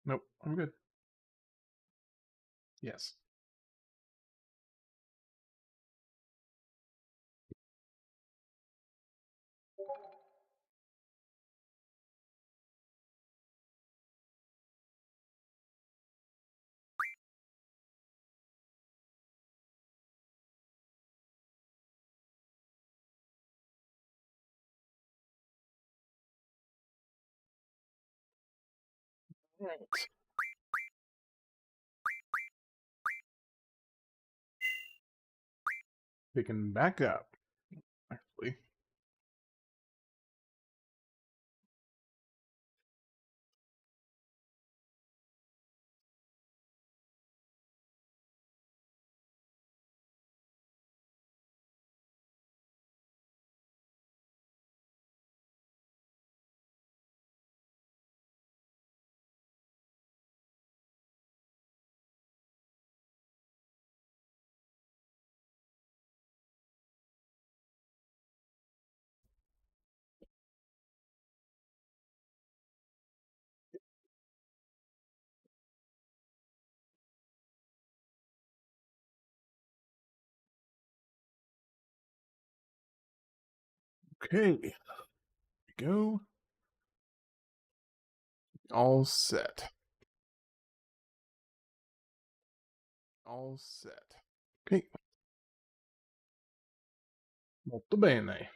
Nope, I'm good. Yes. Right. Picking back up, actually. Okay. Here we go. All set. All set. Okay. Molto bene.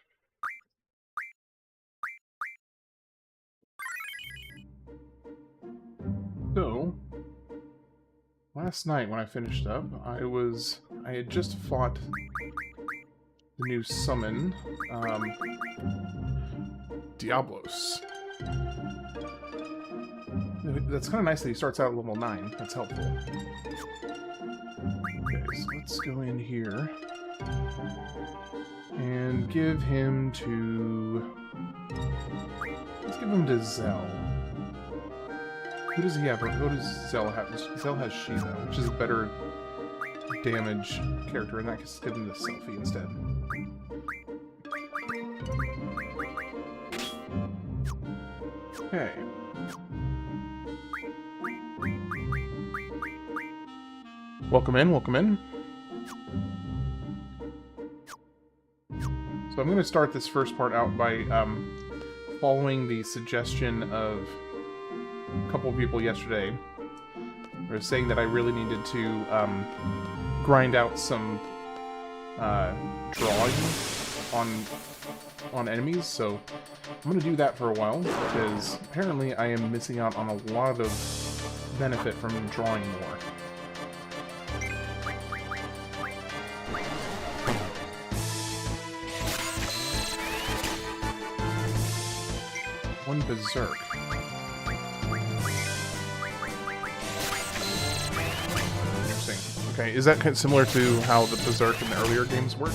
So, last night when I finished up, I had just fought the new summon, Diablos. That's kind of nice that he starts out at level 9. That's helpful. Okay, so let's go in here and give him to... Let's give him to Zell. Who does he have? Who does Zell have? Zell has Shiva, which is a better damage character, and that can give him the Selfie instead. Okay. Welcome in, welcome in. So I'm going to start this first part out by following the suggestion of a couple of people yesterday. They were saying that I really needed to grind out some drawing on enemies, so I'm going to do that for a while, because apparently I am missing out on a lot of benefit from drawing more. One Berserk. Interesting. Okay, is that kind of similar to how the Berserk in the earlier games worked?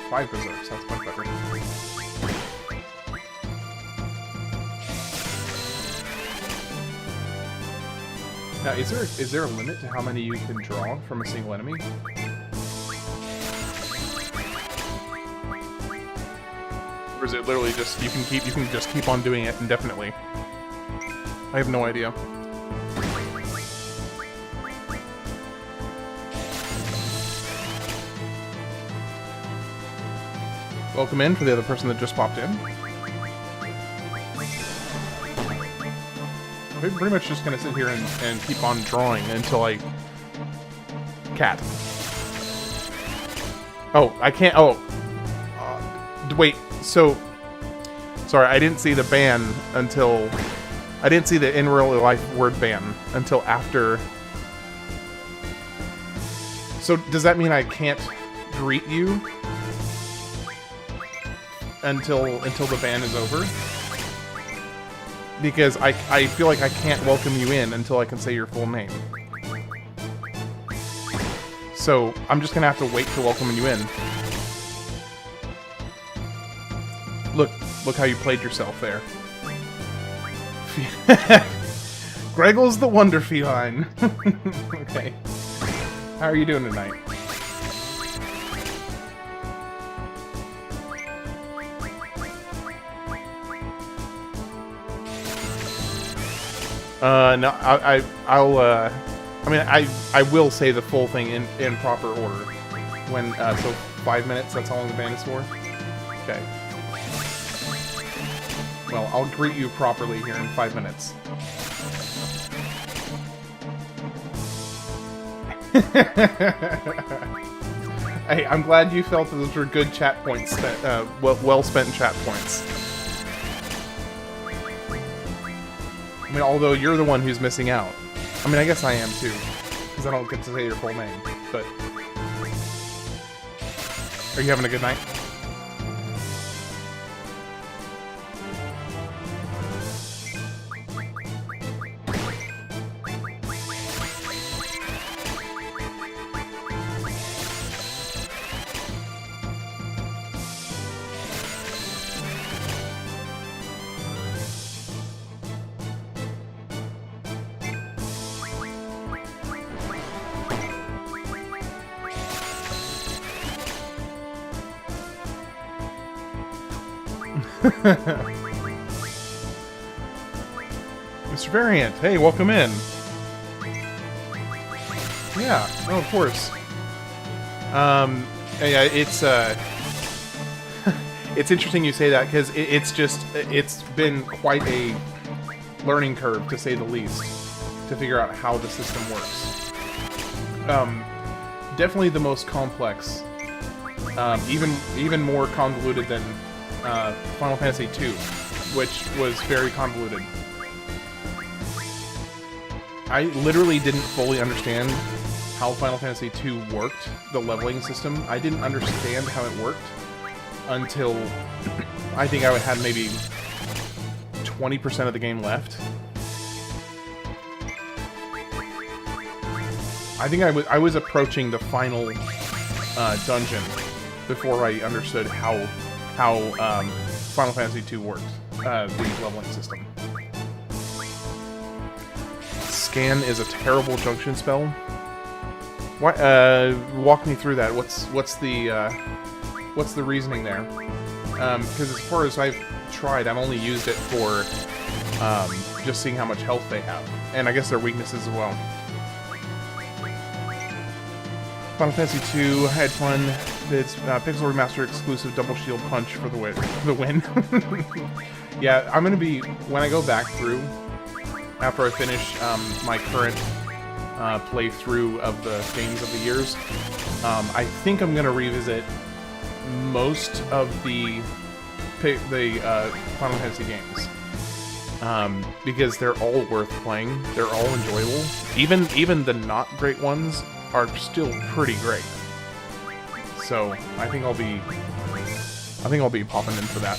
5 Berserks, that's much better. Now, is there a limit to how many you can draw from a single enemy? Or is it literally just you can just keep on doing it indefinitely? I have no idea. Welcome in for the other person that just popped in. I'm pretty much just gonna sit here and keep on drawing until I... Cat. Oh, I can't... Oh. Wait, so... Sorry, I didn't see the ban until... I didn't see the in real life word ban until after... So, does that mean I can't greet you until the ban is over? Because I feel like I can't welcome you in until I can say your full name. So, I'm just gonna have to wait to welcome you in. Look how you played yourself there. Greggle's the Wonder Feline. Okay. How are you doing tonight? No, I mean, I will say the full thing in proper order. When, so 5 minutes, that's how long the band is for? Okay. Well, I'll greet you properly here in 5 minutes. Hey, I'm glad you felt that those were good chat points, well-spent chat points. I mean, although you're the one who's missing out. I mean, I guess I am too, because I don't get to say your full name, but... Are you having a good night? Mr. Variant, hey, welcome in. Yeah, no, of course. Yeah, it's it's interesting you say that, because it's been quite a learning curve, to say the least, to figure out how the system works. Definitely the most complex, even more convoluted than Final Fantasy VIII, which was very convoluted. I literally didn't fully understand how Final Fantasy II worked, the leveling system. I didn't understand how it worked until I think I had maybe 20% of the game left. I think I was approaching the final dungeon before I understood how Final Fantasy II worked, the leveling system. Scan is a terrible junction spell. What? Walk me through that. What's the reasoning there? Because as far as I've tried, I've only used it for just seeing how much health they have, and I guess their weaknesses as well. Final Fantasy II, I had fun. It's Pixel Remaster exclusive double shield punch for the win. Yeah, I'm gonna be, when I go back through, after I finish my current playthrough of the games of the years, I think I'm gonna revisit most of the Final Fantasy games. Because they're all worth playing. They're all enjoyable. Even the not great ones are still pretty great. So I think I'll be popping in for that.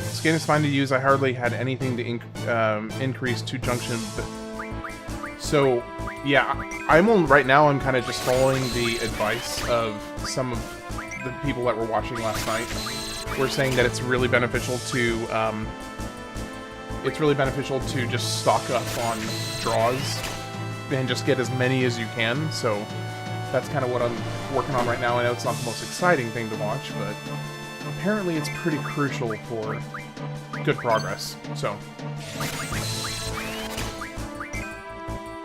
This game is fine to use. I hardly had anything to increase to Junction, but so yeah, right now I'm kind of just following the advice of some of the people that were watching last night. We're saying that it's really beneficial to just stock up on draws and just get as many as you can. So that's kind of what I'm working on right now. I know it's not the most exciting thing to watch, but apparently it's pretty crucial for good progress. So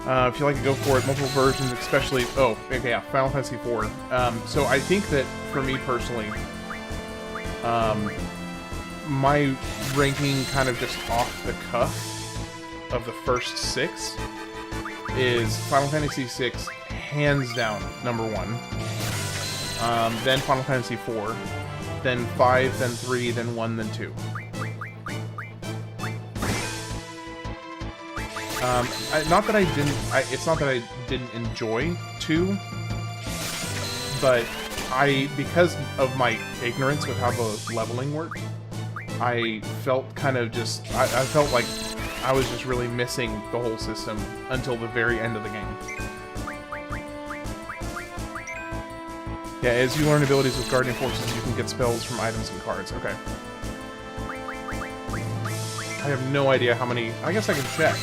if you like to go for it, multiple versions, especially... Oh, okay, yeah, Final Fantasy IV. So I think that, for me personally, my ranking kind of just off the cuff of the first 6 is Final Fantasy VI, hands down, number 1. Then Final Fantasy IV, then 5, then 3, then 1, then 2. It's not that I didn't enjoy 2, but because of my ignorance with how the leveling worked, I felt kind of just, I felt like I was just really missing the whole system until the very end of the game. Yeah, as you learn abilities with Guardian Forces, you can get spells from items and cards. Okay. I have no idea how many, I guess I can check.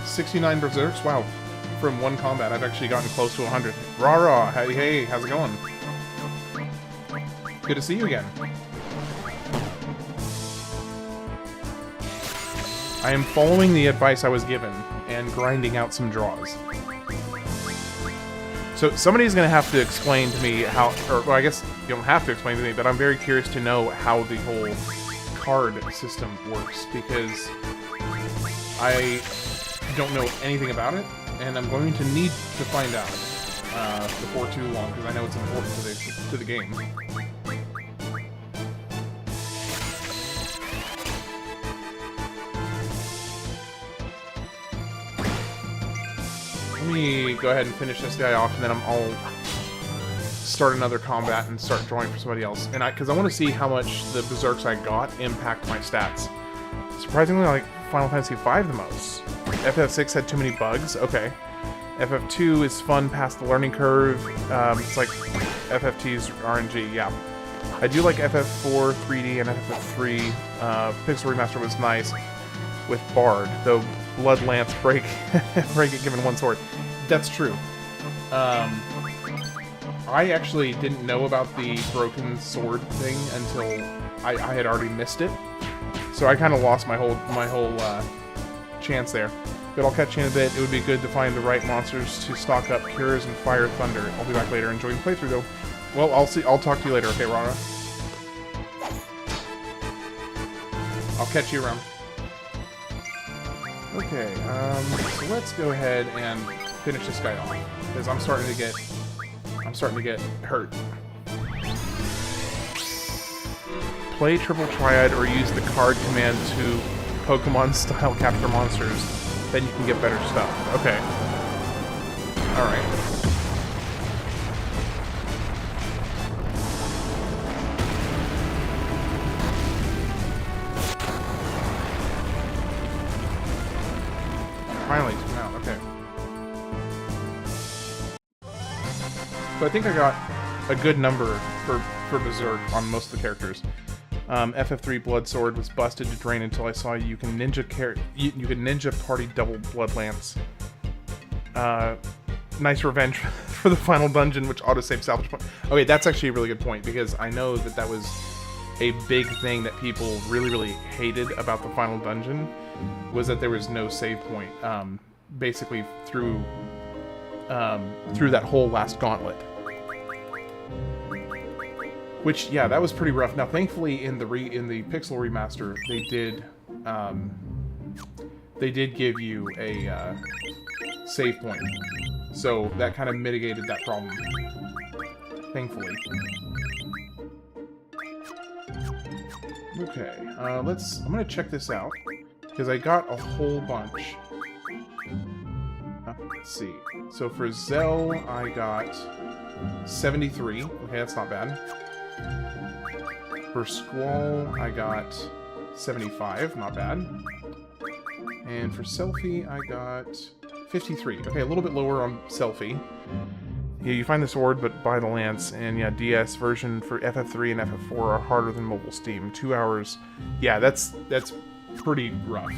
69 Berserks? Wow. from one combat, I've actually gotten close to 100. Rah, hey, hey, how's it going? Good to see you again. I am following the advice I was given and grinding out some draws. So somebody's going to have to explain to me how, or well, I guess you don't have to explain to me, but I'm very curious to know how the whole card system works, because I don't know anything about it, and I'm going to need to find out before too long, because I know it's important to the game. Let me go ahead and finish this guy off, and then I'll start another combat and start drawing for somebody else. And because I want to see how much the berserks I got impact my stats. Surprisingly, I like Final Fantasy V the most. FF6 had too many bugs. Okay. FF2 is fun past the learning curve. It's like FF2's RNG. Yeah. I do like FF4 3D and FF3. Pixel Remaster was nice with Bard, though Blood Lance break it given one sword. That's true. I actually didn't know about the broken sword thing until I had already missed it, so I kind of lost my whole chance there. But I'll catch you in a bit. It would be good to find the right monsters to stock up Cures and Fire Thunder. I'll be back later enjoying the playthrough though. Well, I'll talk to you later, okay, Rara? I'll catch you around. Okay, so let's go ahead and finish this guy off, because I'm starting to get hurt. Play Triple Triad or use the card command to Pokemon-style capture monsters. Then you can get better stuff. Okay. Alright. Finally, took him out. Okay. So I think I got a good number for Berserk on most of the characters. FF3 Blood Sword was busted to drain until I saw you can ninja party double Blood Lance. Nice revenge for the final dungeon, which autosave salvage point. Okay, that's actually a really good point, because I know that was a big thing that people really hated about the final dungeon, was that there was no save point, basically through that whole last gauntlet. Which, yeah, that was pretty rough. Now, thankfully, in the Pixel remaster, they did give you a save point, so that kind of mitigated that problem. Thankfully. Okay, I'm gonna check this out, because I got a whole bunch. Let's see. So for Zell, I got 73. Okay, that's not bad. For Squall, I got 75. Not bad. And for Selfie, I got 53. Okay, a little bit lower on Selfie. Yeah, you find the sword, but buy the lance. And yeah, DS version for FF3 and FF4 are harder than mobile Steam. 2 hours. Yeah, that's pretty rough.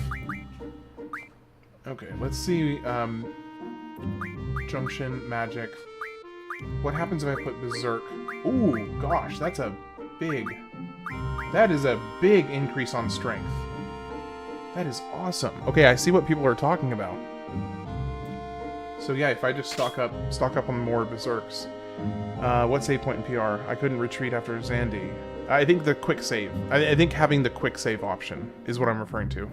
Okay, let's see. Junction, magic. What happens if I put Berserk? Ooh, gosh, that is a big increase on strength. That is awesome. Okay, I see what people are talking about. So yeah, if I just stock up on more Berserks. What save point in PR? I couldn't retreat after Zandy. I think the quick save. I think having the quick save option is what I'm referring to.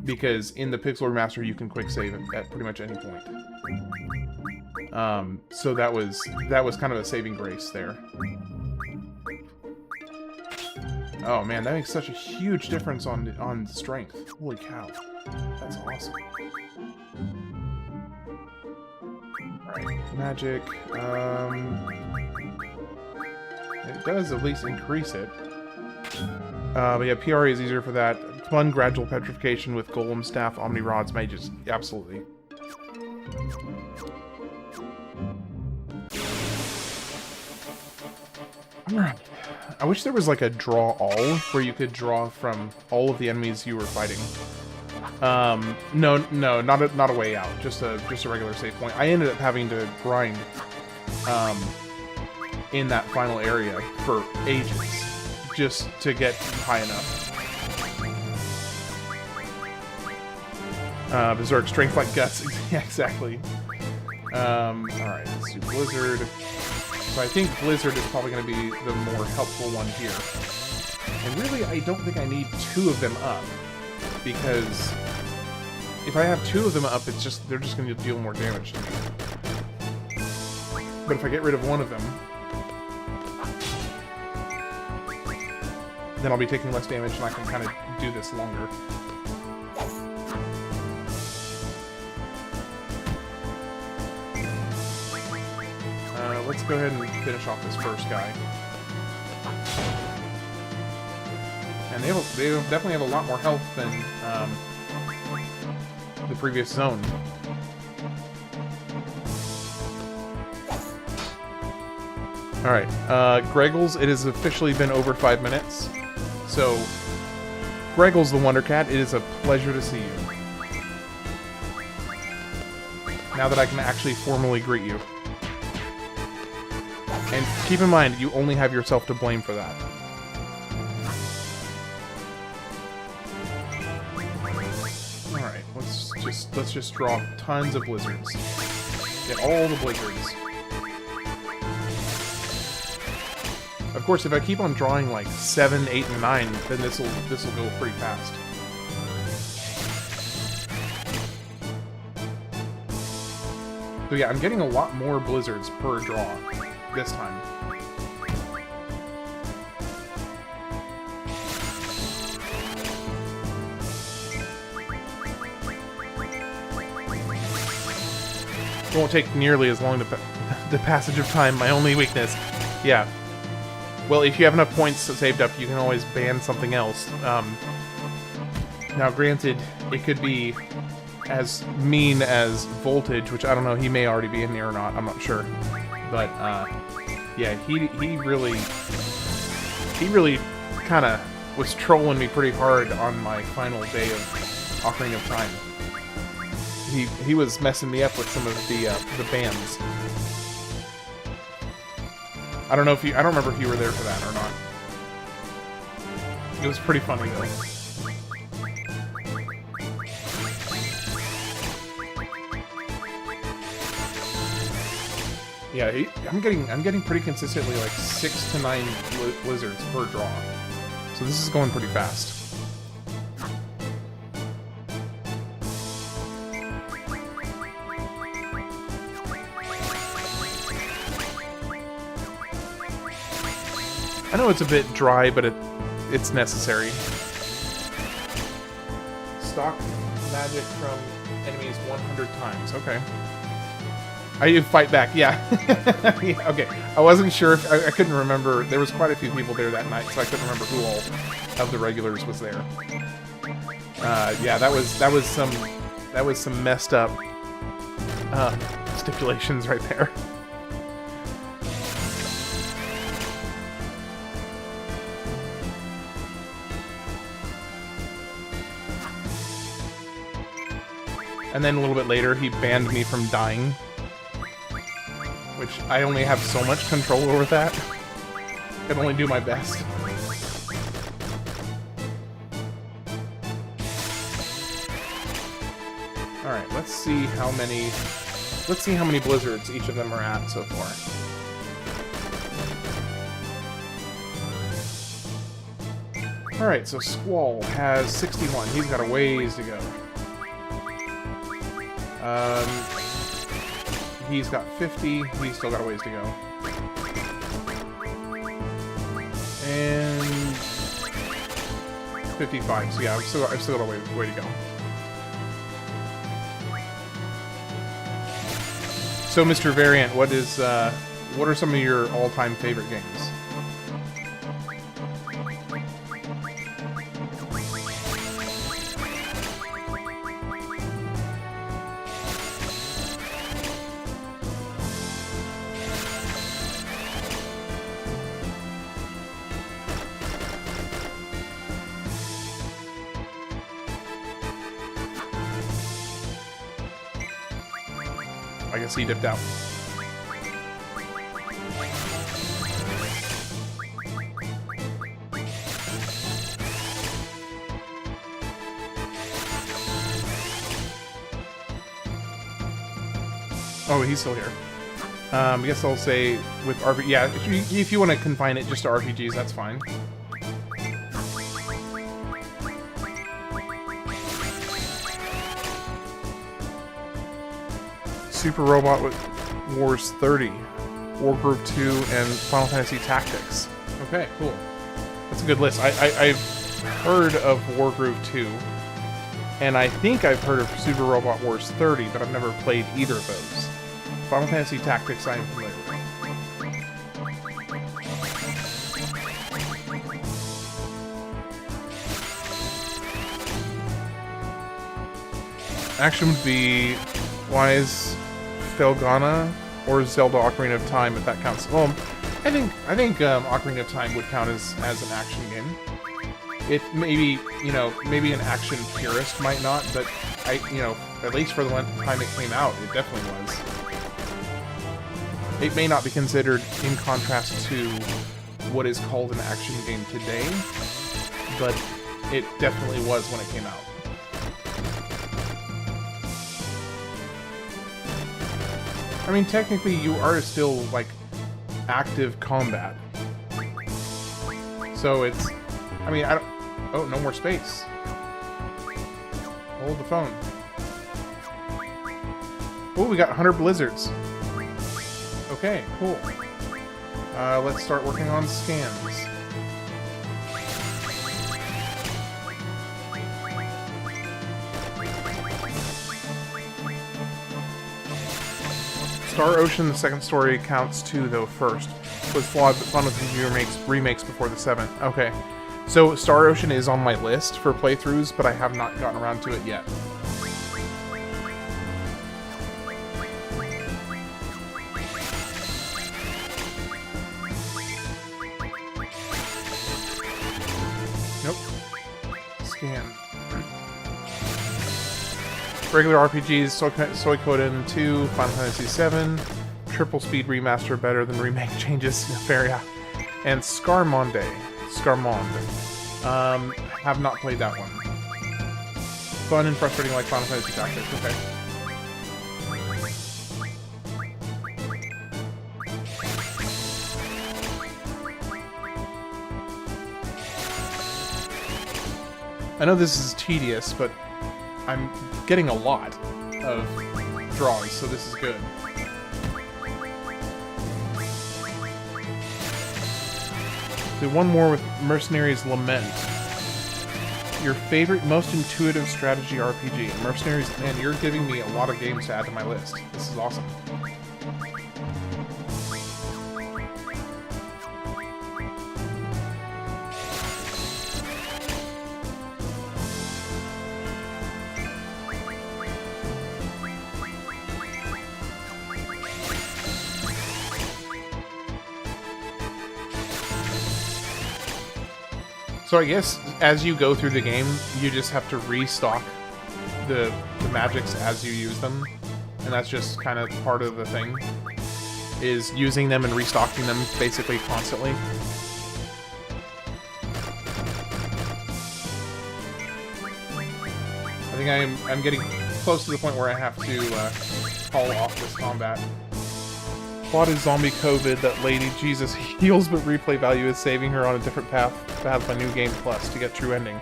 Because in the Pixel Remaster you can quick save at pretty much any point. So that was kind of a saving grace there. Oh man, that makes such a huge difference on strength. Holy cow. That's awesome. Alright, magic. It does at least increase it. But yeah, PR is easier for that. Fun gradual petrification with Golem, Staff, Omni Rods, Mages. Absolutely. Alright. I wish there was like a draw all, where you could draw from all of the enemies you were fighting. No, not a way out. Just a regular save point. I ended up having to grind, in that final area for ages, just to get high enough. Berserk, strength like guts. Yeah, exactly. Alright, let's do Blizzard. So I think Blizzard is probably going to be the more helpful one here. And really, I don't think I need 2 of them up, because if I have 2 of them up, they're just going to deal more damage to me. But if I get rid of 1 of them, then I'll be taking less damage and I can kind of do this longer. Let's go ahead and finish off this first guy. And they definitely have a lot more health than the previous zone. Alright, Greggles, it has officially been over 5 minutes. So, Greggles the Wonder Cat, it is a pleasure to see you. Now that I can actually formally greet you. And keep in mind, you only have yourself to blame for that. Alright, let's just draw tons of blizzards. Get all the blizzards. Of course, if I keep on drawing like 7, 8, and 9, then this'll go pretty fast. So yeah, I'm getting a lot more blizzards per draw this time. It won't take nearly as long the passage of time, my only weakness. Yeah. Well, if you have enough points saved up, you can always ban something else. Now, granted, it could be as mean as Voltage, which I don't know, he may already be in there or not, I'm not sure. But, yeah, he really kind of was trolling me pretty hard on my final day of Ocarina of Time. He was messing me up with some of the bans. I don't remember if you were there for that or not. It was pretty funny though. Yeah, I'm getting pretty consistently like 6 to 9 blizzards per draw. So this is going pretty fast. I know it's a bit dry, but it's necessary. Stock magic from enemies 100 times. Okay. I fight back, yeah. Yeah. Okay, I wasn't sure if I couldn't remember. There was quite a few people there that night, so I couldn't remember who all of the regulars was there. Yeah, that was some messed up stipulations right there. And then a little bit later, he banned me from dying. Which, I only have so much control over that. I can only do my best. Alright, let's see how many blizzards each of them are at so far. Alright, so Squall has 61. He's got a ways to go. He's got 50. He's still got a ways to go. And 55. So yeah, I've still got a way to go. So, Mr. Variant, what are some of your all-time favorite games? I guess he dipped out. Oh, he's still here. I guess I'll say with RPG. Yeah, if you want to confine it just to RPGs, that's fine. Super Robot Wars 30, Wargroove 2, and Final Fantasy Tactics. Okay, cool. That's a good list. I've heard of Wargroove 2, and I think I've heard of Super Robot Wars 30, but I've never played either of those. Final Fantasy Tactics I am familiar with. Action would be Wise Felghana or Zelda Ocarina of Time, if that counts. Well, I think Ocarina of Time would count as an action game. It maybe, maybe an action purist might not, but at least for the time it came out, it definitely was. It may not be considered in contrast to what is called an action game today, but it definitely was when it came out. I mean, technically, you are still, like, active combat. So it's... I mean, I don't... Oh, no more space. Hold the phone. Oh, we got 100 blizzards. Okay, cool. Let's start working on scans. Star Ocean, the second story, counts too, though, first. Was flawed, but fun with the remakes before the 7th. Okay. So, Star Ocean is on my list for playthroughs, but I have not gotten around to it yet. Nope. Scan. Regular RPGs, Suikoden 2, Final Fantasy VII, Triple Speed Remaster better than remake changes, Nefaria, and Scarmonde. Have not played that one. Fun and frustrating like Final Fantasy Tactics, okay. I know this is tedious, but I'm getting a lot of draws, so this is good. Do one more with Mercenaries Lament. Your favorite, most intuitive strategy RPG. Mercenaries, man, you're giving me a lot of games to add to my list. This is awesome. So I guess as you go through the game, you just have to restock the magics as you use them. And that's just kind of part of the thing, is using them and restocking them basically constantly. I think I'm getting close to the point where I have to call off this combat. What is zombie COVID that Lady Jesus heals, but replay value is saving her on a different path by New Game Plus to get true ending.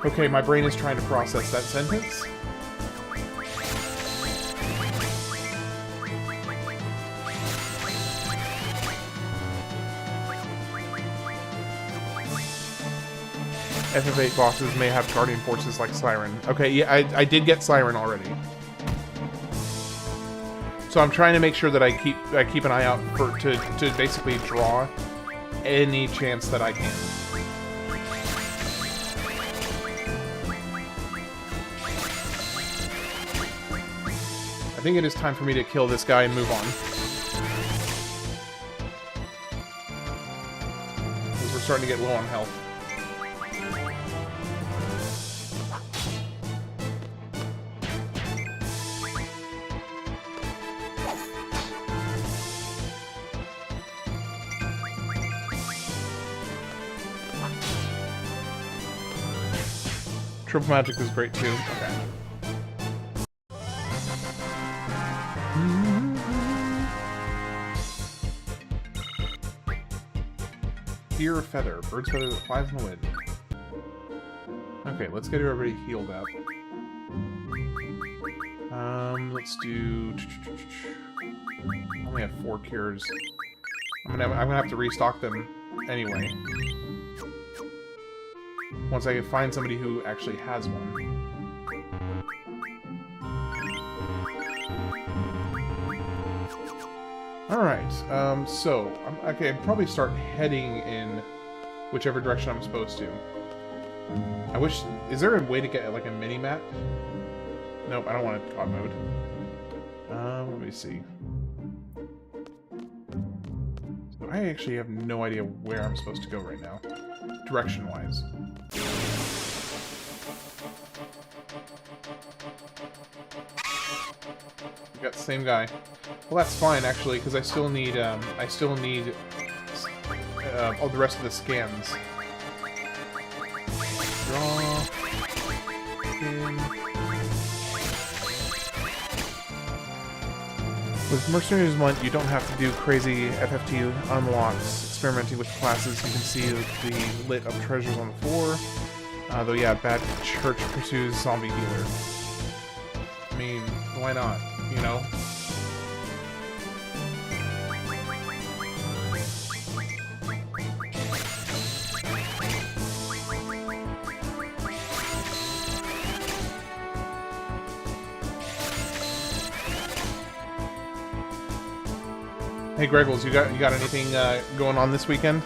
Okay, my brain is trying to process that sentence. FF8 bosses may have guardian forces like Siren. Okay, yeah, I did get Siren already. So I'm trying to make sure that I keep an eye out to basically draw any chance that I can. I think it is time for me to kill this guy and move on. Because we're starting to get low on health. Triple Magic is great too. Okay. Fear of Feather. Bird's feather that flies in the wind. Okay, let's get everybody healed up. Let's do... I only have 4 cures. I'm gonna have to restock them anyway. Once I can find somebody who actually has one. Alright, so, okay, I'd probably start heading in whichever direction I'm supposed to. I wish... Is there a way to get, like, a mini-map? Nope, I don't want a God mode. Let me see. So I actually have no idea where I'm supposed to go right now. Direction-wise. We got the same guy. Well, that's fine, actually, because I still need, all the rest of the scans. Draw. In. With Mercenaries 1, you don't have to do crazy FFT unlocks. Experimenting with classes, you can see the lit up treasures on the floor. Though, yeah, Bad Church pursues Zombie Healer. I mean, why not, you know? Hey Greggles, you got anything going on this weekend?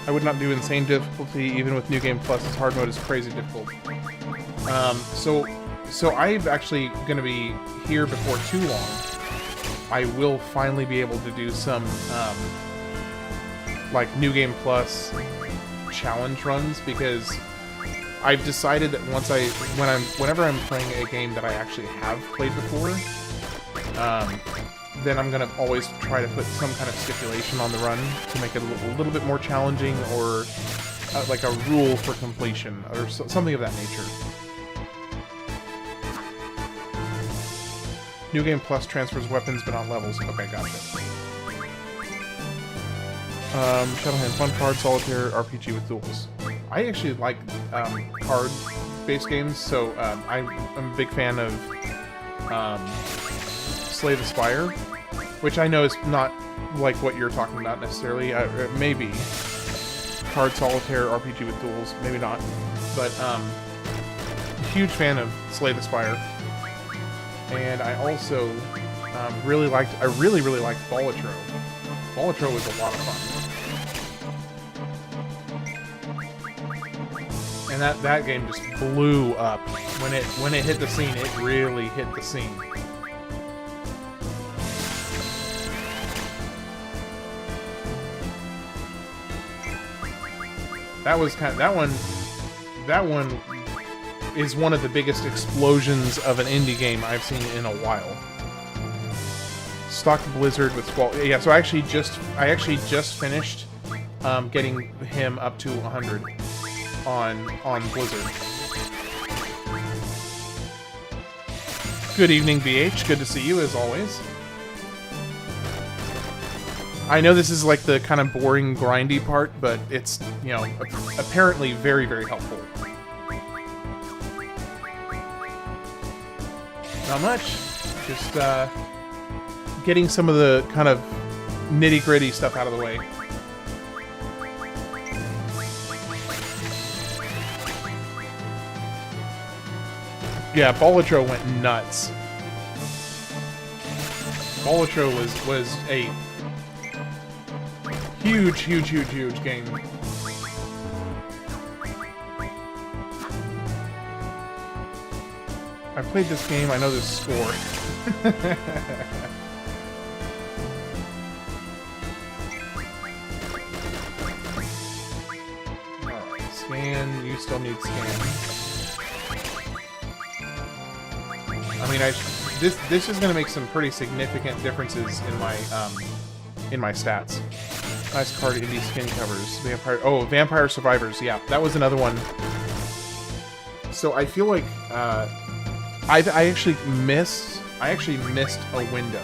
I would not do insane difficulty, even with New Game Plus's hard mode is crazy difficult. So I'm actually going to be here before too long. I will finally be able to do some like New Game Plus challenge runs, because I've decided that whenever I'm playing a game that I actually have played before, then I'm gonna always try to put some kind of stipulation on the run to make it a little bit more challenging, or like a rule for completion, or something of that nature. New Game Plus transfers weapons but not levels. Okay, gotcha. Shadowhand, fun card, solitaire, RPG with duels. I actually like card-based games, so I'm a big fan of Slay the Spire, which I know is not like what you're talking about necessarily. Maybe card, solitaire, RPG with duels, maybe not, but huge fan of Slay the Spire. And I also really liked Bollatro. Bollatro was a lot of fun. And that game just blew up. When it hit the scene, it really hit the scene. That one is one of the biggest explosions of an indie game I've seen in a while. Stock Blizzard with Squall. Yeah, so I actually just finished getting him up to 100 on Blizzard. Good evening, BH. Good to see you as always. I know this is like the kind of boring, grindy part, but it's, you know, apparently very, very helpful. Not much. Just getting some of the kind of nitty-gritty stuff out of the way. Yeah, Bollatro went nuts. Bollatro was a huge game. I played this game, I know this score. Alright, scan, you still need scan. I mean, this is gonna make some pretty significant differences in my stats. Nice card, indie skin covers. Vampire Survivors. Yeah, that was another one. So I feel like I actually missed a window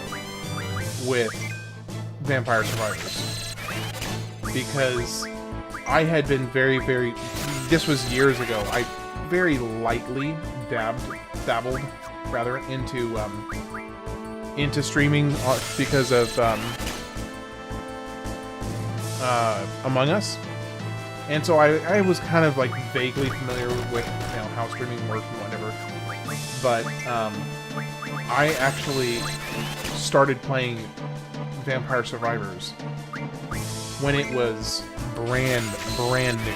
with Vampire Survivors because I had been very. This was years ago. I very lightly dabbled rather into streaming because of Among Us, and so I was kind of like vaguely familiar with how streaming worked and whatever. But I actually started playing Vampire Survivors when it was brand new,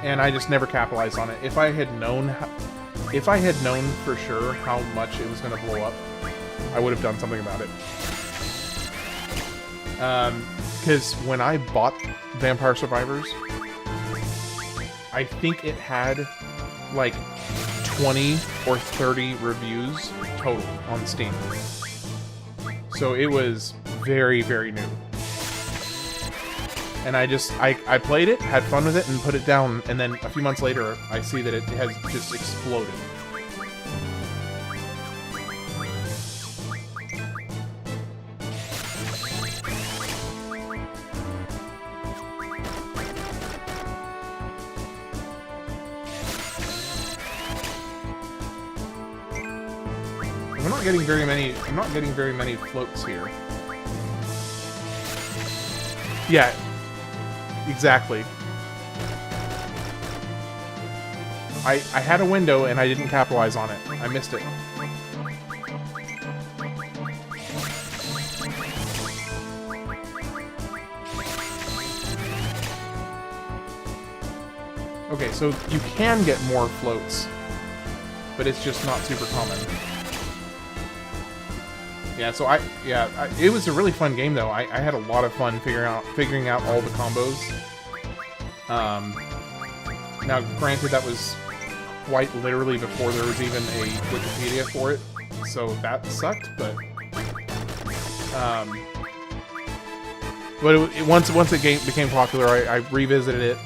and I just never capitalized on it. If I had known for sure how much it was going to blow up, I would have done something about it. Because when I bought Vampire Survivors, I think it had like 20 or 30 reviews total on Steam. So it was very new. And I played it, had fun with it, and put it down, and then a few months later, I see that it has just exploded. I'm not getting very many floats here. Yeah, exactly. I had a window and I didn't capitalize on it. I missed it. Okay, so you can get more floats, but it's just not super common. Yeah, so it was a really fun game though. I had a lot of fun figuring out all the combos. Now, granted, that was quite literally before there was even a Wikipedia for it, so that sucked. But once the game became popular, I revisited it,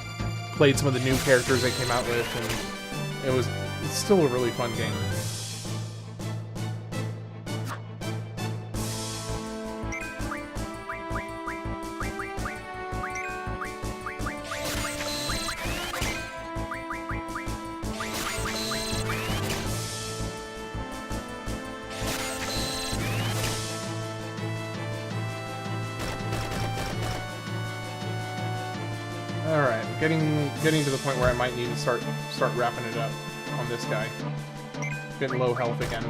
played some of the new characters they came out with, and it's still a really fun game. Getting to the point where I might need to start wrapping it up on this guy. Getting low health again.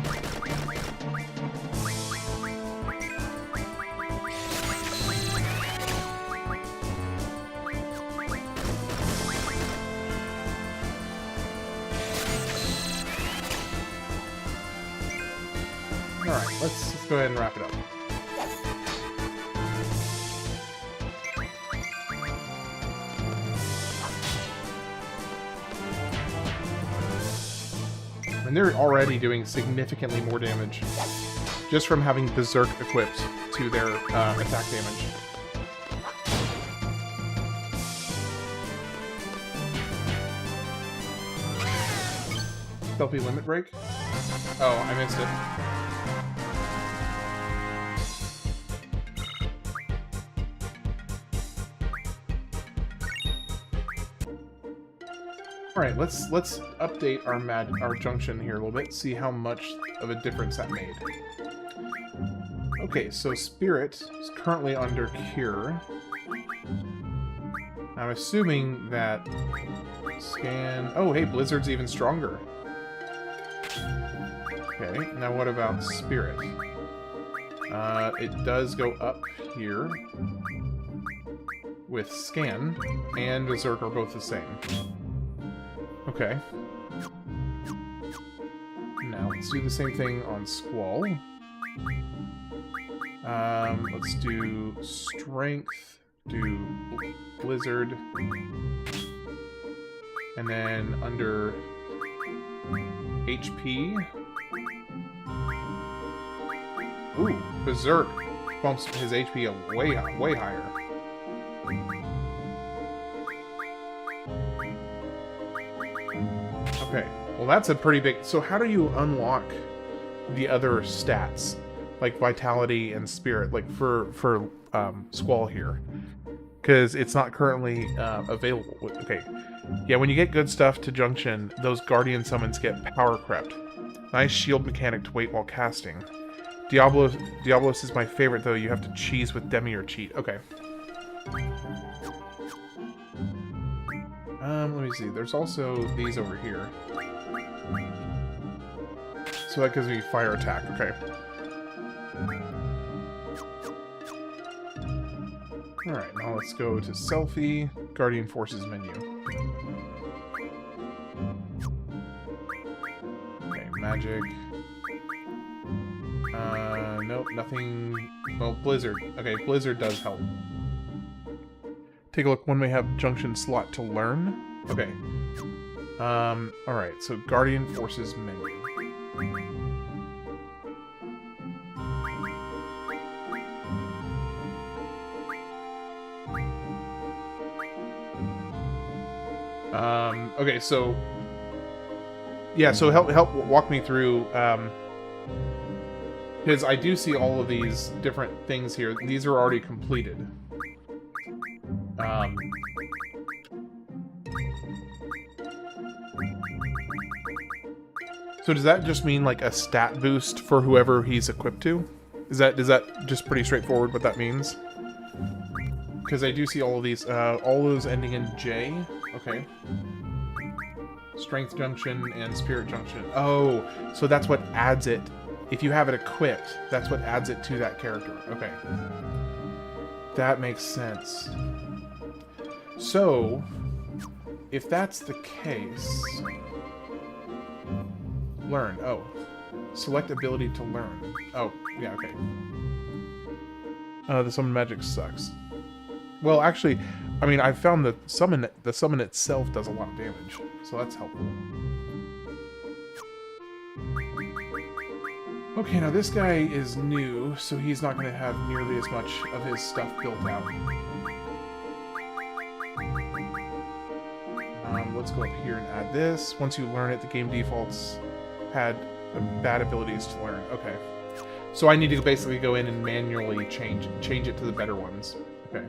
Alright, let's go ahead and wrap it up. And they're already doing significantly more damage just from having Berserk equipped to their attack damage. Stealthy limit break? Oh, I missed it. Alright, let's update our junction here a little bit, see how much of a difference that made. Okay, so Spirit is currently under Cure. I'm assuming that scan... Oh, hey, Blizzard's even stronger. Okay, now what about Spirit? It does go up here with Scan, and Berserk are both the same. Okay. Now, let's do the same thing on Squall. Let's do Strength, do Blizzard, and then under HP, Ooh, Berserk bumps his HP way higher. Okay, well that's a pretty big... So how do you unlock the other stats? Like Vitality and Spirit, like for Squall here. Because it's not currently available. Okay, yeah, when you get good stuff to Junction, those Guardian summons get power crept. Nice shield mechanic to wait while casting. Diablos is my favorite, though. You have to cheese with Demi or cheat. Okay. Let me see. There's also these over here. So that gives me fire attack. Okay. Alright, now let's go to Selfie, Guardian Forces menu. Okay, magic. Nope, nothing... Well, Blizzard. Okay, Blizzard does help. Take a look when we have Junction slot to learn. Okay. Alright, so Guardian Forces menu. Okay, so... Yeah, so help walk me through, because I do see all of these different things here. These are already completed. So does that just mean like a stat boost for whoever he's equipped to? Is that just pretty straightforward what that means? Because I do see all of these, all those ending in J. Okay. Strength Junction and Spirit Junction. Oh, so that's what adds it. If you have it equipped, that's what adds it to that character. Okay. That makes sense. So, if that's the case... Learn. Oh. Select ability to learn. Oh, yeah, okay. The summon magic sucks. Well, actually, I mean, I've found the summon itself does a lot of damage, so that's helpful. Okay, now this guy is new, so he's not going to have nearly as much of his stuff built out. Let's go up here and add this. Once you learn it, the game defaults had bad abilities to learn. Okay. So I need to basically go in and manually change it to the better ones. Okay.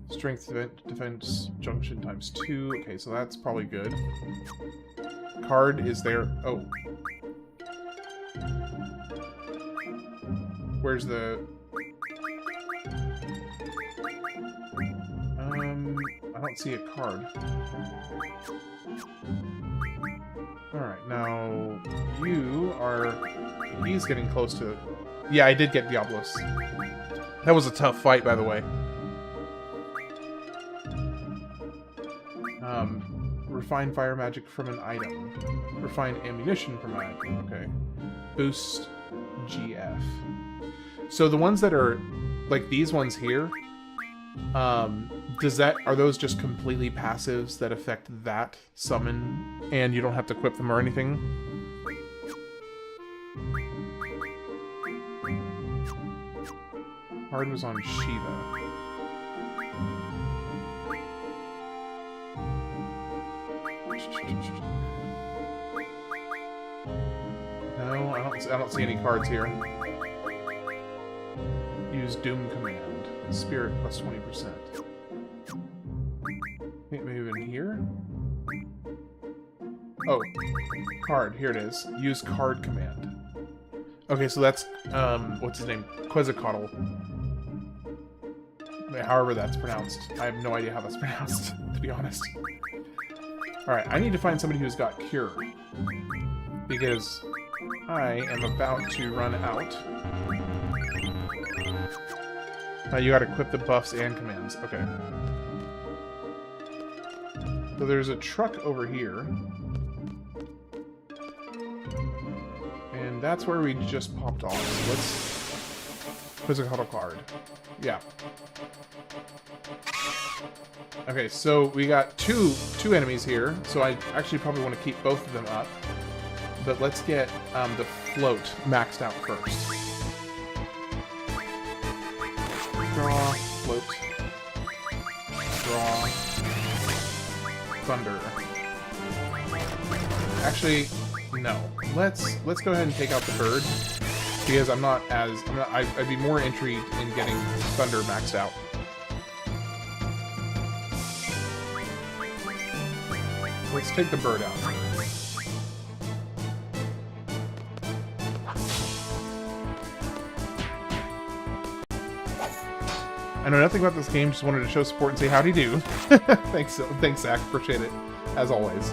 Strength, defense, Junction times 2. Okay, so that's probably good. Card is there. Oh. Where's the... I don't see a card. Alright, now... You are... He's getting close to... Yeah, I did get Diablos. That was a tough fight, by the way. Refine fire magic from an item. Refine ammunition from an item. Okay. Boost GF. So the ones that are... Like these ones here... are those just completely passives that affect that summon, and you don't have to equip them or anything? Card was on Shiva. No, I don't see any cards here. Use Doom Command. Spirit plus 20%. Maybe in here? Oh, card. Here it is. Use card command. Okay, so that's, what's his name? Quetzalcoatl. However that's pronounced. I have no idea how that's pronounced, to be honest. Alright, I need to find somebody who's got Cure. Because I am about to run out. You gotta equip the buffs and commands. Okay. So there's a truck over here. And that's where we just popped off. So let's... Quetzalcoatl card. Yeah. Okay, so we got two enemies here. So I actually probably want to keep both of them up. But let's get the float maxed out first. Draw, float. Draw. Thunder. Actually, no. Let's go ahead and take out the bird. Because I'd be more intrigued in getting Thunder maxed out. Let's take the bird out. I know nothing about this game, just wanted to show support and say howdy do. Thanks, Zach. Appreciate it, as always.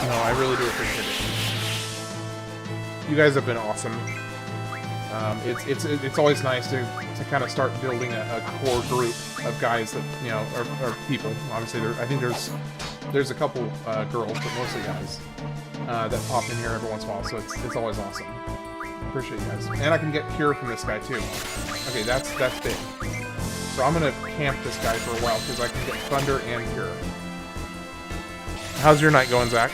No, I really do appreciate it. You guys have been awesome. It's always nice to kind of start building a core group of guys that, you know, are people. Obviously, I think there's a couple girls, but mostly guys that pop in here every once in a while. So it's always awesome. Appreciate you guys. And I can get Cure from this guy too. Okay, that's big. So I'm gonna camp this guy for a while because I can get Thunder and Cure. How's your night going, Zach?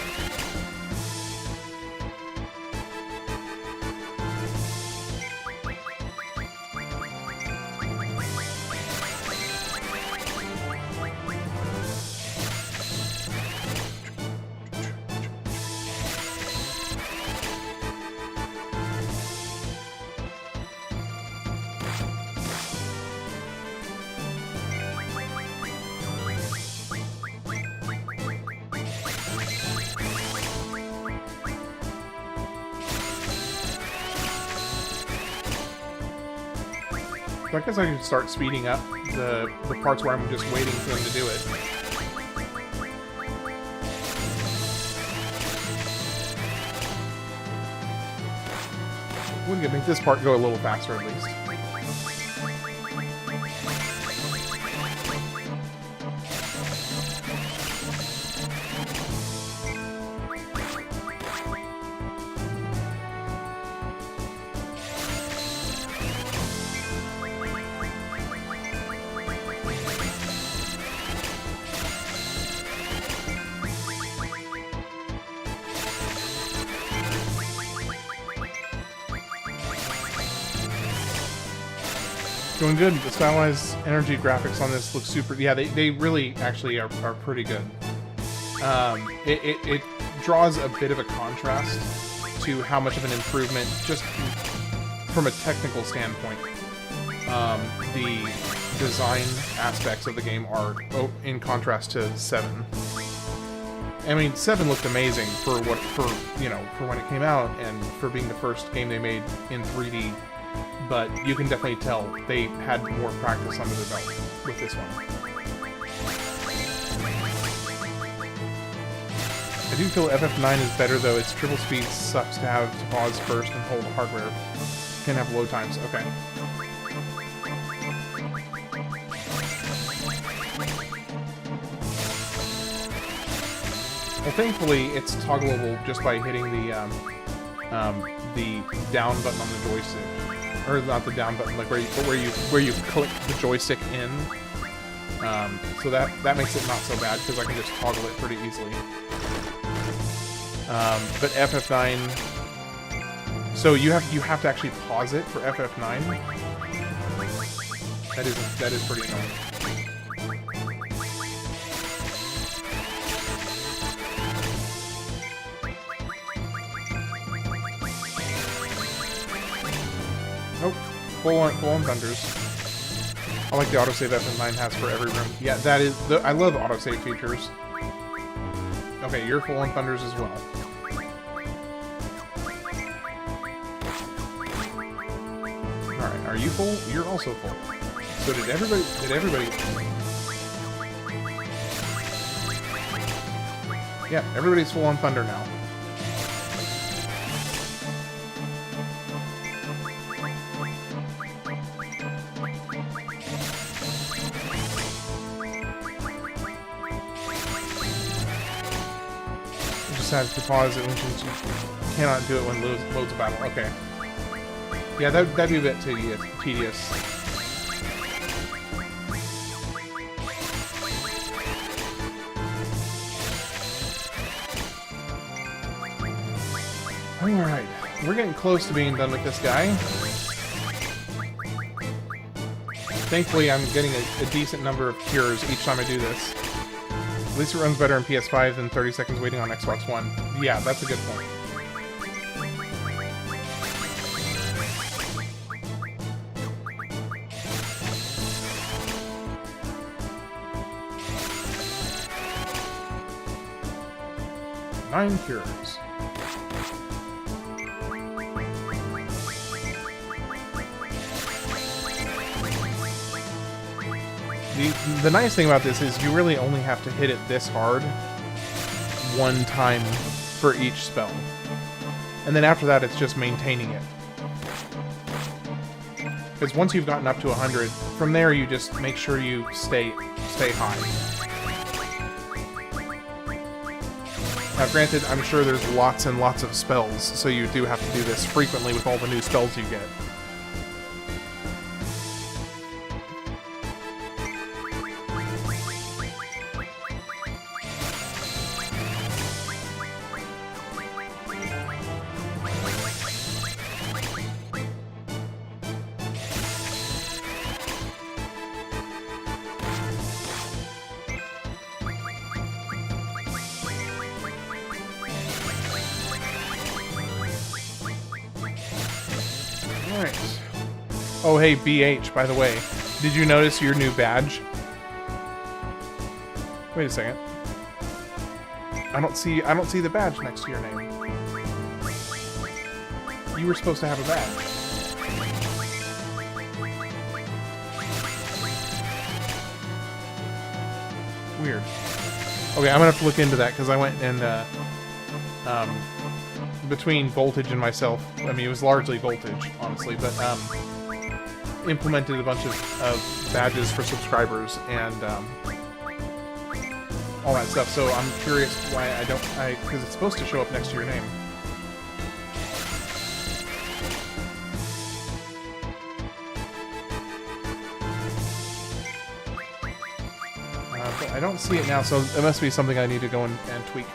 So I guess I can start speeding up the parts where I'm just waiting for them to do it. We can make this part go a little faster at least. Doing good. The stylized energy graphics on this look super... Yeah, they really actually are pretty good. It draws a bit of a contrast to how much of an improvement, just from a technical standpoint, the design aspects of the game are in contrast to 7. I mean, 7 looked amazing for when it came out and for being the first game they made in 3D. But you can definitely tell they had more practice under their belt with this one. I do feel FF9 is better, though. Its triple speed sucks to have to pause first and hold hardware. Can have low times. Okay. Well, thankfully, it's toggleable just by hitting the down button on the joystick. Or not the down button, like where you click the joystick in. So that makes it not so bad because I can just toggle it pretty easily. But FF9, so you have to actually pause it for FF9. That is pretty annoying. Nope. Full on thunders. I like the autosave FF9 has for every room. Yeah, that is... I love autosave features. Okay, you're full on thunders as well. Alright, are you full? You're also full. So did everybody... Yeah, everybody's full on thunder now. Have to pause it when you cannot do it when loads a battle. Okay. Yeah, that'd be a bit tedious. Alright. We're getting close to being done with this guy. Thankfully, I'm getting a decent number of cures each time I do this. At least it runs better on PS5 than 30 seconds waiting on Xbox One. Yeah, that's a good point. Nine cures. The nice thing about this is you really only have to hit it this hard one time for each spell. And then after that, it's just maintaining it. Because once you've gotten up to 100, from there you just make sure you stay high. Now granted, I'm sure there's lots and lots of spells, so you do have to do this frequently with all the new spells you get. Oh, hey, BH, by the way. Did you notice your new badge? Wait a second. I don't see the badge next to your name. You were supposed to have a badge. Weird. Okay, I'm gonna have to look into that because I went and between Voltage and myself, I mean it was largely Voltage, honestly, but implemented a bunch of badges for subscribers and all that stuff. So I'm curious why because it's supposed to show up next to your name. But I don't see it now, so it must be something I need to go and tweak.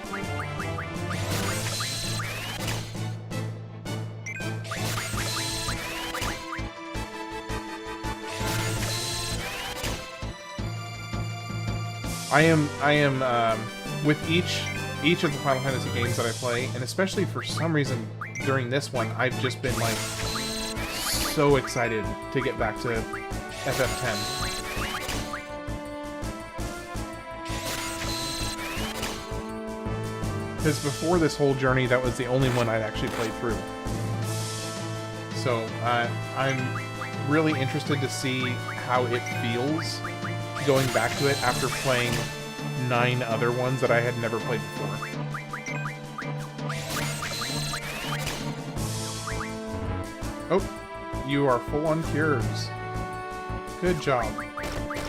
I am with each of the Final Fantasy games that I play, and especially for some reason during this one, I've just been like so excited to get back to FF10. Because before this whole journey, that was the only one I'd actually played through. So I'm really interested to see how it feels going back to it after playing 9 other ones that I had never played before. Oh, you are full on cures. Good job.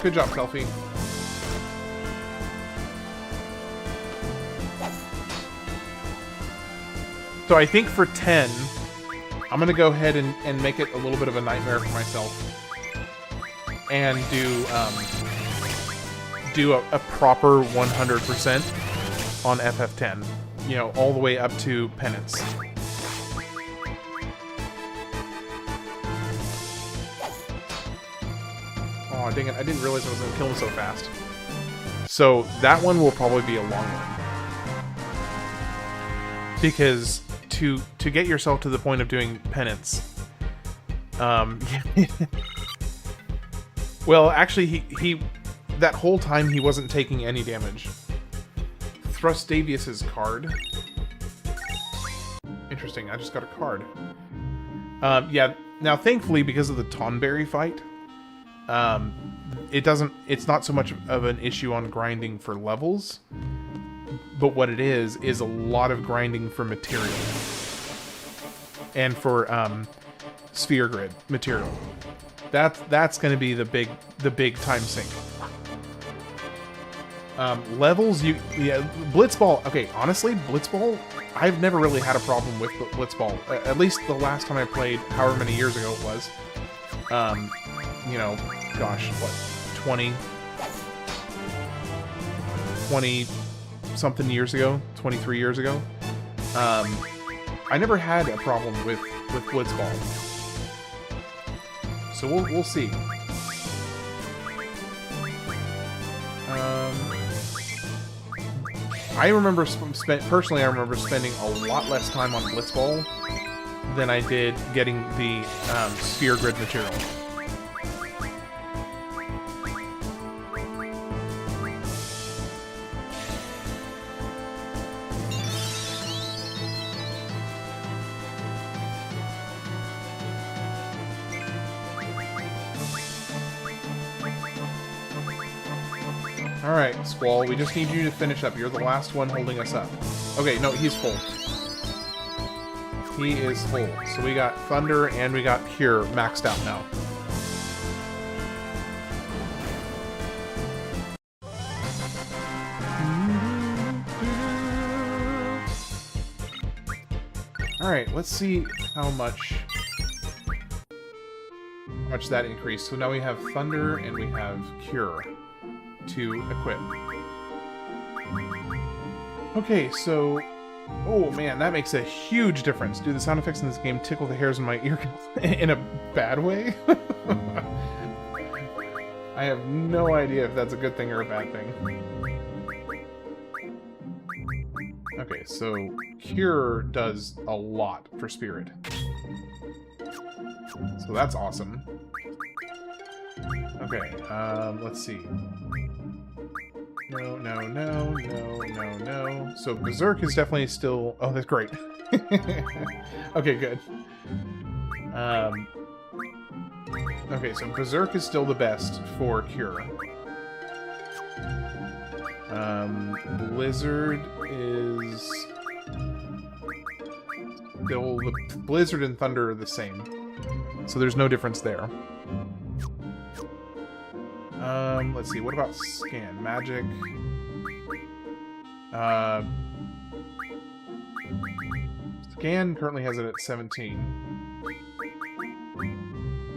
Good job, Selfie. So I think for 10, I'm going to go ahead and make it a little bit of a nightmare for myself. And do a proper 100% on FF10. You know, all the way up to Penance. Oh, dang it, I didn't realize I was going to kill him so fast. So, that one will probably be a long one. Because to get yourself to the point of doing Penance... well, actually, he that whole time he wasn't taking any damage. Thrustavius's card. Interesting, I just got a card. Yeah, now thankfully, because of the Tonberry fight, it's not so much of an issue on grinding for levels, but what it is a lot of grinding for material. And for sphere grid material. That's going to be the big time sink. Levels, Blitzball. Okay, honestly, Blitzball, I've never really had a problem with Blitzball. At least the last time I played, however many years ago it was. You know, gosh, what, 20 something years ago, 23 years ago. I never had a problem with Blitzball. So we'll see. I remember personally, I remember spending a lot less time on Blitzball than I did getting the sphere grid material. Alright, Squall, we just need you to finish up. You're the last one holding us up. Okay, no, he's full. He is full. So we got Thunder and we got Cure maxed out now. Alright, let's see how much that increased. So now we have Thunder and we have Cure to equip. Okay, so... Oh man, that makes a huge difference. Dude, the sound effects in this game tickle the hairs in my ear in a bad way. I have no idea if that's a good thing or a bad thing. Okay, so Cure does a lot for Spirit. So that's awesome. Okay, let's see. No, no, no, no, no, no. So Berserk is definitely still... Oh, that's great. Okay, good. Okay, so Berserk is still the best for Cure. Blizzard is... still... The Blizzard and Thunder are the same. So there's no difference there. Let's see, what about Scan? Magic? Scan currently has it at 17.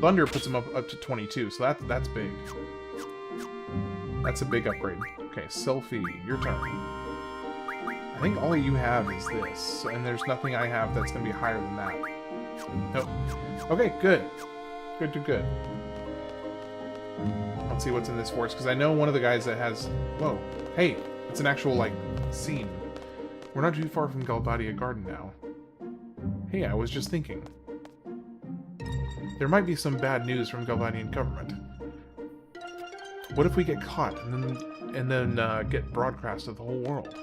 Thunder puts him up to 22, so that's big. That's a big upgrade. Okay, Selfie, your turn. I think all you have is this, and there's nothing I have that's going to be higher than that. Nope. Okay, good. Good to good. Let's see what's in this forest, because I know one of the guys that has... Whoa. Hey, it's an actual, like, scene. We're not too far from Galbadia Garden now. Hey, I was just thinking. There might be some bad news from Galbadian government. What if we get caught and then get broadcast to the whole world?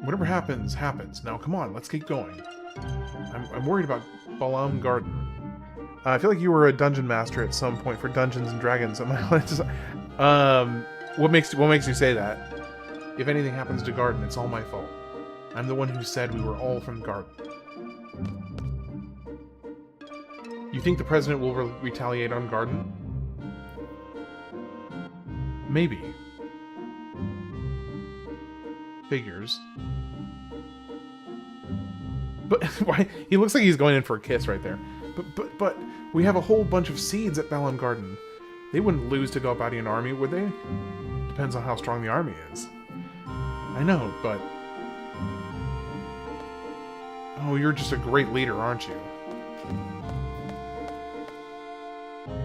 Whatever happens, happens. Now, come on, let's keep going. I'm worried about Balamb Garden. I feel like you were a dungeon master at some point for Dungeons and Dragons. What makes you say that? If anything happens to Garden, it's all my fault. I'm the one who said we were all from Garden. You think the president will retaliate on Garden? Maybe. Figures. But why? He looks like he's going in for a kiss right there. But we have a whole bunch of seeds at Balamb Garden. They wouldn't lose to Galbadian army, would they? Depends on how strong the army is. I know, but... Oh, you're just a great leader, aren't you?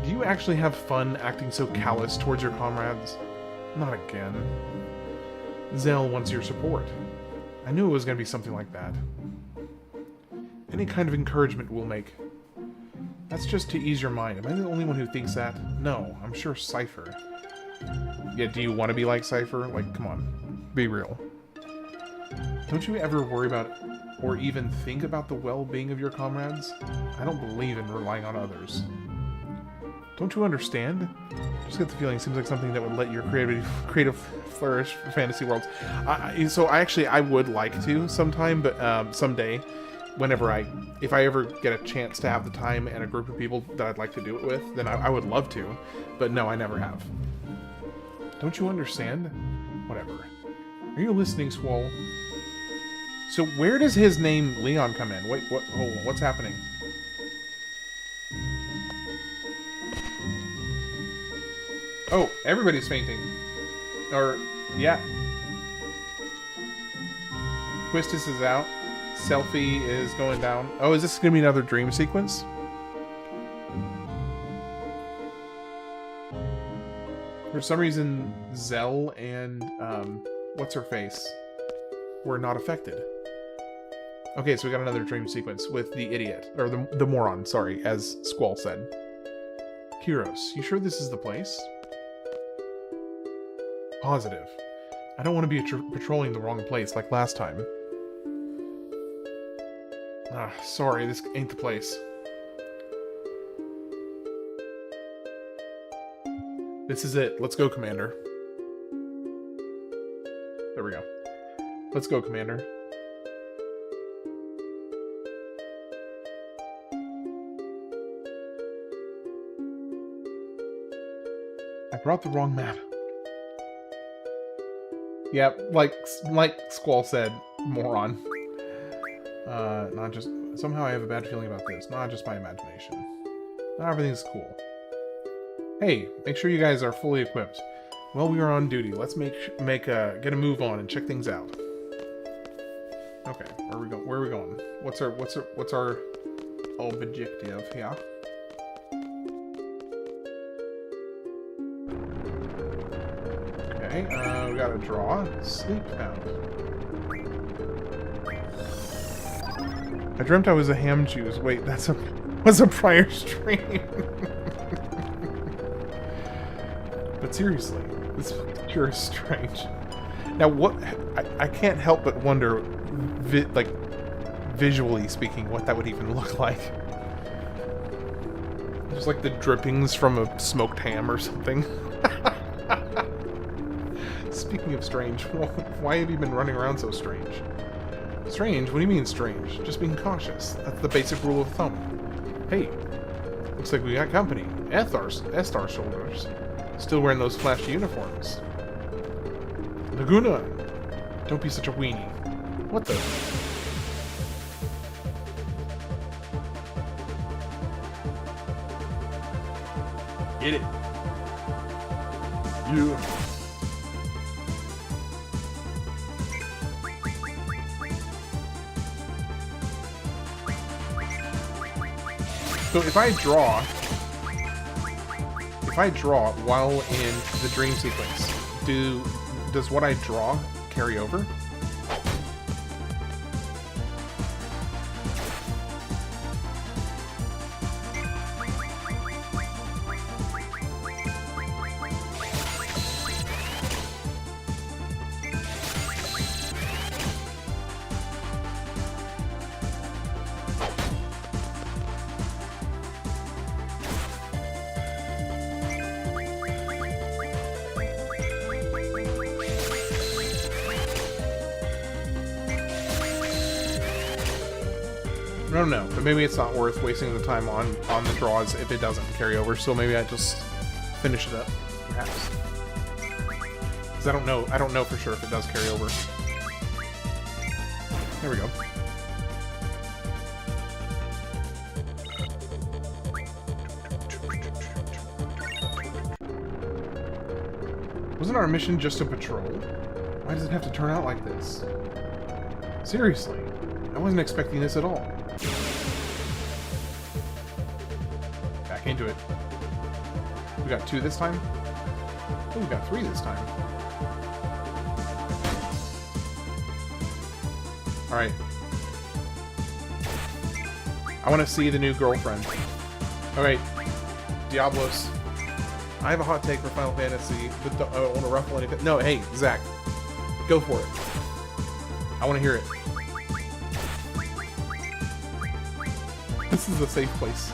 Do you actually have fun acting so callous towards your comrades? Not again. Zell wants your support. I knew it was going to be something like that. Any kind of encouragement will make. That's just to ease your mind. Am I the only one who thinks that? No, I'm sure Cypher. Yeah, do you want to be like Cypher? Like, come on. Be real. Don't you ever worry about or even think about the well-being of your comrades? I don't believe in relying on others. Don't you understand? Just get the feeling it seems like something that would let your creative flourish for fantasy worlds. So I would like to sometime, but someday, if I ever get a chance to have the time and a group of people that I'd like to do it with, then I would love to. But no, I never have. Don't you understand? Whatever. Are you listening, Squall? So where does his name Leon come in? Wait, what? Hold on, what's happening? Oh, everybody's fainting. Or, yeah. Quistis is out. Selfie is going down. Oh, is this going to be another dream sequence? For some reason, Zell and what's her face were not affected. Okay, so we got another dream sequence with the idiot, or the moron, sorry, as Squall said. Kyros, you sure this is the place? Positive. I don't want to be patrolling the wrong place like last time. Ah, sorry, this ain't the place. This is it. Let's go, Commander. There we go. Let's go, Commander. I brought the wrong map. Yeah, like Squall said, moron. Not just... Somehow I have a bad feeling about this. Not just my imagination. Not everything's cool. Hey, make sure you guys are fully equipped. Well, we are on duty. Let's get a move on and check things out. Okay, where are we going? What's our objective here? Okay, we gotta draw. Sleep found. I dreamt I was a ham juice. Wait, was a prior stream. But seriously, this sure is strange. Now, what I can't help but wonder, visually speaking, what that would even look like. Just like the drippings from a smoked ham or something. Speaking of strange, why have you been running around so strange? Strange? What do you mean strange? Just being cautious. That's the basic rule of thumb. Hey, looks like we got company. Estar shoulders. Still wearing those flashy uniforms. Laguna! Don't be such a weenie. What the? Get it. You. So if I draw while in the dream sequence, does what I draw carry over? I don't know, but maybe it's not worth wasting the time on the draws if it doesn't carry over, so maybe I just finish it up, perhaps. Because I don't know for sure if it does carry over. There we go. Wasn't our mission just a patrol? Why does it have to turn out like this? Seriously, I wasn't expecting this at all. Back into it. We got 2 this time? Oh, we got 3 this time. Alright. I want to see the new girlfriend. Alright. Diablos. I have a hot take for Final Fantasy, but I don't want to ruffle anything. No, hey, Zach. Go for it. I want to hear it. This is a safe place.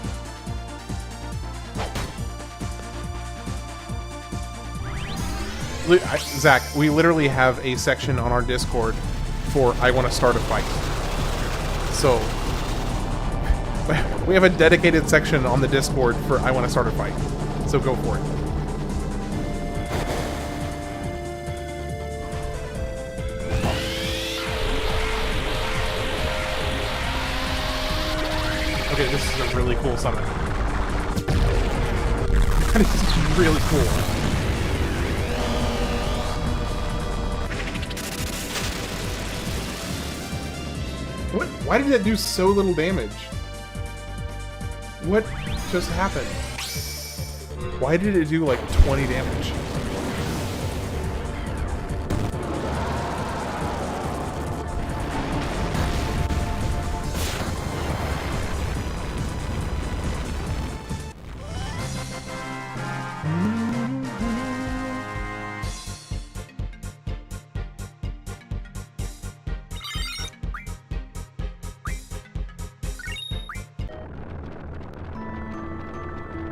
Zach, we literally have a section on our Discord for I want to start a fight. So, we have a dedicated section on the Discord for I want to start a fight. So go for it. Okay, this is a really cool summon. That is really cool. What? Why did that do so little damage? What just happened? Why did it do like 20 damage?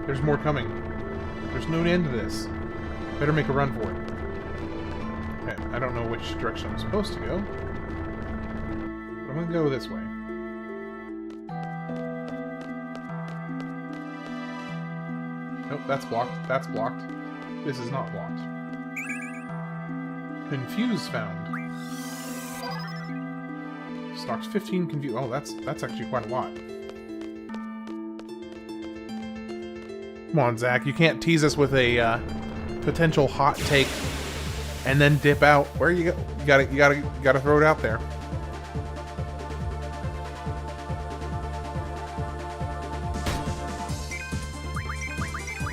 There's more coming. There's no end to this. Better make a run for it. Okay, I don't know which direction I'm supposed to go. But I'm gonna go this way. Nope, that's blocked. That's blocked. This is not blocked. Confuse found. Stocks 15 confuse. Oh, that's actually quite a lot. Come on, Zach. You can't tease us with a potential hot take and then dip out. Where you go? You gotta throw it out there.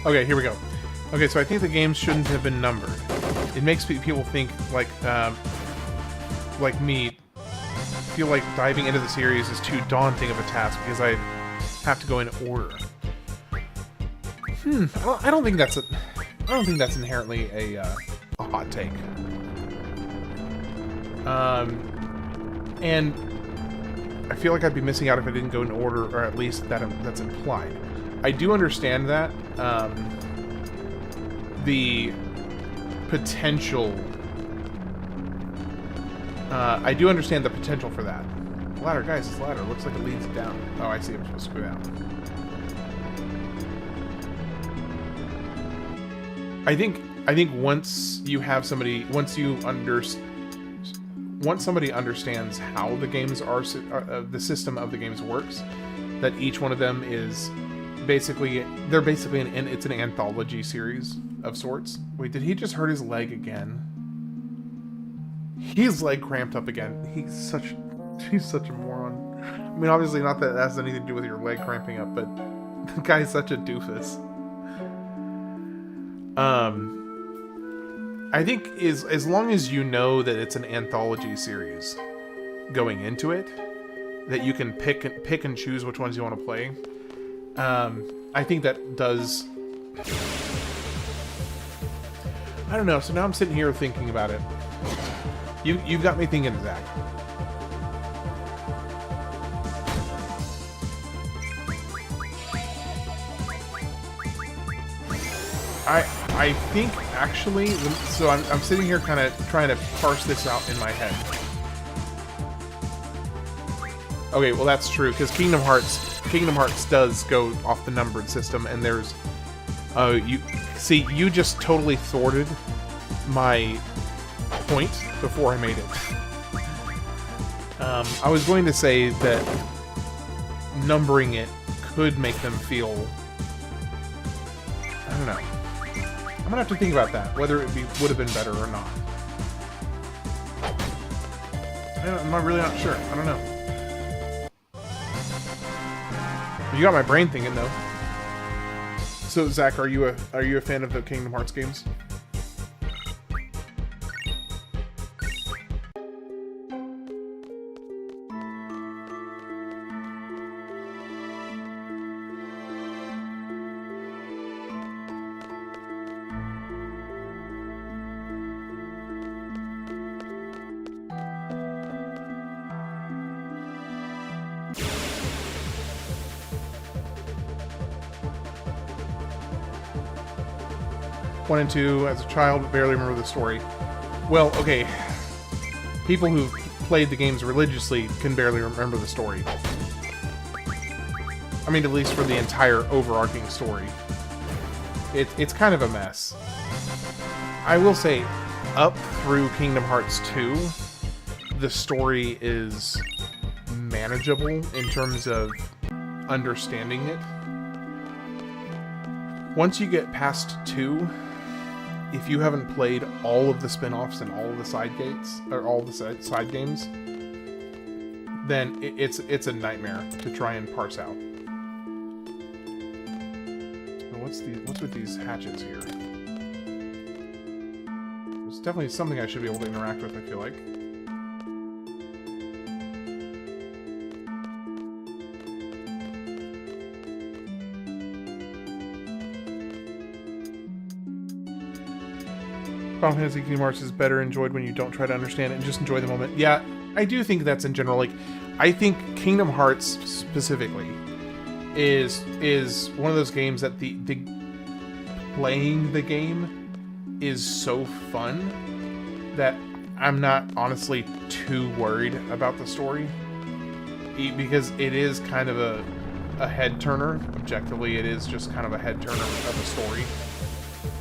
Okay, here we go. Okay, so I think the games shouldn't have been numbered. It makes people think like me, feel like diving into the series is too daunting of a task because I have to go in order. I don't think that's inherently a hot take. And I feel like I'd be missing out if I didn't go in order, or at least that's implied. I do understand that. The potential. I do understand the potential for that. Ladder, guys, this ladder looks like it leads down. Oh, I see. I'm supposed to go down. I think once you have somebody, once somebody understands how the games are, the system of the games works, that each one of them is basically, it's an anthology series of sorts. Wait, did he just hurt his leg again? His leg cramped up again. He's such a moron. I mean, obviously not that has anything to do with your leg cramping up, but the guy's such a doofus. I think as long as you know that it's an anthology series going into it, that you can pick and choose which ones you want to play. I think that does. I don't know. So now I'm sitting here thinking about it. You've got me thinking, Zach. I think actually, so I'm sitting here kind of trying to parse this out in my head. Okay, well that's true, because Kingdom Hearts does go off the numbered system, and there's you just totally thwarted my point before I made it. I was going to say that numbering it could make them feel, I don't know. I'm gonna have to think about that, whether it would have been better or not. I'm really not sure. I don't know. You got my brain thinking though. So Zach, are you a fan of the Kingdom Hearts games? One and two, as a child, barely remember the story. Well, okay. People who've played the games religiously can barely remember the story. I mean, at least for the entire overarching story. It's kind of a mess. I will say, up through Kingdom Hearts 2, the story is manageable in terms of understanding it. Once you get past 2, if you haven't played all of the spin-offs and all of the side games, then it's a nightmare to try and parse out. What's with these hatchets here? There's definitely something I should be able to interact with, I feel like. Final Fantasy Kingdom Hearts is better enjoyed when you don't try to understand it and just enjoy the moment. Yeah, I do think that's in general. Like, I think Kingdom Hearts specifically is one of those games that the playing the game is so fun that I'm not honestly too worried about the story, because it is kind of a head turner. Objectively, it is just kind of a head turner of a story.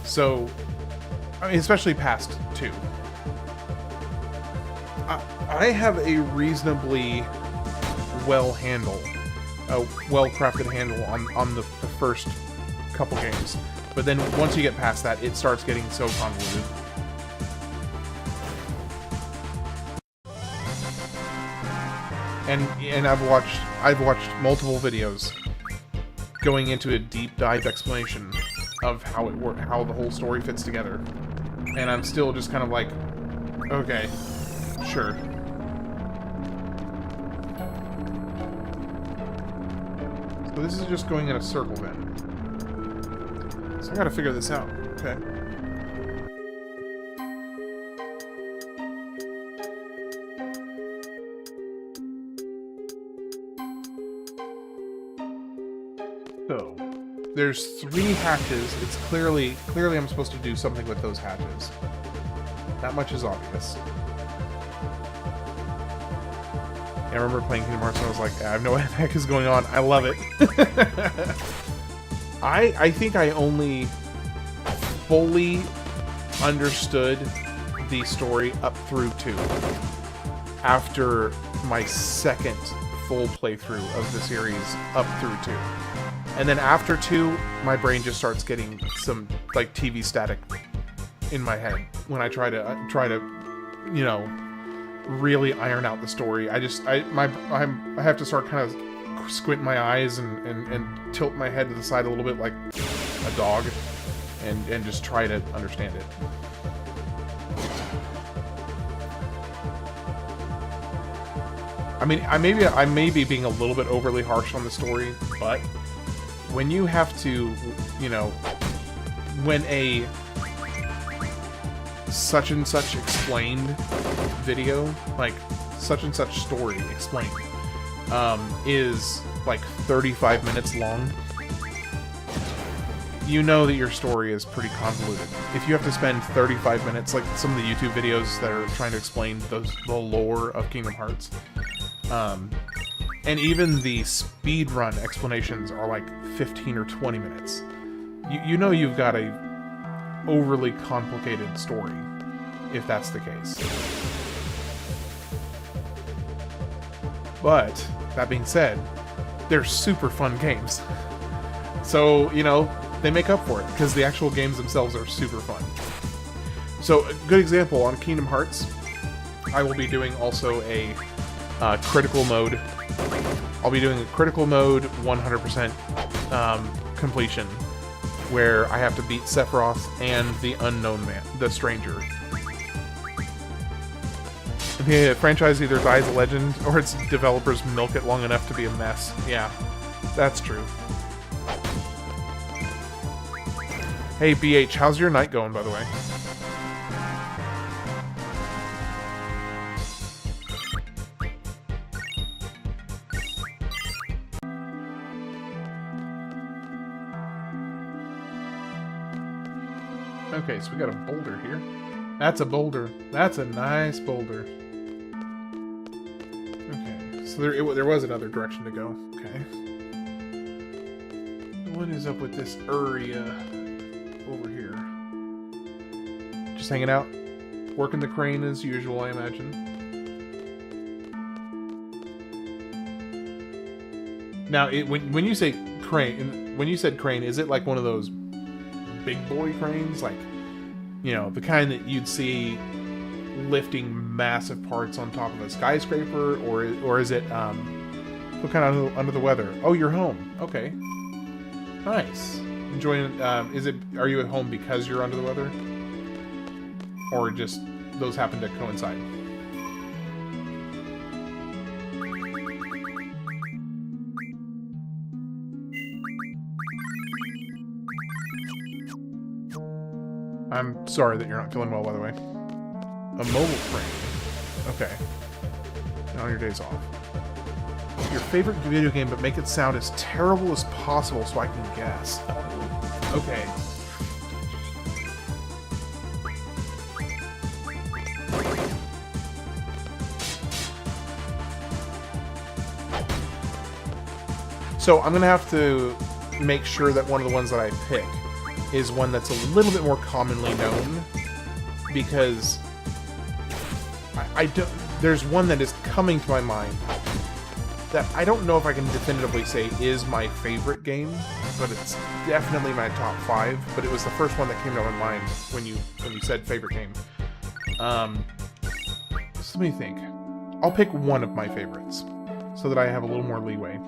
So, I mean, especially past 2. I have a reasonably well-crafted handle on the first couple games, but then once you get past that, it starts getting so convoluted. And I've watched multiple videos going into a deep dive explanation of how the whole story fits together, and I'm still just kind of like, okay, sure. So this is just going in a circle then. So I gotta figure this out. Okay. So there's 3 hatches. It's clearly I'm supposed to do something with those hatches. That much is obvious. I remember playing Kingdom Hearts and I was like, I have no idea what the heck is going on. I love it. I think I only fully understood the story up through 2 after my second full playthrough of the series up through 2. And then after 2, my brain just starts getting some like TV static in my head when I try to, you know, really iron out the story. I have to start kind of squint my eyes and tilt my head to the side a little bit like a dog and just try to understand it. I mean, I may be being a little bit overly harsh on the story, but when you have to, you know, when a such and such explained video, like such and such story explained, is like 35 minutes long, you know that your story is pretty convoluted. If you have to spend 35 minutes, like some of the YouTube videos that are trying to explain the lore of Kingdom Hearts, and even the speedrun explanations are like 15 or 20 minutes. You know you've got a overly complicated story, if that's the case. But, that being said, they're super fun games. So, you know, they make up for it, because the actual games themselves are super fun. So, a good example, on Kingdom Hearts, I will be doing also a critical mode. I'll be doing a critical mode 100% completion, where I have to beat Sephiroth and the Unknown Man, the Stranger. The franchise either dies a legend, or its developers milk it long enough to be a mess. Yeah, that's true. Hey, BH, how's your night going, by the way? Okay, so we got a boulder here. That's a boulder. That's a nice boulder. Okay, so there was another direction to go. Okay. What is up with this area over here? Just hanging out? Working the crane as usual, I imagine. Now, when you say crane, when you said crane, is it like one of those big boy cranes? Like, you know, the kind that you'd see lifting massive parts on top of a skyscraper, or is it what kind of under the weather? Oh, you're home. Okay, nice. Enjoying. Are you at home because you're under the weather, or just those happen to coincide? I'm sorry that you're not feeling well, by the way. A mobile crane. Okay. On your days off. Your favorite video game, but make it sound as terrible as possible so I can guess. Okay. So I'm gonna have to make sure that one of the ones that I pick is one that's a little bit more commonly known, because I don't. There's one that is coming to my mind that I don't know if I can definitively say is my favorite game, but it's definitely my top 5. But it was the first one that came to my mind when you said favorite game. So let me think. I'll pick one of my favorites so that I have a little more leeway.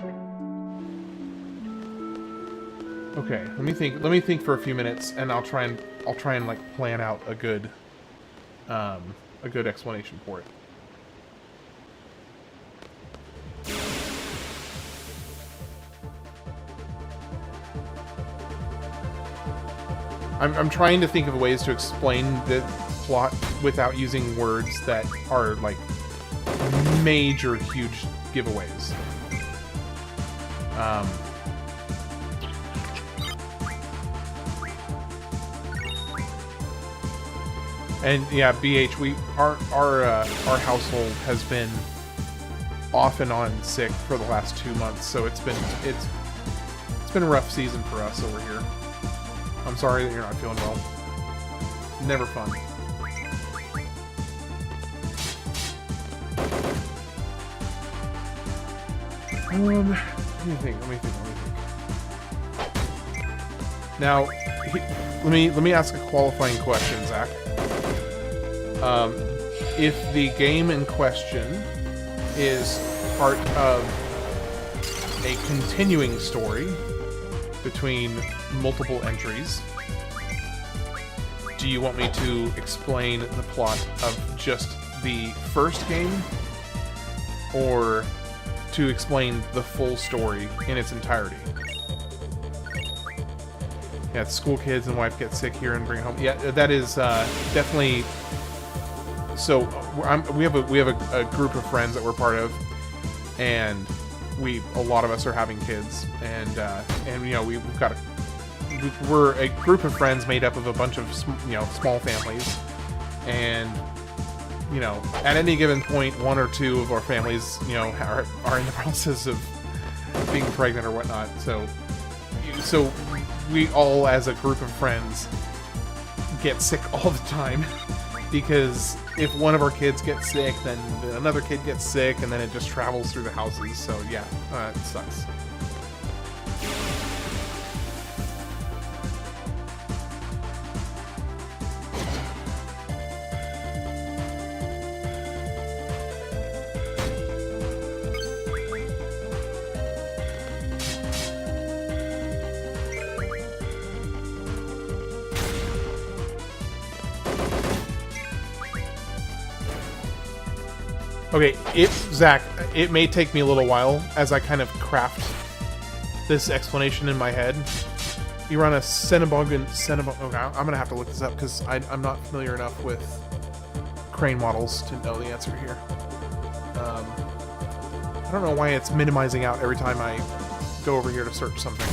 Okay, let me think for a few minutes, and I'll try and like plan out a good explanation for it. I'm trying to think of ways to explain the plot without using words that are like major, huge giveaways. And yeah, BH, our household has been off and on sick for the last 2 months, so it's been a rough season for us over here. I'm sorry that you're not feeling well. Never fun. Let me think. Now, let me ask a qualifying question, Zach. If the game in question is part of a continuing story between multiple entries, do you want me to explain the plot of just the first game, or to explain the full story in its entirety? Yeah, it's school kids and wife get sick here and bring it home. Yeah, that is definitely. So we have a group of friends that we're part of, and a lot of us are having kids, and you know, we're a group of friends made up of a bunch of small families, and you know, at any given point, one or two of our families are in the process of being pregnant or whatnot. So we all, as a group of friends, get sick all the time, because if one of our kids gets sick, then another kid gets sick, and then it just travels through the houses. So yeah, it sucks. Okay, Zach, it may take me a little while as I kind of craft this explanation in my head. You run a Cinnabogin... Okay, I'm going to have to look this up because I'm not familiar enough with crane models to know the answer here. I don't know why it's minimizing out every time I go over here to search something.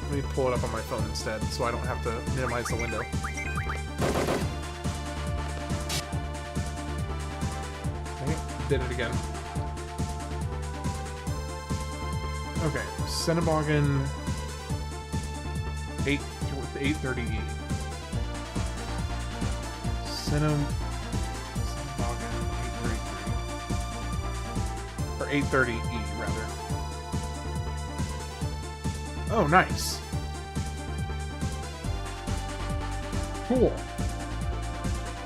Let me pull it up on my phone instead so I don't have to minimize the window. Did it again. Okay, Cinnabogin 830E. Cinnabogin 833. Or 830E, rather. Oh, nice. Cool.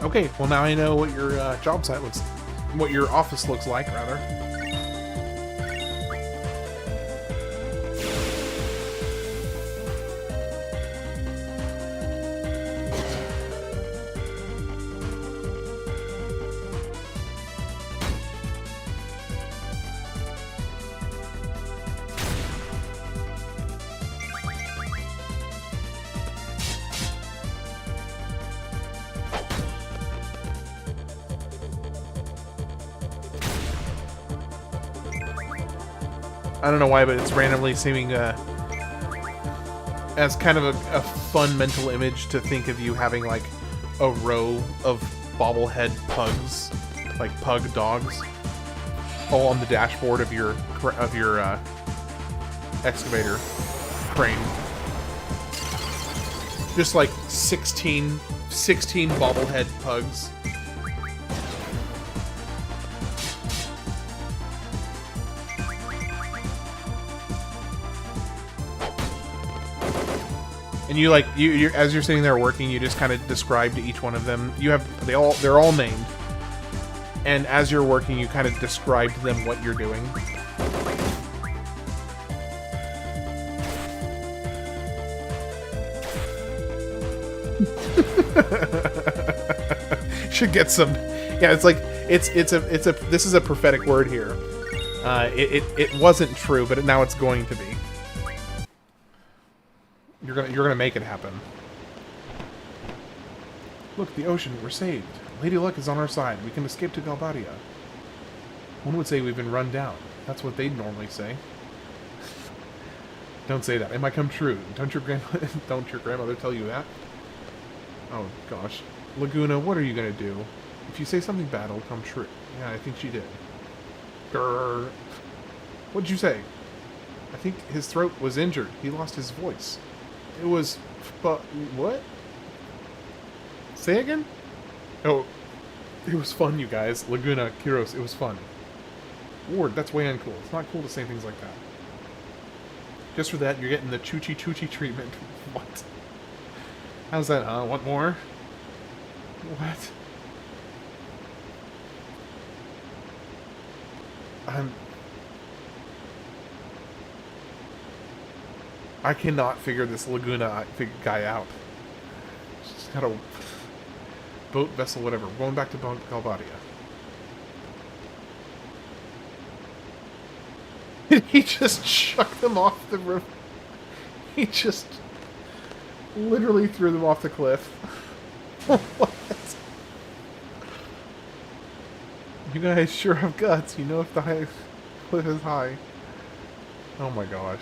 Okay, well now I know what your job site looks like. What your office looks like, rather. I don't know why, but it's randomly seeming as kind of a fun mental image to think of you having like a row of bobblehead pugs, like pug dogs, all on the dashboard of your excavator crane. Just like 16 bobblehead pugs. And you like you as you're sitting there working, you just kind of describe to each one of them. They're all named. And as you're working, you kind of describe to them what you're doing. Should get some. Yeah, it's like this is a prophetic word here. It wasn't true, but now it's going to be. You're gonna make it happen. Look, the ocean, we're saved. Lady Luck is on our side. We can escape to Galbadia. One would say we've been run down. That's what they'd normally say. Don't say that. It might come true. Don't your grandmother tell you that? Oh gosh. Laguna, what are you gonna do? If you say something bad, it'll come true. Yeah, I think she did. Grrr. What'd you say? I think his throat was injured. He lost his voice. It was... what? Say again? Oh, it was fun, you guys. Laguna, Kiros, it was fun. Ward, that's way uncool. It's not cool to say things like that. Just for that, you're getting the choochie treatment. What? How's that, huh? Want more? What? I cannot figure this Laguna guy out. She's got a boat, vessel, whatever. We're going back to Galbadia. He just chucked them off the river. He just literally threw them off the cliff. What? You guys sure have guts. You know if the cliff is high. Oh my gosh.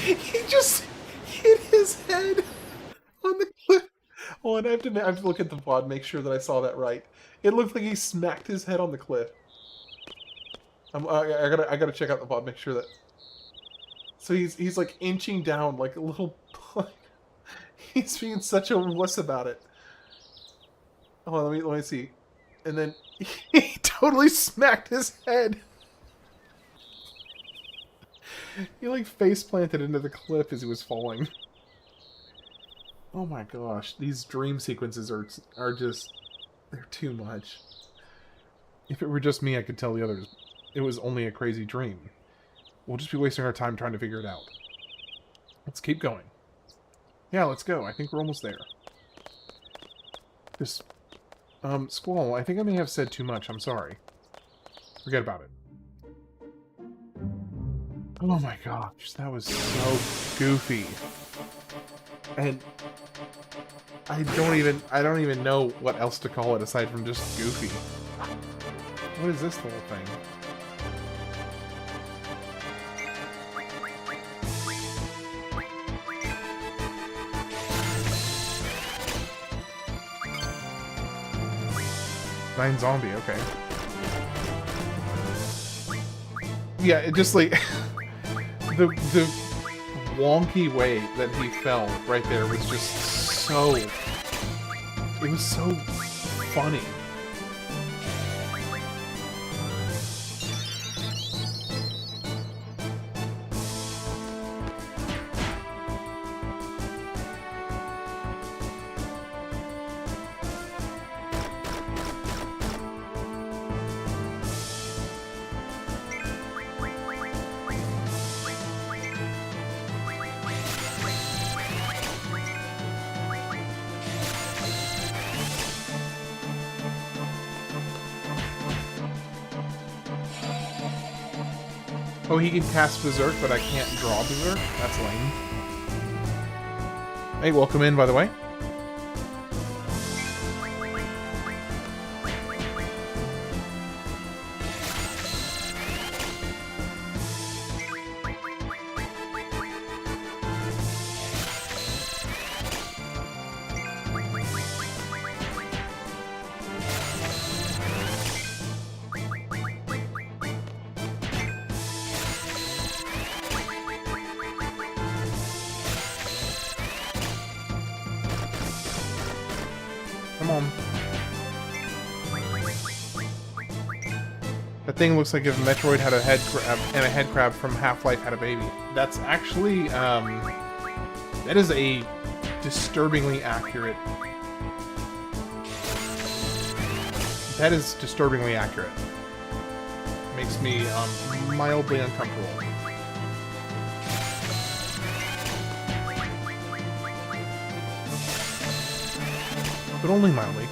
He just hit his head on the cliff. Oh, and I have to look at the VOD, make sure that I saw that right. It looked like he smacked his head on the cliff. I gotta check out the VOD, make sure that. So he's like inching down like a little. He's being such a wuss about it. Oh, let me see. And then he totally smacked his head. He like face planted into the cliff as he was falling. Oh my gosh, these dream sequences are just, they're too much. If it were just me, I could tell the others it was only a crazy dream. We'll just be wasting our time trying to figure it out. Let's keep going. Yeah, let's go. I think we're almost there. Just, Squall, I think I may have said too much. I'm sorry. Forget about it. Oh my gosh, that was so goofy. And I don't even know what else to call it aside from just goofy. What is this little thing? Nine zombie, okay. Yeah, it just like the wonky way that he fell right there was just so, it was so funny. Oh, he can cast Berserk, but I can't draw Berserk? That's lame. Hey, welcome in, by the way. Come on. That thing looks like if Metroid had a head crab and a head crab from Half-Life had a baby. That's actually, that is a disturbingly accurate. That is disturbingly accurate. Makes me, mildly uncomfortable. But only mildly.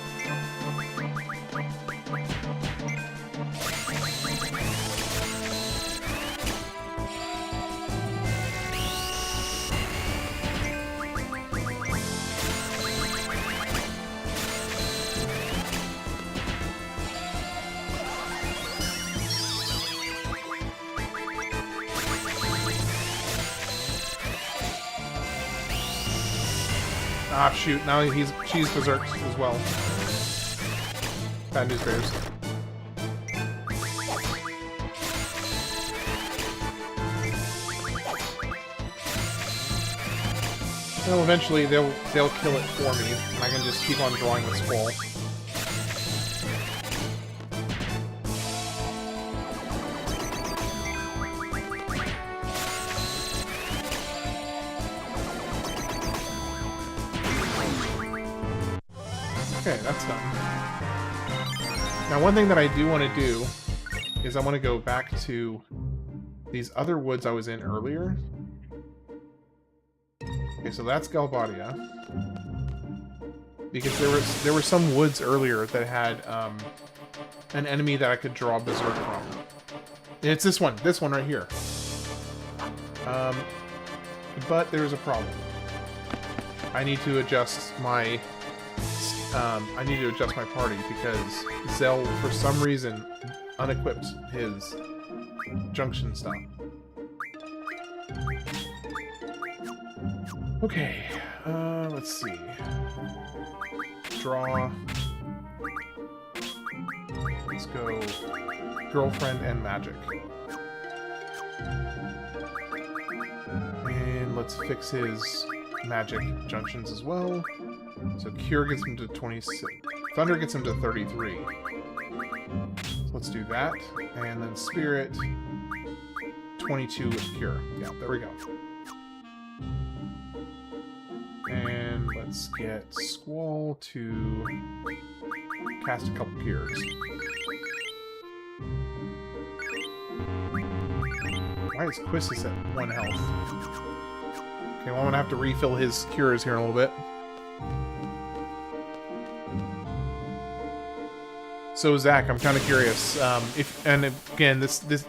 Ah, shoot. Now she's berserked as well. Bad news bears. Well, eventually they'll kill it for me, and I can just keep on drawing the Squall. Okay, that's done. Now, one thing that I do want to do is I want to go back to these other woods I was in earlier. Okay, so that's Galbadia. Because there were some woods earlier that had an enemy that I could draw Berserk from. And it's this one right here. But there's a problem. I need to adjust my party because Zell, for some reason, unequipped his Junction stuff. Okay, let's see. Draw. Let's go Girlfriend and Magic. And let's fix his Magic Junctions as well. So Cure gets him to 26. Thunder gets him to 33. So let's do that. And then Spirit, 22 with Cure. Yeah, there we go. And let's get Squall to cast a couple Cures. Why is Quistis at 1 health? Okay, well I'm gonna have to refill his Cures here in a little bit. So Zach, I'm kind of curious. And again,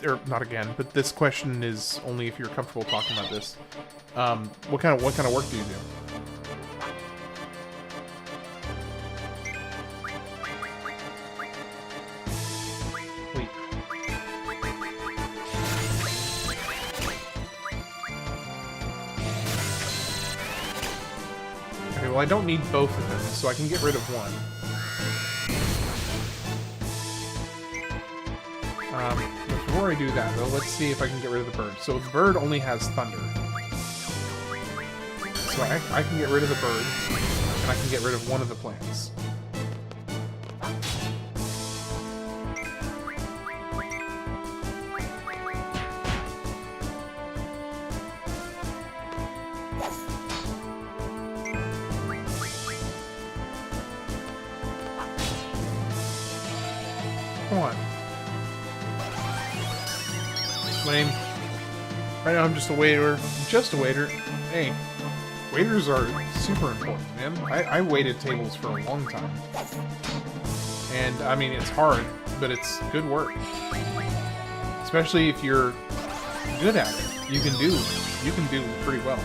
or not again, but this question is only if you're comfortable talking about this. What kind of work do you do? Wait. Okay, well I don't need both of them, so I can get rid of one. Before I do that, though, let's see if I can get rid of the bird. So the bird only has thunder. So I can get rid of the bird, and I can get rid of one of the plants. Come on. Lame. Right now I'm just a waiter. Just a waiter. Hey, waiters are super important, man. I waited tables for a long time. And, I mean, it's hard, but it's good work. Especially if you're good at it. You can do pretty well.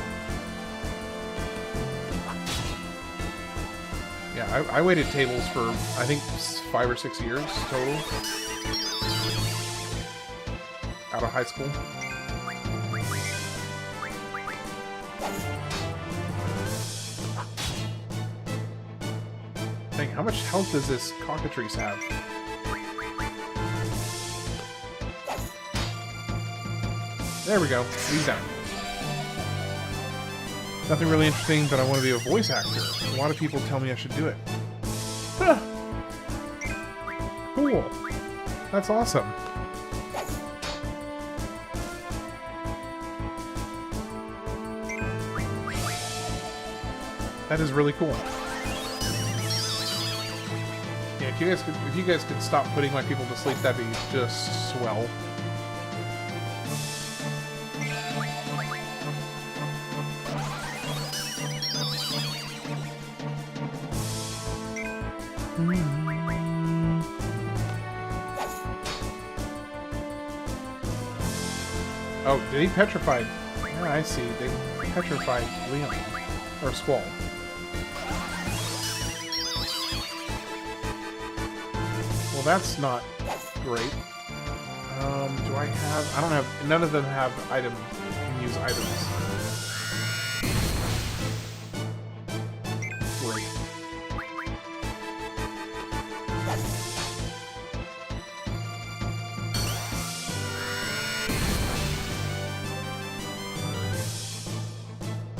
Yeah, I waited tables for, I think, 5 or 6 years total. Out of high school. Dang, how much health does this cockatrice have? There we go. He's down. Nothing really interesting, but I want to be a voice actor. A lot of people tell me I should do it. Cool. That's awesome. That is really cool. Yeah, if you guys could stop putting my people to sleep, that'd be just swell. Oh, did he petrify? Yeah, I see. They petrified Leon. Or Squall. Well, that's not great. Do I have... I don't have... None of them have item... can use items. Great.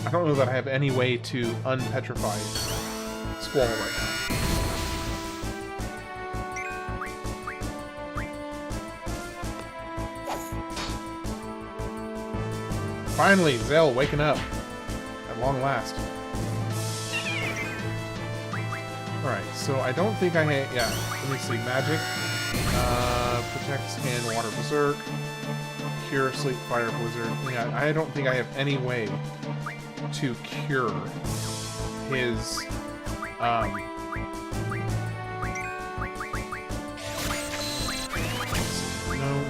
I don't know that I have any way to unpetrify Squall right now. Finally, Zell waking up at long last. Alright, so I don't think I had... Yeah, let me see. Magic. Protect, scan, water, berserk. Cure, sleep, fire, blizzard. Yeah, I don't think I have any way to cure his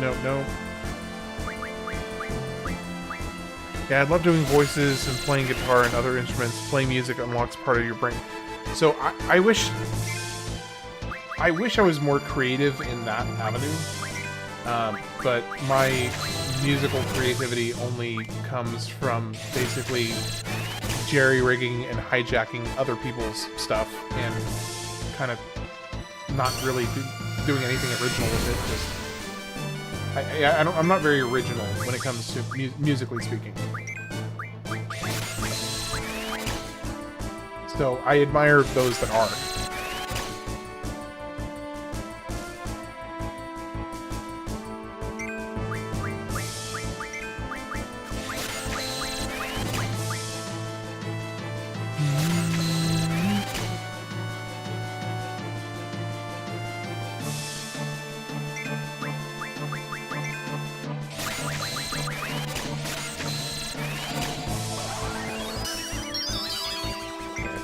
no. Yeah, I love doing voices and playing guitar and other instruments. Playing music unlocks part of your brain. So I wish I was more creative in that avenue. But my musical creativity only comes from basically jerry-rigging and hijacking other people's stuff and kind of not really doing anything original with it. I'm not very original when it comes to musically speaking. So I admire those that are.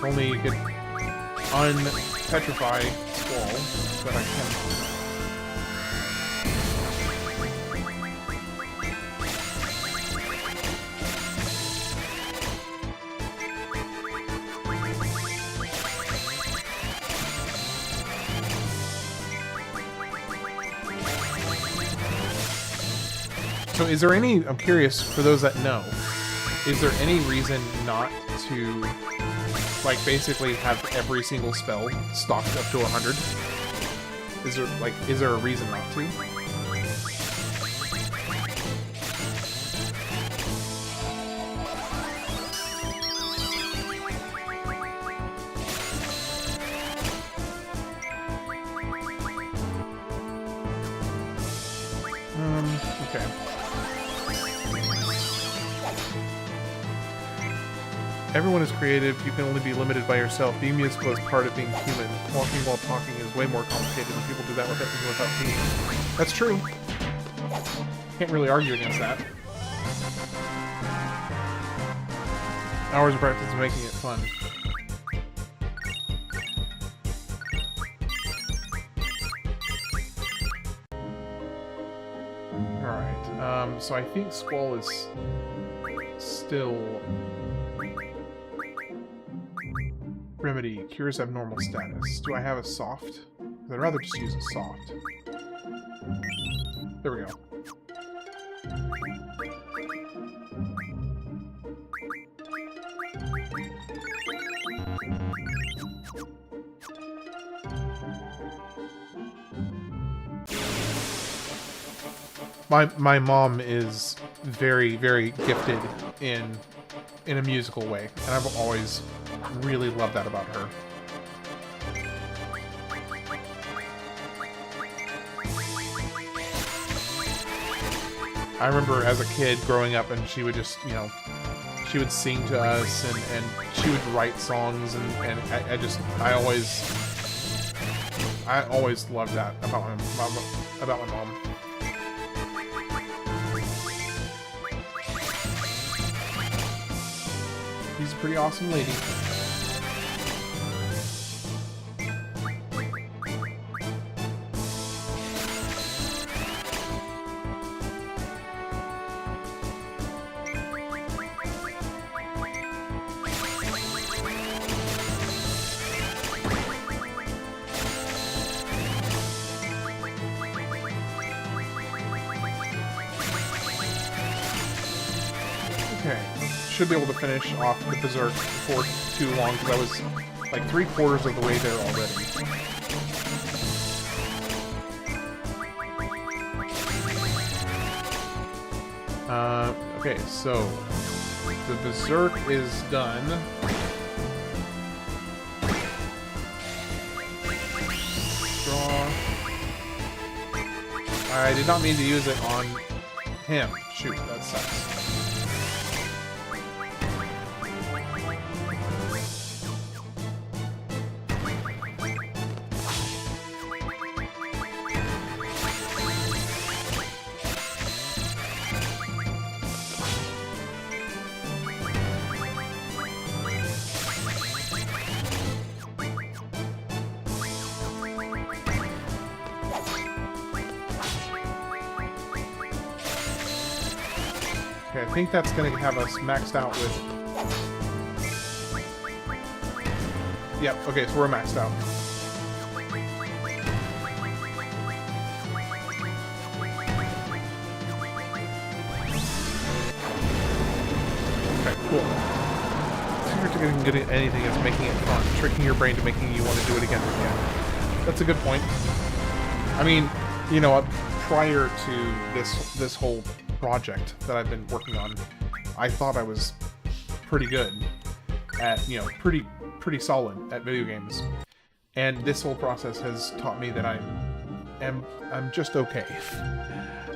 Only you could unpetrify Squall, but I can't. So is there any, I'm curious, for those that know, is there any reason not to... like, basically have every single spell stocked up to 100? Is there a reason not to? Okay. Everyone is creative, you can only be limited by yourself. Being musical is part of being human. Walking while talking is way more complicated and people do that without being. That's true. Can't really argue against that. Hours of practice is making it fun. Alright, so I think Squall is still... Remedy, cures abnormal status. Do I have a soft? I'd rather just use a soft. There we go. My mom is very, very gifted in a musical way, and I've always really loved that about her. I remember as a kid growing up, and she would just, you know, she would sing to us, and she would write songs, and I always loved that about my mom. She's a pretty awesome lady. Should be able to finish off the Berserk before too long, because I was like 3/4 of the way there already. Okay, so the Berserk is done. Draw. I did not mean to use it on him. Shoot, that sucks. I think that's going to have us maxed out with... Yep, okay, so we're maxed out. Okay, cool. Secret to getting good at anything is making it fun, tricking your brain to making you want to do it again and again. That's a good point. I mean, you know, prior to this whole project that I've been working on, I thought I was pretty good at, you know, pretty solid at video games, and this whole process has taught me that I'm just okay.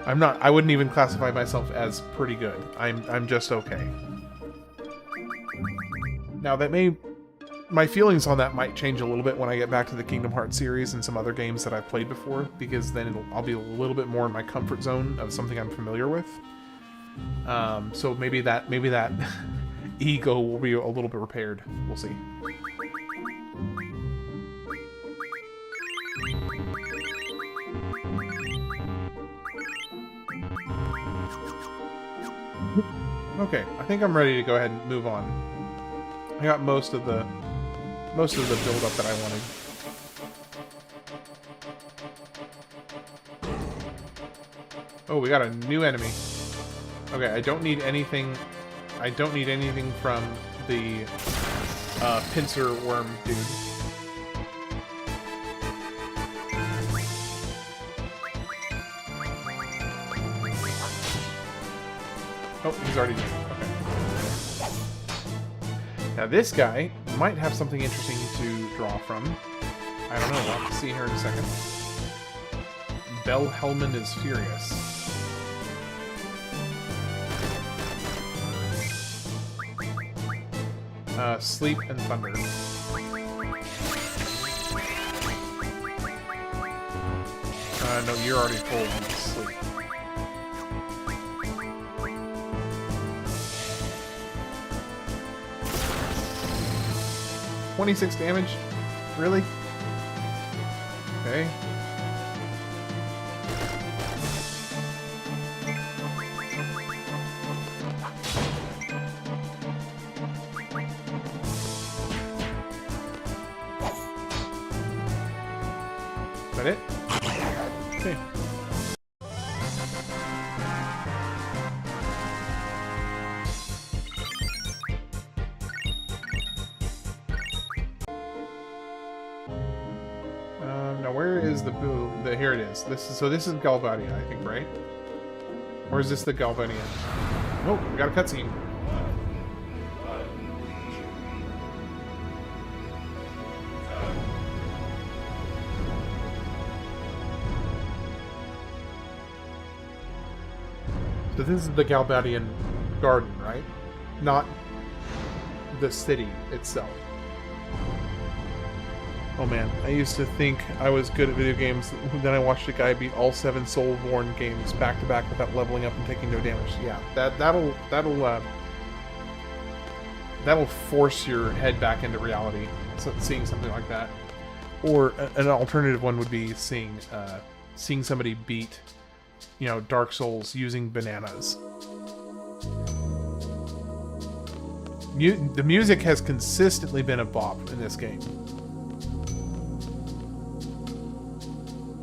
I wouldn't even classify myself as pretty good. I'm just okay. Now my feelings on that might change a little bit when I get back to the Kingdom Hearts series and some other games that I've played before, because then I'll be a little bit more in my comfort zone of something I'm familiar with. So maybe that ego will be a little bit repaired. We'll see. Okay, I think I'm ready to go ahead and move on. I got most of the build-up that I wanted. Oh, we got a new enemy. Okay, I don't need anything from the pincer worm dude. Oh, he's already dead. Okay. Now this guy might have something interesting to draw from. I don't know. We'll have to see here in a second. Belhelman is furious. Sleep and thunder. No, you're already full on sleep. $26 damage? Really? Okay. Is that it? Okay. Now where is the boo? Here it is. This is Galbadia, I think, right? Or is this the Galbanian? Oh, we got a cutscene. But this is the Galbadian Garden, right? Not the city itself. Oh man, I used to think I was good at video games, then I watched a guy beat all 7 Soulborn games back to back without leveling up and taking no damage. Yeah, that'll force your head back into reality, seeing something like that. Or an alternative one would be seeing somebody beat, Dark Souls using bananas. The music has consistently been a bop in this game.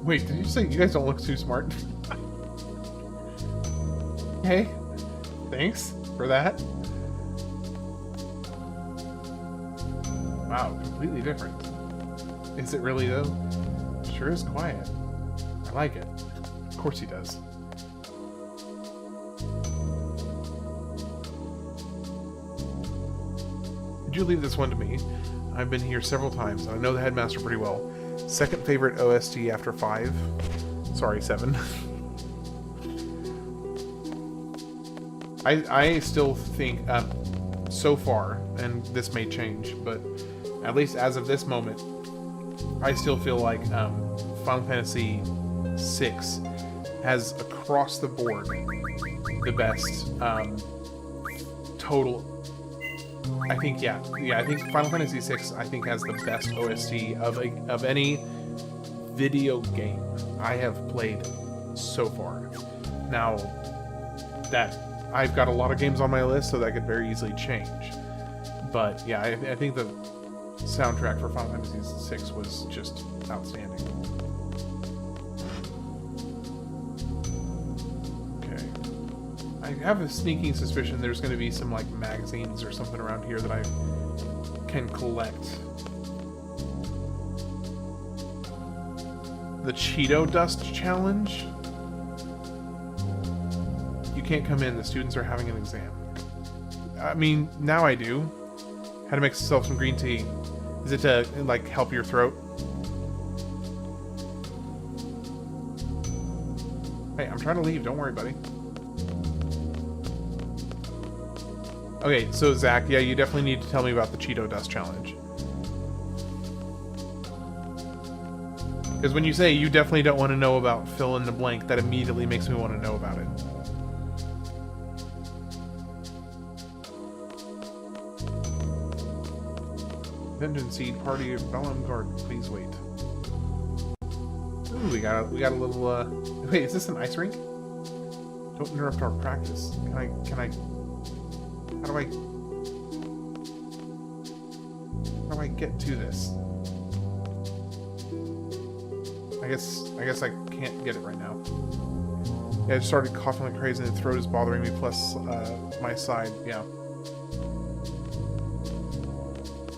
Wait, did you say you guys don't look too smart? Hey, thanks for that. Wow, completely different. Is it really though? Sure is quiet. I like it. Of course he does. Did you leave this one to me? I've been here several times and I know the headmaster pretty well. Second favorite OST after 5. Sorry, 7. I still think, so far, and this may change, but at least as of this moment, I still feel like Final Fantasy VI has, across the board, the best total... I think Final Fantasy VI, I think, has the best OST of any video game I have played so far. Now, that I've got a lot of games on my list, so that could very easily change. But yeah, I think the soundtrack for Final Fantasy VI was just outstanding. I have a sneaking suspicion there's going to be some, like, magazines or something around here that I can collect. The Cheeto Dust Challenge? You can't come in, the students are having an exam. I mean, now I do. How to make yourself some green tea. Is it to, like, help your throat? Hey, I'm trying to leave, don't worry, buddy. Okay, so Zach, yeah, you definitely need to tell me about the Cheeto Dust Challenge. Because when you say you definitely don't want to know about fill in the blank, that immediately makes me want to know about it. Vengeance Seed Party of Balamb Garden, please wait. Ooh, we got a little, wait, is this an ice rink? Don't interrupt our practice. Can I... How do I get to this? I guess I can't get it right now. Yeah, I just started coughing like crazy and the throat is bothering me, plus my side, yeah.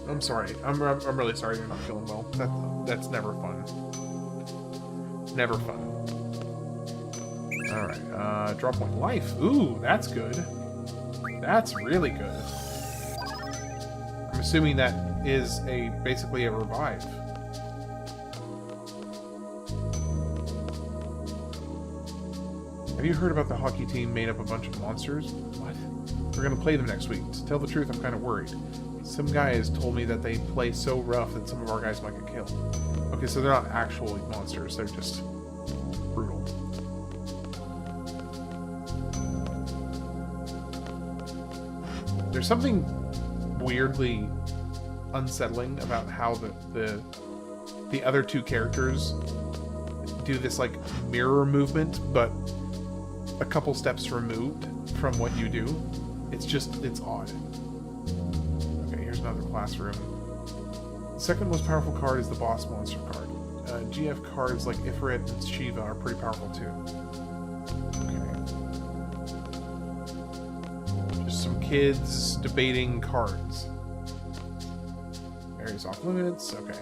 I'm sorry. I'm really sorry you're not feeling well. That's never fun. Never fun. Alright, drop point life. Ooh, that's good. That's really good. I'm assuming that is basically a revive. Have you heard about the hockey team made up a bunch of monsters? What? We're gonna play them next week. To tell the truth, I'm kind of worried. Some guy has told me that they play so rough that some of our guys might get killed. Okay, so they're not actual monsters, they're just brutal. There's something weirdly unsettling about how the other two characters do this, like, mirror movement, but a couple steps removed from what you do. It's odd. Okay, here's another classroom. The second most powerful card is the boss monster card. GF cards like Ifrit and Shiva are pretty powerful too. Okay. Just some kids debating cards. Areas off limits, okay.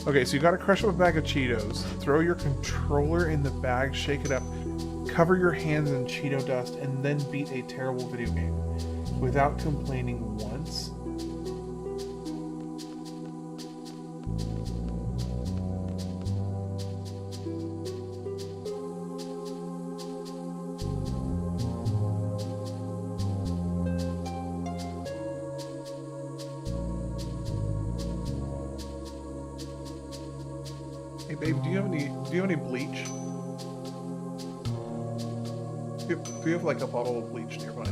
Okay, so you gotta crush up a bag of Cheetos, throw your controller in the bag, shake it up, cover your hands in Cheeto dust, and then beat a terrible video game without complaining once. Hey babe, do you have any bleach? Do you have like a bottle of bleach nearby?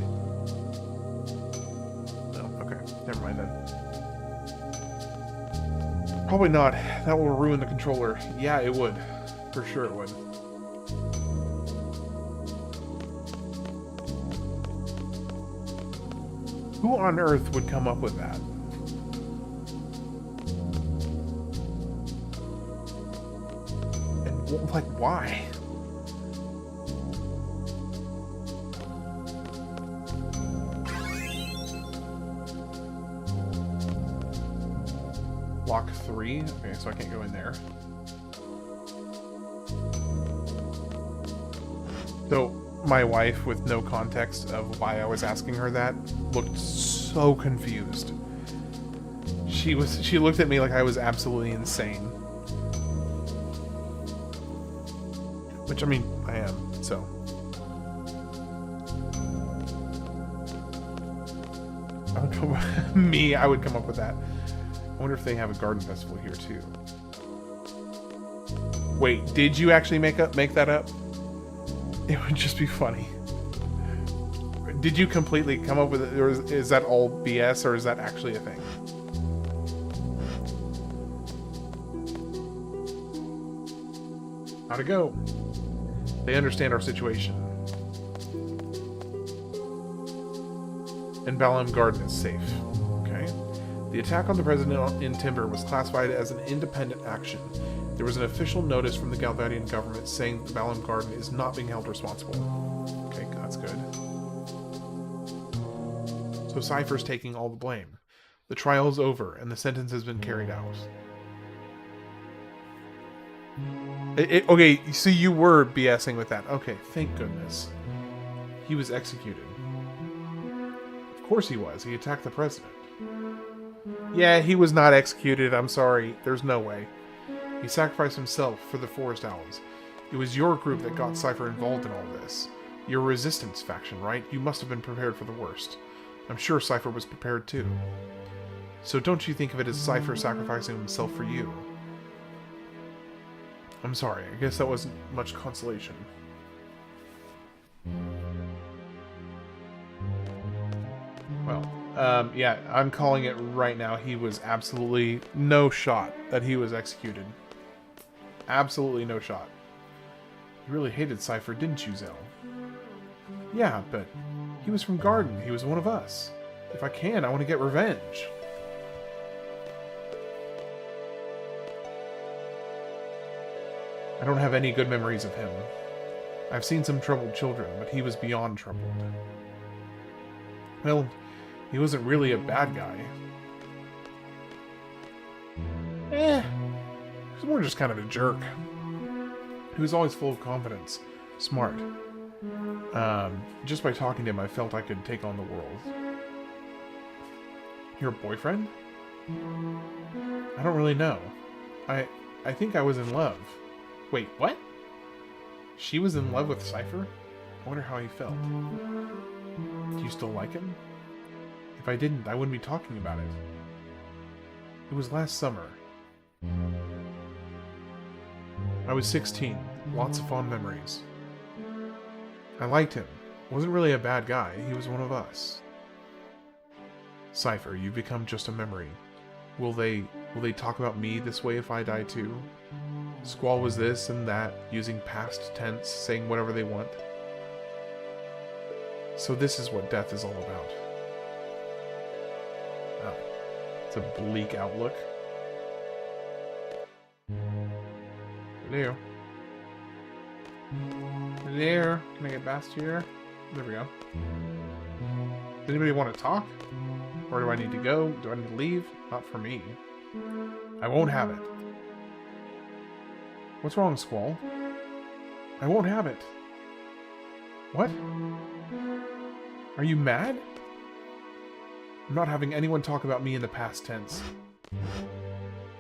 No, okay. Never mind then. Probably not. That will ruin the controller. Yeah, it would. For sure it would. Who on earth would come up with that? And, like, why? Block 3? Okay, so I can't go in there. So, my wife, with no context of why I was asking her that, looked so confused. She looked at me like I was absolutely insane. Which, I mean, I am, so. Me, I would come up with that. I wonder if they have a garden festival here too. Wait, did you actually make that up? It would just be funny. Did you completely come up with it, or is that all BS, or is that actually a thing? How'd it go? They understand our situation. And Balamb Garden is safe. Okay. The attack on the president in Timber was classified as an independent action. There was an official notice from the Galvadian government saying the Balamb Garden is not being held responsible. Okay, that's good. So Cypher's taking all the blame. The trial is over, and the sentence has been carried out. Okay, so you were BSing with that. Okay, thank goodness. He was executed. Of course he was. He attacked the president. Yeah, he was not executed. I'm sorry. There's no way. He sacrificed himself for the Forest Owls. It was your group that got Cypher involved in all this. Your resistance faction, right? You must have been prepared for the worst. I'm sure Cypher was prepared too. So don't you think of it as Cypher sacrificing himself for you? I'm sorry, I guess that wasn't much consolation. Well, yeah, I'm calling it right now. He was absolutely no shot that he was executed. Absolutely no shot. You really hated Cypher, didn't you, Zell? Yeah, but he was from Garden. He was one of us. If I can, I want to get revenge. I don't have any good memories of him. I've seen some troubled children, but he was beyond troubled. Well, he wasn't really a bad guy. He was more just kind of a jerk. He was always full of confidence. Smart. Just by talking to him, I felt I could take on the world. Your boyfriend? I don't really know. I think I was in love. Wait, what? She was in love with Cypher? I wonder how he felt. Do you still like him? If I didn't, I wouldn't be talking about it. It was last summer. I was 16. Lots of fond memories. I liked him. Wasn't really a bad guy. He was one of us. Cypher, you've become just a memory. Will they talk about me this way if I die too? Squall was this and that, using past tense, saying whatever they want. So this is what death is all about. Oh, it's a bleak outlook. Hello. Hello. Can I get past here? There we go. Does anybody want to talk? Where do I need to go? Do I need to leave? Not for me. I won't have it. What's wrong, Squall? I won't have it. What? Are you mad? I'm not having anyone talk about me in the past tense.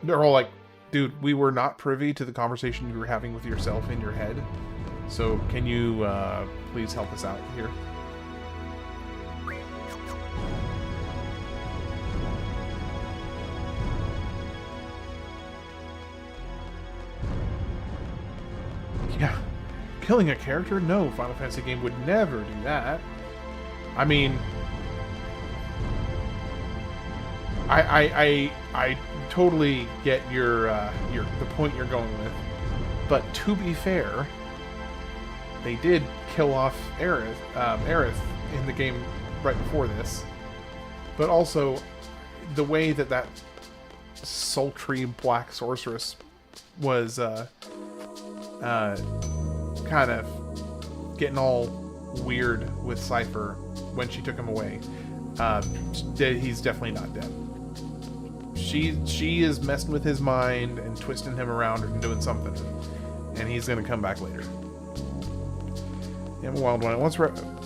They're all like, dude, we were not privy to the conversation you were having with yourself in your head. So can you please help us out here? Yeah. Killing a character? No, Final Fantasy game would never do that. I mean, I totally get your the point you're going with, but to be fair, they did kill off Aerith in the game right before this, but also the way that sultry black sorceress was kind of getting all weird with Cypher when she took him away. He's definitely not dead. She is messing with his mind and twisting him around and doing something, and he's gonna come back later. Yeah, I'm a wild one. I once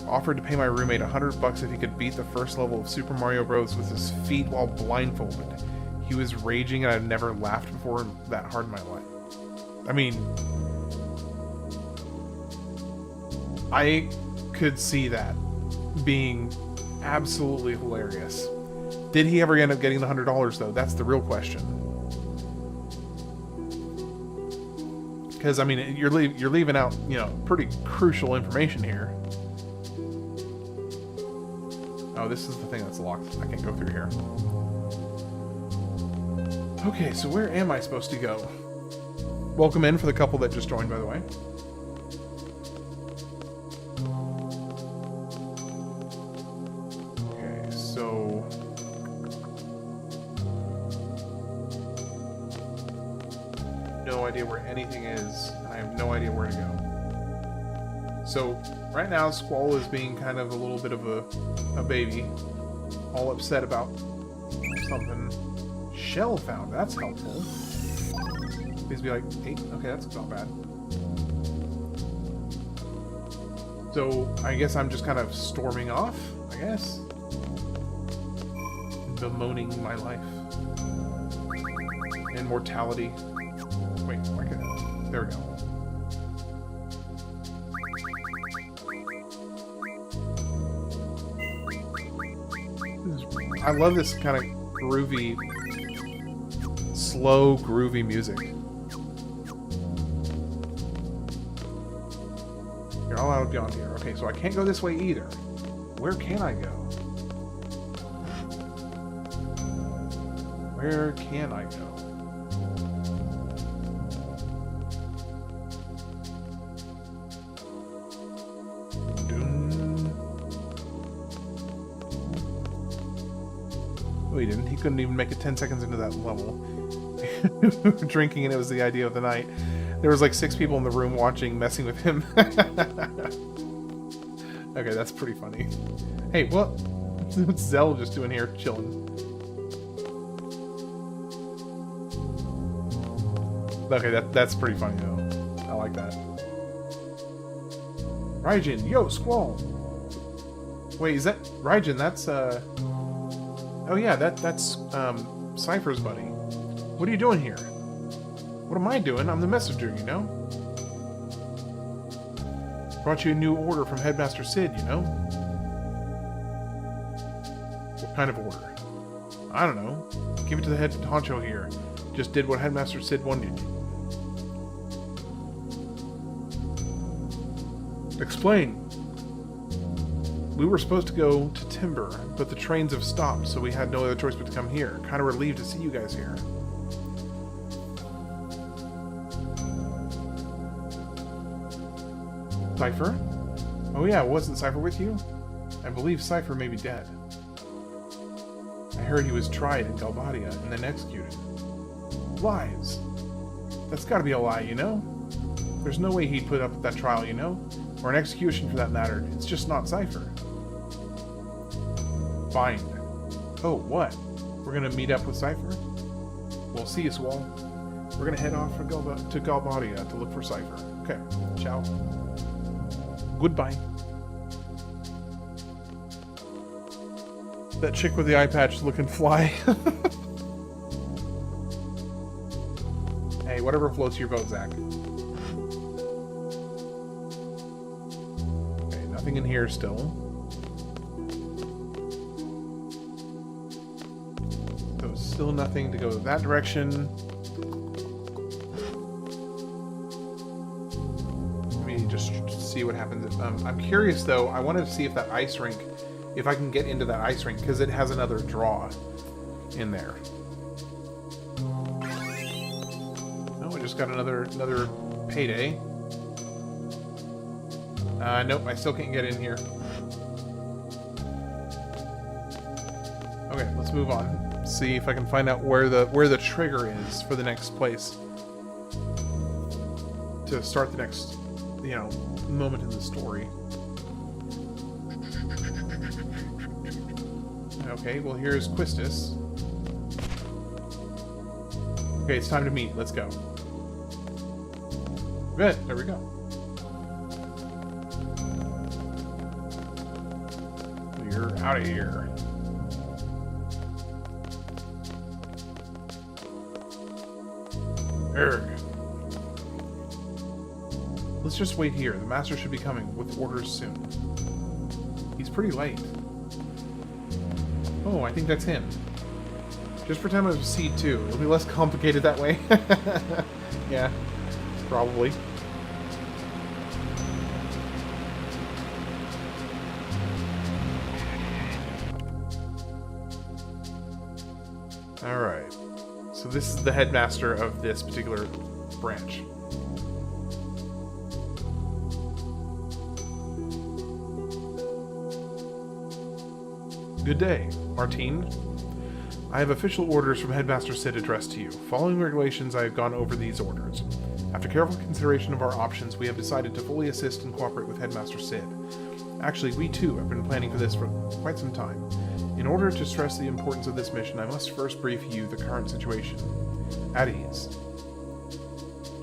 offered to pay my roommate $100 if he could beat the first level of Super Mario Bros. With his feet while blindfolded. He was raging, and I've never laughed before that hard in my life. I mean, I could see that being absolutely hilarious. Did he ever end up getting the $100 though? That's the real question. Because I mean, you're leaving out, you know, pretty crucial information here. Oh, this is the thing that's locked. I can't go through here. Okay, so where am I supposed to go? Welcome in for the couple that just joined, by the way. Okay, so no idea where anything is, and I have no idea where to go. So right now, Squall is being kind of a little bit of a baby, all upset about something. Shell found. That's helpful. Please be like 8. Okay, that's not bad. So I guess I'm just kind of storming off, I guess. Bemoaning my life. And mortality. Wait, okay. There we go. I love this kind of groovy, slow, groovy music. You're all out beyond here. Okay, so I can't go this way either. Where can I go? Where can I go? Oh, he didn't. He couldn't even make it 10 seconds into that level. Drinking, and it was the idea of the night. There was like 6 people in the room watching, messing with him. Okay, that's pretty funny. Hey, what's Zell just doing here, chilling? Okay, that's pretty funny though. I like that. Raijin, yo, Squall. Wait, is that Raijin? That's oh yeah, that's Cypher's buddy. What are you doing here? What am I doing? I'm the messenger, you know? Brought you a new order from Headmaster Sid, you know? What kind of order? I don't know. Give it to the head honcho here. Just did what Headmaster Sid wanted you to. Explain. We were supposed to go to Timber, but the trains have stopped, so we had no other choice but to come here. Kind of relieved to see you guys here. Cypher? Oh yeah, wasn't Cypher with you? I believe Cypher may be dead. I heard he was tried in Galbadia and then executed. Lies. That's gotta be a lie, you know? There's no way he'd put up with that trial, you know? Or an execution for that matter. It's just not Cypher. Fine. Oh, what? We're gonna meet up with Cypher? We'll see you, Squall. We're gonna head off to Galbadia to look for Cypher. Okay, ciao. Goodbye. That chick with the eye patch looking fly. Hey, whatever floats your boat, Zach. Okay, nothing in here still. So still nothing to go that direction. see what happens. I'm curious, though. I wanted to see if that ice rink, if I can get into that ice rink, because it has another draw in there. Oh, I just got another payday. Nope, I still can't get in here. Okay, let's move on. See if I can find out where the trigger is for the next place to start the next, you know, moment in the story. Okay, well here's Quistis. Okay, it's time to meet. Let's go. Good, there we go. You're out of here. Erg. Let's just wait here. The master should be coming with orders soon. He's pretty late. Oh, I think that's him. Just pretend it was C2. It'll be less complicated that way. Yeah, probably. Alright. So this is the headmaster of this particular branch. Good day, Martine. I have official orders from Headmaster Sid addressed to you. Following regulations, I have gone over these orders. After careful consideration of our options, we have decided to fully assist and cooperate with Headmaster Sid. Actually, we too have been planning for this for quite some time. In order to stress the importance of this mission, I must first brief you the current situation. At ease.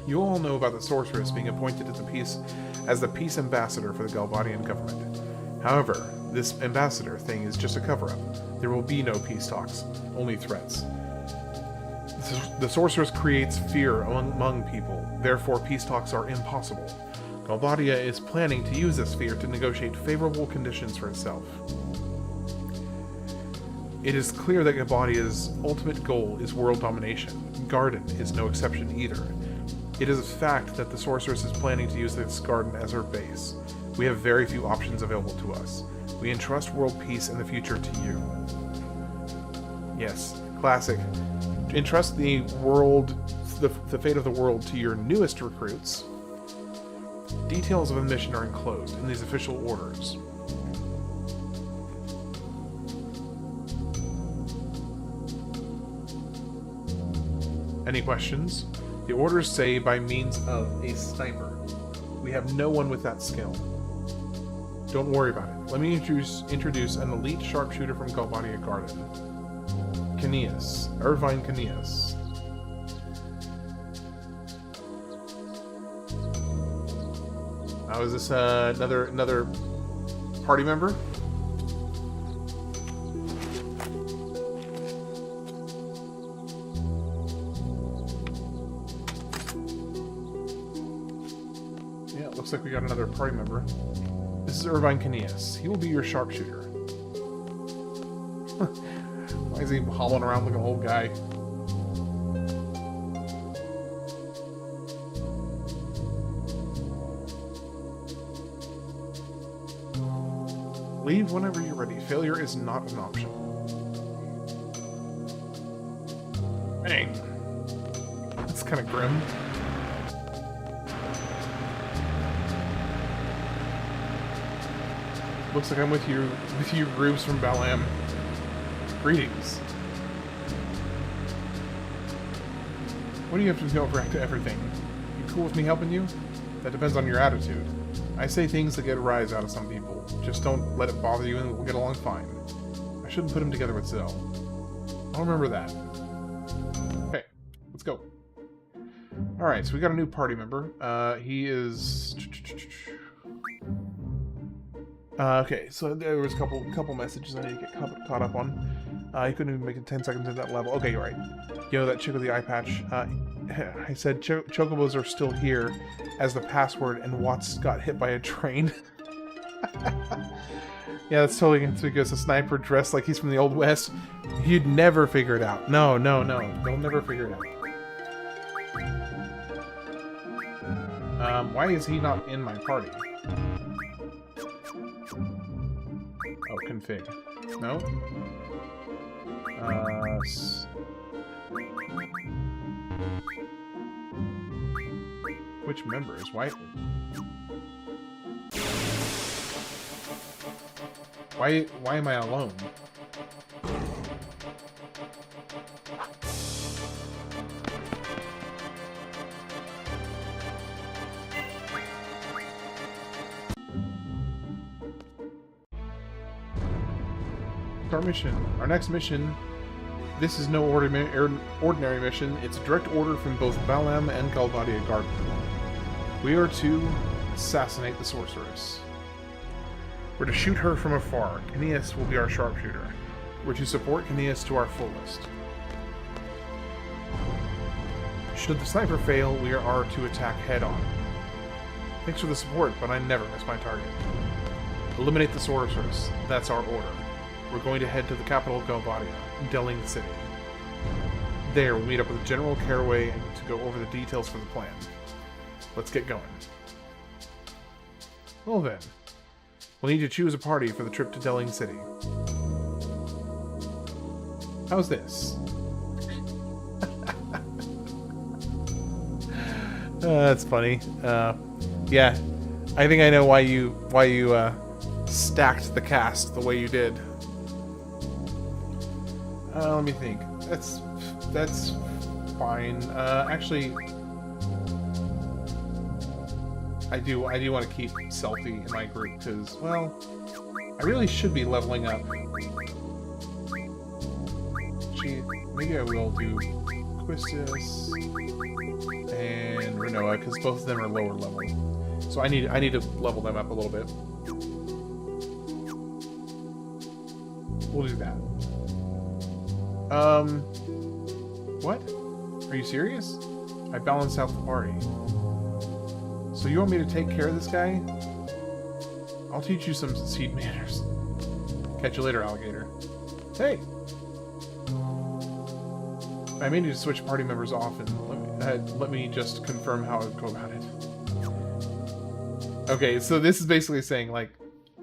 You all know about the sorceress being appointed as the peace ambassador for the Galbadian government. However, this ambassador thing is just a cover-up. There will be no peace talks, only threats. The sorceress creates fear among people, therefore peace talks are impossible. Galbadia is planning to use this fear to negotiate favorable conditions for itself. It is clear that Galbadia's ultimate goal is world domination. Garden is no exception either. It is a fact that the sorceress is planning to use this garden as her base. We have very few options available to us. We entrust world peace and the future to you. Yes, classic. Entrust the fate of the world to your newest recruits. Details of a mission are enclosed in these official orders. Any questions? The orders say by means of a sniper. We have no one with that skill. Don't worry about it. Let me introduce an elite sharpshooter from Galbadia Garden. Caneas. Irvine Caneas. Oh, is this another party member? Yeah, it looks like we got another party member. This is Irvine Caneas. He will be your sharpshooter. Why is he hobbling around like an old guy? Leave whenever you're ready. Failure is not an option. Dang. That's kind of grim. Looks like I'm with you groups from Balamb. Greetings. What do you have to know for everything? You cool with me helping you? That depends on your attitude. I say things that get a rise out of some people. Just don't let it bother you and we'll get along fine. I shouldn't put him together with Zell. I'll remember that. Okay, let's go. Alright, so we got a new party member. He is... okay, so there was a couple messages I need to get caught up on. You couldn't even make it 10 seconds at that level. Okay, you're right. Yo, that chick with the eye patch. I said chocobos are still here as the password, and Watts got hit by a train. Yeah, that's totally because a sniper dressed like he's from the Old West. You'd never figure it out. No. They'll never figure it out. Why is he not in my party? config. No? Which members? Why am I alone? Our mission. Our next mission. This is no ordinary mission. It's a direct order from both Balamb and Balamb Garden. We are to assassinate the sorceress. We're to shoot her from afar. Knias will be our sharpshooter. We're to support Knias to our fullest. Should the sniper fail, we are to attack head-on. Thanks for the support, but I never miss my target. Eliminate the sorceress. That's our order. We're going to head to the capital of Galvadia, Delling City. There, we'll meet up with General Caraway to go over the details for the plan. Let's get going. Well then, we'll need to choose a party for the trip to Delling City. How's this? That's funny. Yeah, I think I know why you stacked the cast the way you did. Let me think. That's fine. Actually, I do want to keep Selfie in my group because, well, I really should be leveling up. Maybe I will do Quistis and Rinoa because both of them are lower level. So I need to level them up a little bit. We'll do that. What? Are you serious? I balanced out the party. So you want me to take care of this guy? I'll teach you some seed manners. Catch you later, alligator. Hey! I may need to switch party members often. Let me just confirm how I would go about it. Okay, so this is basically saying, like,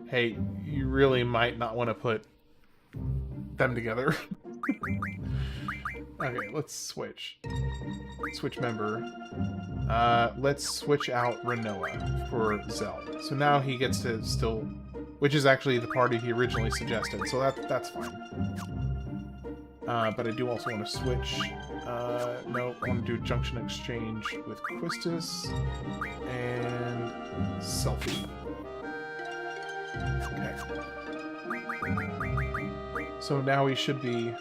hey, you really might not want to put them together. Okay, let's switch. Switch member. Let's switch out Rinoa for Zell. So now he gets to still... Which is actually the party he originally suggested, so that's fine. But I do also want to switch... no, I want to do Junction exchange with Quistis and Selfie. Okay. So now he should be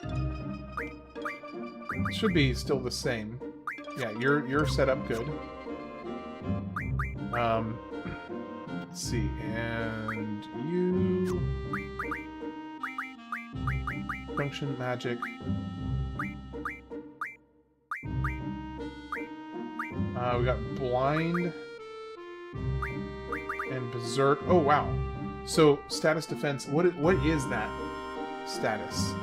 still the same. Yeah, you're set up good. Let's see, and you Junction magic. We got blind and berserk. Oh wow! So status defense. What is that status?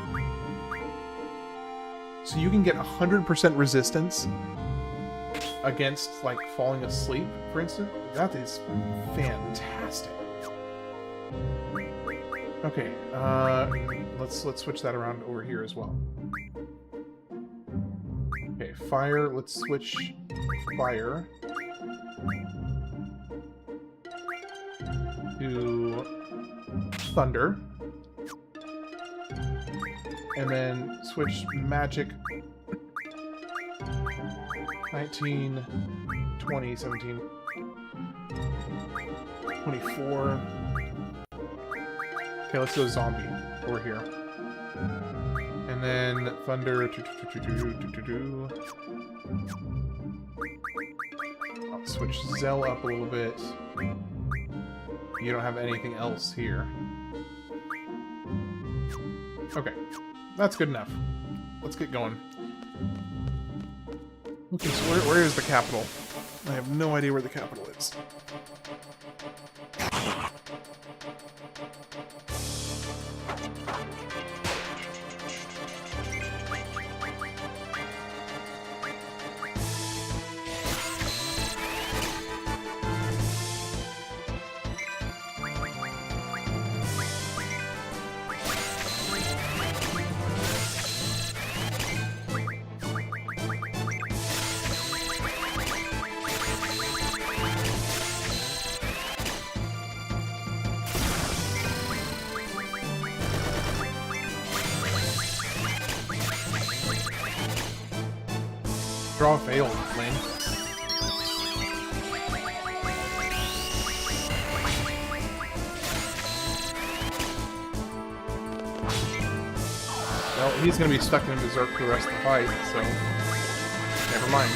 So you can get 100% resistance against like falling asleep, for instance. That is fantastic. Okay, let's switch that around over here as well. Okay, fire. Let's switch fire to thunder, and then switch magic. 19, 20, 17, 24. Okay, let's go zombie over here. And then thunder. I'll switch Zell up a little bit. You don't have anything else here. Okay, that's good enough. Let's get going. Okay, so where is the capital? I have no idea where the capital is. Draw failed, lame. Well, he's gonna be stuck in Berserk for the rest of the fight, so never mind.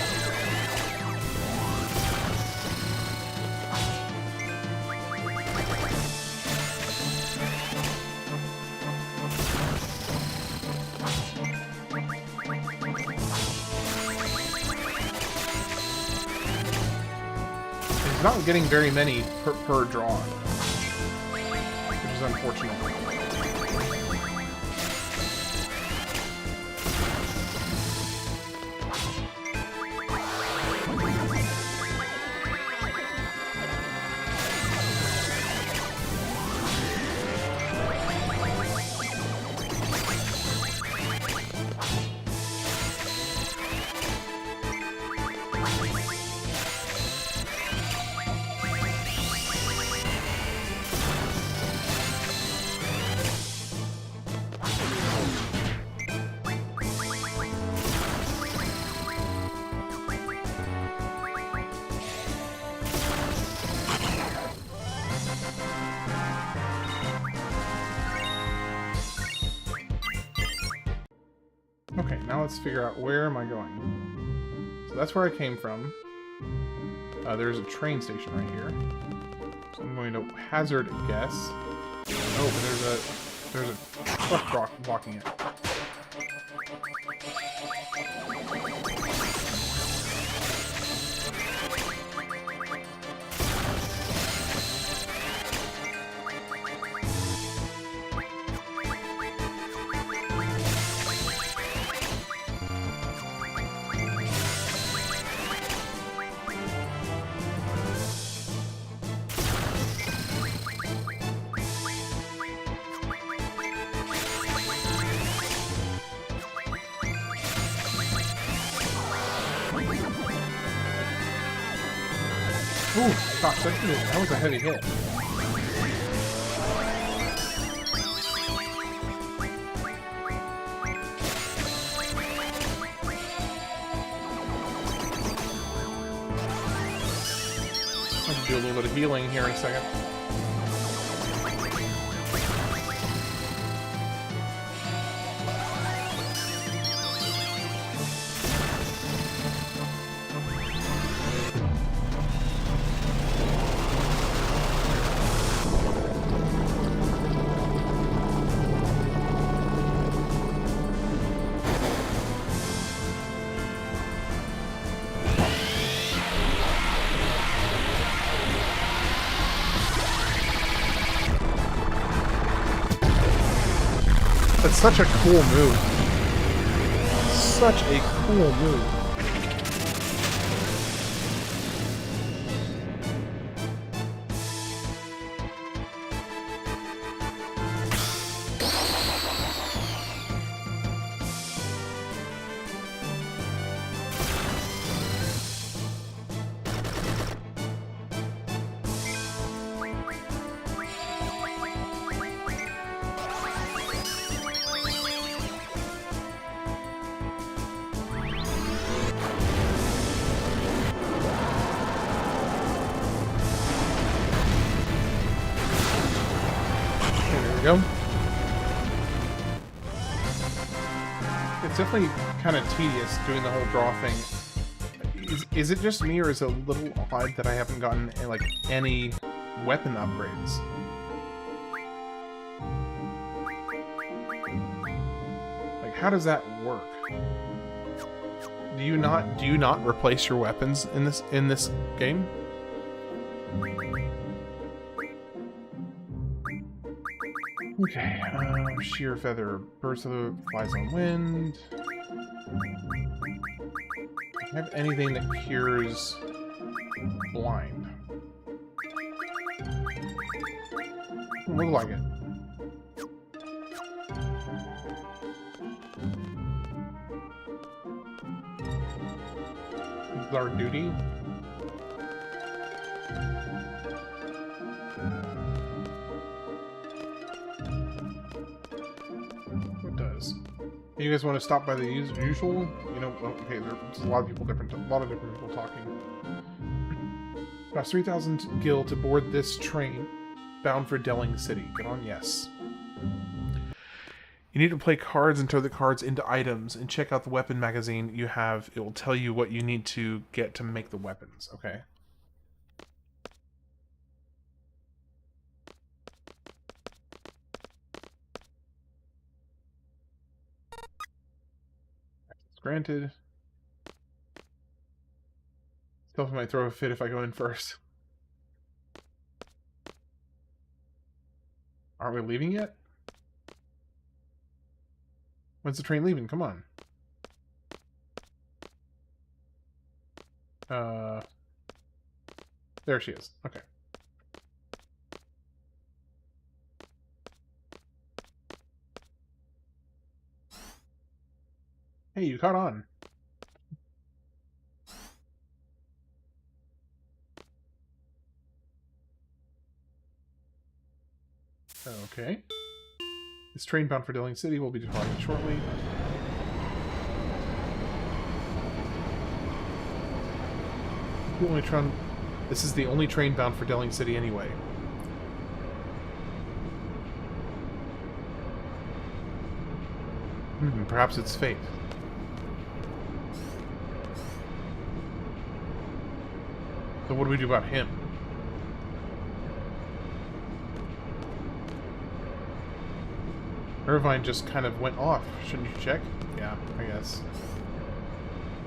He's not getting very many per draw, which is unfortunate. Okay, now let's figure out where am I going. So that's where I came from. There's a train station right here. So I'm going to hazard a guess. Oh, but there's a truck blocking it. Ooh, gosh, that was a heavy hit. I'll do a little bit of healing here in a second. That's such a cool move. Such a cool move. Go. It's definitely kind of tedious doing the whole draw thing. Is it just me, or is it a little odd that I haven't gotten like any weapon upgrades? Like, how does that work? Do you not replace your weapons in this game? Okay, sheer feather, burst of the flies on wind. Do I have anything that cures blind? Look like it. This is our duty. You guys want to stop by the usual? You know, okay, there's a lot of different people talking. Cost 3,000 gil to board this train bound for Delling City. Get on, yes. You need to play cards and throw the cards into items and check out the weapon magazine you have. It will tell you what you need to get to make the weapons. Okay. Granted. Stealth might throw a fit if I go in first. Aren't we leaving yet? When's the train leaving? Come on. There she is. Okay. Hey, you caught on. Okay. This train bound for Delling City will be departing shortly. This is the only train bound for Delling City anyway. Perhaps it's fate. So what do we do about him? Irvine just kind of went off. Shouldn't you check? Yeah, I guess.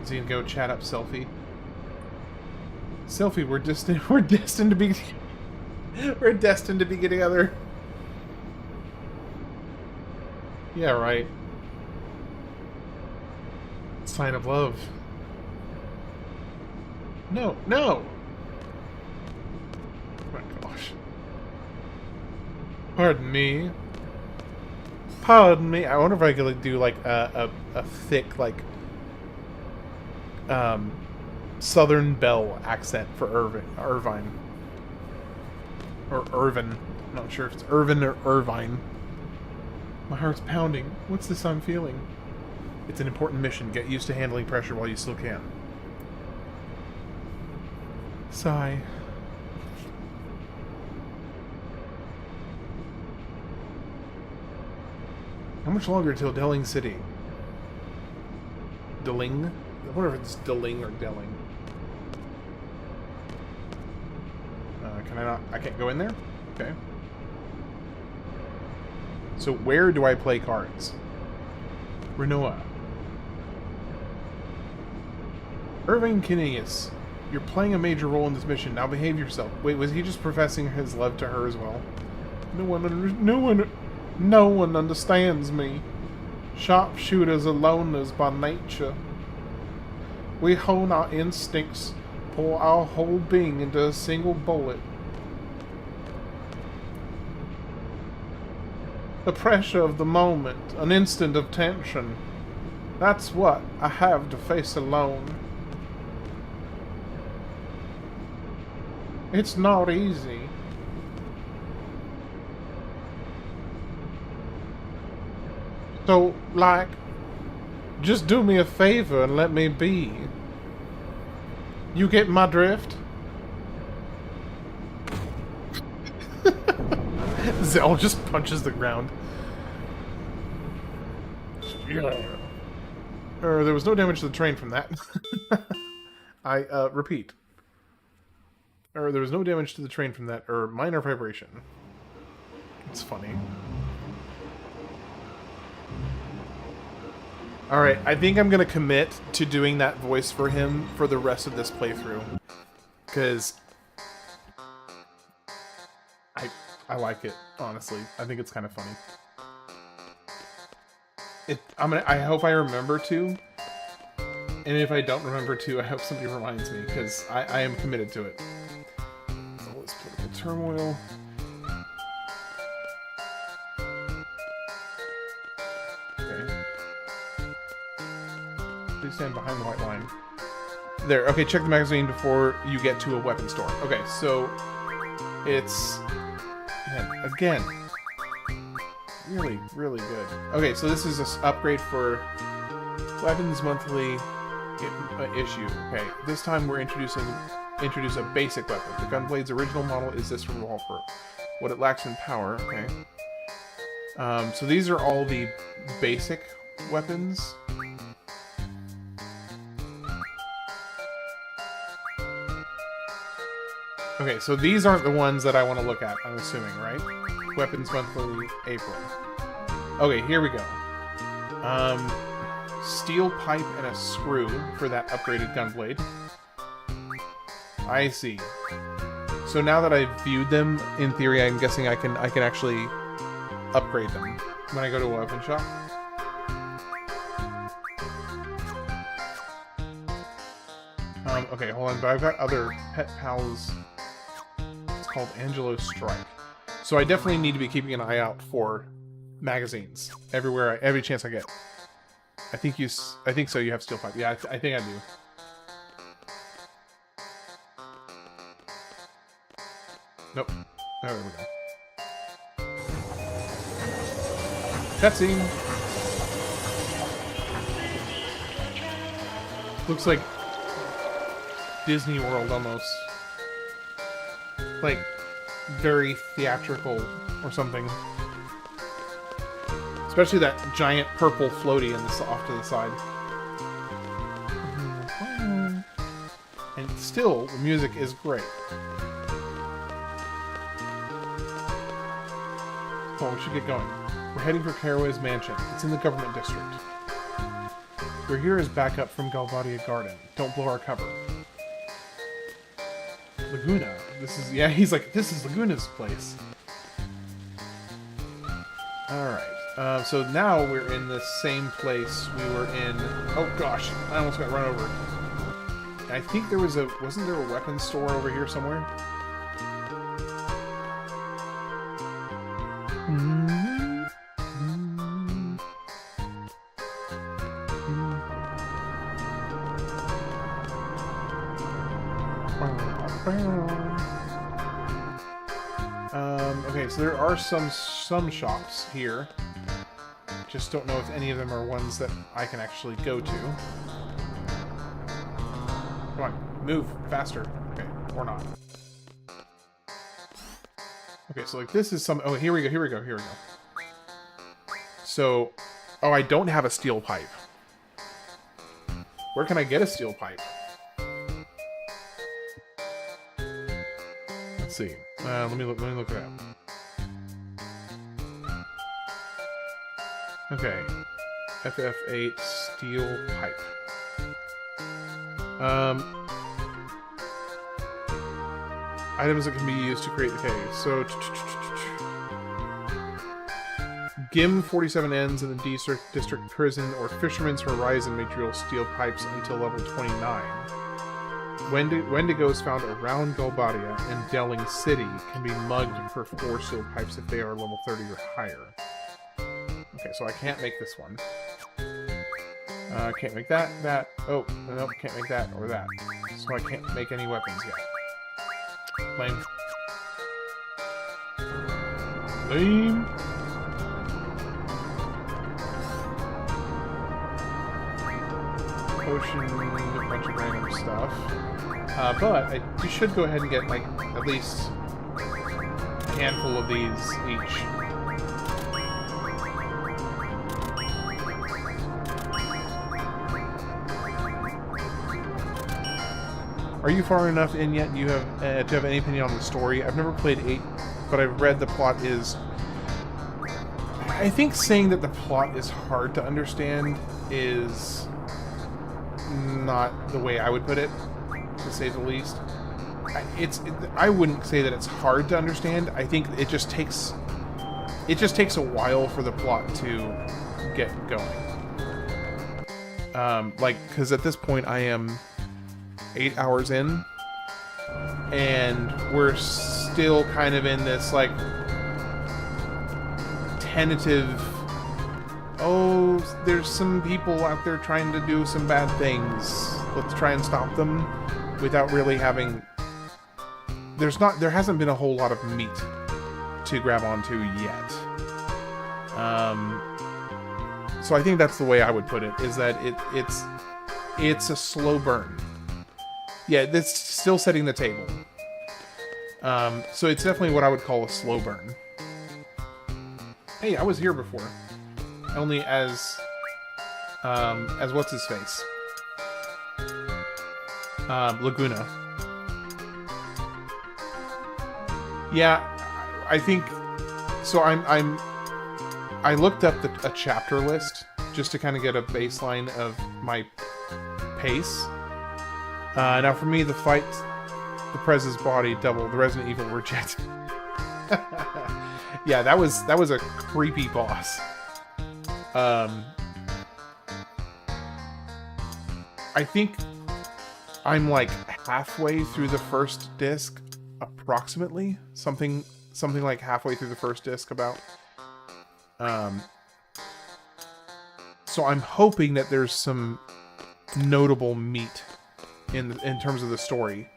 Is he gonna go chat up Selfie? Selfie, we're destined to be we're destined to be together. Yeah, right. Sign of love. No, no! Oh my gosh. Pardon me. Pardon me. I wonder if I could do like a thick like Southern Belle accent for Irvine. Or Irvin. I'm not sure if it's Irvin or Irvine. My heart's pounding. What's this I'm feeling? It's an important mission. Get used to handling pressure while you still can. Sigh. How much longer till Delling City? Delling? I wonder if it's Delling or Delling. Can I not? I can't go in there? Okay. So where do I play cards? Rinoa. Irving Kinneas. You're playing a major role in this mission. Now behave yourself. Wait, was he just professing his love to her as well? No one understands me. Sharpshooters are loners by nature. We hone our instincts, pour our whole being into a single bullet. The pressure of the moment, an instant of tension. That's what I have to face alone. It's not easy. So, like, just do me a favor and let me be. You get my drift? Zell just punches the ground. There was no damage to the train from that. I, repeat. There was no damage to the train from that, minor vibration. It's funny. Alright, I think I'm gonna commit to doing that voice for him for the rest of this playthrough. Because I like it, honestly. I think it's kind of funny. I hope I remember to. And if I don't remember to, I hope somebody reminds me, because I am committed to it. So let's political turmoil. Okay. Please stand behind the white line. There, okay, check the magazine before you get to a weapon store. Okay, so it's... Again. really, really good. Okay, so this is an upgrade for weapons monthly issue. Okay, this time we're introduce a basic weapon. The gunblade's original model is this revolver. What it lacks in power. Okay. So these are all the basic weapons. Okay, so these aren't the ones that I want to look at, I'm assuming, right? Weapons Monthly, April. Okay, here we go. Steel pipe and a screw for that upgraded gunblade. I see. So now that I've viewed them, in theory, I'm guessing I can actually upgrade them when I go to a weapon shop. Okay, hold on, but I've got other pet pals. It's called Angelo's Strike. So I definitely need to be keeping an eye out for magazines everywhere, every chance I get. I think so. You have steel pipe. Yeah, I think I do. Nope. There we go. Cutscene. Looks like Disney World almost. Like very theatrical or something. Especially that giant purple floaty off to the side. And still, the music is great. Oh, we should get going. We're heading for Caraway's mansion. It's in the government district. We're here as backup from Balamb Garden. Don't blow our cover. Laguna. Yeah, he's like, this is Laguna's place. Alright. So now we're in the same place we were in... Oh gosh, I almost got run over. I think there was wasn't there a weapons store over here somewhere? Okay, so there are some shops here. Just don't know if any of them are ones that I can actually go to. Come on, move faster. Okay, or not. Okay, so like this is some... Oh, here we go. So, oh, I don't have a steel pipe. Where can I get a steel pipe? Let's see. Let me look it up. Okay. FFVIII steel pipe. Items that can be used to create... Okay, so... GIM 47 ends in the D District Prison or Fisherman's Horizon may drill steel pipes until level 29. Wendigos found around Golbadia and Delling City can be mugged for 4 steel pipes if they are level 30 or higher. Okay, so I can't make this one. Can't make that. Oh, nope, can't make that or that. So I can't make any weapons yet. Lame. Lame. Potion, a bunch of random stuff. But you should go ahead and get, like, at least a handful of these each. Are you far enough in yet? You have to have any opinion on the story? I've never played 8, but I've read the plot is... I think saying that the plot is hard to understand is not the way I would put it, to say the least. I wouldn't say that it's hard to understand. I think it just takes a while for the plot to get going. Like, because at this point I am 8 hours in, and we're still kind of in this, like, tentative, oh, there's some people out there trying to do some bad things, let's try and stop them, without really having, there hasn't been a whole lot of meat to grab onto yet. So I think that's the way I would put it, is that it's a slow burn. Yeah, that's still setting the table. So it's definitely what I would call a slow burn. Hey, I was here before. Only as what's his face? Laguna. Yeah, I think so. I looked up a chapter list just to kind of get a baseline of my pace. Now for me, the fight, the Prez's body double, the Resident Evil reject. Yeah, that was a creepy boss. I think I'm like halfway through the first disc, approximately. Something like halfway through the first disc about. So I'm hoping that there's some notable meat in terms of the story.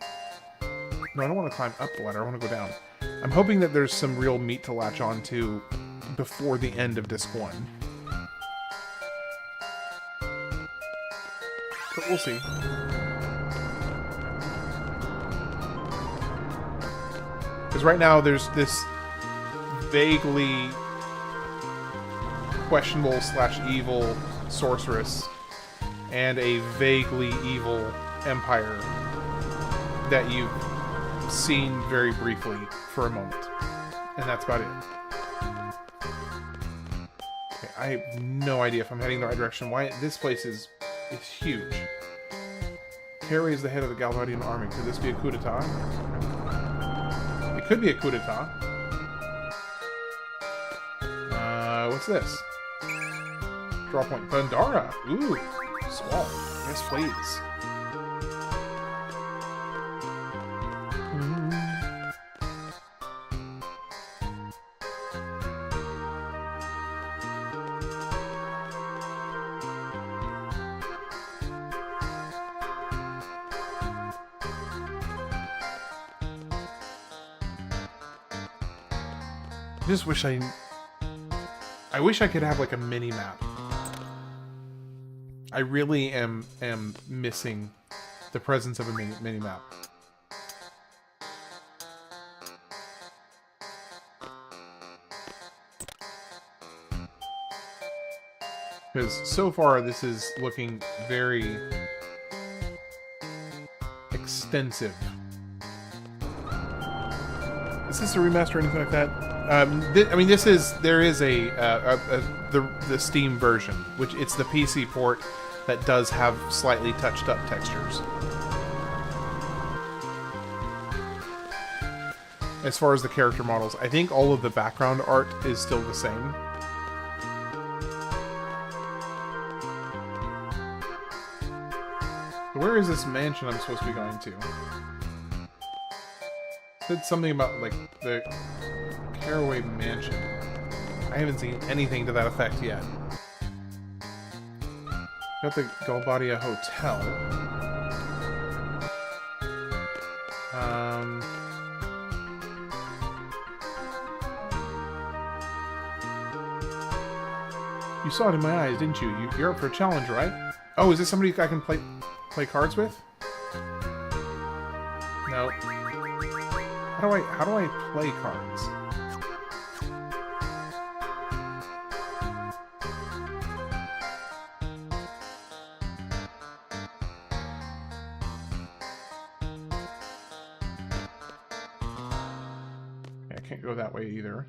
No, I don't want to climb up the ladder. I want to go down. I'm hoping that there's some real meat to latch on to before the end of disc 1. But we'll see. Because right now there's this vaguely questionable / evil sorceress and a vaguely evil empire that you've seen very briefly for a moment. And that's about it. Okay, I have no idea if I'm heading the right direction. Why this place is huge. Harry is the head of the Galvadian army. Could this be a coup d'etat? It could be a coup d'etat. What's this? Draw point. Pandara! Ooh! Squall. Yes, please. I just wish I wish I could have like a mini map. I really am missing the presence of a mini map. Because so far this is looking very extensive. Is this a remaster or anything like that? I mean, there is the Steam version, which it's the PC port that does have slightly touched up textures. As far as the character models, I think all of the background art is still the same. Where is this mansion I'm supposed to be going to? It said something about, like, the Caraway Mansion. I haven't seen anything to that effect yet. Got the Galbadia Hotel. You saw it in my eyes, didn't you? You're up for a challenge, right? Oh, is this somebody I can play cards with? No. How do I play cards? Okay, I can't go that way either.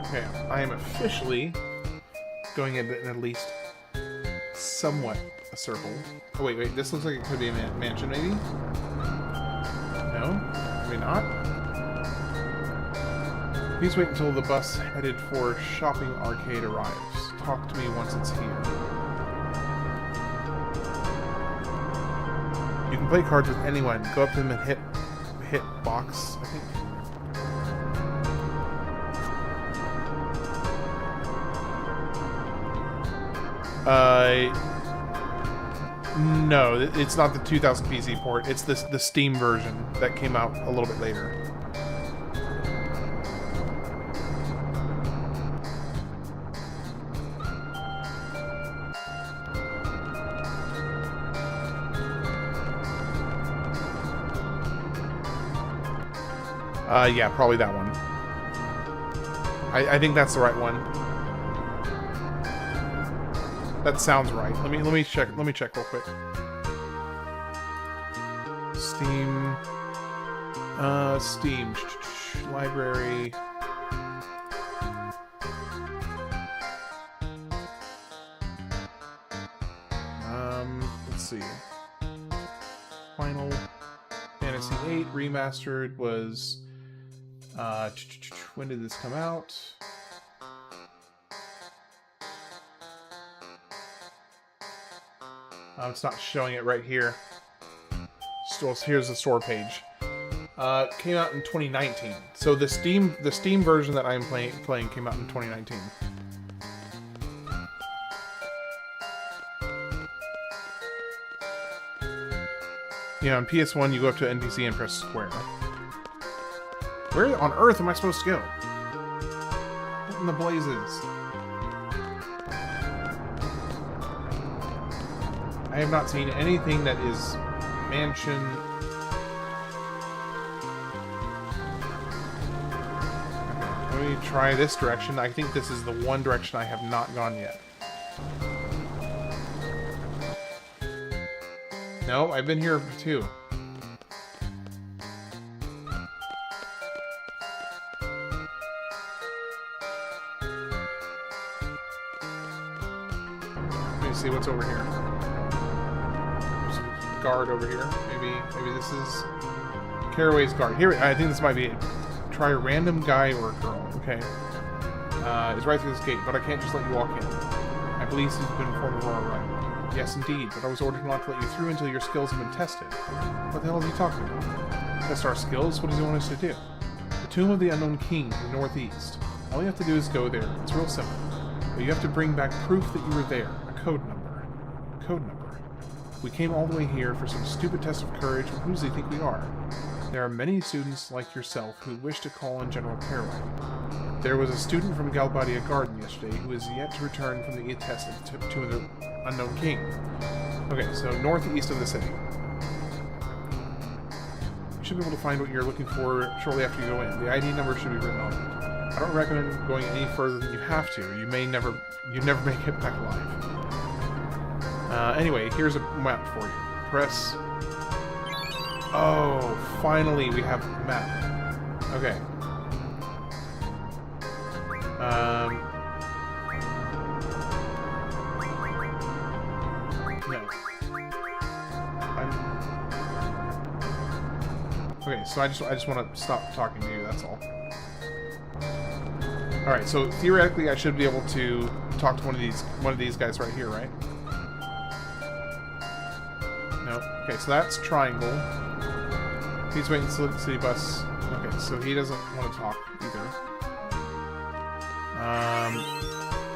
Okay, I am officially going in at least somewhat a circle. Oh wait, this looks like it could be a mansion, maybe? No? Maybe not? Please wait until the bus headed for Shopping Arcade arrives. Talk to me once it's here. You can play cards with anyone. Go up to them and hit box, I think. No, it's not the 2000 PC port. It's the Steam version that came out a little bit later. Yeah, probably that one. I think that's the right one. That sounds right. Let me check. Let me check real quick. Steam. Steam library. Let's see. Final Fantasy VIII remastered was. When did this come out? It's not showing it right here. So here's the store page. Came out in 2019. So the Steam version that I'm playing came out in 2019. Yeah, on PS1 you go up to NPC and press square. Where on earth am I supposed to go? What in the blazes? I have not seen anything that is mansion. Let me try this direction. I think this is the one direction I have not gone yet. No, I've been here too. See what's over here. There's a guard over here. Maybe this is Caraway's guard. Here, I think this might be it. Try a random guy or a girl. Okay. It's right through this gate, but I can't just let you walk in. I believe you've been informed of our right. Yes, indeed, but I was ordered not to let you through until your skills have been tested. What the hell is he talking about? Test our skills? What does he want us to do? The Tomb of the Unknown King in the northeast. All you have to do is go there. It's real simple. But you have to bring back proof that you were there. Code number. Code number. We came all the way here for some stupid test of courage, but who does he think we are? There are many students like yourself who wish to call on General Caraway. There was a student from Balamb Garden yesterday who is yet to return from the test of the Tomb of the Unknown King. Okay, so northeast of the city. You should be able to find what you're looking for shortly after you go in. The ID number should be written on it. I don't recommend going any further than you have to. You never make it back alive. Anyway, here's a map for you. Press. Oh, finally we have a map. Okay. No. Okay, so I just want to stop talking to you. That's all. All right. So theoretically, I should be able to talk to one of these guys right here, right? No. Okay, so that's triangle. He's waiting for the city bus. Okay, so he doesn't want to talk either.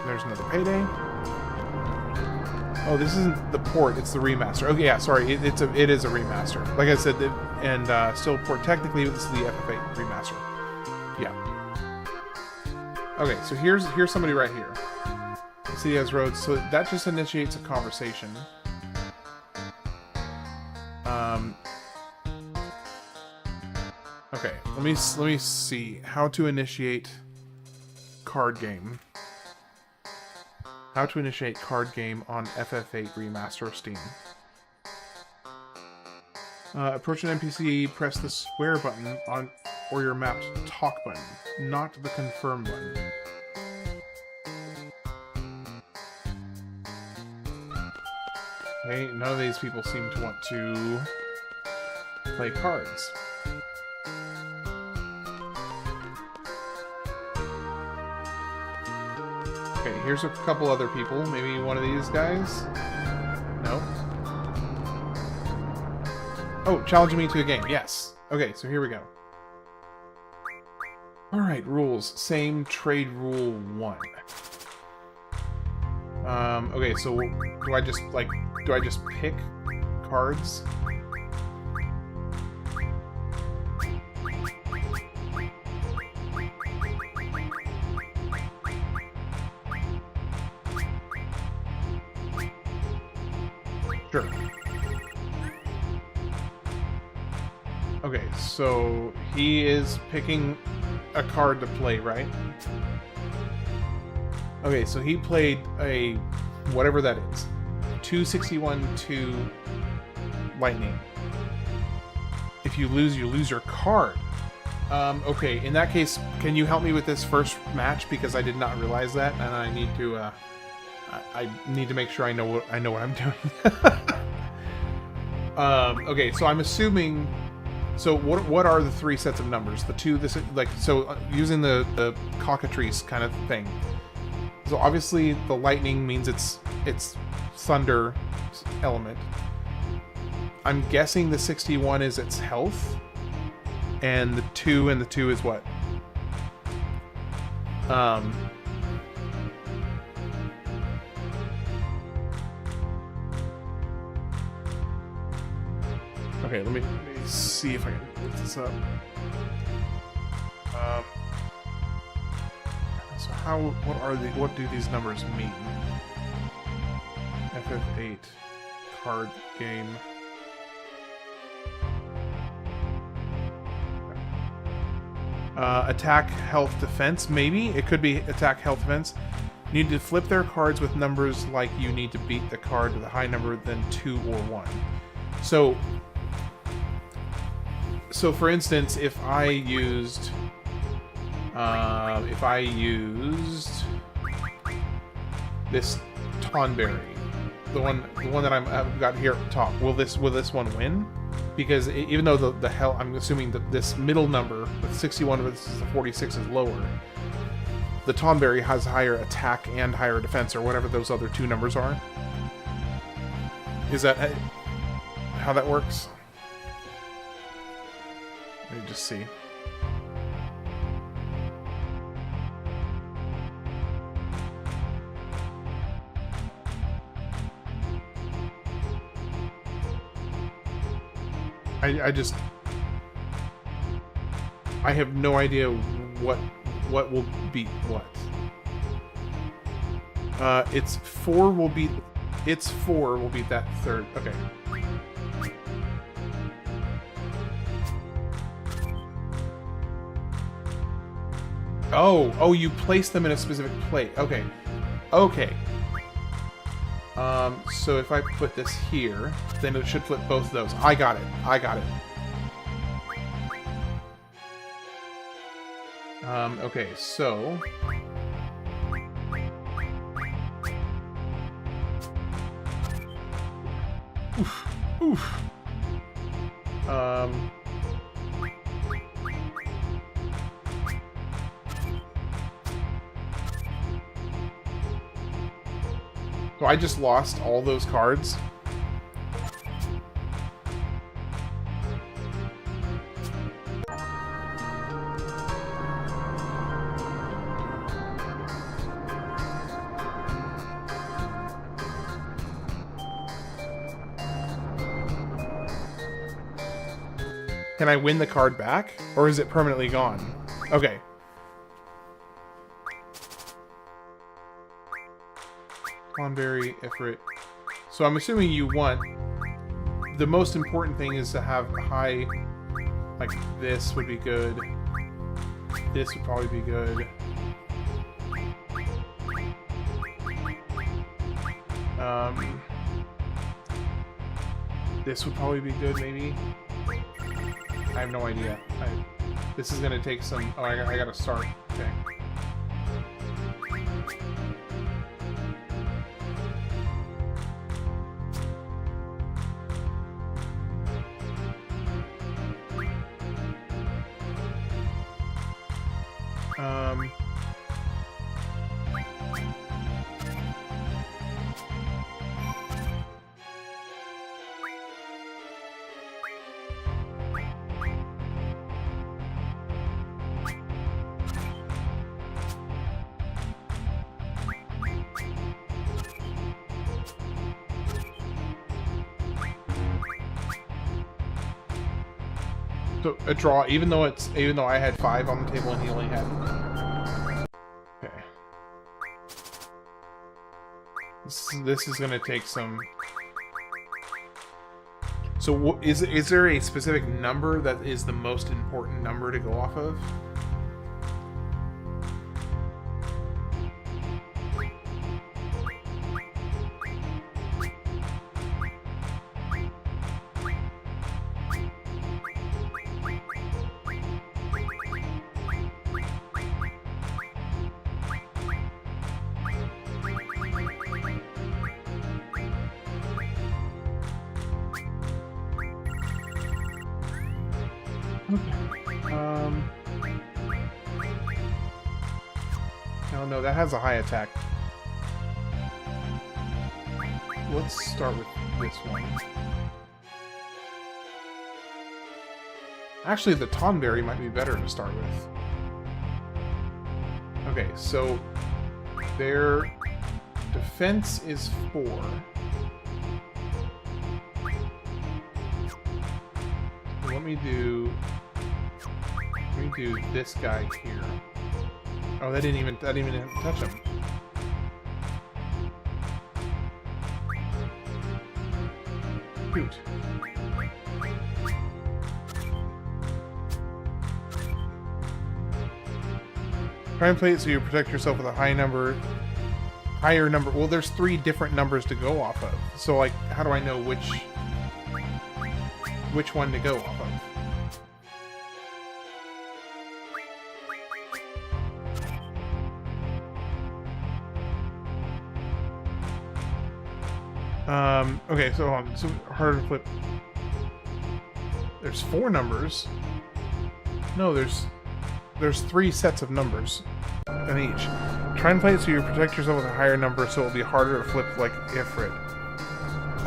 There's another payday. Oh, this isn't the port; it's the remaster. Okay, yeah, sorry, it is a remaster. Like I said, and still port technically, this is the FF8 remaster. Yeah. Okay, so here's somebody right here. The city has roads, so that just initiates a conversation. Okay, let me see how to initiate card game. How to initiate card game on FF8 Remaster of Steam. Approach an NPC, press the square button on or your map's talk button, not the confirm button. Okay, none of these people seem to want to play cards. Okay, here's a couple other people. Maybe one of these guys? No? Oh, challenging me to a game. Yes. Okay, so here we go. Alright, rules. Same trade rule 1. Okay, so do I just, like, do I just pick cards? Sure. Okay, so he is picking a card to play, right? Okay, so he played a whatever that is. 261 2 lightning. If you lose your card. Okay, in that case, can you help me with this first match, because I did not realize that, and I need to I need to make sure I know what I'm doing. Okay, so I'm assuming. So what are the 3 sets of numbers? The 2, this like so using the cockatrice kind of thing. So obviously the lightning means it's thunder element. I'm guessing the 61 is its health, and the 2 is what? Okay, let me see if I can look this up. So what do these numbers mean? FFVIII card game. Attack, health, defense. Maybe it could be attack, health, defense. You need to flip their cards with numbers like you need to beat the card with a high number than 2 or 1. So for instance, if I used this Tonberry, the one that I've got here at the top, will this one win? Because even though the hell, I'm assuming that this middle number, the 61 versus the 46 is lower, the Tonberry has higher attack and higher defense, or whatever those other 2 numbers are. Is that how that works? Let me just see. I have no idea what will beat what. It's 4 will beat that third. Okay. Oh, you place them in a specific plate. Okay. So if I put this here, then it should flip both of those. I got it. Okay, so... Oof. So I just lost all those cards. Can I win the card back? Or is it permanently gone? Okay. Tonberry, Ifrit. So I'm assuming you want... The most important thing is to have high... Like, this would be good. This would probably be good. This would probably be good, maybe. I have no idea. This is gonna take some... Oh, I gotta start. Okay. So a draw, even though I had 5 on the table and he only had. Okay. This is gonna take some. So is there a specific number that is the most important number to go off of? No, that has a high attack. Let's start with this one. Actually, the Tonberry might be better to start with. Okay, so their defense is 4. Let me do this guy here. Oh, that didn't even touch him. Shoot. Try and play it so you protect yourself with a higher number. Well, there's 3 different numbers to go off of. So, like, how do I know which one to go off of? Okay, so hold on. So harder to flip. There's 4 numbers. No, there's 3 sets of numbers in each. Try and play it so you protect yourself with a higher number, so it'll be harder to flip like Ifrit.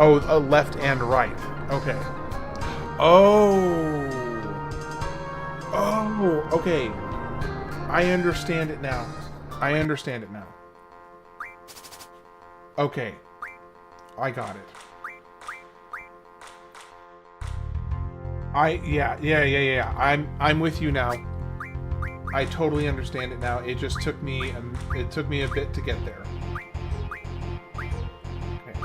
Oh, left and right. Okay. Oh. Oh. Okay. I understand it now. Okay. I got it. Yeah. I'm with you now. I totally understand it now. It just took me a bit to get there. Okay.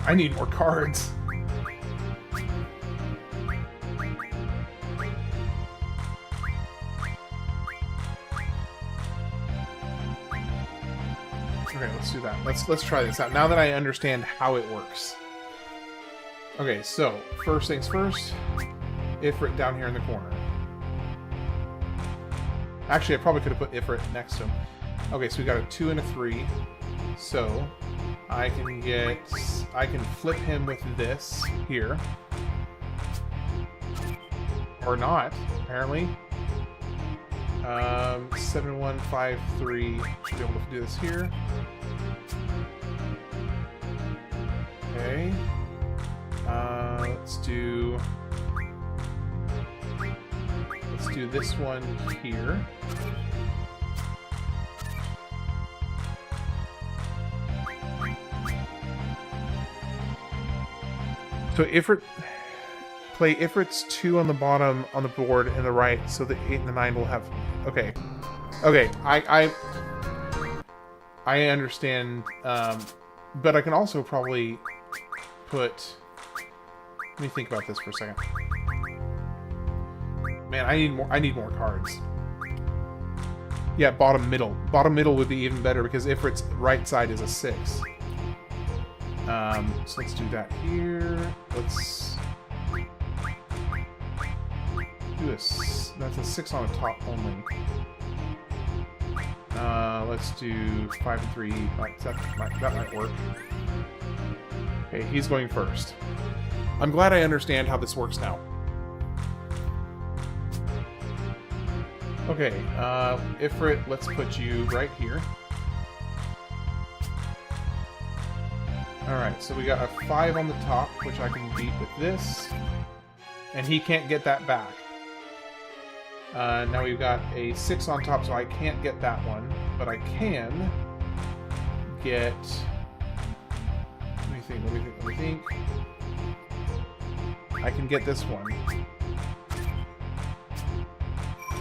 I need more cards. Okay, let's do that. Let's try this out. Now that I understand how it works. Okay, so first things first, Ifrit down here in the corner. Actually, I probably could have put Ifrit next to him. Okay, so we got a 2 and a 3. So I can flip him with this here. Or not, apparently. 7, 1, 5, 3. Should be able to do this here. Okay. Let's do this one here. So play Ifrit's 2 on the bottom on the board and the right, so the 8 and the 9 will have. Okay, I understand, but I can also probably put. Let me think about this for a second. Man, I need more cards. Yeah, bottom middle. Bottom middle would be even better because Ifrit's right side is a 6. So let's do that here. Let's do this. That's a 6 on the top only. Let's do 5 and 3. That might work. Okay, he's going first. I'm glad I understand how this works now. Okay, Ifrit, let's put you right here. Alright, so we got a 5 on the top, which I can beat with this. And he can't get that back. Now we've got a 6 on top, so I can't get that one. But I can get... Let me think. I can get this one.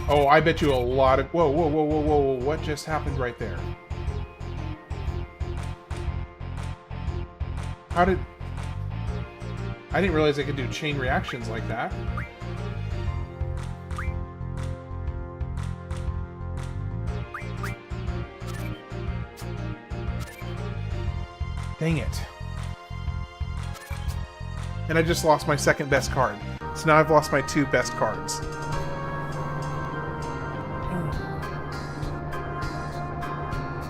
Oh, I bet you a lot of... Whoa, whoa, whoa, whoa, whoa, whoa. What just happened right there? How did... I didn't realize I could do chain reactions like that. Dang it. And I just lost my second best card. So now I've lost my 2 best cards.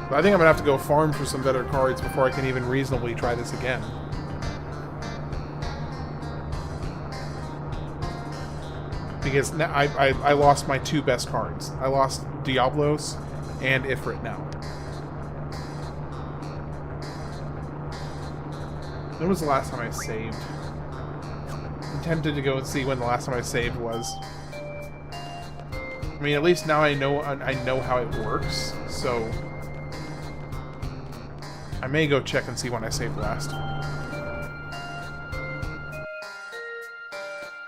But I think I'm gonna have to go farm for some better cards before I can even reasonably try this again. Because now I lost my 2 best cards. I lost Diablos and Ifrit now. When was the last time I saved? I'm tempted to go and see when the last time I saved was. I mean, at least now I know how it works, so I may go check and see when I saved last.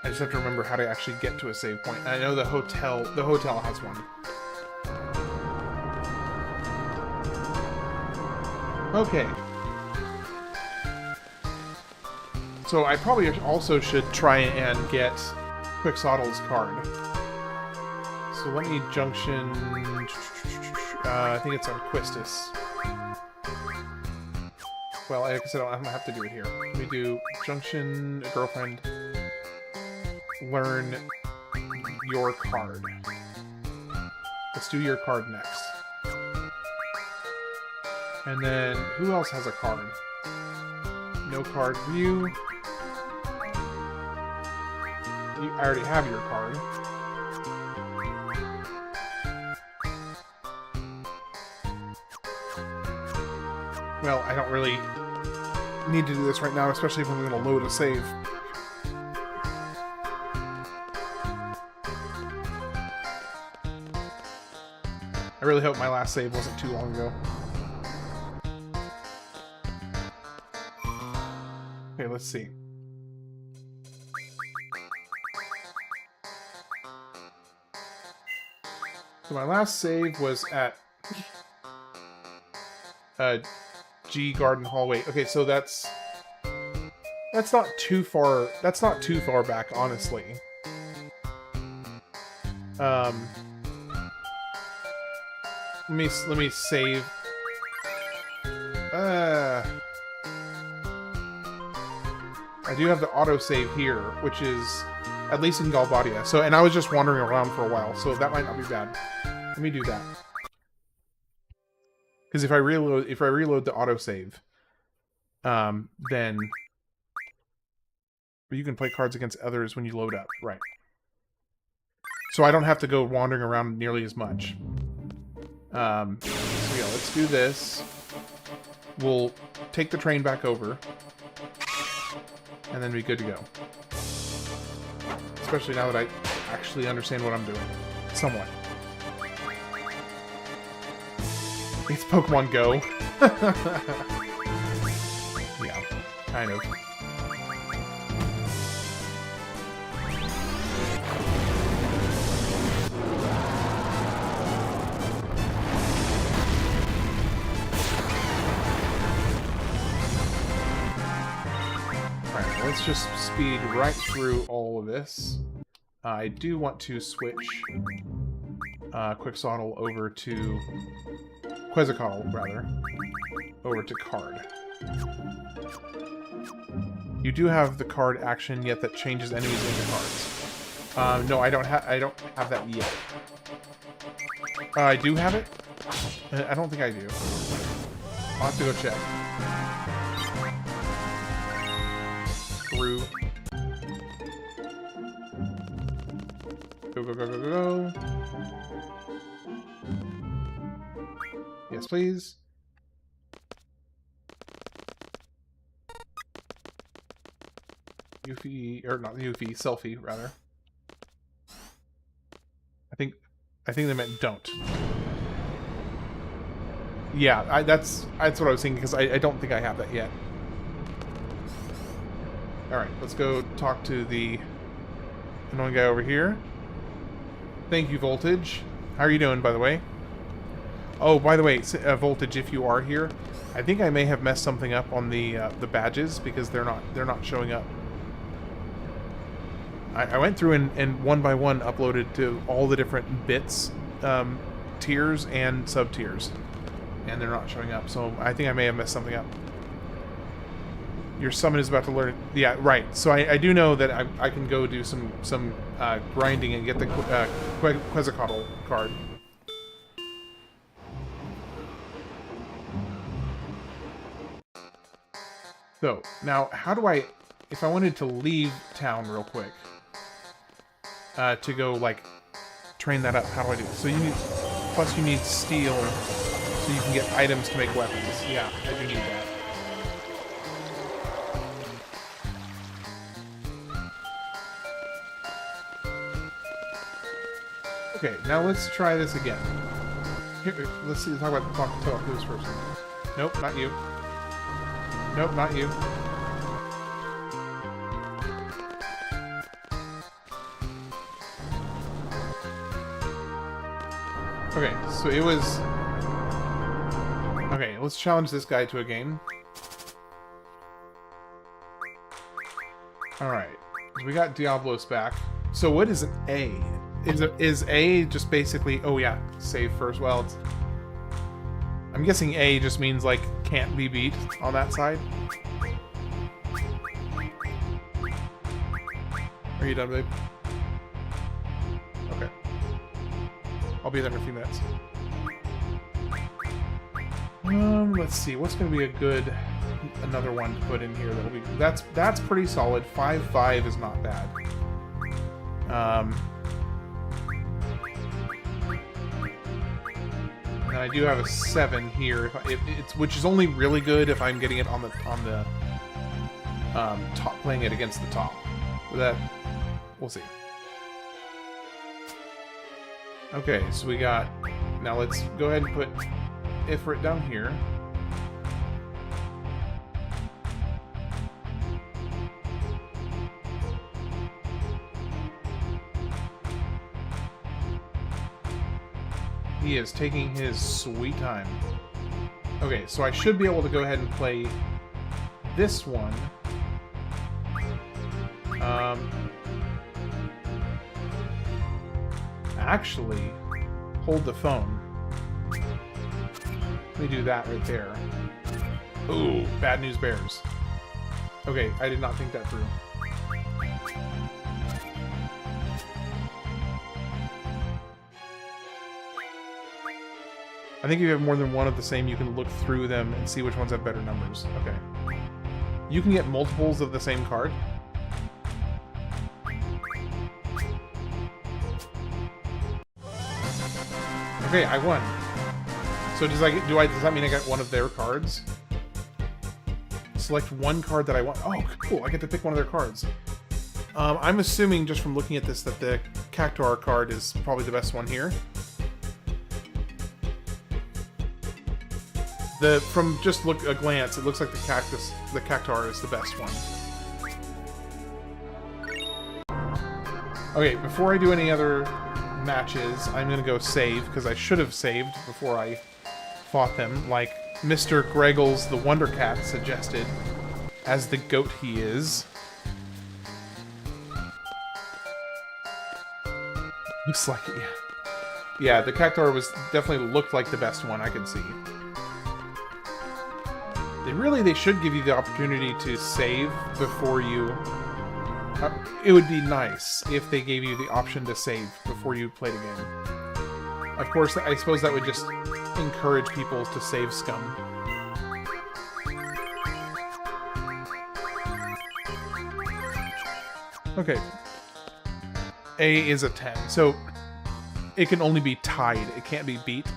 I just have to remember how to actually get to a save point. I know the hotel has one. Okay. So I probably also should try and get Quixotl's card. So let me Junction... I think it's on Quistis. Well, like I said, I don't have to do it here. Let me do Junction, Girlfriend, learn your card. Let's do your card next. And then, who else has a card? No card view. I already have your card. Well, I don't really need to do this right now, especially if I'm going to load a save. I really hope my last save wasn't too long ago. Okay, let's see. So my last save was at G Garden Hallway. Okay, so that's not too far. That's not too far back, honestly. Let me save. I do have the autosave here, which is at least in Galbadia. So, and I was just wandering around for a while, so that might not be bad. Let me do that. Because if I reload the autosave, then you can play cards against others when you load up, right? So I don't have to go wandering around nearly as much. So yeah, let's do this. We'll take the train back over, and then be good to go. Especially now that I actually understand what I'm doing, somewhat. It's Pokemon Go. Yeah, kind of. Alright, let's just speed right through all of this. I do want to switch Quixotle over to... Quetzalcoatl, rather, over to card. You do have the card action yet that changes enemies into cards. No, I don't have that yet. I do have it? I don't think I do. I'll have to go check. Through. Go, go, go, go, go, go. Yes, please. Yuffie, or not Yuffie, Selfie, rather. I think they meant don't. Yeah, that's what I was thinking, because I don't think I have that yet. Alright, let's go talk to the annoying guy over here. Thank you, Voltage. How are you doing, by the way? Oh, by the way, Voltage, if you are here, I think I may have messed something up on the badges, because they're not showing up. I went through and one by one uploaded to all the different bits, tiers and sub-tiers, and they're not showing up, so I think I may have messed something up. Your summon is about to learn... Yeah, right. So I do know that I can go do some grinding and get the Quetzalcoatl card. So, now, how do I... If I wanted to leave town real quick, to go, like, train that up, how do I do it? So you need... Plus you need steel, so you can get items to make weapons. Yeah, I do need that. Okay, now let's try this again. Here, let's see. Talk about this person. Nope, not you. Nope, not you. Okay, so it was... Okay, let's challenge this guy to a game. Alright, we got Diablos back. So what is an A? Is A just basically... Oh yeah, save first. Well, it's... I'm guessing A just means, like, can't be beat on that side. Are you done, babe? Okay. I'll be there in a few minutes. Let's see. What's going to be a good... Another one to put in here that'll be... That's pretty solid. 5/5 is not bad. And I do have a 7 here, which is only really good if I'm getting it on the top, playing it against the top. But that, we'll see. Okay, so we got. Now let's go ahead and put Ifrit down here. He is taking his sweet time. Okay, so I should be able to go ahead and play this one. Actually, hold the phone. Let me do that right there. Ooh, bad news bears. Okay, I did not think that through. I think if you have more than one of the same, you can look through them and see which ones have better numbers. Okay. You can get multiples of the same card. Okay, I won. So does that mean I got one of their cards? Select one card that I want. Oh, cool. I get to pick one of their cards. I'm assuming just from looking at this that the Cactuar card is probably the best one here. From just a glance, it looks like the Cactuar is the best one. Okay, before I do any other matches, I'm gonna go save, because I should have saved before I fought them, like Mr. Greggles the Wonder Cat suggested, as the goat he is. Looks like it, yeah. Yeah, the Cactuar definitely looked like the best one I could see. They should give you the opportunity to save before you... it would be nice if they gave you the option to save before you played a game. Of course, I suppose that would just encourage people to save scum. Okay. A is a 10, so it can only be tied. It can't be beat.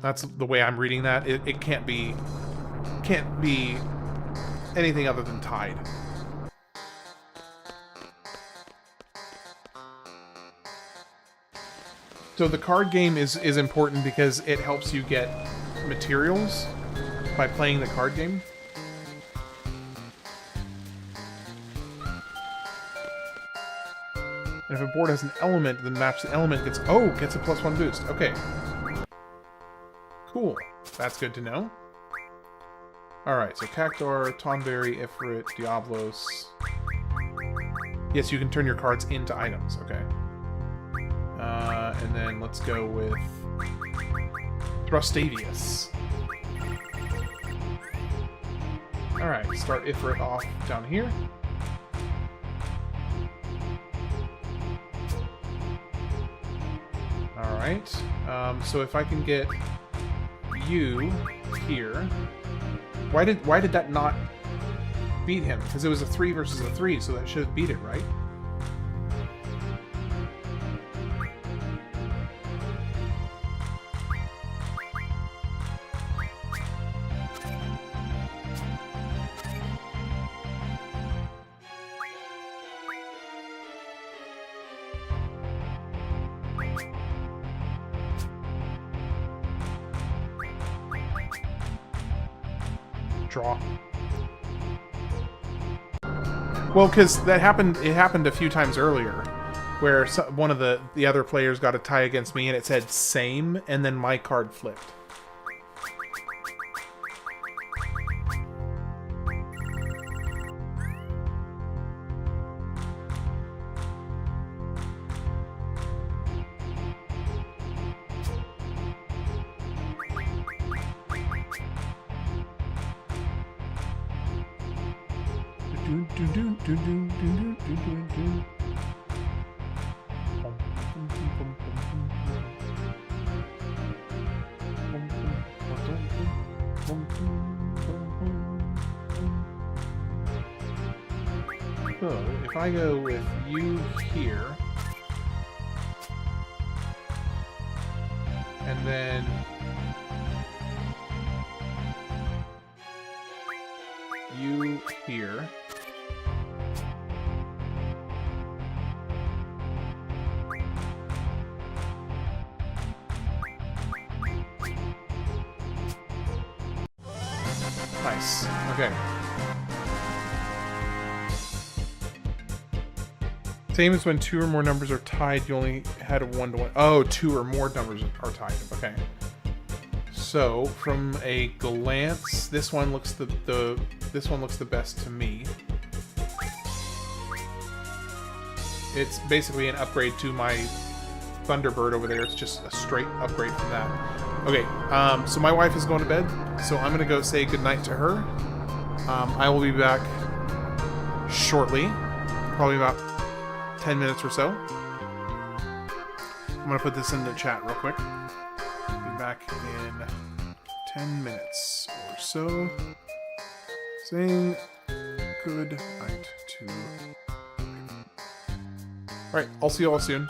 That's the way I'm reading that. It can't be anything other than tied. So the card game is important because it helps you get materials by playing the card game. And if a board has an element, then match the element gets a +1 boost. Okay. Cool. That's good to know. Alright, so Cactuar, Tonberry, Ifrit, Diablos. Yes, you can turn your cards into items. Okay. And then let's go with Thrustavius. Alright, start Ifrit off down here. Alright, so if I can get you here... Why did that not beat him? Because it was a 3 versus a 3, so that should have beat it, right? Draw. Well, because that happened. It happened a few times earlier, where one of the other players got a tie against me, and it said same, and then my card flipped. So, if I go with you here, and then you here, nice. Okay. Same as when 2 or more numbers are tied, you only had a 1-to-1. Oh, 2 or more numbers are tied. Okay. So, from a glance, this one looks this one looks the best to me. It's basically an upgrade to my Thunderbird over there. It's just a straight upgrade from that. Okay, so my wife is going to bed, so I'm gonna go say goodnight to her. I will be back shortly, probably about 10 minutes or so. I'm gonna put this in the chat real quick. Be back in 10 minutes or so. Saying good night to you. Alright, I'll see you all soon.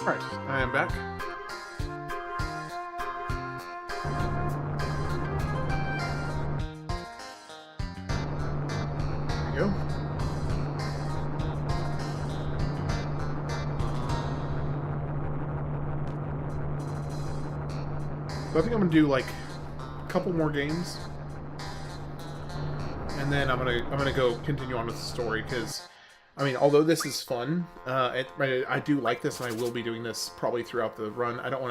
Alright, I am back. There we go. So I think I'm gonna do like a couple more games, and then I'm gonna go continue on with the story, because I mean, although this is fun, I do like this, and I will be doing this probably throughout the run. I don't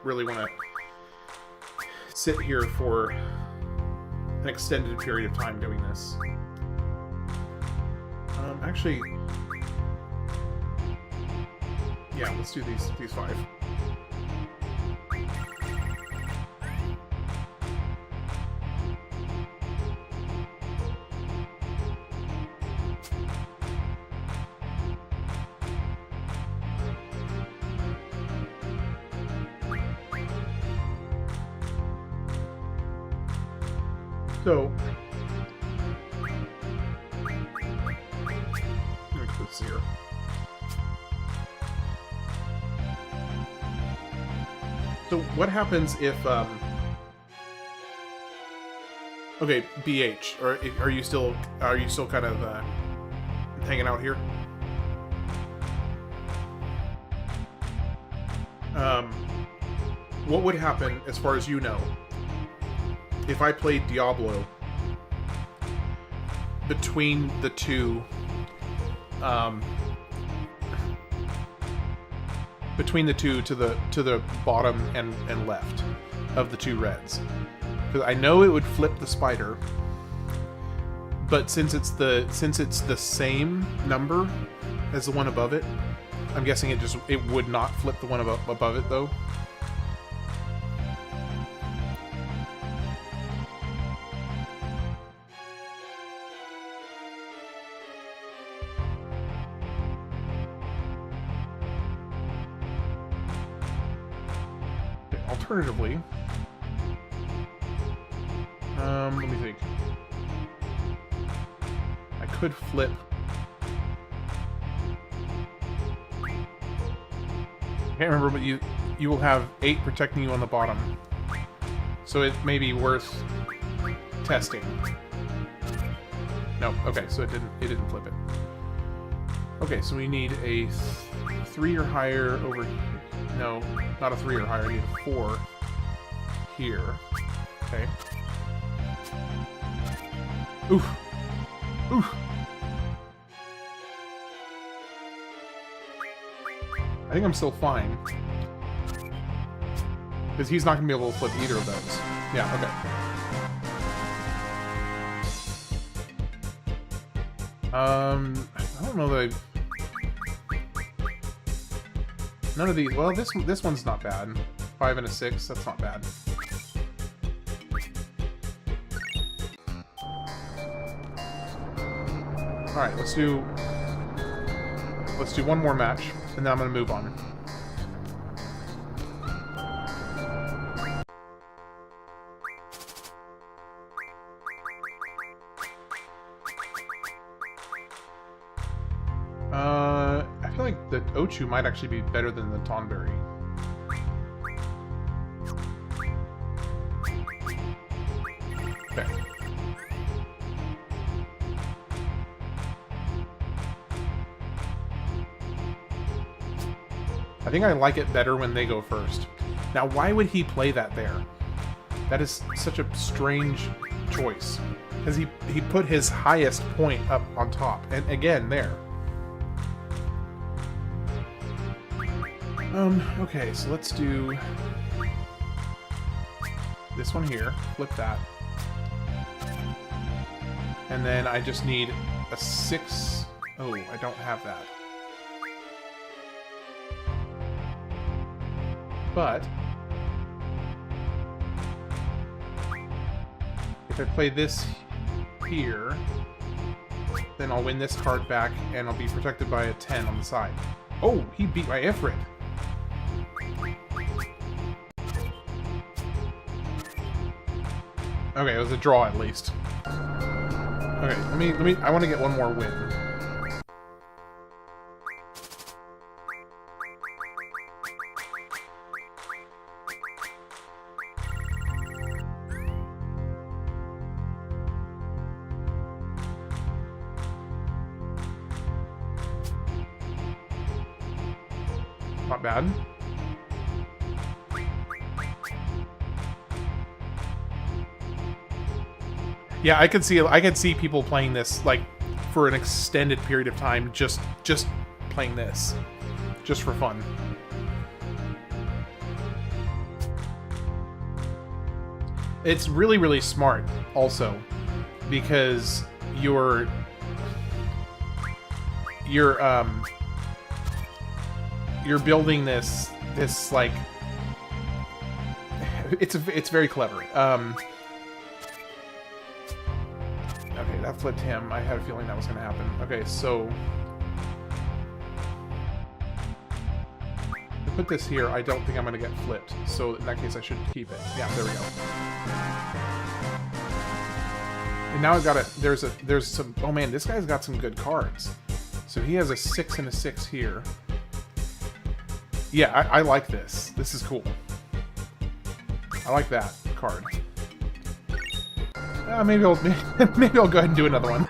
really want to sit here for an extended period of time doing this. Actually, yeah, let's do these 5. So, let me put this here. So, what happens if, okay, BH, or are you still kind of hanging out here? What would happen, as far as you know, if I played Diablo between the two, to the bottom and left of the 2 reds? Because I know it would flip the spider, but since it's the same number as the one above it, I'm guessing it would not flip the one above it though. Alternatively, let me think. I could flip. I can't remember, but you will have 8 protecting you on the bottom, so it may be worth testing. No, okay, so it didn't flip it. Okay, so we need a 3 or higher over here. No, not a 3 or higher. I need a 4 here. Okay. Oof. Oof. I think I'm still fine. Because he's not going to be able to flip either of those. Yeah, okay. I don't know that I've... None of these... Well, this one's not bad. 5 and a 6, that's not bad. Alright, let's do one more match, and then I'm gonna move on. I feel like the Ochu might actually be better than the Tonberry. Okay. I think I like it better when they go first. Now, why would he play that there? That is such a strange choice. Because he put his highest point up on top. And again, there. Okay, so let's do this one here. Flip that. And then I just need a 6... Oh, I don't have that. But if I play this here, then I'll win this card back, and I'll be protected by a 10 on the side. Oh, he beat my Ifrit. Okay, it was a draw at least. Okay, let me. I want to get one more win. not bad. Yeah, I could see people playing this like for an extended period of time, just playing this, just for fun. It's really, really smart, also, because you're building this like it's very clever. Okay, that flipped him. I had a feeling that was going to happen. Okay, so to put this here, I don't think I'm going to get flipped. So in that case, I should keep it. Yeah, there we go. And now I've got there's some, oh man, this guy's got some good cards. So he has a 6 and a 6 here. Yeah, I like this. This is cool. I like that card. Maybe I'll go ahead and do another one.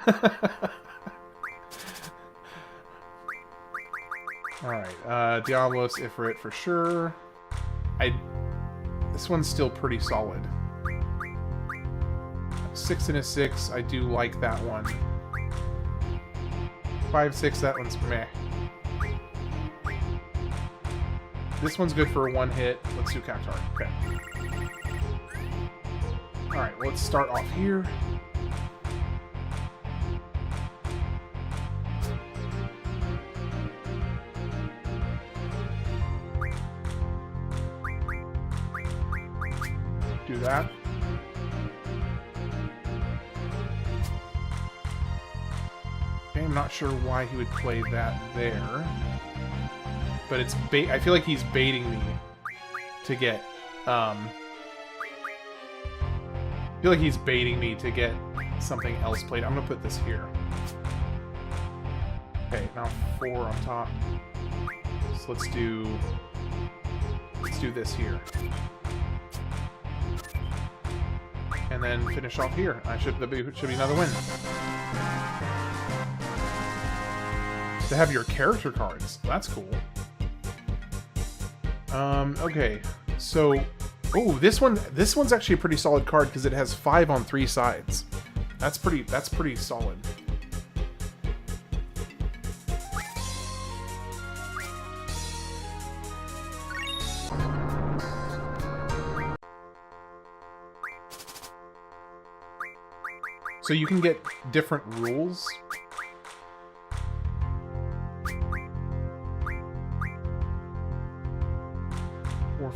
Alright, Diablos, Ifrit for sure. This one's still pretty solid. 6 and a 6, I do like that one. 5, 6, that one's meh. This one's good for a one hit. Let's do Cactar. Okay. Alright, let's start off here. Do that. Okay, I'm not sure why he would play that there. But it's I feel like he's baiting me to get, I feel like he's baiting me to get something else played. I'm gonna put this here. Okay, now 4 on top. So let's do this here. And then finish off here. Should be another win. To have your character cards. That's cool. Okay, so, oh, this one's actually a pretty solid card because it has 5 on 3 sides. That's pretty solid. So you can get different rules.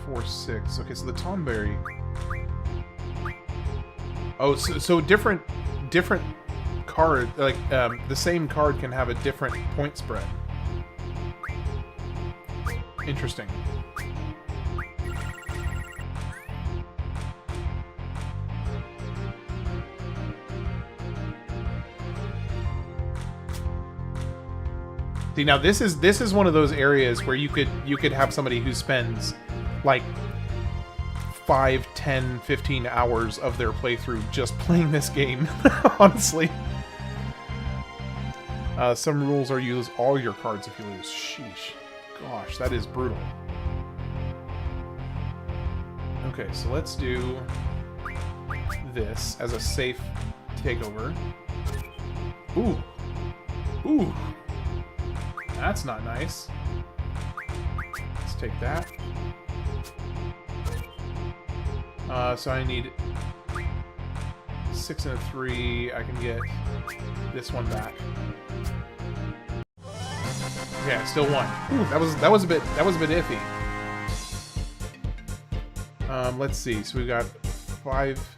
4, 6. Okay, so the Tomberry. Oh, so different card, like the same card can have a different point spread. Interesting. See, now this is one of those areas where you could have somebody who spends like 5, 10, 15 hours of their playthrough just playing this game, honestly. Some rules are you lose all your cards if you lose. Sheesh. Gosh, that is brutal. Okay, so let's do this as a safe takeover. Ooh. Ooh. That's not nice. Let's take that. So I need 6 and a 3. I can get this one back. Okay, I still won. Ooh, that was a bit iffy. Let's see. So we got 5.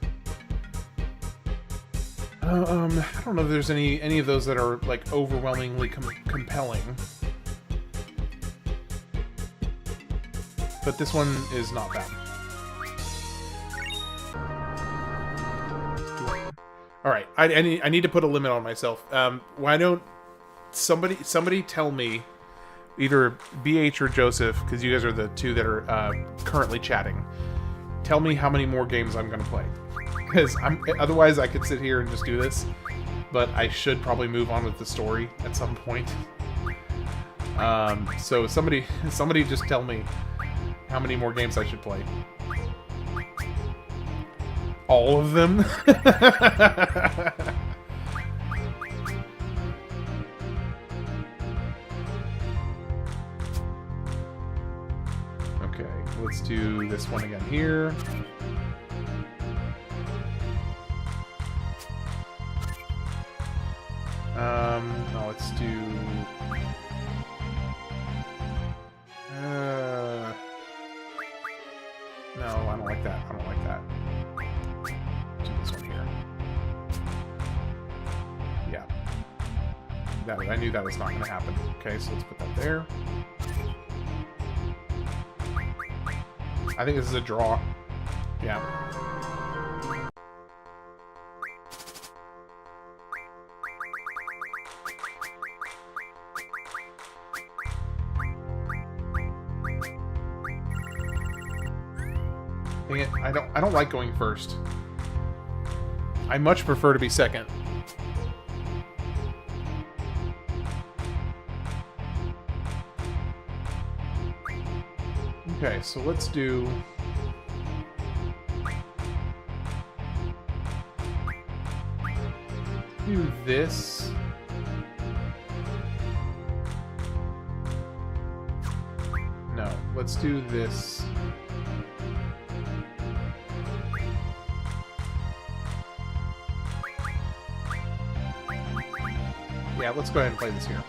I don't know if there's any of those that are like overwhelmingly compelling. But this one is not bad. Alright, I need to put a limit on myself. Why don't somebody tell me, either BH or Joseph, because you guys are the two that are currently chatting, tell me how many more games I'm going to play. Because otherwise I could sit here and just do this, but I should probably move on with the story at some point. So somebody just tell me how many more games I should play. All of them? Okay, let's do this one again here. No, let's do... No, I don't like that. I don't like that. Do this one here. Yeah. I knew that was not going to happen. Okay, so let's put that there. I think this is a draw. Yeah. Dang it, I don't like going first. I much prefer to be second. Okay, so let's do... do this. No, let's do this. Yeah, let's go ahead and play this here.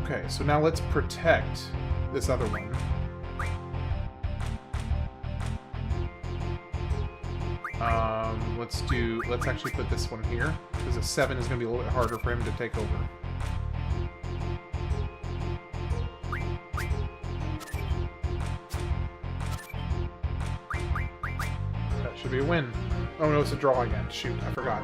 Okay, so now let's protect this other one. Let's actually put this one here, because a 7 is going to be a little bit harder for him to take over. That should be a win. Oh no, it's a draw again. Shoot, I forgot.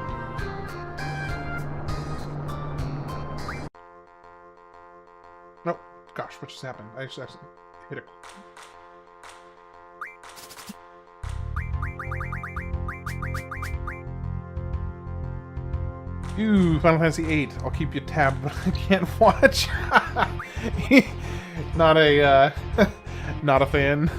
Nope. Gosh, what just happened? I just hit it. Ooh, Final Fantasy VIII. I'll keep you tabbed, but I can't watch. Not a fan.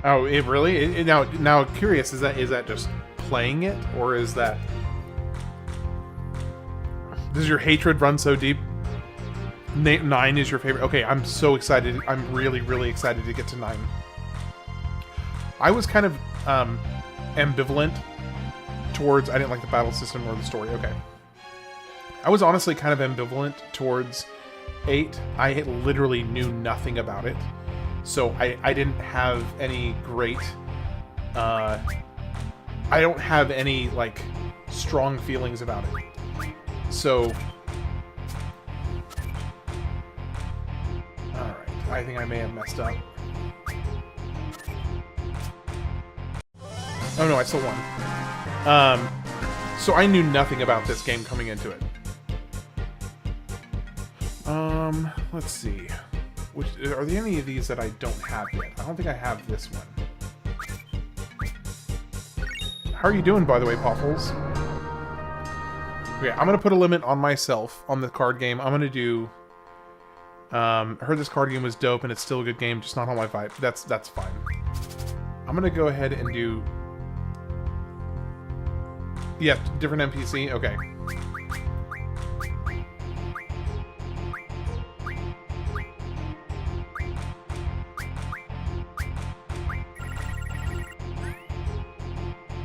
Oh, it really? Now, curious. Is that just playing it, or is that? Does your hatred run so deep? 9 is your favorite. Okay, I'm so excited. I'm really, really excited to get to 9. I was kind of ambivalent towards... I didn't like the battle system or the story. Okay. I was honestly kind of ambivalent towards 8. I literally knew nothing about it. So I didn't have any great... I don't have any, like, strong feelings about it. So... I think I may have messed up. Oh no, I still won. So I knew nothing about this game coming into it. Let's see. Are there any of these that I don't have yet? I don't think I have this one. How are you doing, by the way, Poffles? Okay, I'm gonna put a limit on myself on the card game. I'm gonna do... I heard this card game was dope and it's still a good game, just not on my vibe. That's fine. I'm gonna go ahead and do... Yeah, different NPC? Okay.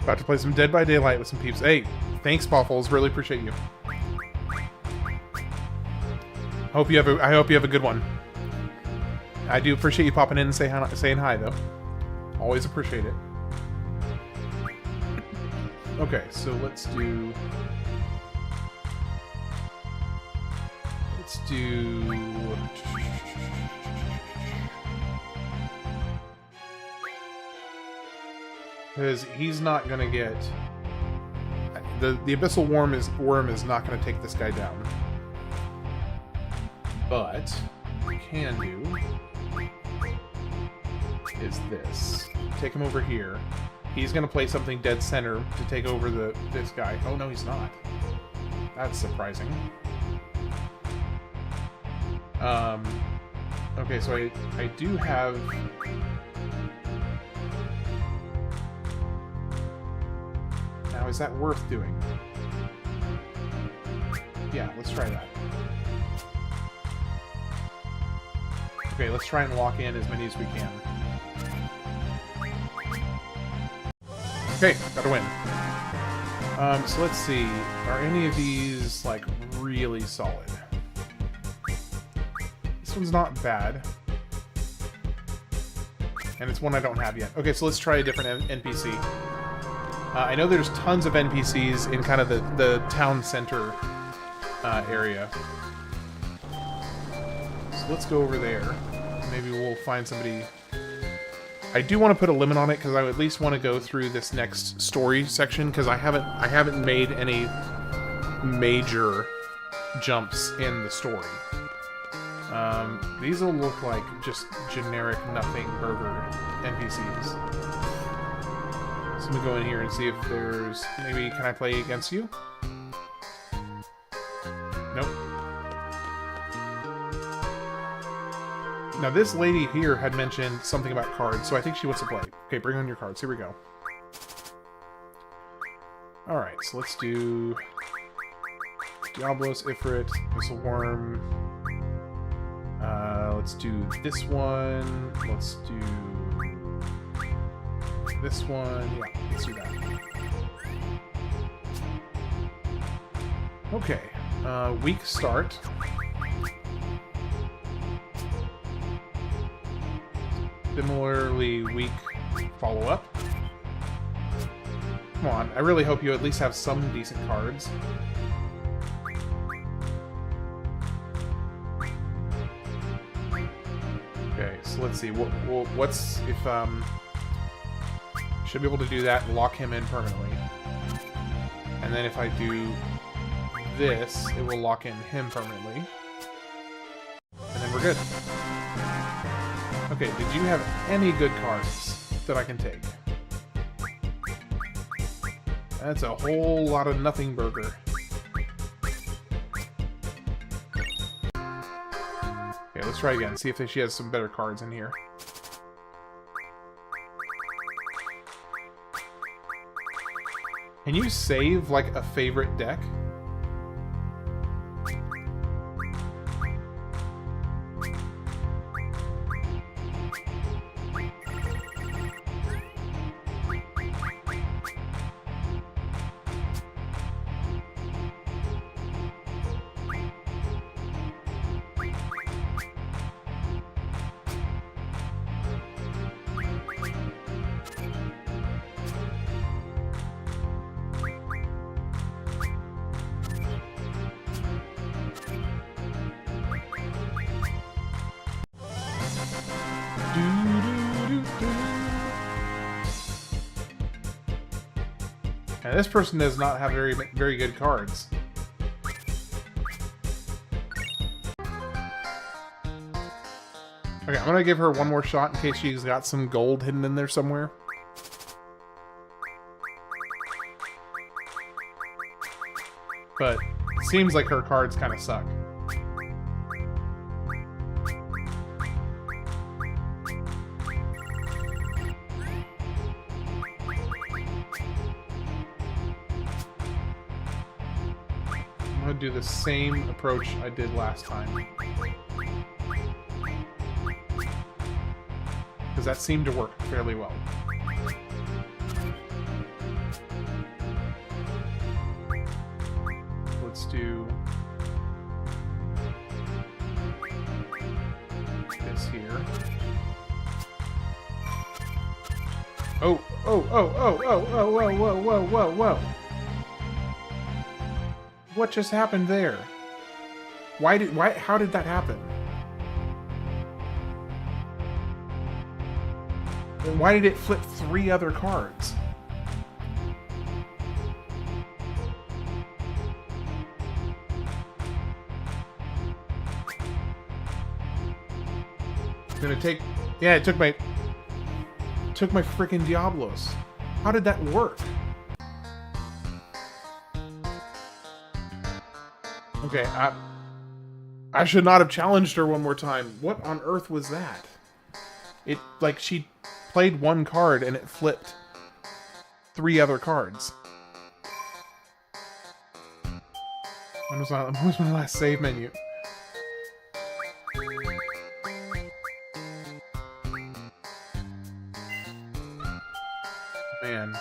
About to play some Dead by Daylight with some peeps. Hey, thanks, Poffles. Really appreciate you. I hope you have a good one. I do appreciate you popping in and saying hi, though. Always appreciate it. Okay, so let's do... Because he's not gonna get... The Abyssal Worm is not gonna take this guy down. But what we can do is this. Take him over here. He's going to play something dead center to take over this guy. Oh, no, he's not. That's surprising. Okay, so I do have... Now, is that worth doing? Yeah, let's try that. Okay, let's try and lock in as many as we can. Okay, got a win. So let's see. Are any of these, like, really solid? This one's not bad. And it's one I don't have yet. Okay, so let's try a different NPC. I know there's tons of NPCs in kind of the town center area. So let's go over there. Maybe we'll find somebody... I do want to put a limit on it because I at least want to go through this next story section because I haven't made any major jumps in the story. These will look like just generic nothing burger NPCs. So I'm gonna go in here and see if there's maybe can I play against you? Nope. Now, this lady here had mentioned something about cards, so I think she wants to play. Okay, bring on your cards. Here we go. Alright, so let's do... Diablos, Ifrit, Whistleworm. Let's do this one. Let's do... this one. Yeah, let's do that. Okay. Weak start. Similarly weak follow-up. Come on, I really hope you at least have some decent cards. Okay, so let's see. What's if should be able to do that and lock him in permanently. And then if I do this, it will lock in him permanently. And then we're good. Okay, did you have any good cards that I can take? That's a whole lot of nothing burger. Okay, let's try again. See if she has some better cards in here. Can you save, like, a favorite deck? And this person does not have very good cards. Okay, I'm gonna give her one more shot in case she's got some gold hidden in there somewhere. But it seems like her cards kind of suck. I'm gonna do the same approach I did last time. Because that seemed to work fairly well. Let's do this here. Oh, oh, oh, oh, oh, oh, whoa, whoa, whoa, whoa, whoa. What just happened there? How did that happen? And why did it flip 3 other cards? gonna take... Yeah, it took my freaking Diablos. How did that work? Okay, I should not have challenged her one more time. What on earth was that? It, like, she played one card and it flipped 3 other cards. When was my last save menu? Man.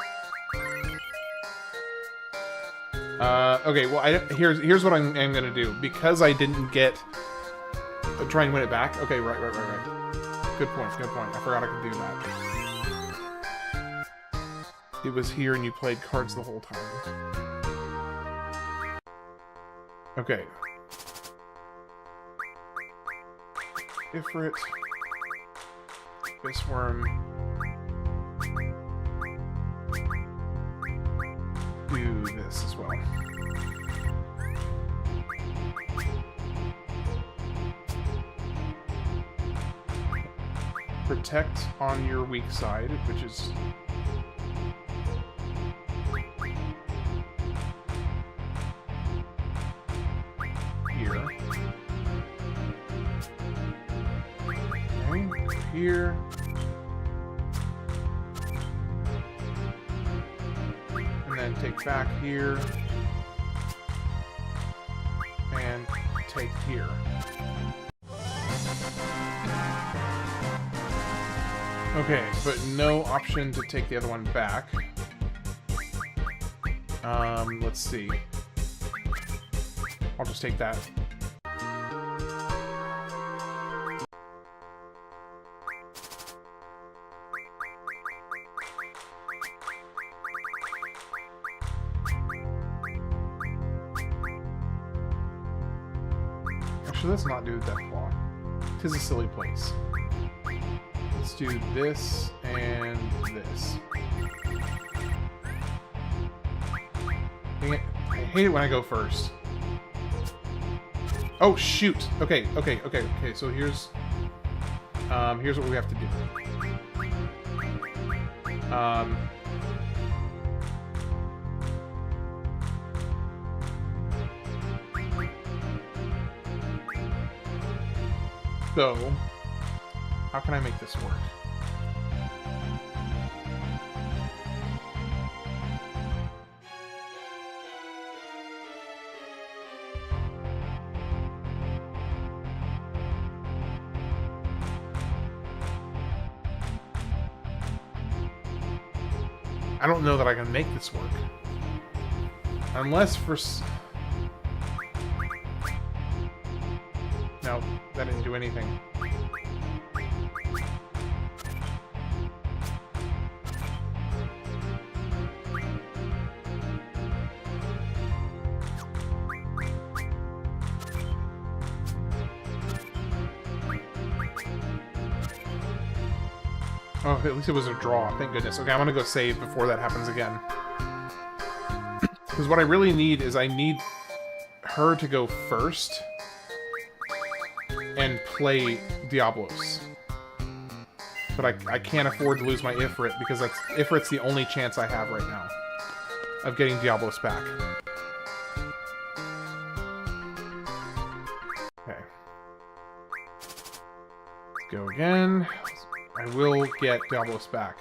Okay, well, here's what I'm gonna do. Because I didn't get... try and win it back? Okay, right. Good point. I forgot I could do that. It was here and you played cards the whole time. Okay. Ifrit. Fistworm. Do this as well. Protect on your weak side, which is... here. Okay, here. And then take back here. And take here. Okay, but no option to take the other one back. Let's see. I'll just take that. Actually, let's not do Deathclaw. 'Tis a silly place. Let's do this and this. Dang it. I hate it when I go first. Oh, shoot! Okay, so here's what we have to do. So, how can I make this work? I don't know that I can make this work. Unless for... No, that didn't do anything. Oh, at least it was a draw. Thank goodness. Okay, I'm gonna go save before that happens again. Because what I really need is I need her to go first and play Diablos. But I can't afford to lose my Ifrit because Ifrit's the only chance I have right now of getting Diablos back. Okay. Let's go again. I will get Diablos back.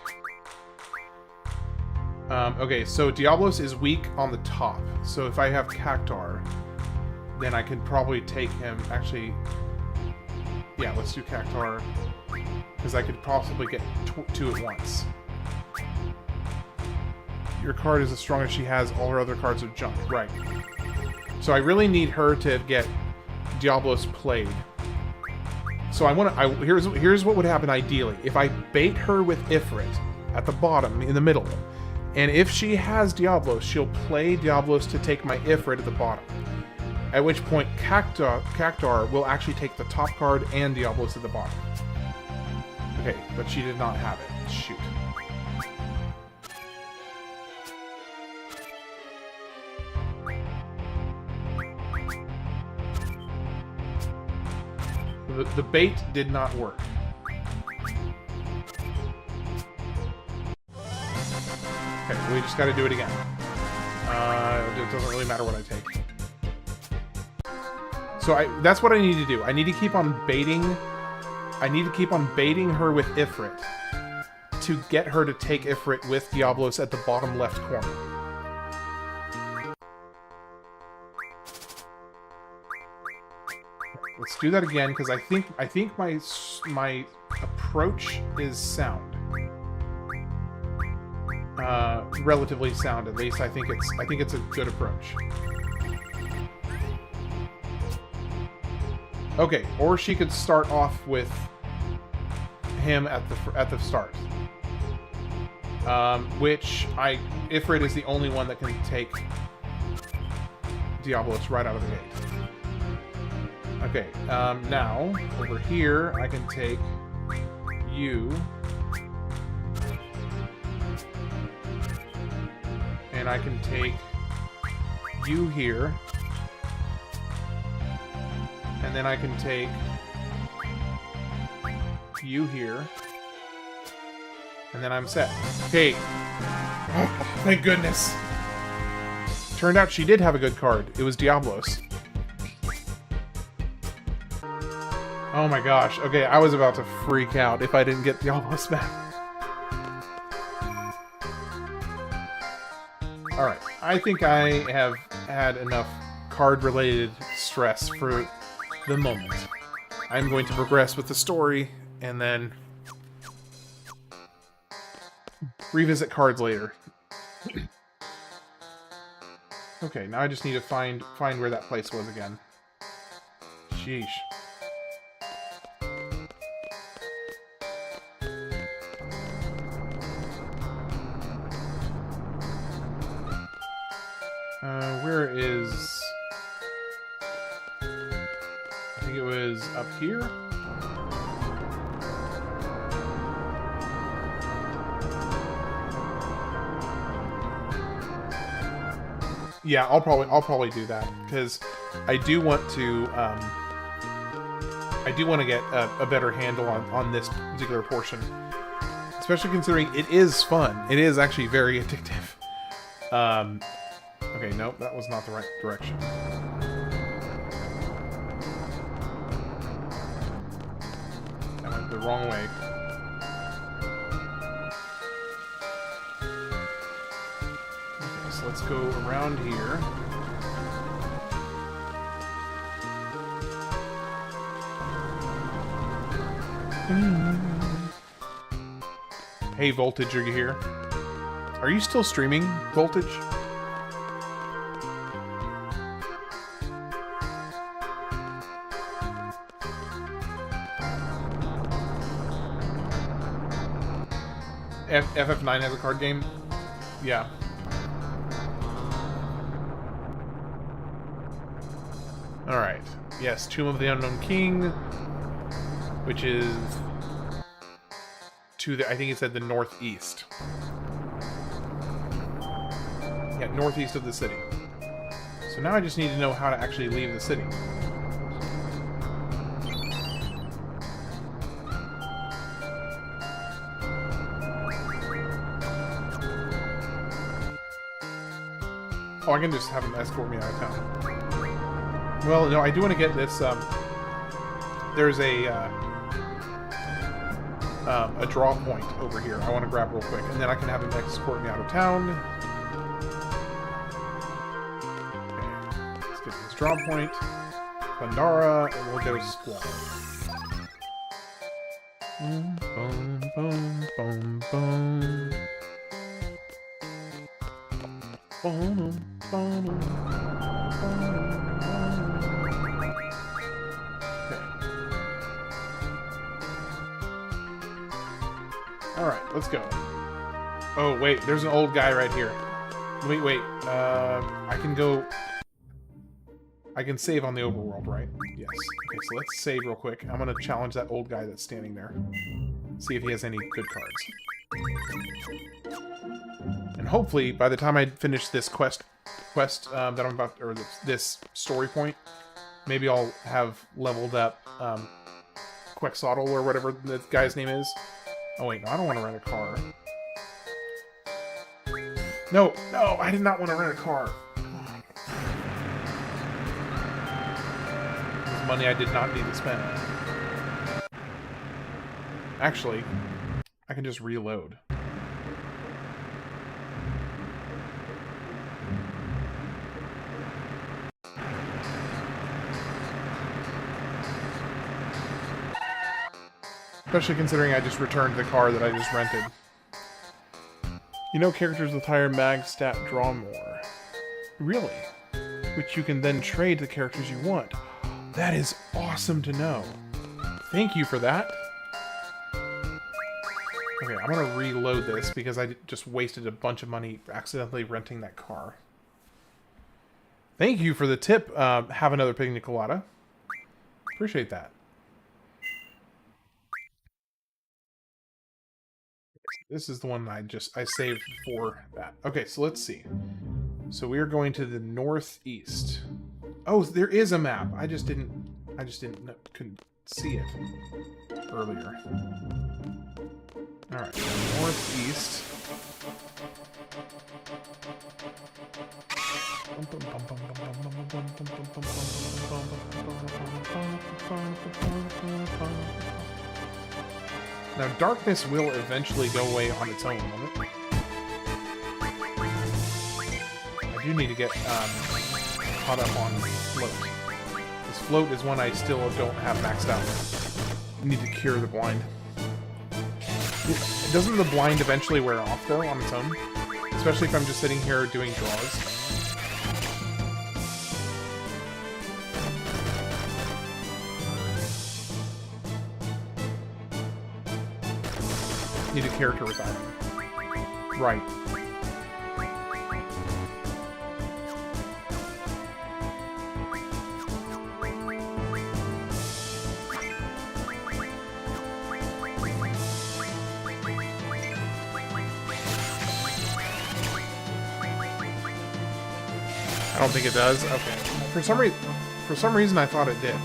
Okay, so Diablos is weak on the top. So if I have Cactar, then I could probably take him. Actually, yeah, let's do Cactar. Because I could possibly get 2 at once. Your card is as strong as she has. All her other cards are junk. Right. So I really need her to get Diablos played. So here's what would happen ideally. If I bait her with Ifrit at the bottom, in the middle, and if she has Diablos, she'll play Diablos to take my Ifrit at the bottom. At which point, Cactar will actually take the top card and Diablos at the bottom. Okay, but she did not have it. Shoot. The bait did not work. Okay, we just gotta do it again. It doesn't really matter what I take. So that's what I need to do. I need to keep on baiting... I need to keep on baiting her with Ifrit to get her to take Ifrit with Diablos at the bottom left corner. Let's do that again, because I think my approach is sound. Relatively sound, at least. I think it's a good approach. Okay, or she could start off with him at the start. Ifrit is the only one that can take Diablos right out of the gate. Okay, now, over here, I can take you. And I can take you here. And then I can take you here. And then I'm set. Okay. Oh, thank goodness. Turned out she did have a good card. It was Diablos. Oh my gosh. Okay, I was about to freak out if I didn't get Diablos back. Alright, I think I have had enough card-related stress for the moment. I'm going to progress with the story, and then revisit cards later. Okay, now I just need to find where that place was again. Sheesh. Where is... I think it was up here? Yeah, I'll probably do that, because I do want to get a better handle on this particular portion. Especially considering it is fun. It is actually very addictive. Okay, nope, that was not the right direction. I went the wrong way. Okay, so let's go around here. Hey, Voltage, are you here? Are you still streaming, Voltage? FF9 has a card game? Yeah. Alright. Yes, Tomb of the Unknown King, which is to the, I think it said the northeast. Yeah, northeast of the city. So now I just need to know how to actually leave the city. Oh, I can just have him escort me out of town. Well, no, I do want to get this, there's a draw point over here I want to grab real quick, and then I can have him escort me out of town. Okay, let's get this draw point. Pandara, and we'll go Squall. Boom, boom, boom, boom. Boom, boom, boom. Alright, let's go. Oh, wait, there's an old guy right here. Wait, I can go... I can save on the overworld, right? Yes. Okay, so let's save real quick. I'm gonna challenge that old guy that's standing there. See if he has any good cards. And hopefully, by the time I finish this quest that I'm about... or this story point, maybe I'll have leveled up, Quetzalcoatl, or whatever the guy's name is. Oh wait, no, I don't want to rent a car. No, no, I did not want to rent a car. This is money I did not need to spend. Actually, I can just reload. Especially considering I just returned the car that I just rented. You know, characters with higher mag stat draw more. Really? Which you can then trade the characters you want. That is awesome to know. Thank you for that. Okay, I'm gonna reload this because I just wasted a bunch of money accidentally renting that car. Thank you for the tip. Have another pina colada. Appreciate that. This is the one I saved for that. Okay, so let's see. So we are going to the northeast. Oh, there is a map. I just couldn't see it earlier. All right, northeast. Now, darkness will eventually go away on its own, won't it? I do need to get caught up on float. This float is one I still don't have maxed out. I need to cure the blind. Doesn't the blind eventually wear off, though, on its own? Especially if I'm just sitting here doing draws. Need a character with that. Right. I don't think it does. Okay. For some reason I thought it did.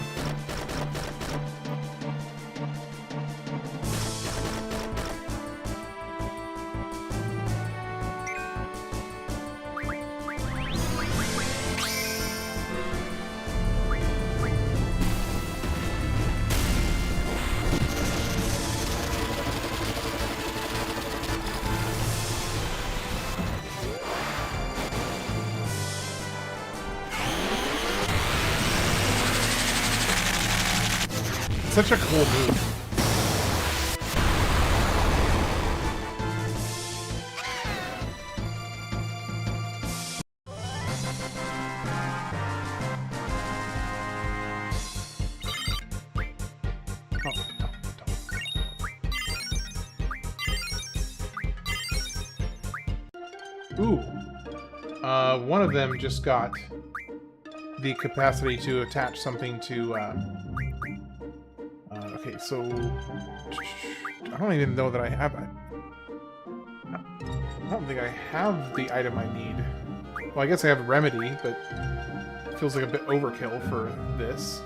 Such a cool move. Ooh. One of them just got the capacity to attach something to, okay, so I don't even know that I have. I don't think I have the item I need. Well, I guess I have a remedy, but it feels like a bit overkill for this.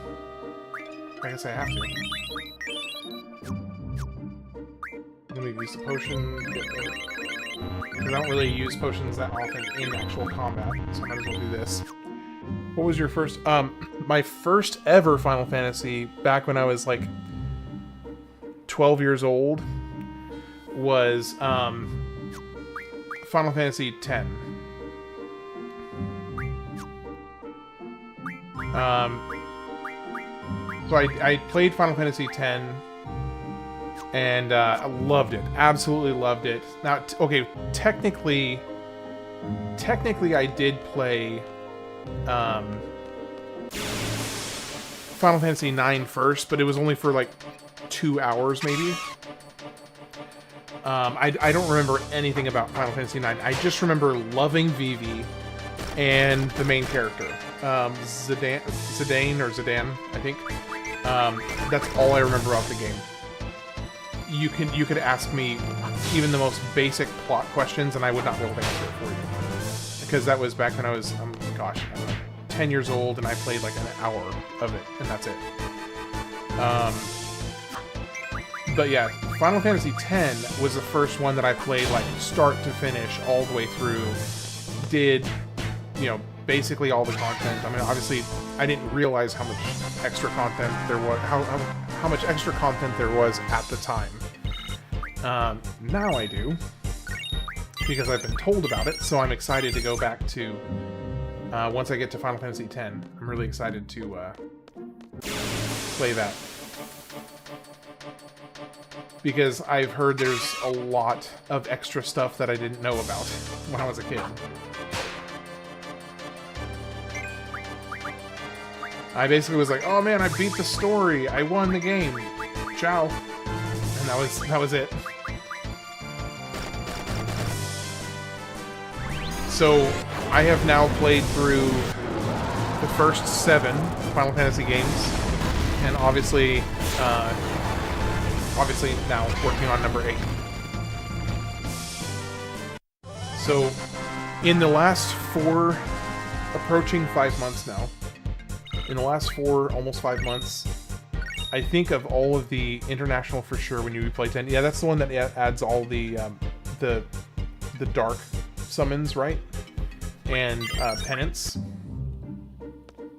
I guess I have to. Let me use the potion. Because I don't really use potions that often in actual combat, so I might as well do this. What was your first? My first ever Final Fantasy, back when I was like 12 years old, was Final Fantasy X. So I played Final Fantasy X, and I loved it. Absolutely loved it. Now, okay, technically I did play Final Fantasy IX first, but it was only for like 2 hours, maybe. I don't remember anything about Final Fantasy IX. I just remember loving Vivi and the main character, Zidane, I think. That's all I remember about the game. You could ask me even the most basic plot questions, and I would not be able to answer it for you, because that was back when I was, gosh, I don't know, 10 years old, and I played like an hour of it, and that's it. But yeah, Final Fantasy X was the first one that I played like start to finish, all the way through. Did, you know, basically all the content. I mean, obviously, I didn't realize how much extra content there was, how much extra content there was at the time. Now I do, because I've been told about it, so I'm excited to go back to, once I get to Final Fantasy X, I'm really excited to play that. Because I've heard there's a lot of extra stuff that I didn't know about when I was a kid. I basically was like, oh man, I beat the story, I won the game, ciao. And that was it. So, I have now played through the first 7 Final Fantasy games, and obviously now working on number 8. So, in the last 4, approaching 5 months now, in the last 4, almost 5 months, I think of all of the international for sure when you play 10. Yeah, that's the one that adds all the dark summons, right? And penance.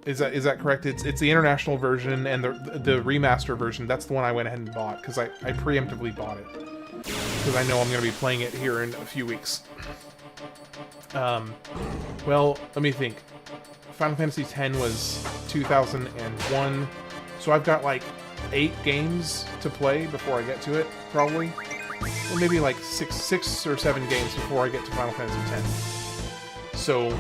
Is that correct? It's the international version and the remaster version. That's the one I went ahead and bought because I preemptively bought it because I know I'm going to be playing it here in a few weeks. Well, let me think. Final Fantasy X was 2001, so I've got like 8 games to play before I get to it, probably. Or maybe like 6 or 7 games before I get to Final Fantasy X. So,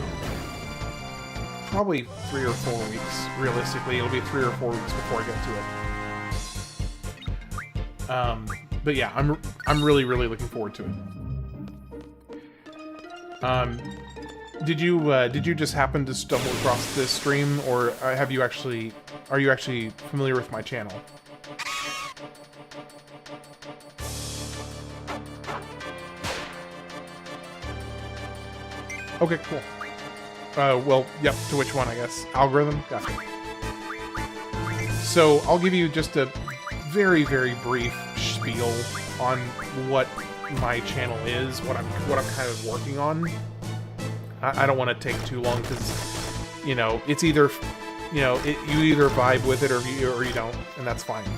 probably 3 or 4 weeks, realistically. It'll be 3 or 4 weeks before I get to it. But yeah, I'm really, really looking forward to it. Did you just happen to stumble across this stream, or are you actually familiar with my channel? Okay, cool. Well, yep, to which one, I guess? Algorithm? Gotcha. So, I'll give you just a very, very brief spiel on what my channel is, what I'm kind of working on. I don't want to take too long because, you know, it's either, you know, you either vibe with it or you don't, and that's fine.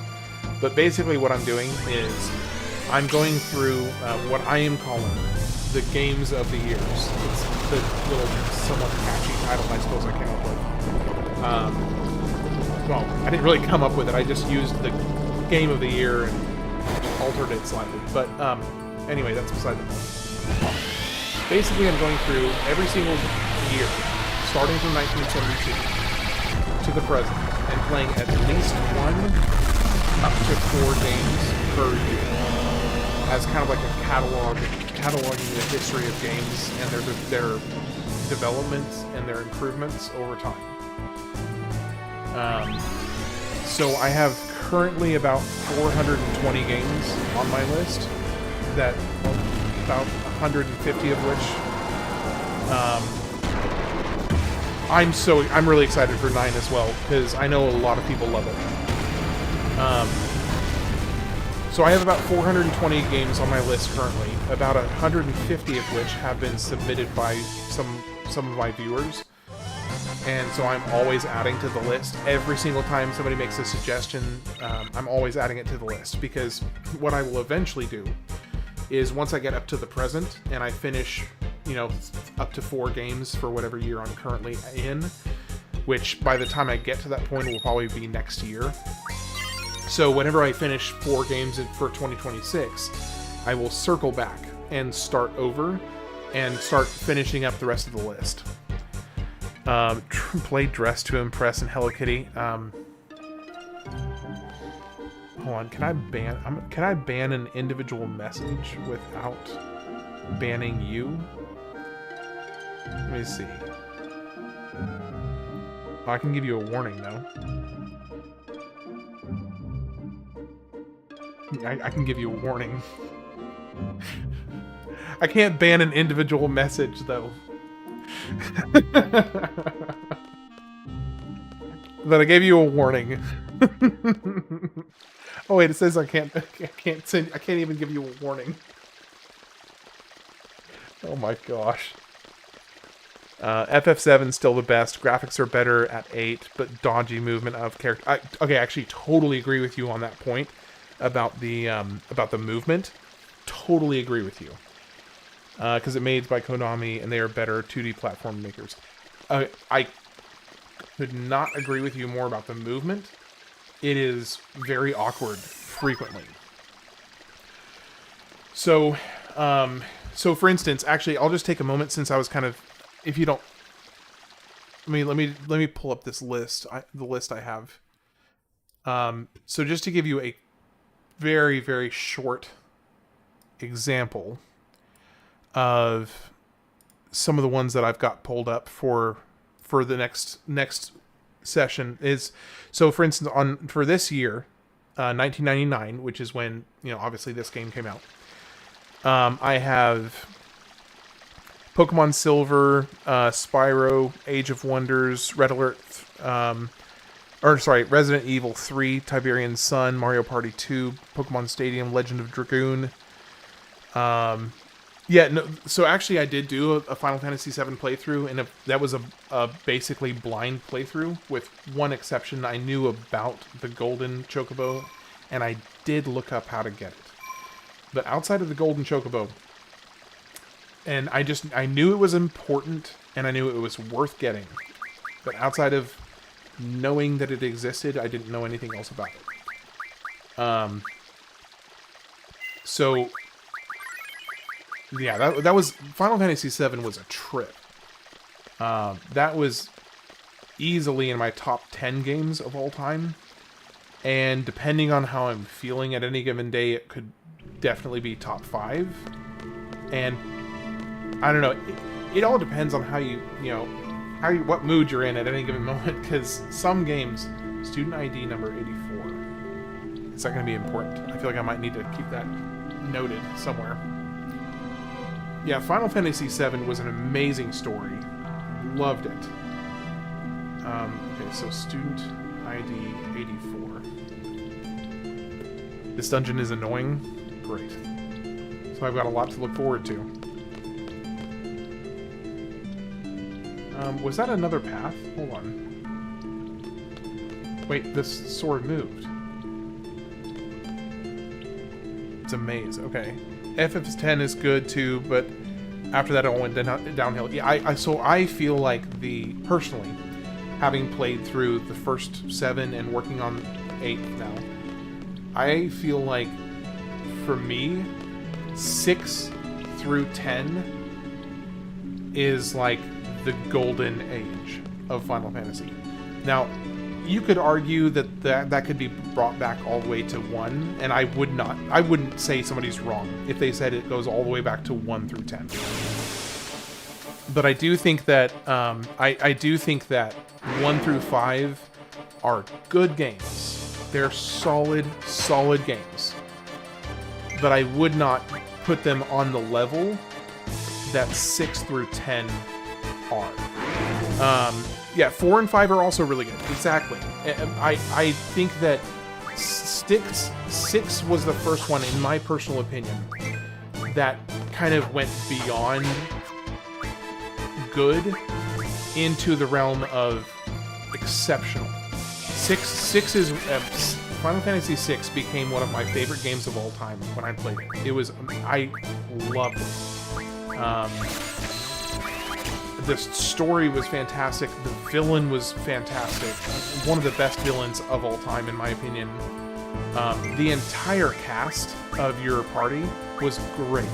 But basically what I'm doing is I'm going through what I am calling the games of the years. It's the little somewhat catchy title I suppose I came up with. Well, I didn't really come up with it. I just used the game of the year and altered it slightly. But anyway, that's beside the point. Basically, I'm going through every single year, starting from 1972 to the present, and playing at least 1 up to 4 games per year, as kind of like a cataloging the history of games and their developments and their improvements over time. So I have currently about 420 games on my list, that about 150 of which I'm really excited for 9 as well, because I know a lot of people love it. So I have about 420 games on my list currently, about 150 of which have been submitted by some of my viewers. And so I'm always adding to the list. Every single time somebody makes a suggestion, I'm always adding it to the list, because what I will eventually do is once I get up to the present and I finish, you know, up to 4 games for whatever year I'm currently in, which by the time I get to that point will probably be next year. So whenever I finish 4 games for 2026, I will circle back and start over and start finishing up the rest of the list. Play Dress to Impress and Hello Kitty. Hold on, can I ban an individual message without banning you? Let me see. Oh, I can give you a warning though. I can give you a warning. I can't ban an individual message though. But I gave you a warning. Oh wait, it says I can't even give you a warning. Oh my gosh. FF7 still the best. Graphics are better at 8, but dodgy movement of character. Okay, I actually totally agree with you on that point about the movement. Totally agree with you. Because it's made by Konami, and they are better 2D platform makers. I could not agree with you more about the movement. It is very awkward frequently. So for instance, actually, I'll just take a moment since I was kind of, if you don't, let me pull up this list, the list I have. So just to give you a very, very short example of some of the ones that I've got pulled up for the next session is, so for instance, for this year, 1999, which is when, obviously this game came out, I have Pokemon Silver, Spyro, Age of Wonders, Red Alert, Resident Evil 3, Tiberian Sun, Mario Party 2, Pokemon Stadium, Legend of Dragoon. So actually I did do a Final Fantasy VII playthrough, and that was a basically blind playthrough, with one exception. I knew about the Golden Chocobo, and I did look up how to get it. But outside of the Golden Chocobo, and I knew it was important, and I knew it was worth getting. But outside of knowing that it existed, I didn't know anything else about it. So yeah, that was, Final Fantasy VII was a trip. That was easily in my top 10 games of all time. And depending on how I'm feeling at any given day, it could definitely be top 5. And I don't know, it all depends on how what mood you're in at any given moment, because some games, student ID number 84, is that going to be important? I feel like I might need to keep that noted somewhere. Yeah, Final Fantasy VII was an amazing story. Loved it. Okay, so student ID 84. This dungeon is annoying. Great. So I've got a lot to look forward to. Was that another path? Hold on. Wait, this sword moved. It's a maze. Okay. FF10 is good too, but after that it all went downhill. Yeah, so I feel like personally, having played through the first 7 and working on 8 now, I feel like for me, 6 through 10 is like the golden age of Final Fantasy. Now, you could argue that could be brought back all the way to 1, and I wouldn't say somebody's wrong if they said it goes all the way back to 1 through 10. But I do think that I do think that 1 through 5 are good games. They're solid games. But I would not put them on the level that 6 through 10 are. Yeah, 4 and 5 are also really good. Exactly. I think that 6 was the first one, in my personal opinion, that kind of went beyond good into the realm of exceptional. Six is Final Fantasy VI became one of my favorite games of all time when I played it. I loved it. The story was fantastic. The villain was fantastic. One of the best villains of all time, in my opinion. The entire cast of your party was great.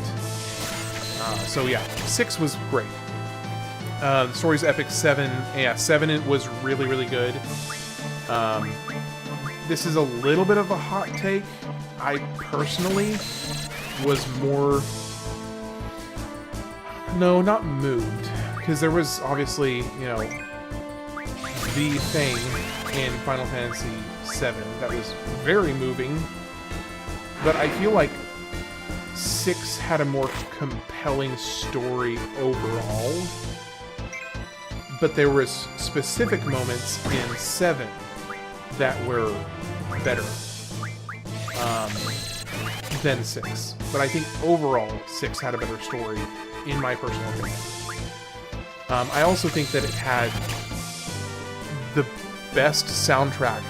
So yeah, 6 was great. The story's epic. 7, yeah, 7 was really, really good. This is a little bit of a hot take. I personally was more... No, not moved. Because there was obviously, the thing in Final Fantasy VII that was very moving. But I feel like 6 had a more compelling story overall. But there was specific moments in 7 that were better than 6. But I think overall 6 had a better story, in my personal opinion. I also think that it had the best soundtrack.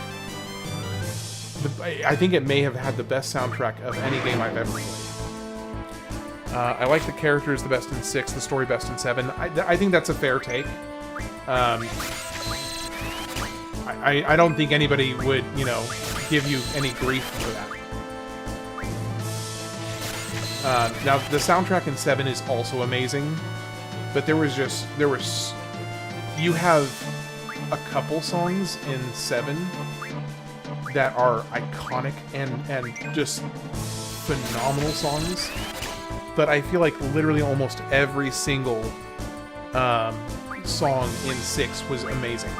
I think it may have had the best soundtrack of any game I've ever played. I like the characters the best in 6, the story best in 7. I think that's a fair take. I don't think anybody would, you know, give you any grief for that. Now, the soundtrack in 7 is also amazing, but you have a couple songs in 7 that are iconic and just phenomenal songs, but I feel like literally almost every single song in 6 was amazing.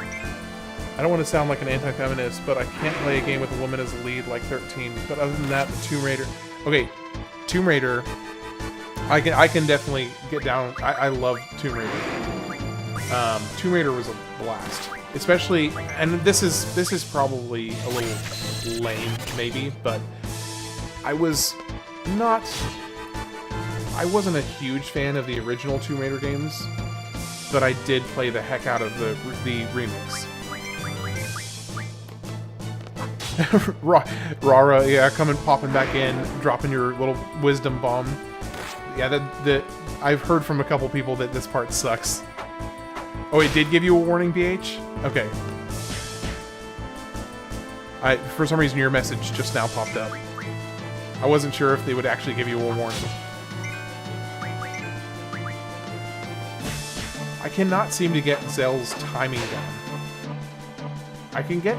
I don't want to sound like an anti-feminist, but I can't play a game with a woman as a lead like 13. But other than that, the Tomb Raider... Okay, Tomb Raider... I can definitely get down... I love Tomb Raider. Tomb Raider was a blast. Especially... And this is probably a little lame, maybe, but... I wasn't a huge fan of the original Tomb Raider games, but I did play the heck out of the remix. Rara, yeah, coming popping back in, dropping your little wisdom bomb. Yeah, I've heard from a couple people that this part sucks. Oh, it did give you a warning, BH? Okay. For some reason, your message just now popped up. I wasn't sure if they would actually give you a warning. I cannot seem to get Zell's timing down. I can get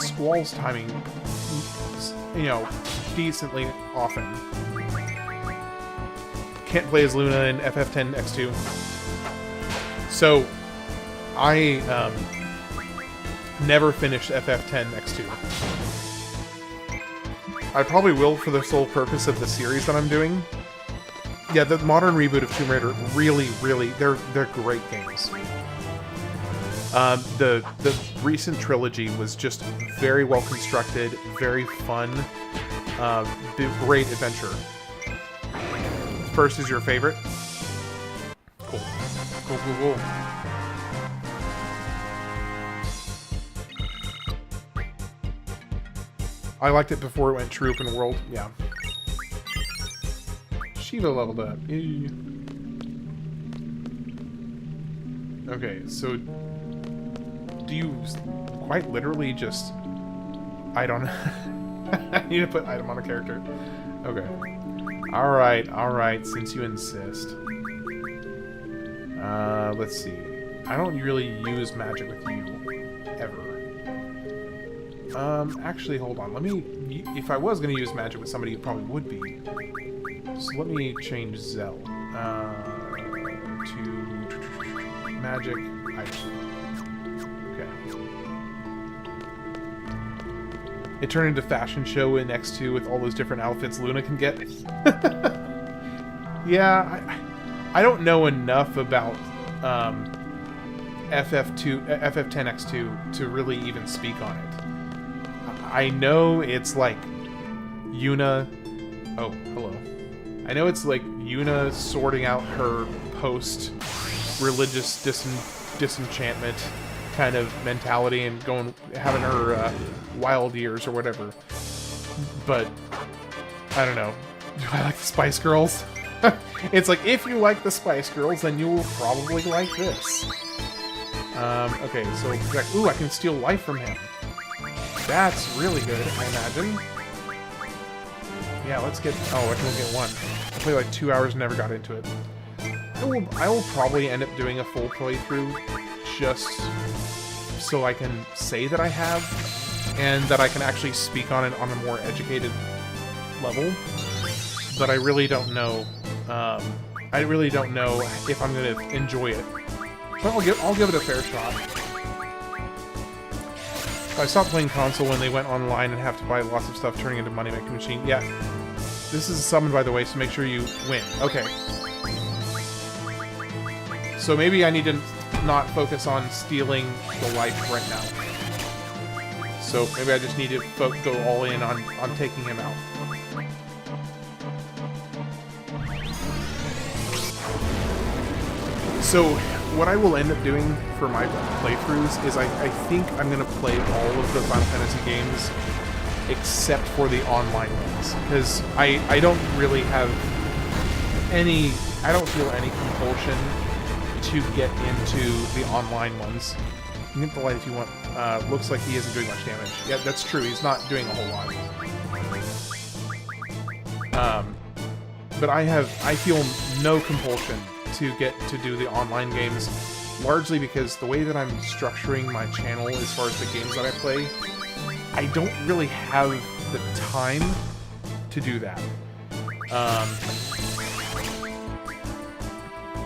Squall's timing, you know, decently often. Can't play as Luna in FF10 X2. So, I never finished FF10 X2. I probably will for the sole purpose of the series that I'm doing. Yeah, the modern reboot of Tomb Raider really, they're great games. The recent trilogy was just very well constructed, very fun, great adventure. First is your favorite? Cool. Cool. I liked it before it went true open world, yeah. Shiva leveled up. Ew. Okay, so do you quite literally just... I don't know. I need to put item on a character. Okay. Alright, since you insist. Let's see. I don't really use magic with you, ever. Actually, hold on. Let me... If I was going to use magic with somebody, it probably would be. So let me change Zell. To... Magic item. Okay. It turned into fashion show in X2 with all those different outfits Luna can get. Yeah, I don't know enough about FF10 X2 to really even speak on it. I know it's like Yuna... Oh, hello. I know it's like Yuna sorting out her post-religious disenchantment kind of mentality and having her wild years or whatever. But I don't know. Do I like the Spice Girls? It's like, if you like the Spice Girls, then you will probably like this. Okay, so ooh, I can steal life from him. That's really good, I imagine. Yeah, let's get... Oh, I can only get one. I played like 2 hours and never got into it. I will probably end up doing a full playthrough just so I can say that I have, and that I can actually speak on it on a more educated level. But I really don't know. I really don't know if I'm going to enjoy it. But I'll give it a fair shot. I stopped playing console when they went online and have to buy lots of stuff, turning into money-making machine. Yeah. This is a summon, by the way, so make sure you win. Okay. So maybe I need to not focus on stealing the life right now. So So maybe I just need to go all in on taking him out. So what I will end up doing for my playthroughs is I think I'm going to play all of the Final Fantasy games except for the online ones. Because I don't really have any... I don't feel any compulsion to get into the online ones. You can get the light if you want. Looks like he isn't doing much damage. Yeah, that's true. He's not doing a whole lot. But I feel no compulsion to get to do the online games, largely because the way that I'm structuring my channel as far as the games that I play, I don't really have the time to do that.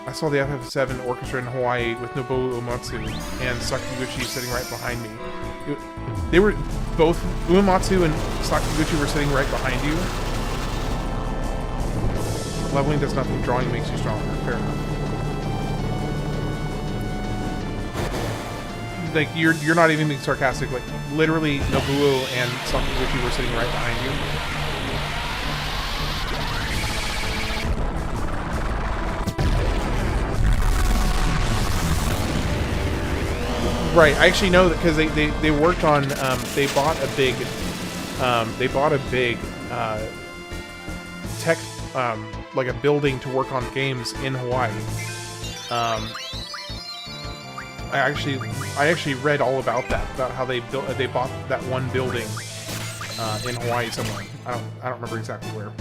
I saw the FF7 orchestra in Hawaii with Nobuo Uematsu and Sakaguchi sitting right behind me. They were both... Uematsu and Sakaguchi were sitting right behind you. Leveling does nothing, drawing makes you stronger. Fair enough. Like, you're not even being sarcastic. Like, literally, Nobuo and Sakaguchi were sitting right behind you. Right, I actually know that because they worked on they bought a big tech like a building to work on games in Hawaii. I actually read all about that, about how they bought that one building in Hawaii somewhere. I don't remember exactly where,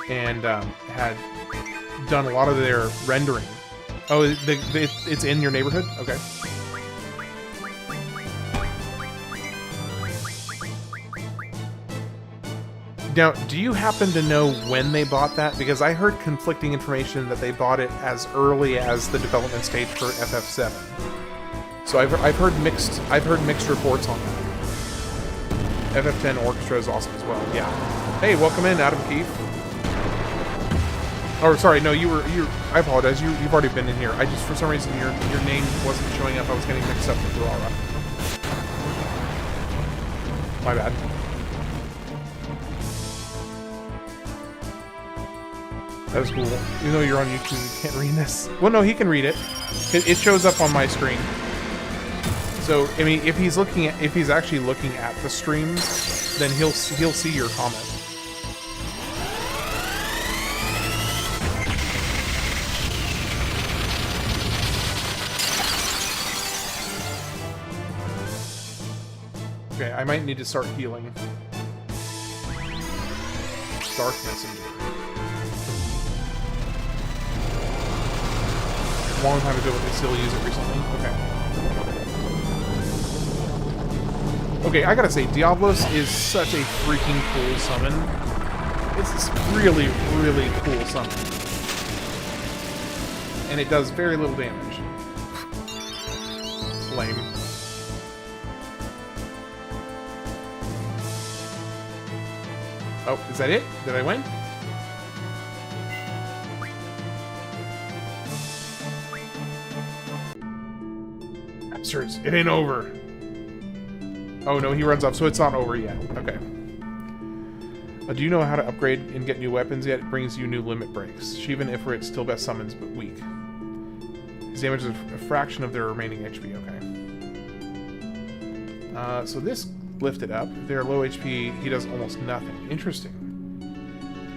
and had done a lot of their rendering. Oh, it's in your neighborhood? Okay. Now, do you happen to know when they bought that? Because I heard conflicting information that they bought it as early as the development stage for FF7. So I've heard mixed reports on that. FF10 Orchestra is awesome as well. Yeah. Hey, welcome in, Adam Keefe. Or sorry, no, you. I apologize. You've already been in here. I just, for some reason, your name wasn't showing up. I was getting mixed up with Rinoa. My bad. That was cool. Even though you're on YouTube, you can't read this. Well, no, he can read it. It shows up on my screen. So, I mean, if he's actually looking at the stream, then he'll see your comment. Okay, I might need to start healing. Dark Messenger. Long time ago, but they still use it recently. Okay. Okay, I gotta say, Diablos is such a freaking cool summon. It's this really, really cool summon. And it does very little damage. Lame. Oh, is that it? Did I win? It ain't over. Oh no, he runs off, so it's not over yet. Okay. Do you know how to upgrade and get new weapons yet? It brings you new limit breaks. Shiva and Ifrit still best summons, but weak. His damage is a fraction of their remaining HP. Okay. So this lifted up. If they're low HP, he does almost nothing. Interesting.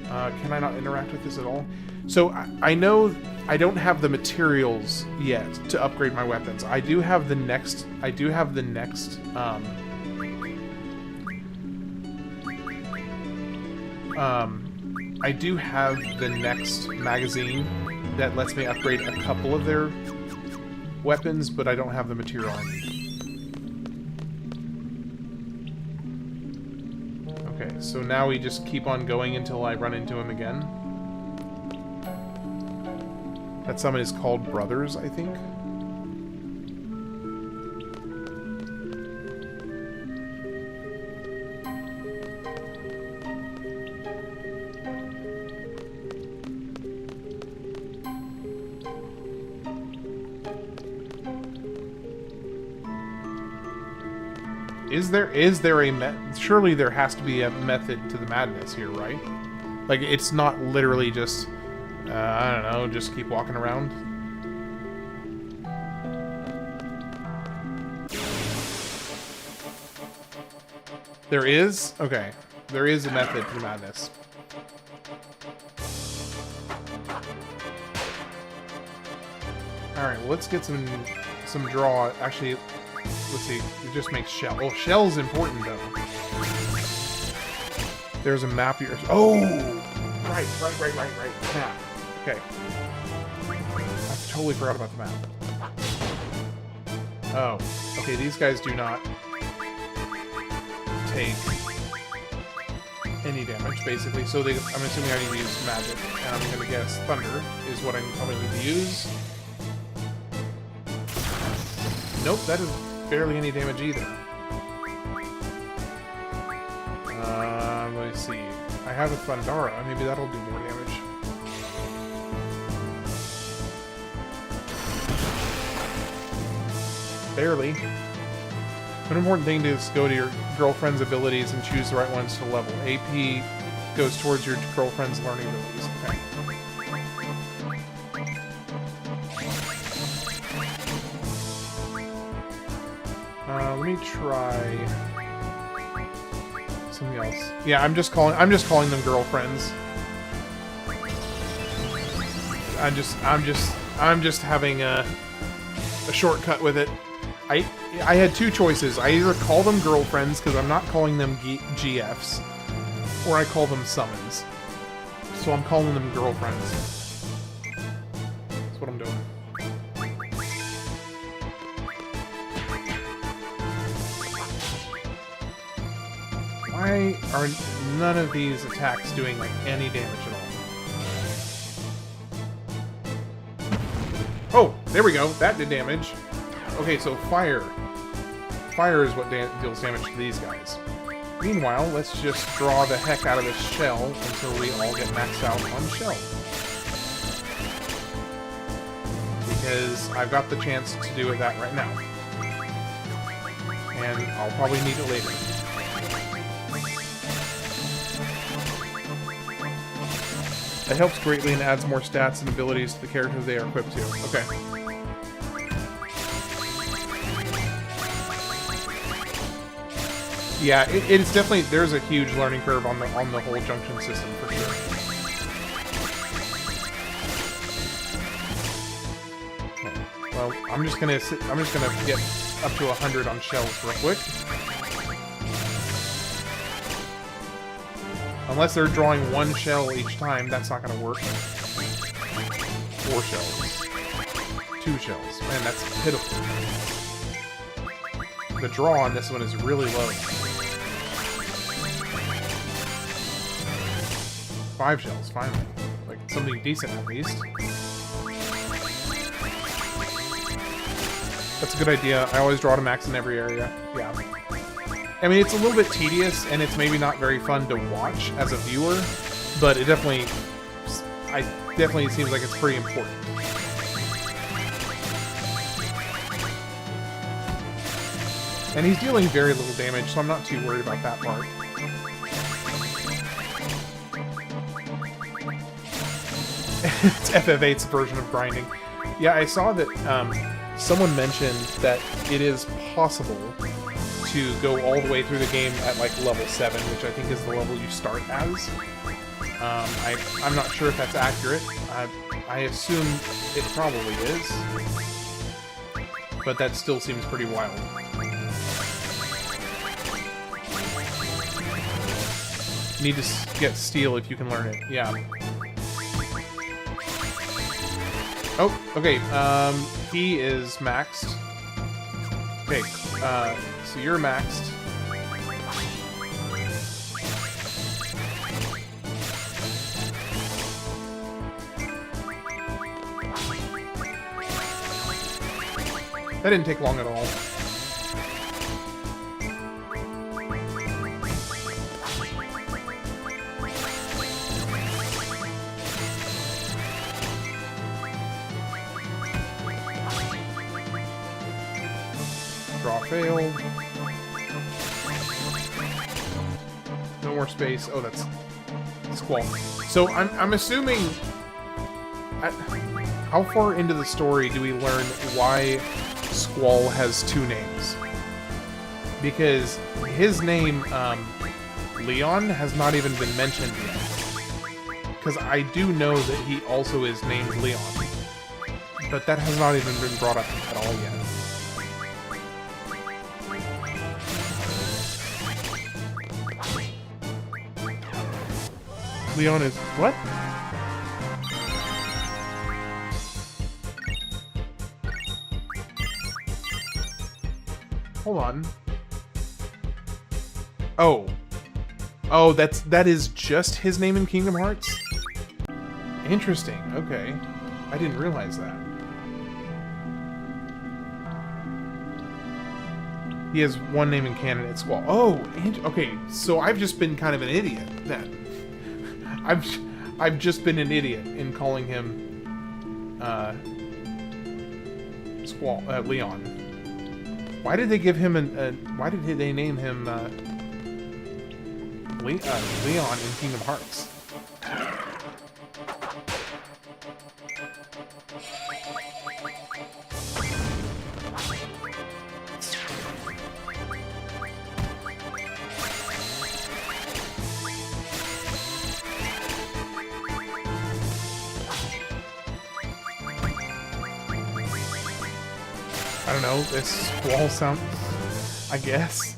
Can I not interact with this at all? So I know I don't have the materials yet to upgrade my weapons. I do have the next I do have the next magazine that lets me upgrade a couple of their weapons, but I don't have the material I need. Okay, so now we just keep on going until I run into him again. That summon is called Brothers, I think. Is there a surely there has to be a method to the madness here, right? Like, it's not literally just, I don't know, just keep walking around. There is? Okay. There is a method to the madness. Alright, well, let's get some draw. Actually, let's see. It just makes shell. Oh, shell's important, though. There's a map here. Oh! Right. Map. Okay. I totally forgot about the map. Oh. Okay, these guys do not take any damage, basically. So I'm assuming I need to use magic. And I'm going to guess thunder is what I probably need to use. Nope, that is barely any damage either. Let me see. I have a Thundara. Maybe that'll do more damage. Barely. An important thing is go to your girlfriend's abilities and choose the right ones to level. AP goes towards your girlfriend's learning abilities. Okay. Let me try something else. Yeah, I'm just calling them girlfriends. I'm just having a shortcut with it. I had two choices. I either call them girlfriends because I'm not calling them GFs, or I call them summons. So I'm calling them girlfriends. That's what I'm doing. Why are none of these attacks doing, like, any damage at all? Oh, there we go. That did damage. Okay, so fire. Fire is what deals damage to these guys. Meanwhile, let's just draw the heck out of this shell until we all get maxed out on shell. Because I've got the chance to do that right now. And I'll probably need it later. It helps greatly and adds more stats and abilities to the characters they are equipped to. Okay. Yeah, it's definitely, there's a huge learning curve on the whole Junction system for sure. Okay. Well, I'm just gonna get up to 100 on shells real quick. Unless they're drawing one shell each time, that's not gonna work. 4 shells. 2 shells. Man, that's pitiful. The draw on this one is really low. 5 shells, finally. Like, something decent at least. That's a good idea. I always draw to max in every area. Yeah. I mean, it's a little bit tedious, and it's maybe not very fun to watch as a viewer, but it definitely seems like it's pretty important. And he's dealing very little damage, so I'm not too worried about that part. It's FF8's version of grinding. Yeah, I saw that someone mentioned that it is possible to go all the way through the game at like level 7, which I think is the level you start as. I'm not sure if that's accurate. I assume it probably is. But that still seems pretty wild. Need to get steel if you can learn it. Yeah. Oh, okay. He is maxed. Okay, so you're maxed. That didn't take long at all. Draw failed. No more space. Oh, that's Squall. So I'm assuming... how far into the story do we learn why Squall has two names? Because his name, Leon, has not even been mentioned yet. Because I do know that he also is named Leon. But that has not even been brought up at all yet. Leon is... what? Hold on. Oh. Oh, that is just his name in Kingdom Hearts? Interesting, okay. I didn't realize that. He has one name in canon, it's Squall. Oh, okay, so I've just been kind of an idiot, then. I've just been an idiot in calling him, Squall, Leon. Why did they give him why did they name him, Leon in Kingdom Hearts? I don't know, this Squall sound, I guess.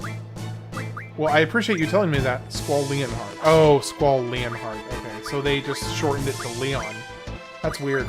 Well, I appreciate you telling me that. Squall Leonhart. Oh, Squall Leonhart. Okay, so they just shortened it to Leon. That's weird.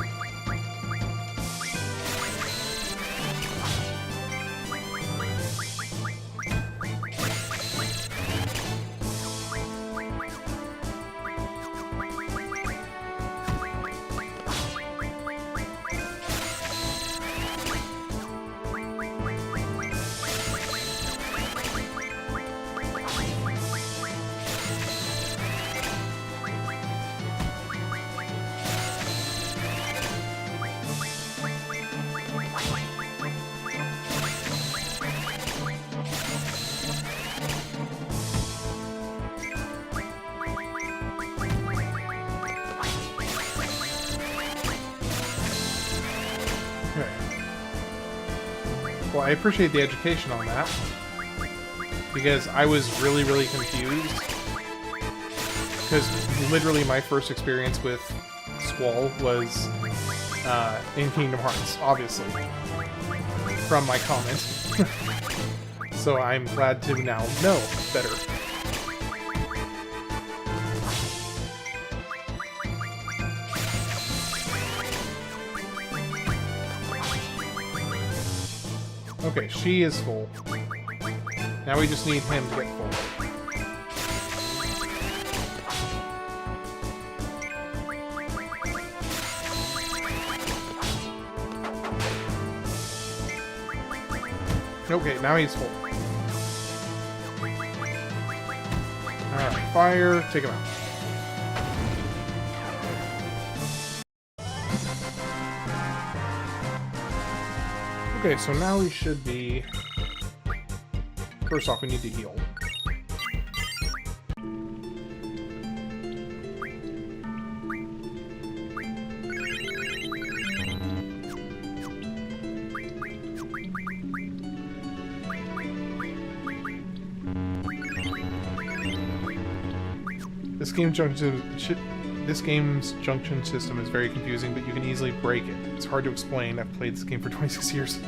Well, I appreciate the education on that, because I was really, really confused. Because literally my first experience with Squall was in Kingdom Hearts, obviously, from my comment. So I'm glad to now know better. Okay, she is full. Now we just need him to get full. Okay, now he's full. Alright, fire, take him out. Okay, so now we should be... First off, we need to heal. This game's junction system is very confusing, but you can easily break it. It's hard to explain. I've played this game for 26 years.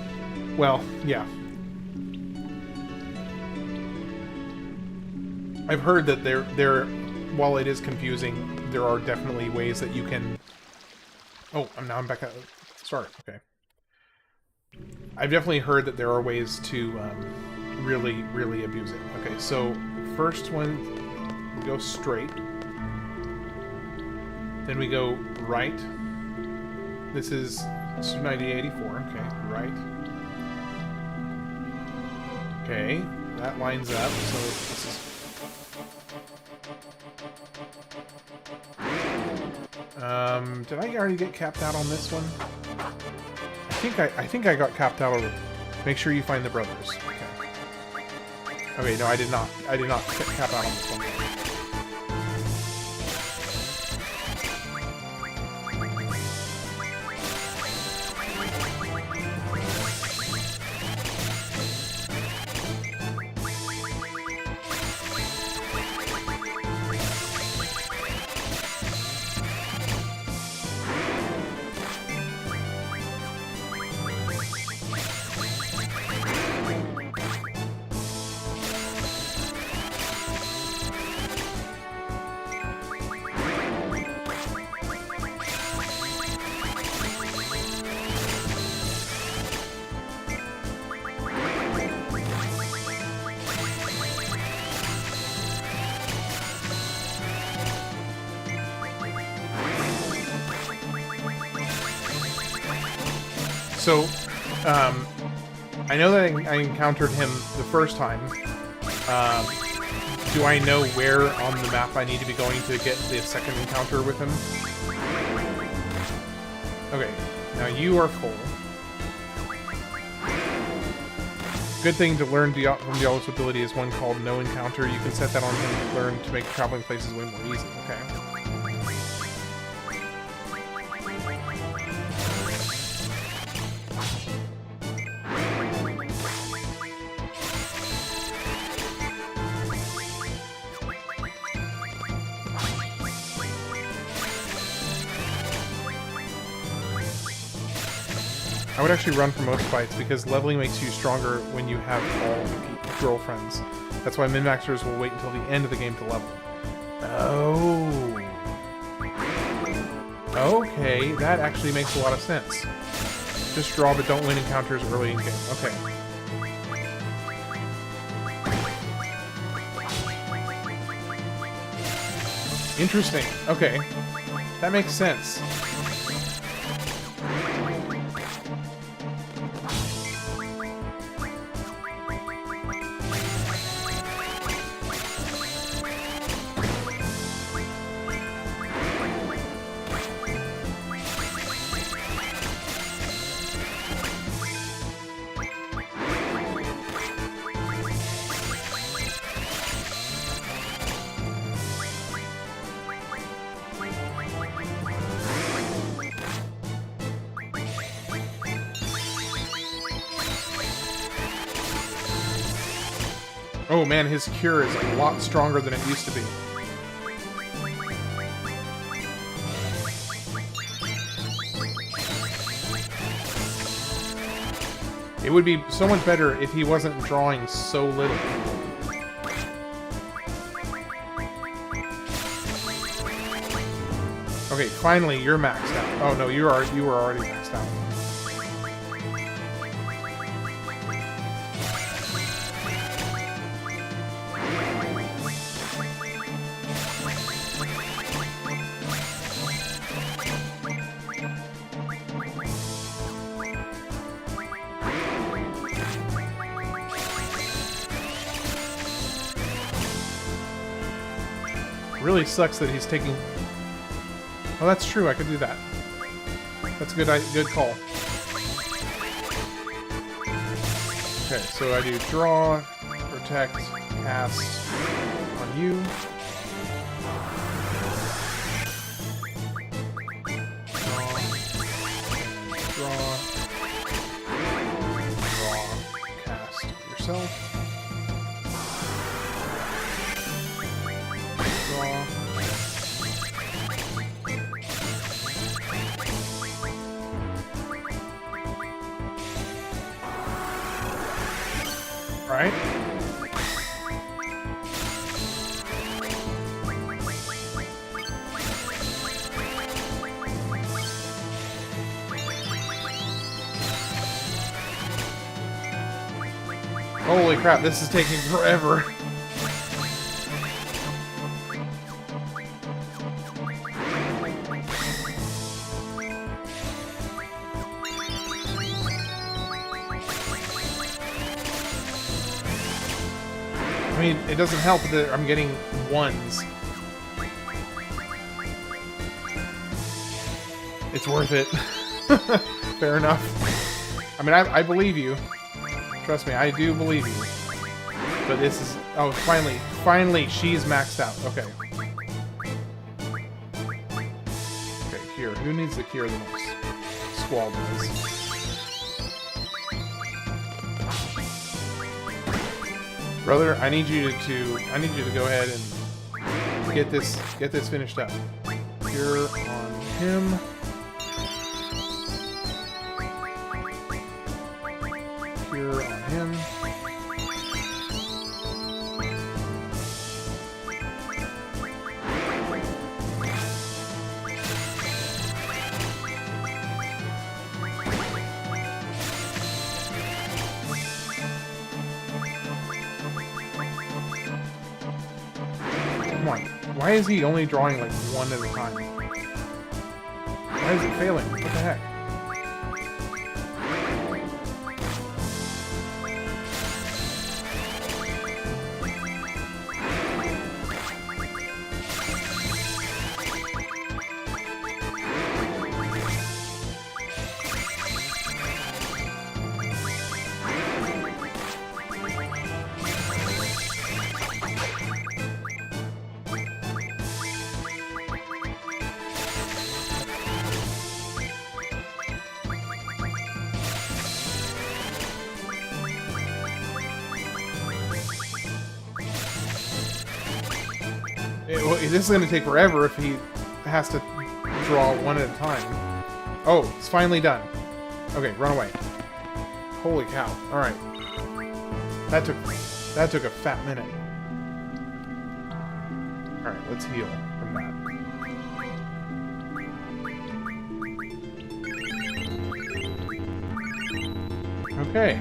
Well, yeah. I've heard that while it is confusing, there are definitely ways that you can... Oh, now I'm back at the start. Okay. I've definitely heard that there are ways to really, really abuse it. Okay, so first one, we go straight. Then we go right. This is 9084. Okay, right. Okay, that lines up. So this is. Did I already get capped out on this one? I think I got capped out already. Make sure you find the brothers. Okay. Okay, no, I did not. I did not cap out on this one. So, I know that I encountered him the first time. Do I know where on the map I need to be going to get the second encounter with him? Okay, now you are full. Good thing to learn from Diablo's ability is one called No Encounter. You can set that on him to learn to make traveling places way more easy. Okay. I would actually run for most fights because leveling makes you stronger when you have all the girlfriends. That's why min-maxers will wait until the end of the game to level. Oh. Okay, that actually makes a lot of sense. Just draw but don't win encounters early in game. Okay. Interesting. Okay. That makes sense. Oh man, his cure is a lot stronger than it used to be. It would be so much better if he wasn't drawing so little. Okay, finally you're maxed out. Oh no, you were already maxed out. Really sucks that he's taking... Oh, that's true. I could do that. That's a good call. Okay, so I do draw, protect, cast on you. Draw, cast yourself. Right? Holy crap, this is taking forever. I mean, it doesn't help that I'm getting ones. It's worth it. Fair enough. I mean, I believe you. Trust me, I do believe you. But this is... Oh, finally, she's maxed out. Okay. Okay, cure. Who needs the cure the most? Squall does. Brother, I need you to go ahead and get this finished up. Cure on him. Cure on him. Why is he only drawing like one at a time? Why is it failing? What the heck? This is going to take forever if he has to draw one at a time. Oh, it's finally done. Okay, run away. Holy cow. Alright. That took a fat minute. Alright, let's heal from that. Okay.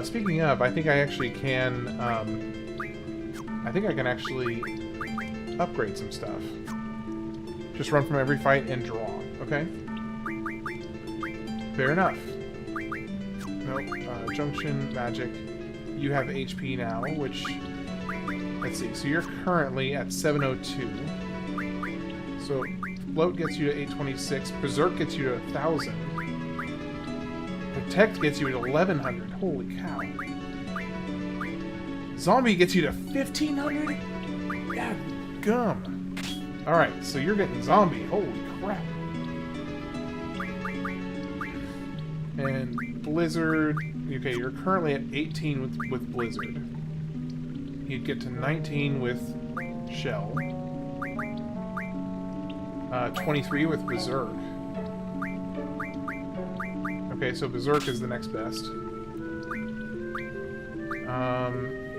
Speaking of, I think I actually can, I think I can actually upgrade some stuff. Just run from every fight and draw, okay? Fair enough. Nope, Junction, magic. You have HP now, which, let's see, so you're currently at 702. So, Float gets you to 826, Berserk gets you to 1,000. Protect gets you to 1,100. Holy cow. Zombie gets you to 1,500? God gum. Alright, so you're getting zombie. Holy crap. And Blizzard. Okay, you're currently at 18 with Blizzard. You'd get to 19 with Shell. 23 with Berserk. Okay, so Berserk is the next best.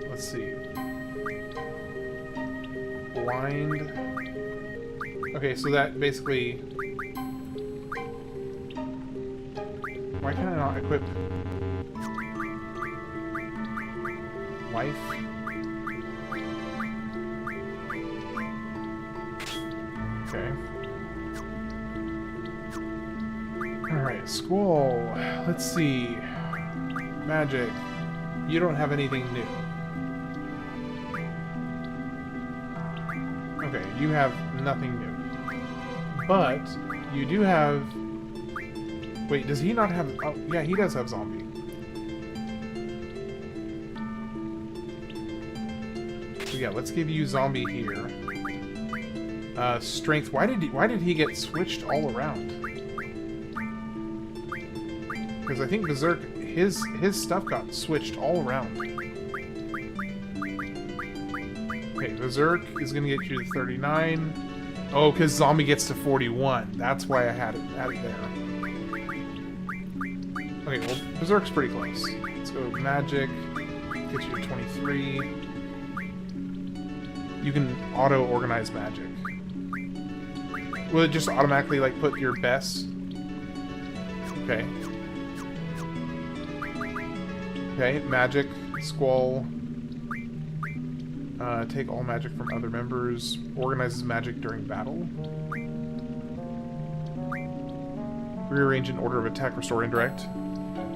Let's see. Blind. Okay, so that basically... Why can I not equip... Life? Okay. Alright, Squall. Let's see. Magic. You don't have anything new. Okay, you have nothing new. But, you do have... Wait, does he not have... Oh, yeah, he does have zombie. So yeah, let's give you zombie here. Strength. Why did he get switched all around? Because I think Berserk, his stuff got switched all around. Okay, Berserk is going to get you to 39. Oh, because Zombie gets to 41. That's why I had it there. Okay, well, Berserk's pretty close. Let's go Magic. Gets you to 23. You can auto-organize Magic. Will it just automatically, like, put your best? Okay. Okay, Magic, Squall. Take all magic from other members. Organizes magic during battle. Rearrange in order of attack, restore, indirect.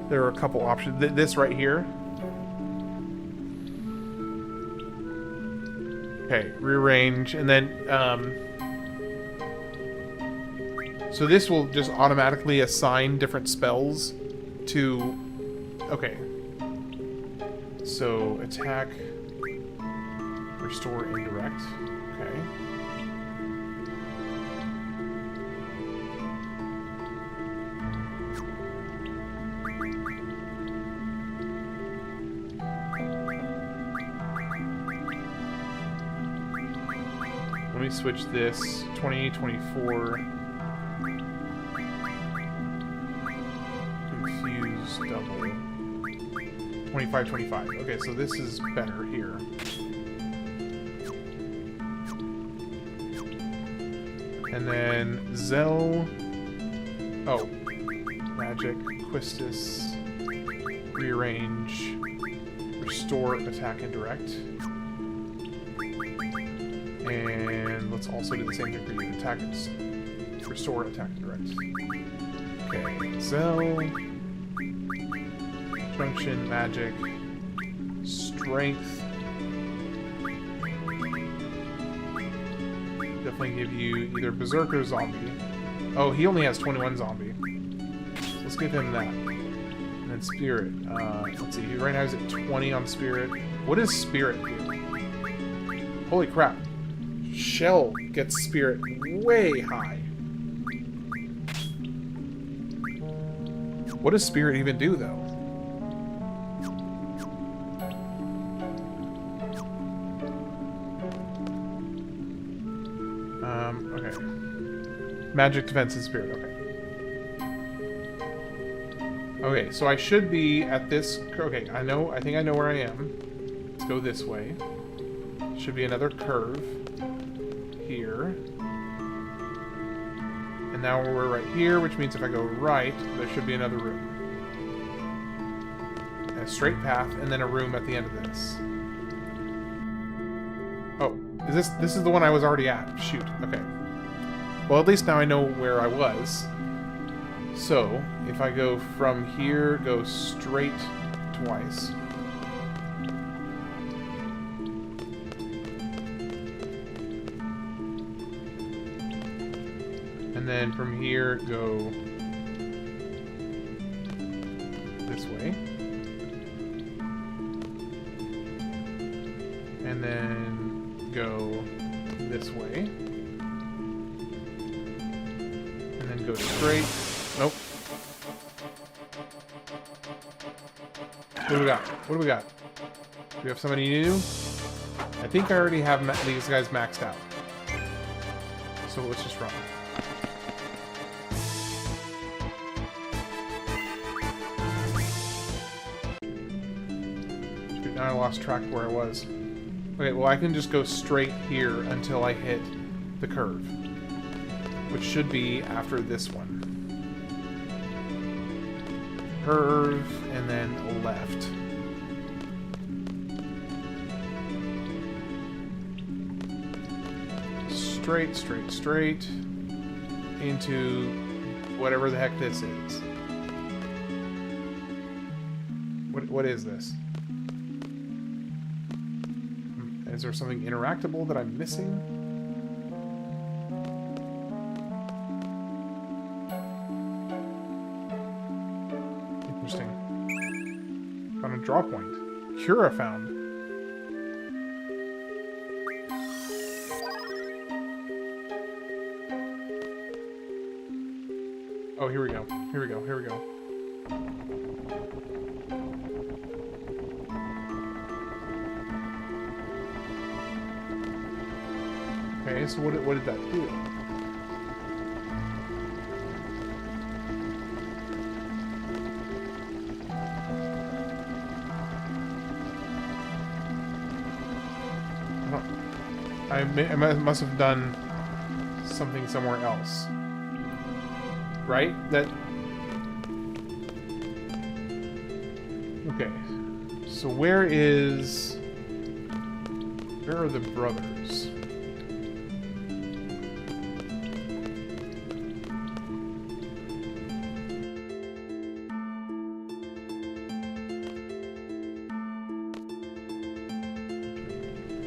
There are a couple options. This right here. Okay, rearrange, and then, so this will just automatically assign different spells to... Okay. So, attack, restore, indirect. Okay. Let me switch this. 20, 24. Confuse double. 25, 25. Okay, so this is better here. And then Zell. Oh. Magic. Quistis. Rearrange. Restore, attack, indirect. And let's also do the same thing for you. Attack, restore, attack, indirect. Okay. Zell. Junction, magic, strength. Definitely give you either Berserk or Zombie. Oh, he only has 21 Zombie. So let's give him that. And then Spirit. Let's see, right now he's at 20 on Spirit. What does Spirit do? Holy crap. Shell gets Spirit way high. What does Spirit even do, though? Okay. Magic, defense, and spirit. Okay. Okay, so I should be at this... Okay, I think I know where I am. Let's go this way. Should be another curve. Here. And now we're right here, which means if I go right, there should be another room. And a straight path, and then a room at the end of this. Oh, this is the one I was already at. Shoot, okay. Well, at least now I know where I was. So, if I go from here, go straight twice. And then from here, go this way. And then go this way. And then go straight. Nope. What do we got? What do we got? Do we have somebody new? I think I already have these guys maxed out. So let's just run. Shoot, now I lost track of where I was. Okay, well I can just go straight here until I hit the curve. Which should be after this one. Curve, and then left. Straight, straight, straight into whatever the heck this is. What is this? Is there something interactable that I'm missing? Found a draw point. Cura found. Oh, here we go. Here we go. Here we go. Okay, so what did that do? I must have done something somewhere else. Right? That... Okay. So where are the brothers?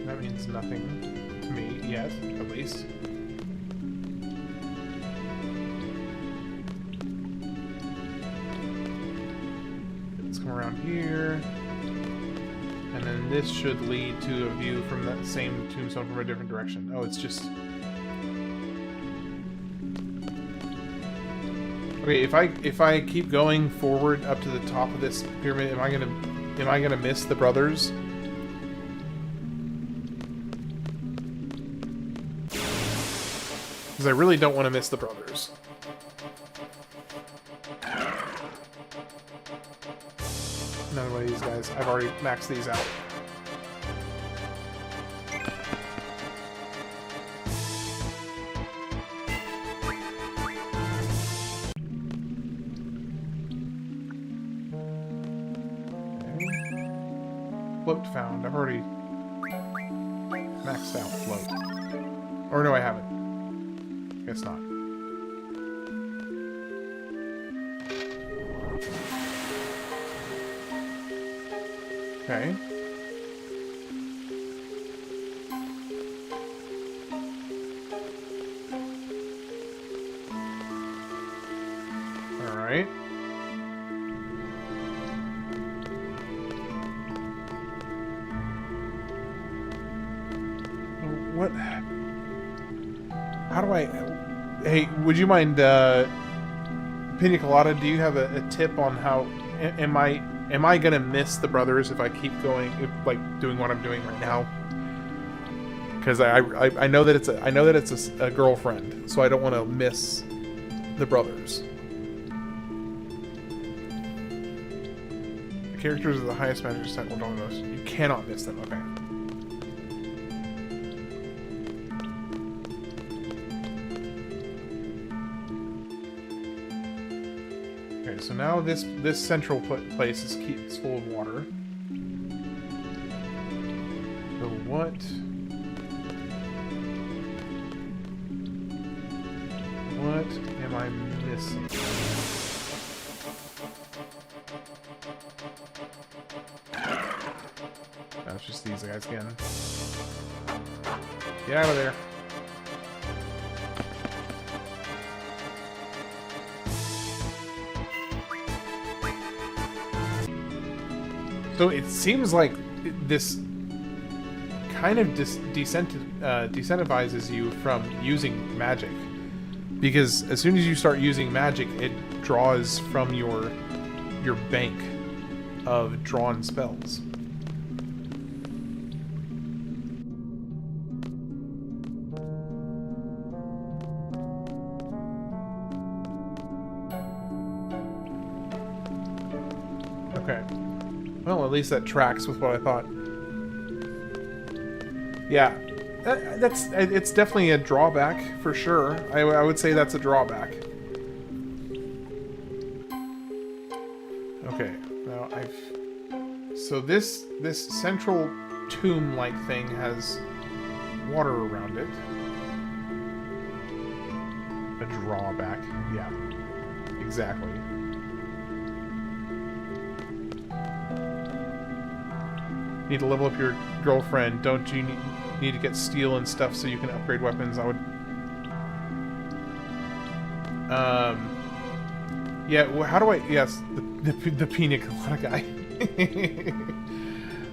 That means nothing. Me yet, at least. Let's come around here. And then this should lead to a view from that same tombstone from a different direction. Oh, it's just... Okay, if I keep going forward up to the top of this pyramid, am I gonna miss the brothers? Because I really don't want to miss the brothers. Another one of these guys. I've already maxed these out. Okay. Float found. I've already maxed out float. Or no, I haven't. Guess not. Okay. All right. What? How do I... Hey, would you mind, Pina Colada, do you have a tip on how... Am I gonna miss the brothers if I keep going, like, doing what I'm doing right now? because I know that it's a girlfriend, so I don't want to miss the brothers. The characters of the highest magic set will don't miss. You cannot miss them. Okay. Okay, so now this central place is full of water. So what am I missing? No, it's just these guys again. Get out of there. So it seems like this kind of decentivizes you from using magic, because as soon as you start using magic, it draws from your bank of drawn spells. Okay. Well, at least that tracks with what I thought. Yeah, it's definitely a drawback for sure. I would say that's a drawback. Okay, now so this central tomb-like thing has water around it. A drawback, yeah, exactly. Need to level up your girlfriend. Don't you need to get steel and stuff so you can upgrade weapons? I would... Yeah, well, how do I... Yes, the pina colada guy.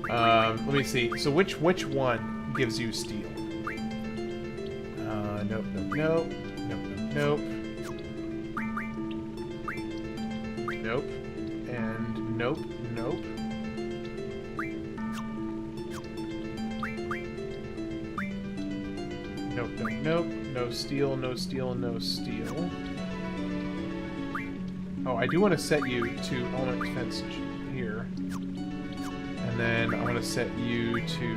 Let me see. So which one gives you steel? Nope, nope, nope. Nope, nope. Nope. And nope, nope. Nope, nope, nope. No steel, no steel, no steel. Oh, I do want to set you to element defense here. And then I want to set you to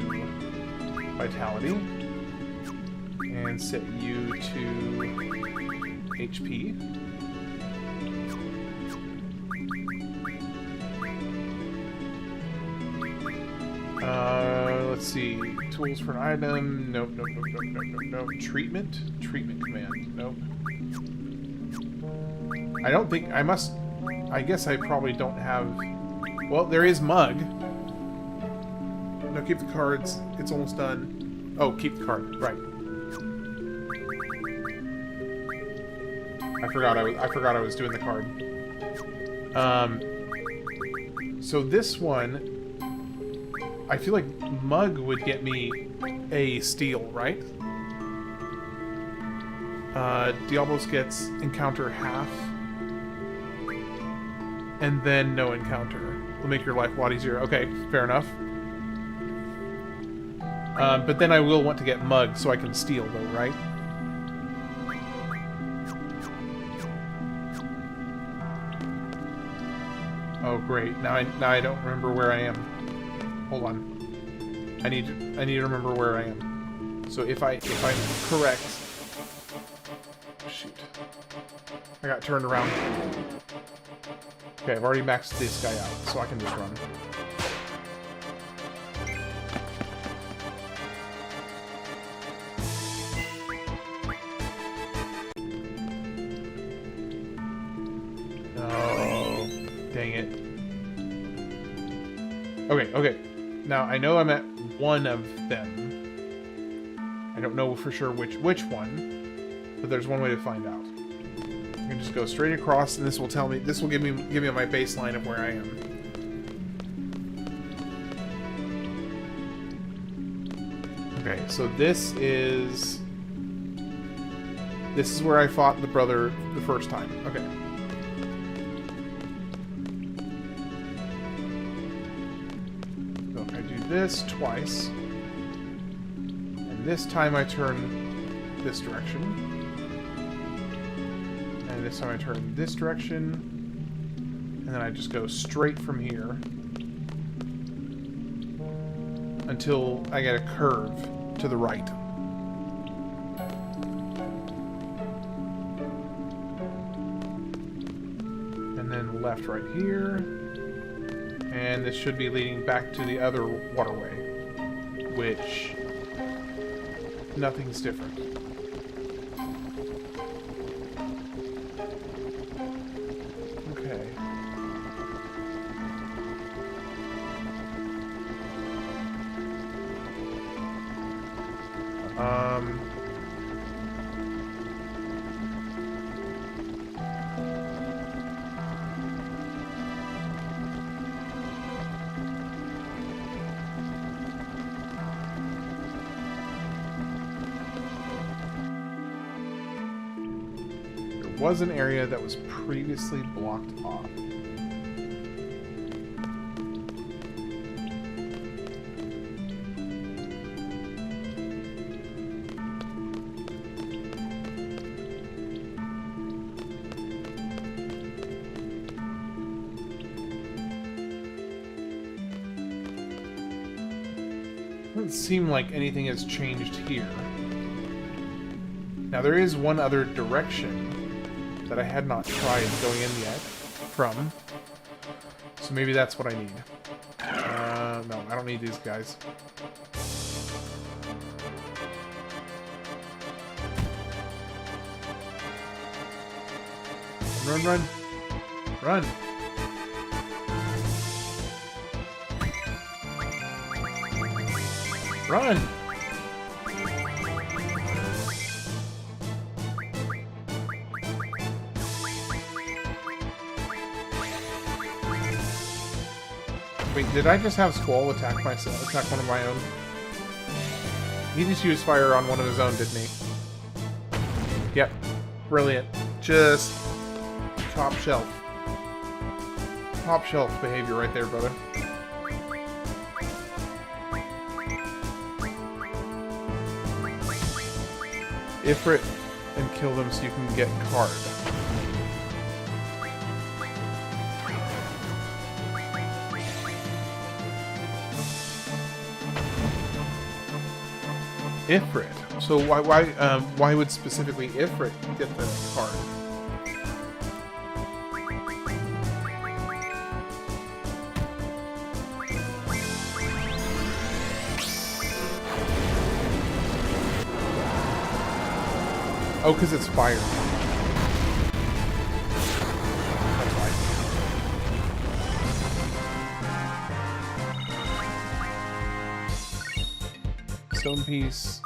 vitality. And set you to HP. Let's see. Tools for an item. Nope, nope, nope, nope, nope, nope, nope. Treatment? Treatment command. Nope. I don't think... I must... I guess I probably don't have... Well, there is Mug. No, keep the cards. It's almost done. Oh, keep the card. Right. I forgot I was doing the card. So this one... I feel like Mug would get me a steal, right? Diablos gets encounter half. And then no encounter. Will make your life a lot easier. Okay, fair enough. But then I will want to get Mug so I can steal, though, right? Oh, great. Now I don't remember where I am. Hold on. I need to remember where I am. So if I'm correct... Shoot. I got turned around. Okay, I've already maxed this guy out, so I can just run. Oh, dang it. Okay. Now, I know I'm at one of them. I don't know for sure which one, but there's one way to find out. I can just go straight across, and this will tell me. This will give me my baseline of where I am. Okay, so this is where I fought the brother the first time. Okay. So if I do this twice, and this time I turn this direction. And this time I turn this direction. And then I just go straight from here. Until I get a curve to the right. And then left right here. And this should be leading back to the other waterway. Which... nothing's different. Okay. There was an area that was previously blocked off. Doesn't seem like anything has changed here. Now there is one other direction that I had not tried going in yet from. So maybe that's what I need. No, I don't need these guys. Run, run. Run. Run! Wait, did I just have Squall attack one of my own? He just used fire on one of his own, didn't he? Yep. Brilliant. Just top shelf. Top shelf behavior right there, brother. Ifrit and kill them so you can get card. Ifrit. So why would specifically Ifrit get the card? Oh, because it's fire. That's why. Stone piece.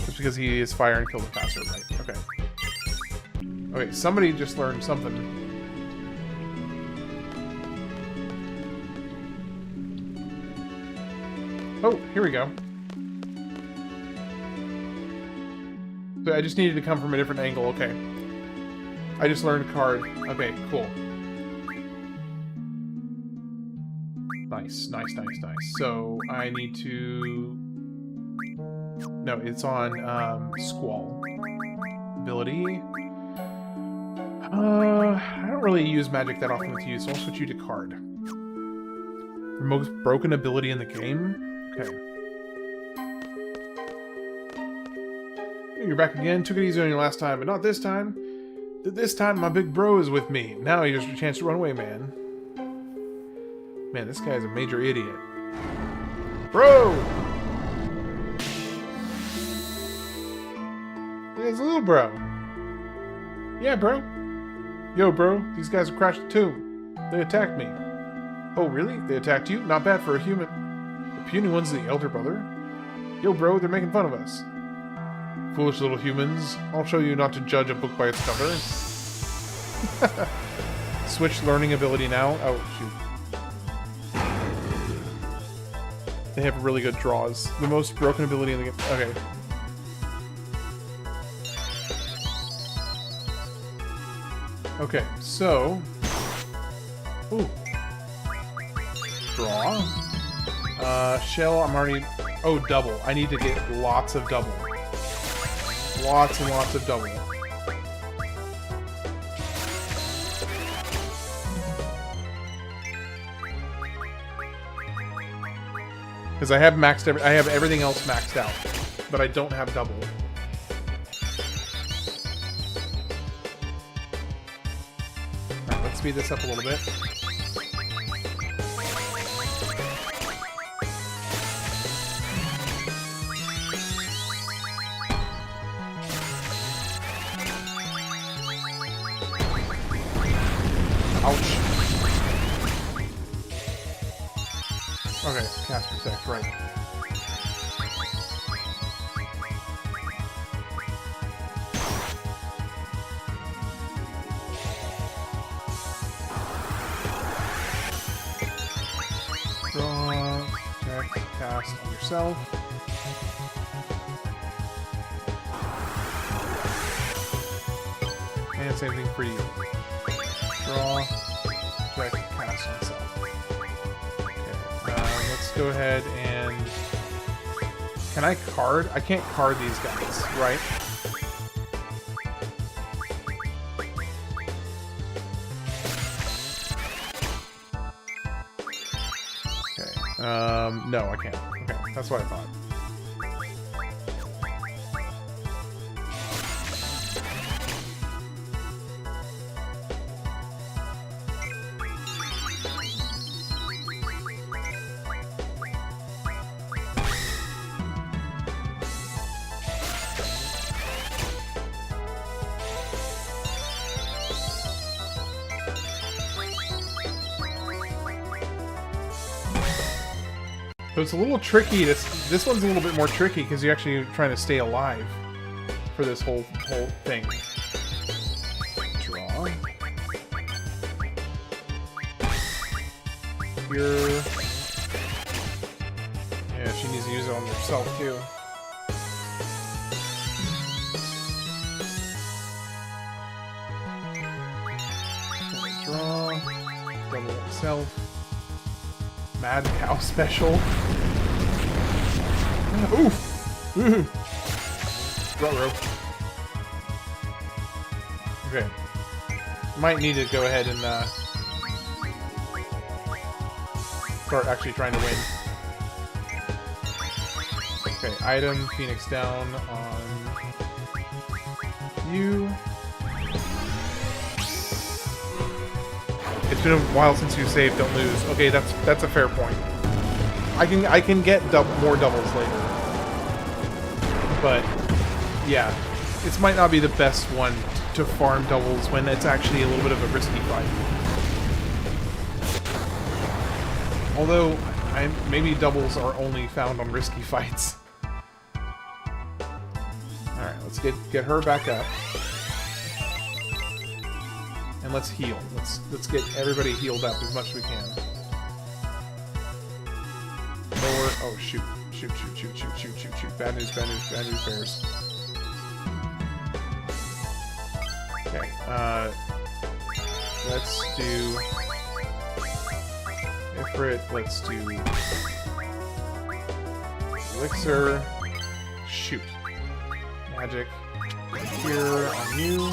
Just because he is fire and killed the faster, right? Okay. Okay, somebody just learned something. Oh, here we go. So I just needed to come from a different angle, okay. I just learned a card. Okay, cool. Nice, nice, nice, nice. So I need to... No, it's on Squall. Ability. I don't really use magic that often with you, so I'll switch you to card. The most broken ability in the game? Okay. You're back again. Took it easy on you last time, but not this time. This time, my big bro is with me. Now here's your chance to run away, man. Man, this guy's a major idiot. Bro! It's a little bro. Yeah, bro. Yo, bro. These guys have crashed the tomb. They attacked me. Oh, really? They attacked you? Not bad for a human. The puny one's the elder brother. Yo, bro, they're making fun of us. Foolish little humans. I'll show you not to judge a book by its cover. Switch learning ability now. Oh, shoot. They have really good draws. The most broken ability in the game. Okay. Okay, so... Ooh. Draw. Shell, I'm already Oh, double. I need to get lots of double. Lots and lots of double. Because I have maxed I have everything else maxed out, but I don't have double. Alright, let's speed this up a little bit. Ouch. Okay, cast protect, right. Draw, protect, cast on yourself. And same thing for you. Draw, protect, cast on self. Let's go ahead and... Can I card? I can't card these guys, right? Okay. No, I can't. Okay, that's what I thought. So it's a little tricky. This one's a little bit more tricky because you're actually trying to stay alive for this whole thing. Draw. Here. Yeah, she needs to use it on herself too. Draw. Double itself. Mad Cow special. Oof! Ruh-roh. Okay. Might need to go ahead and start actually trying to win. Okay, item, Phoenix down on you. It's been a while since you saved, don't lose. Okay, that's a fair point. I can get more doubles later. But yeah, this might not be the best one to farm doubles when it's actually a little bit of a risky fight. Although maybe doubles are only found on risky fights. Alright, let's get her back up. And let's heal. Let's get everybody healed up as much as we can. Lower. Oh shoot. Shoot. Bad news bears. Okay, let's do Ifrit, let's do Elixir. Shoot. Magic. Here on you.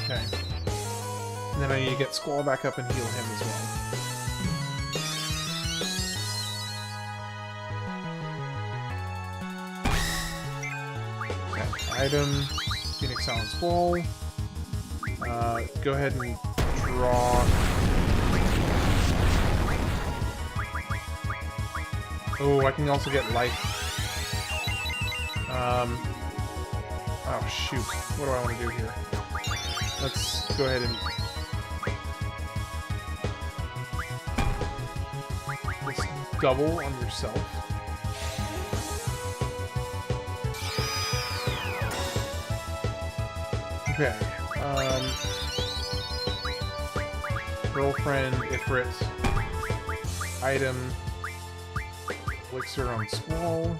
Okay. And then I need to get Squall back up and heal him as well. Okay. Item, Phoenix Sound Squall. Go ahead and draw. Oh, I can also get life. Oh shoot. What do I want to do here? Let's go ahead and just double on yourself. Okay. Girlfriend, Ifrit, item, Elixir on Squall.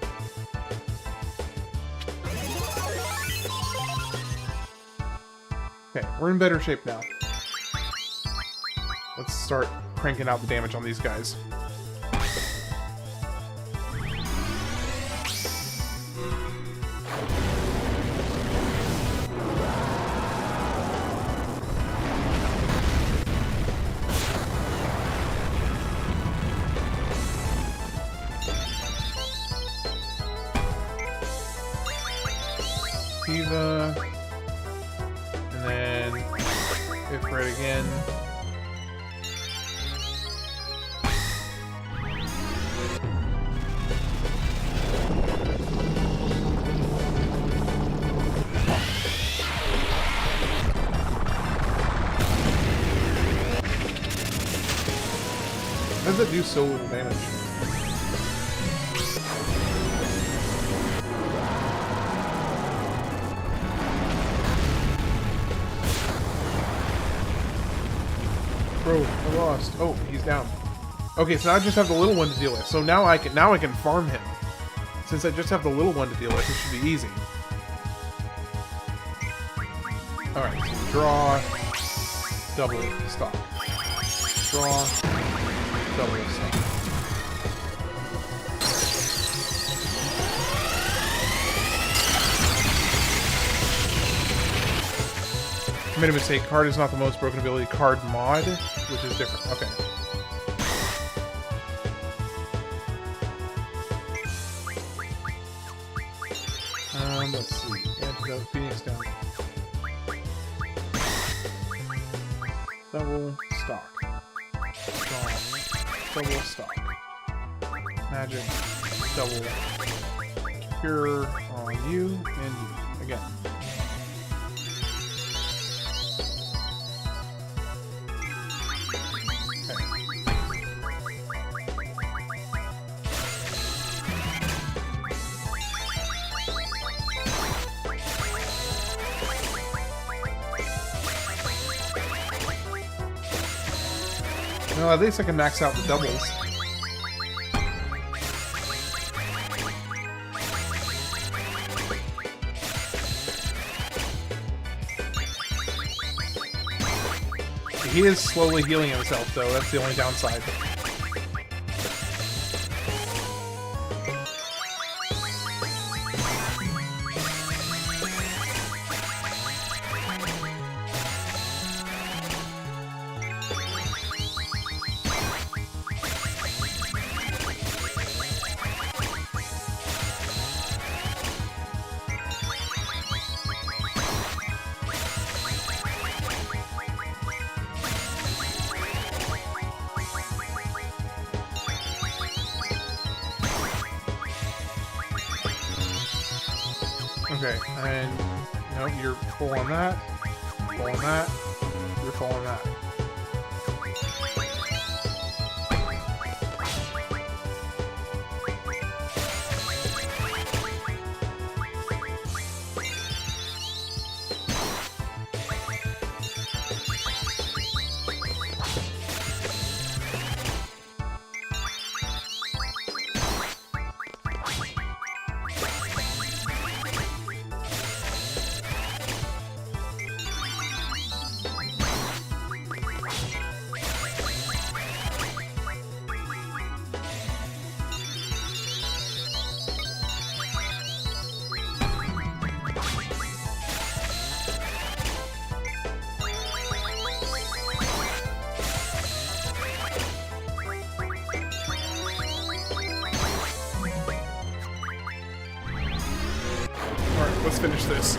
Okay, we're in better shape now. Let's start cranking out the damage on these guys. Diva, and then Ifrit again. How does it do so little damage? Bro, I lost. Oh, he's down. Okay, so now I just have the little one to deal with. So now I can farm him. Since I just have the little one to deal with, it should be easy. Alright, so draw, double stock. Draw, double stock. I made a mistake. Card is not the most broken ability. Card mod, which is different. Okay. Let's see. Antidote, Phoenix down. Double stock. Strong. Double stock. Magic. Double. Cure on you and you. Again. Well, at least I can max out the doubles. He is slowly healing himself, though. That's the only downside. Okay, and nope, you're full on that, full on that, you're full on that. Let's finish this.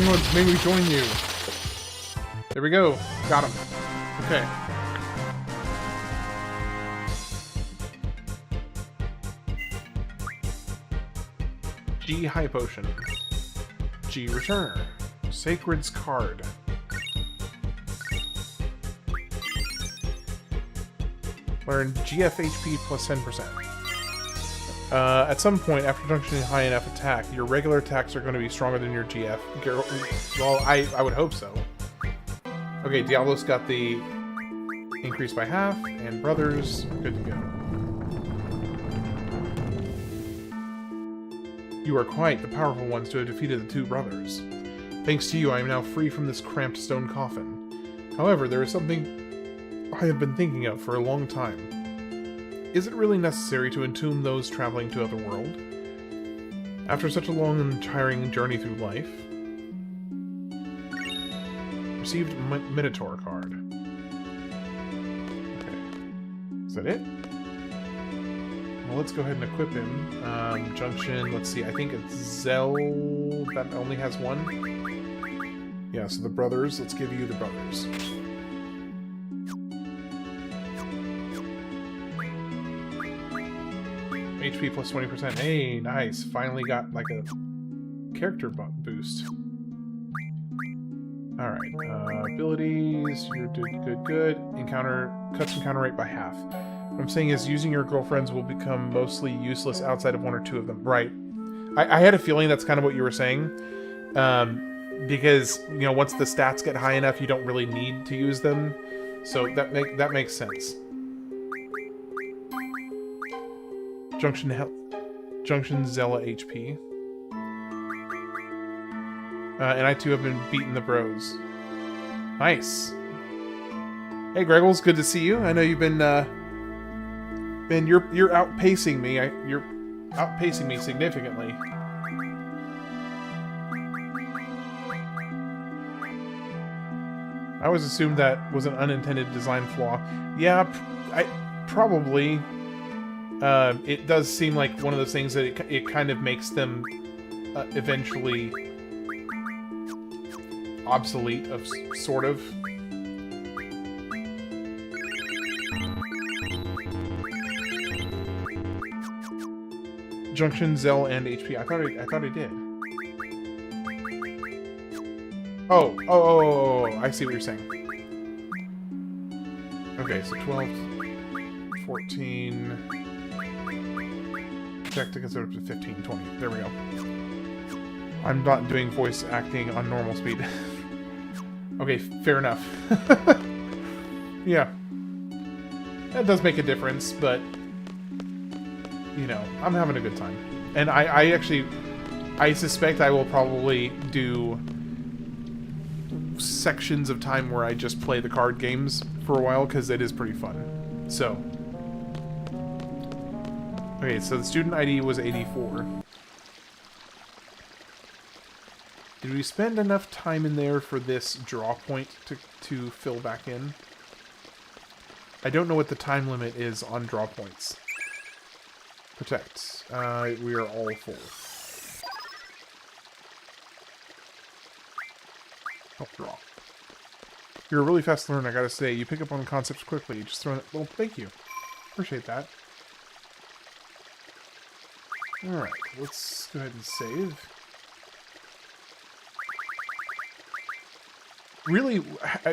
May we join you? There we go. Got him. Okay. G High Potion. G Returner. Sacred's Card. Learn GF HP plus 10%. At some point, after Junction high enough attack, your regular attacks are going to be stronger than your GF. Well, I would hope so. Okay, Diablos got the increase by half, and Brothers, good to go. You are quite the powerful ones to have defeated the two brothers. Thanks to you, I am now free from this cramped stone coffin. However, there is something I have been thinking of for a long time. Is it really necessary to entomb those traveling to other world? After such a long and tiring journey through life? Received Minotaur card. Okay. Is that it? Well, let's go ahead and equip him. Junction, let's see, I think it's Zell that only has one. Yeah, so the brothers, let's give you the brothers. HP plus 20%. Hey, nice. Finally got like a character boost. Alright, abilities, you're good. Encounter, cuts encounter rate by half. What I'm saying is using your girlfriends will become mostly useless outside of one or two of them. Right. I had a feeling that's kind of what you were saying. Because, you know, once the stats get high enough, you don't really need to use them. So that makes sense. Junction Zella HP. And I too have been beating the bros. Nice. Hey Greggles, good to see you. I know you've been you're outpacing me. You're outpacing me significantly. I always assumed that was an unintended design flaw. Yeah, probably. It does seem like one of those things that it kind of makes them eventually obsolete, sort of. Junction, Zell, and HP. I thought I did. Oh, I see what you're saying. Okay, so 12, 14... Check to consider up to 15, 20. There we go. I'm not doing voice acting on normal speed. Okay, fair enough. Yeah. That does make a difference, but... You know, I'm having a good time. And I suspect I will probably do sections of time where I just play the card games for a while, because it is pretty fun. So... Okay, so the student ID was 84. Did we spend enough time in there for this draw point to fill back in? I don't know what the time limit is on draw points. Protect. We are all full. Help draw. You're a really fast learner, I gotta say. You pick up on concepts quickly. Just throwing it. Well, thank you. Appreciate that. Alright, let's go ahead and save. Really,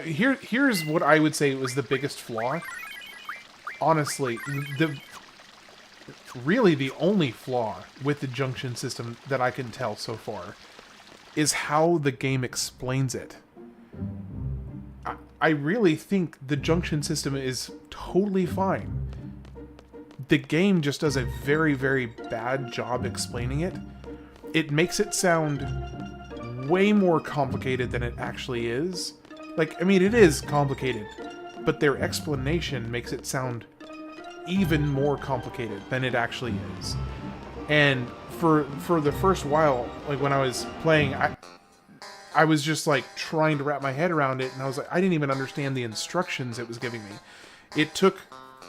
here's what I would say was the biggest flaw. Honestly, really the only flaw with the Junction system that I can tell so far is how the game explains it. I really think the Junction system is totally fine. The game just does a very, very bad job explaining it. It makes it sound way more complicated than it actually is. Like, I mean, it is complicated, but their explanation makes it sound even more complicated than it actually is. And for the first while, like when I was playing, I was just like trying to wrap my head around it, and I was like, I didn't even understand the instructions it was giving me. It took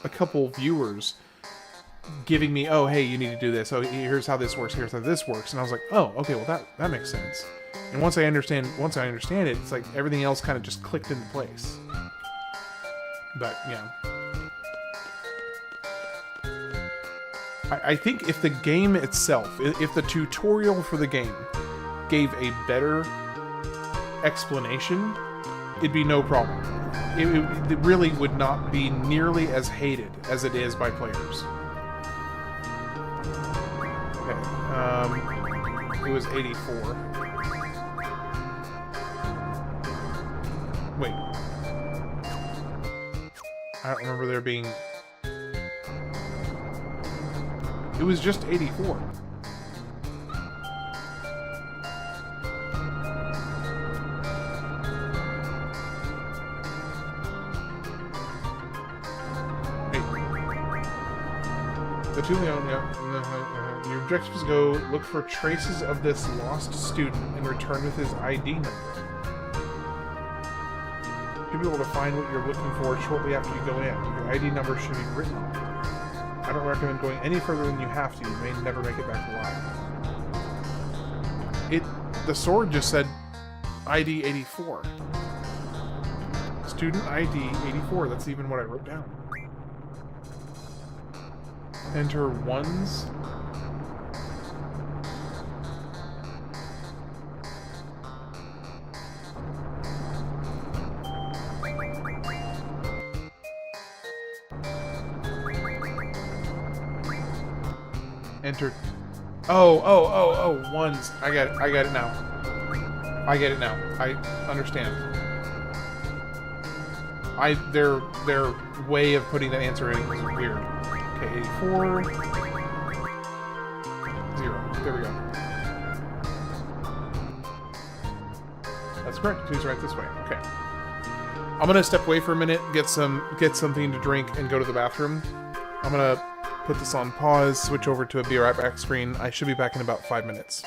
a couple viewers giving me, oh, hey, you need to do this. Oh, here's how this works. Here's how this works. And I was like, oh, okay, well, that makes sense. And once I understand it, it's like everything else kind of just clicked into place. But yeah, I think if the game itself, if the tutorial for the game gave a better explanation, it'd be no problem. It really would not be nearly as hated as it is by players. Okay, it was 84. Wait. I don't remember there being... It was just 84. The two your objectives go look for traces of this lost student and return with his ID number. You'll be able to find what you're looking for shortly after you go in. Your ID number should be written on it. I don't recommend going any further than you have to. You may never make it back alive. The sword just said ID 84. Student ID 84. That's even what I wrote down. Enter ones. Enter. Oh, ones. I get it now. I get it now. I understand. Their way of putting that answer in was weird. Okay, 84. 0. There we go. That's correct. Please write this way. Okay. I'm gonna step away for a minute, get something to drink, and go to the bathroom. I'm gonna put this on pause, switch over to a be right back screen. I should be back in about 5 minutes.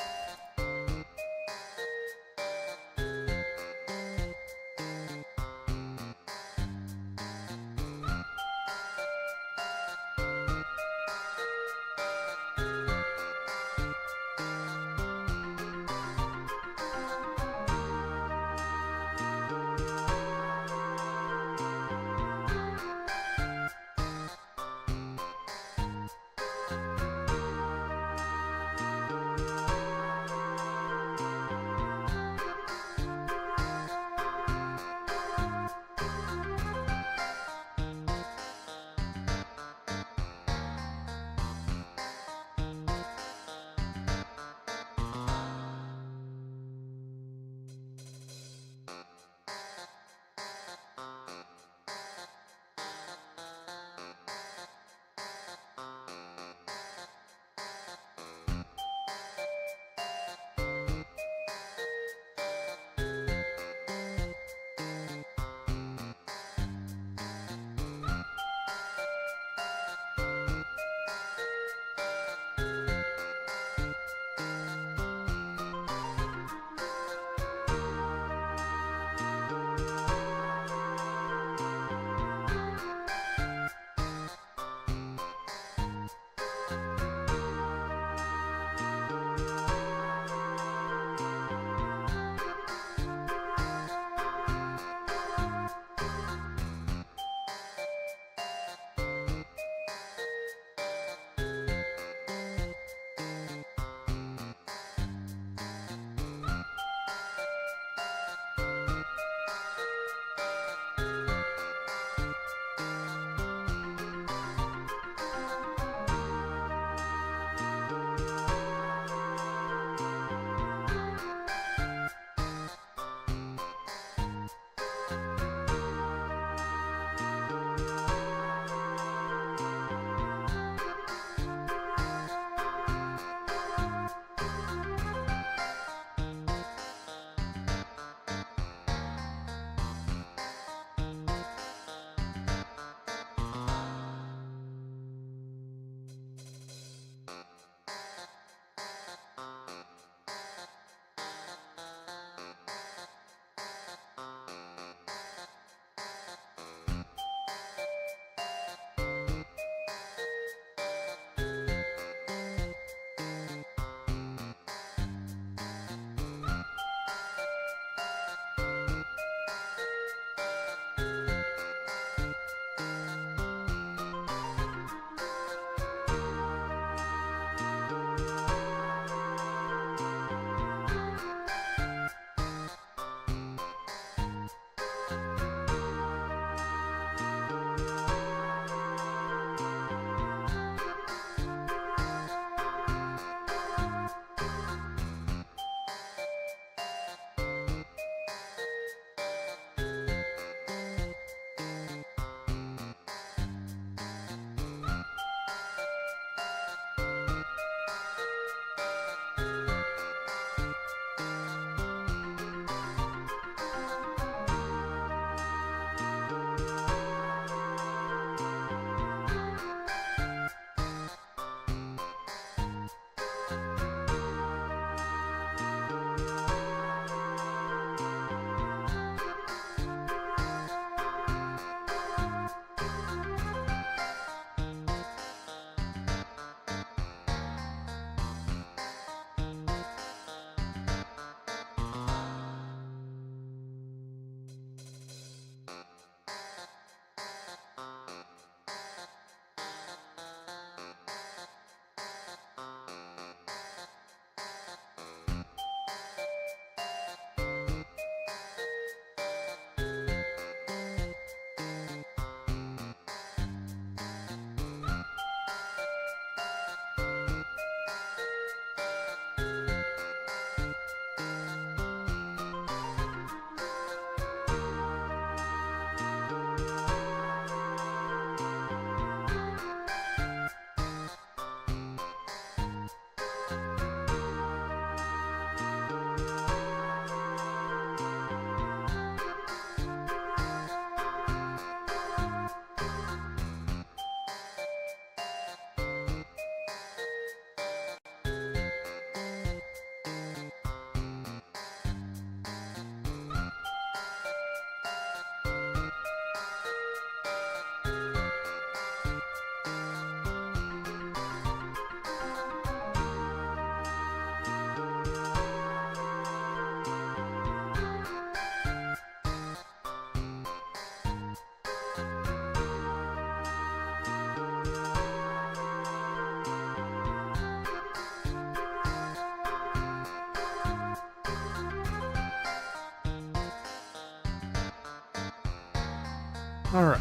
Alright.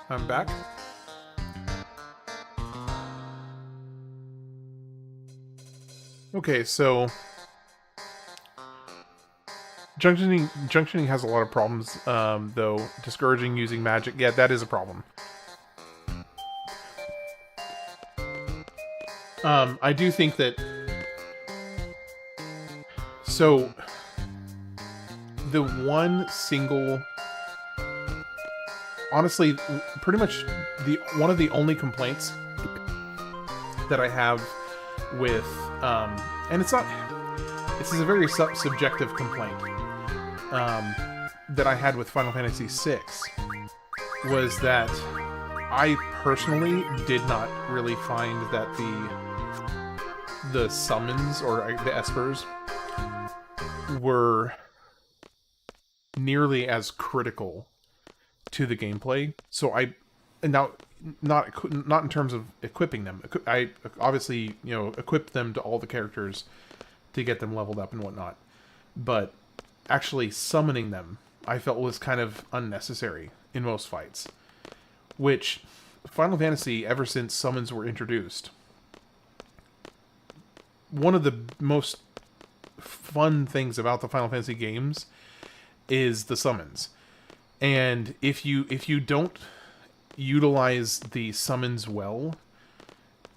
I'm back. Okay, so Junctioning has a lot of problems, though. Discouraging using magic. Yeah, that is a problem. I do think that... So, the one single... Honestly, pretty much one of the only complaints that I have with... and it's not... This is a very subjective complaint that I had with Final Fantasy VI, was that I personally did not really find that the summons, or the espers, were nearly as critical to the gameplay. So not in terms of equipping them. I obviously, equipped them to all the characters to get them leveled up and whatnot. But actually summoning them, I felt was kind of unnecessary in most fights. Which, Final Fantasy, ever since summons were introduced, one of the most fun things about the Final Fantasy games is the summons. And if you don't utilize the summons well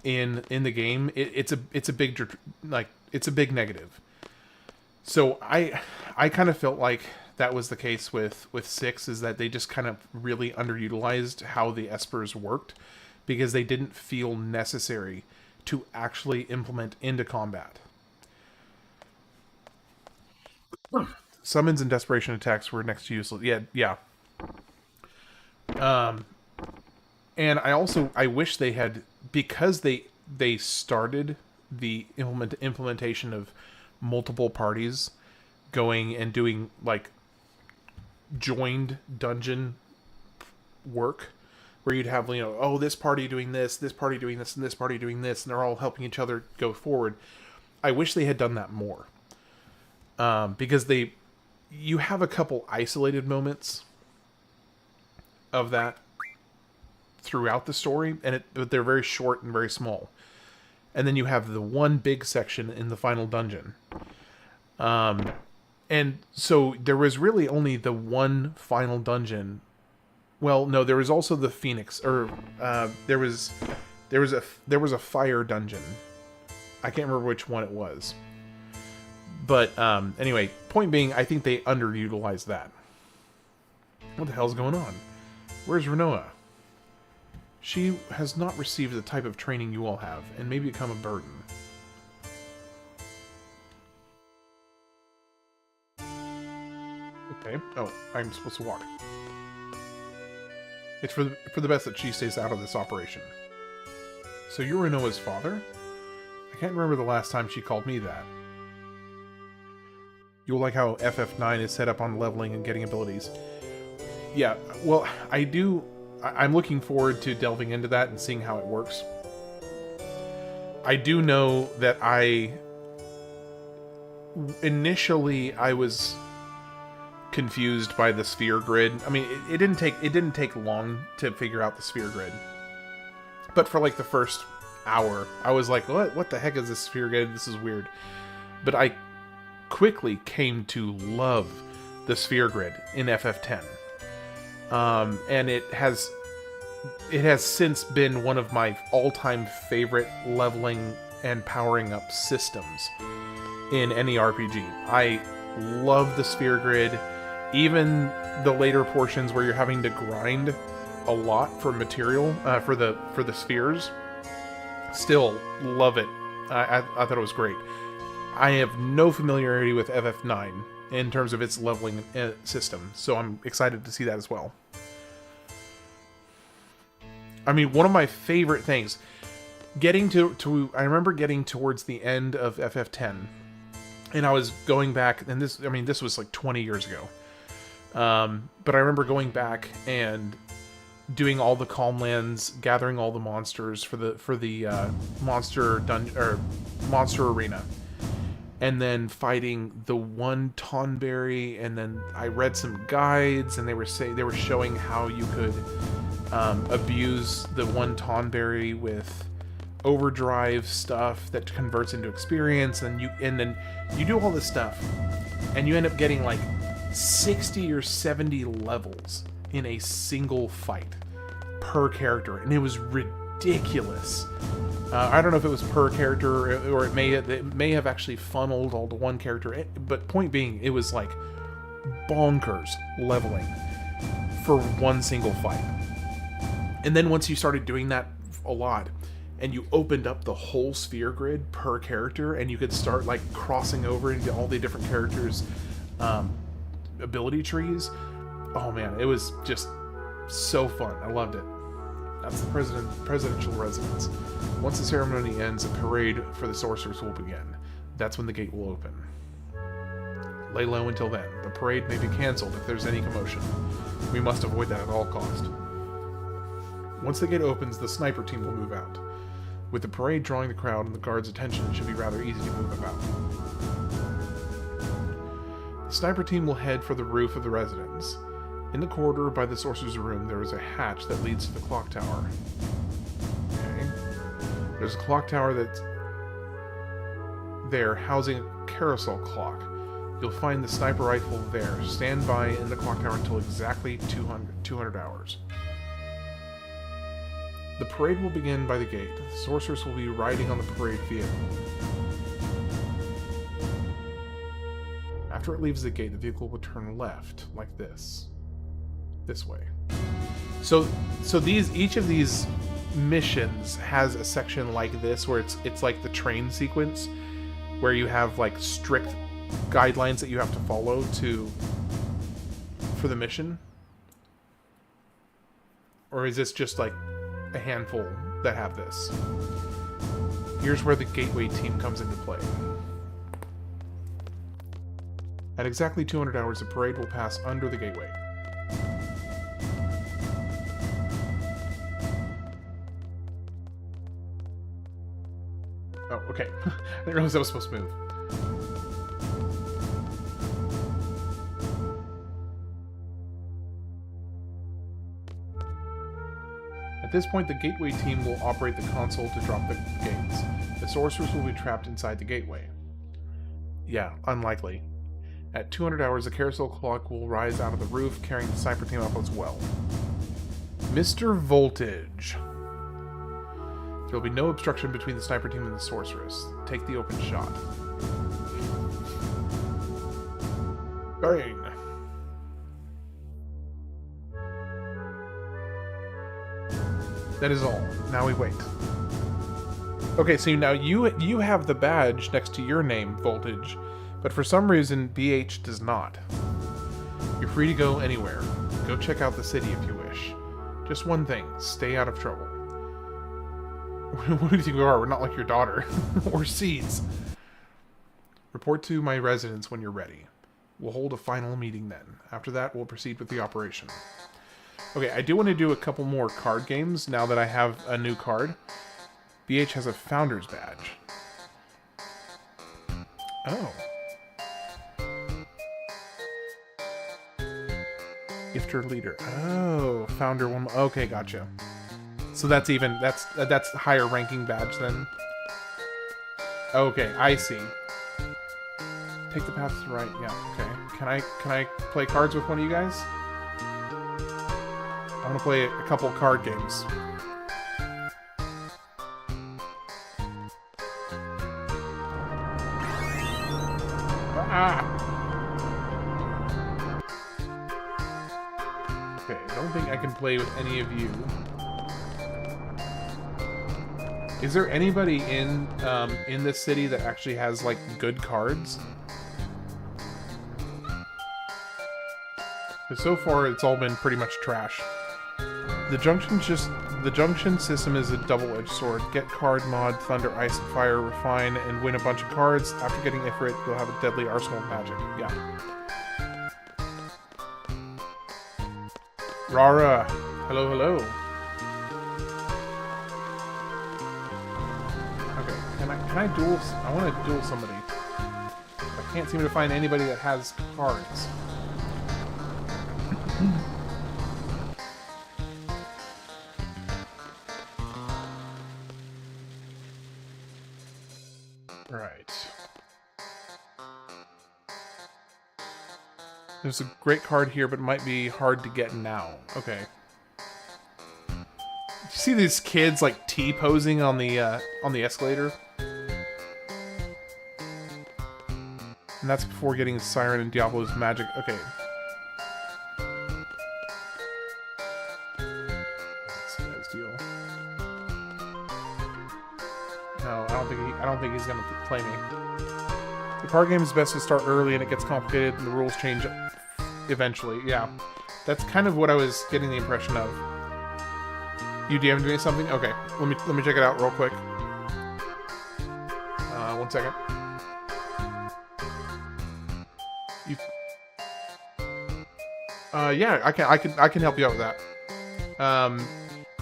in the game, it's a big negative. So I kind of felt like that was the case with 6, is that they just kind of really underutilized how the espers worked, because they didn't feel necessary to actually implement into combat. Summons and desperation attacks were next to useless. Yeah. And I wish they had, because they started the implementation of multiple parties going and doing like joined dungeon work, where you'd have, this party doing this party doing this, and this party doing this, and they're all helping each other go forward. I wish they had done that more. Because you have a couple isolated moments of that throughout the story, but they're very short and very small. And then you have the one big section in the final dungeon. And so there was really only the one final dungeon. Well, no, there was also the Phoenix, or there was a fire dungeon. I can't remember which one it was. But anyway, point being, I think they underutilized that. What the hell's going on? Where's Rinoa? She has not received the type of training you all have, and may become a burden. Okay. Oh, I'm supposed to walk. It's for the best that she stays out of this operation. So you're Rinoa's father? I can't remember the last time she called me that. You'll like how FF9 is set up on leveling and getting abilities. Yeah, well, I'm looking forward to delving into that and seeing how it works. I do know that initially I was confused by the sphere grid. I mean, it didn't take long to figure out the sphere grid. But for like the first hour, I was like, what the heck is this sphere grid? This is weird. But I quickly came to love the sphere grid in FF10. And it has since been one of my all-time favorite leveling and powering up systems in any RPG. I love the sphere grid. Even the later portions where you're having to grind a lot for material, for the spheres, still love it. I thought it was great. I have no familiarity with FF9 in terms of its leveling system, so I'm excited to see that as well. I mean, one of my favorite things, I remember getting towards the end of FF10, and I was going back, and this was like 20 years ago. But I remember going back and doing all the calm lands, gathering all the monsters for the monster dungeon, or monster arena. and then fighting the one Tonberry, and then I read some guides, and they were showing how you could abuse the one Tonberry with overdrive stuff that converts into experience, and then you do all this stuff, and you end up getting like 60 or 70 levels in a single fight per character, and it was ridiculous. I don't know if it was per character, or it may have actually funneled all to one character, but point being, it was like bonkers leveling for one single fight. And then once you started doing that a lot, and you opened up the whole sphere grid per character, and you could start like crossing over into all the different characters' ability trees, oh man, it was just so fun. I loved it. That's the presidential residence. Once the ceremony ends, a parade for the sorcerers will begin. That's when the gate will open. Lay low until then. The parade may be cancelled if there's any commotion. We must avoid that at all cost. Once the gate opens, the sniper team will move out. With the parade drawing the crowd and the guards' attention, it should be rather easy to move about. The sniper team will head for the roof of the residence. In the corridor by the sorcerer's room, there is a hatch that leads to the clock tower. Okay. There's a clock tower that's there, housing a carousel clock. You'll find the sniper rifle there. Stand by in the clock tower until exactly 200 hours. The parade will begin by the gate. The sorcerers will be riding on the parade vehicle. After it leaves the gate, the vehicle will turn left, like this. This way. So each of these missions has a section like this, where it's like the train sequence, where you have like strict guidelines that you have to follow for the mission. Or is this just like a handful that have this? Here's where the gateway team comes into play. At exactly 200 hours, the parade will pass under the gateway. Oh, okay. I didn't realize I was supposed to move. At this point, the gateway team will operate the console to drop the gates. The sorcerers will be trapped inside the gateway. Yeah, unlikely. At 200 hours, the carousel clock will rise out of the roof, carrying the sniper team up as well. Mr. Voltage. There will be no obstruction between the sniper team and the sorceress. Take the open shot. Bang! That is all. Now we wait. Okay, so now you have the badge next to your name, Voltage, but for some reason BH does not. You're free to go anywhere. Go check out the city if you wish. Just one thing, stay out of trouble. What do you think we are? We're not like your daughter. Or seeds. Report to my residence when you're ready. We'll hold a final meeting then. After that, we'll proceed with the operation. Okay, I do want to do a couple more card games now that I have a new card. BH has a founder's badge. Oh. Gifter leader. Oh, founder one. Okay, gotcha. So that's higher ranking badge then. Okay, I see. Take the path to the right. Yeah, okay. Can I play cards with one of you guys? I want to play a couple card games. Ah! Okay, I don't think I can play with any of you. Is there anybody in this city that actually has like good cards? Because so far it's all been pretty much trash. The Junction system is a double-edged sword. Get card mod, Thunder, Ice, and Fire, refine, and win a bunch of cards. After getting Ifrit, you'll have a deadly arsenal of magic. Yeah. Rara, hello, hello. Okay, can I duel? I want to duel somebody. can't seem to find anybody that has cards. Right. There's a great card here, but it might be hard to get now. Okay. You see these kids like T-posing on the escalator? And that's before getting Siren and Diablo's magic. Okay. What's this guy's deal? No, I don't think he's gonna play me. The card game is best to start early, and it gets complicated, and the rules change eventually. Yeah, that's kind of what I was getting the impression of. You DM'd me something? Okay, let me check it out real quick. 1 second. Yeah, I can help you out with that.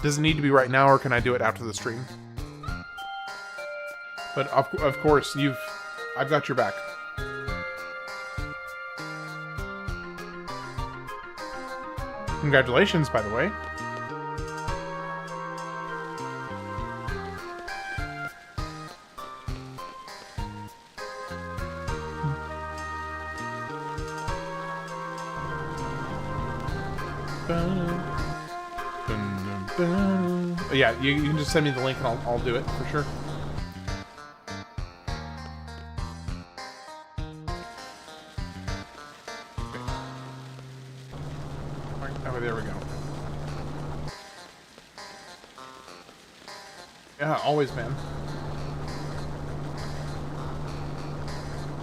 Does it need to be right now, or can I do it after the stream? But of course, I've got your back. Congratulations, by the way. Yeah, you can just send me the link and I'll do it for sure. Oh, there we go. Yeah, always, man.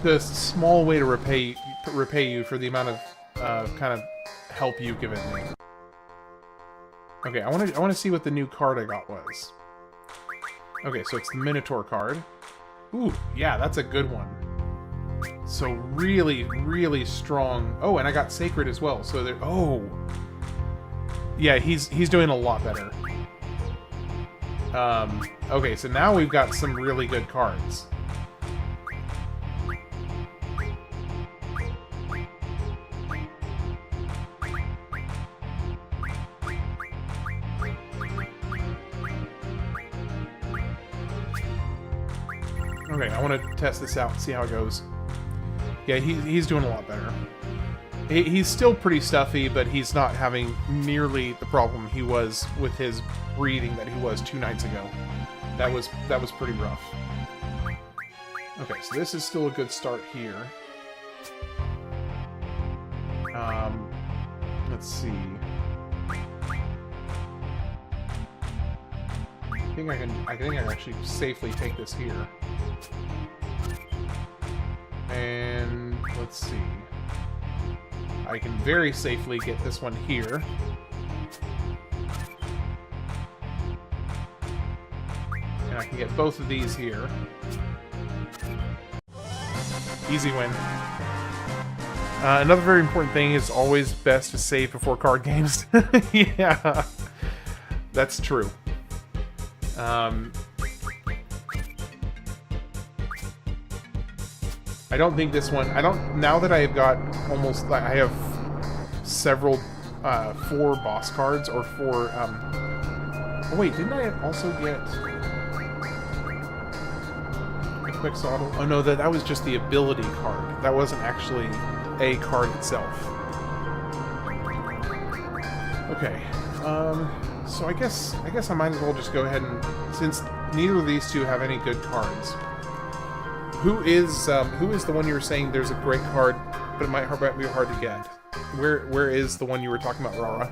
The small way to repay you for the amount of kind of help you've given me. Okay, I want to see what the new card I got was. Okay, so it's the Minotaur card. Ooh, yeah, that's a good one. So really, really strong. Oh, and I got Sacred as well. So there. Oh, yeah, he's doing a lot better. Okay, so now we've got some really good cards. Okay, I want to test this out, see how it goes. Yeah, he's doing a lot better. He's still pretty stuffy, but he's not having nearly the problem he was with his breathing that he was 2 nights ago. That was pretty rough. Okay, so this is still a good start here. Let's see. I think I can actually safely take this here. And let's see. I can very safely get this one here. And I can get both of these here. Easy win. Another very important thing is always best to save before card games. Yeah, that's true. I don't think this one... now that I've got almost... I have several... 4 boss cards, or 4... Oh wait, didn't I also get... a Quixotic? Oh no, that was just the ability card. That wasn't actually a card itself. Okay. So I guess I might as well just go ahead and... Since neither of these two have any good cards... Who is the one you were saying there's a great card, but it might be hard to get? Where is the one you were talking about, Rara?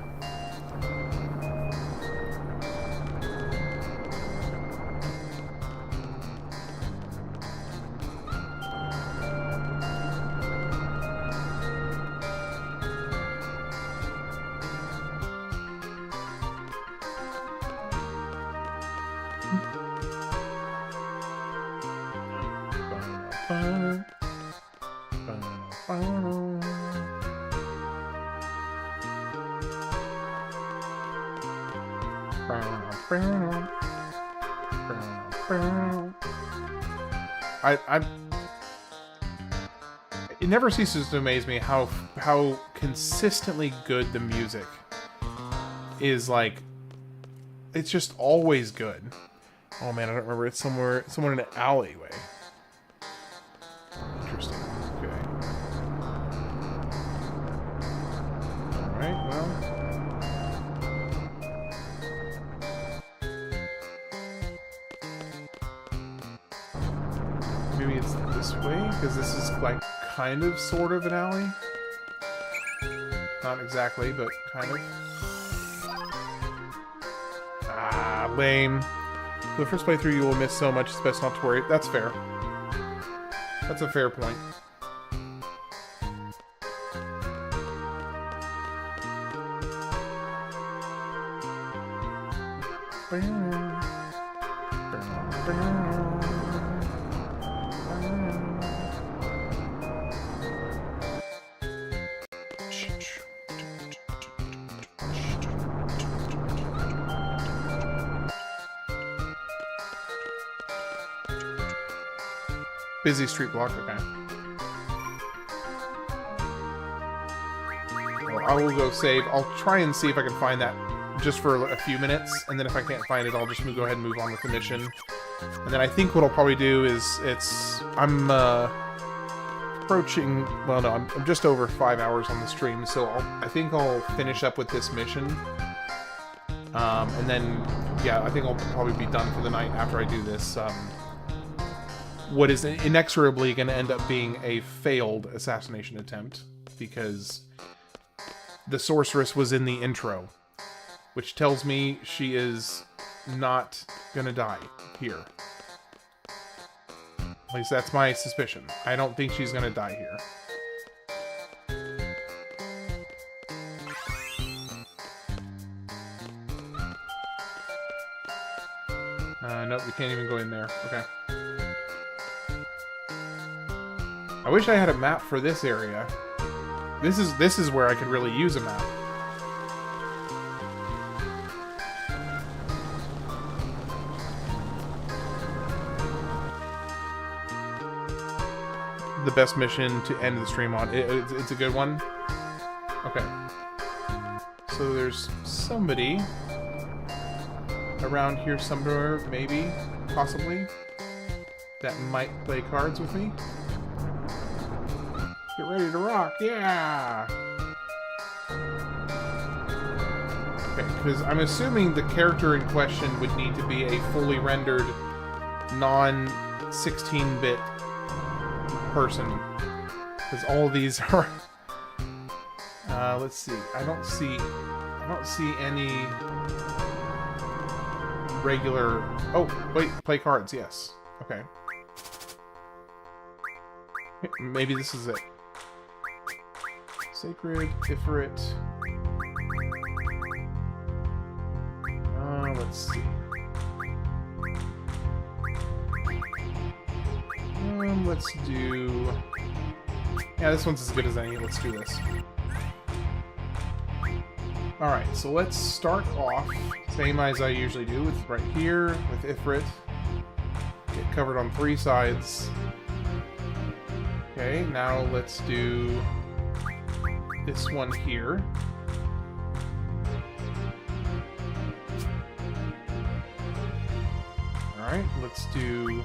it never ceases to amaze me how consistently good the music is. Like, it's just always good. Oh man, I don't remember. It's somewhere in an alleyway. Interesting. Okay. Alright, well. Maybe it's this way, because this is like kind of sort of an alley. Not exactly, but kind of. Ah, lame. For the first playthrough you will miss so much, it's best not to worry. That's fair. That's a fair point. Busy street block, okay. Well, I will go save. I'll try and see if I can find that just for a few minutes, and then if I can't find it, I'll just go ahead and move on with the mission. And then I think what I'll probably do is I'm approaching, well no, I'm just over 5 hours on the stream, so I think I'll finish up with this mission. And then, yeah, I think I'll probably be done for the night after I do this. What is inexorably going to end up being a failed assassination attempt, because the sorceress was in the intro, which tells me she is not going to die here. At least that's my suspicion. I don't think she's going to die here. Nope, we can't even go in there. Okay. I wish I had a map for this area. This is where I could really use a map. The best mission to end the stream on. It's a good one. Okay. So there's somebody around here somewhere, maybe, possibly, that might play cards with me. Get ready to rock, yeah! Okay, because I'm assuming the character in question would need to be a fully rendered, non-16-bit person. Because all of these are... let's see. I don't see any regular... Oh, wait, play cards, yes. Okay. Maybe this is it. Sacred, Ifrit. Let's see. Let's do... Yeah, this one's as good as any. Let's do this. Alright, so let's start off, same as I usually do, with right here, with Ifrit. Get covered on 3 sides. Okay, now let's do this one here. Alright, let's do...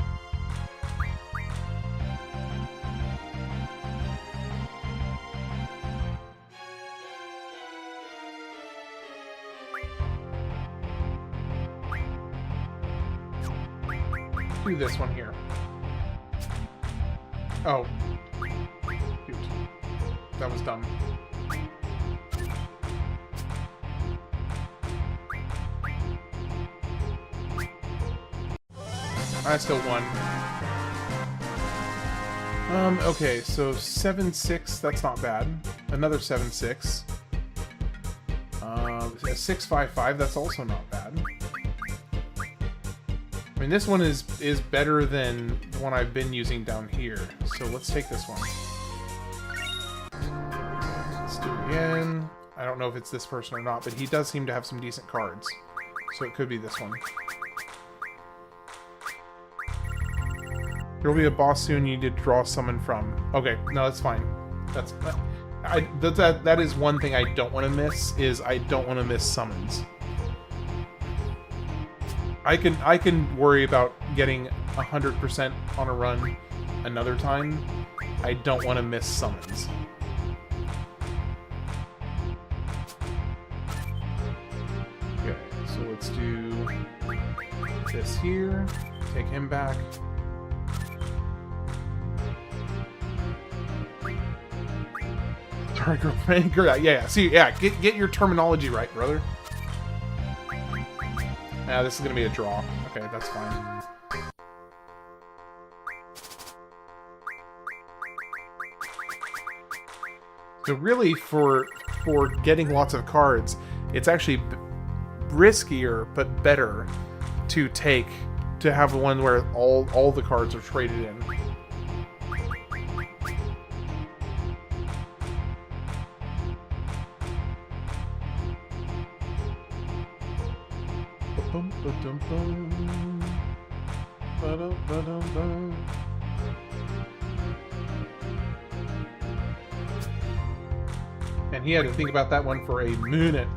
do this one here. Oh. Shoot. That was dumb. I still won. Okay, so 7-6, that's not bad. Another 7-6. A 6-5-5, that's also not bad. I mean, this one is better than the one I've been using down here. So let's take this one. Let's do it again. I don't know if it's this person or not, but he does seem to have some decent cards. So it could be this one. There will be a boss soon you need to draw summon from. Okay, no, that's fine. That is one thing I don't want to miss, is I don't want to miss summons. I can worry about getting 100% on a run another time. I don't want to miss summons. Okay, so let's do this here. Take him back. Sorry, girlfriend. Yeah. See, yeah. Get your terminology right, brother. Yeah, this is gonna be a draw. Okay, that's fine. So really, for getting lots of cards, it's actually riskier but better to have one where all the cards are traded in. And he had to think about that one for a minute.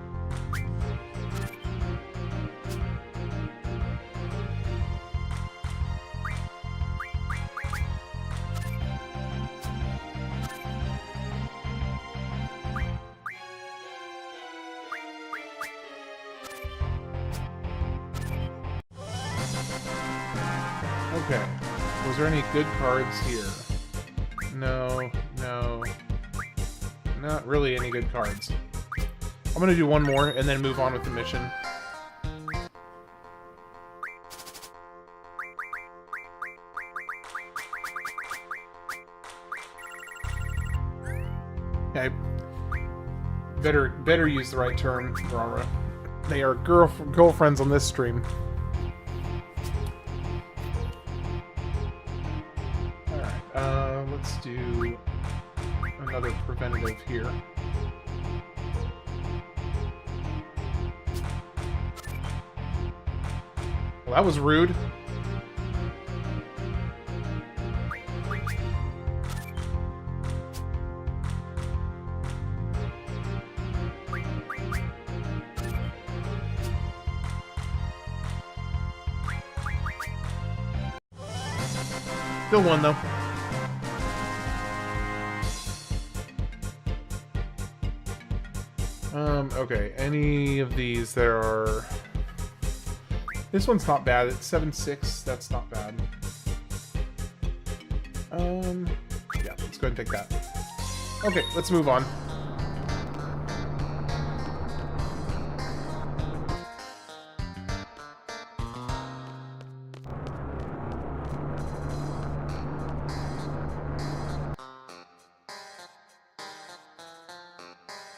Okay. Was there any good cards here? No. Not really any good cards. I'm gonna do one more and then move on with the mission. Okay. Better use the right term, Rara. They are girlfriends on this stream. Alright, let's do another preventative here. Well, that was rude. Still won, though. Okay, any of these there are... This one's not bad. It's 7-6. That's not bad. Yeah, let's go ahead and take that. Okay, let's move on.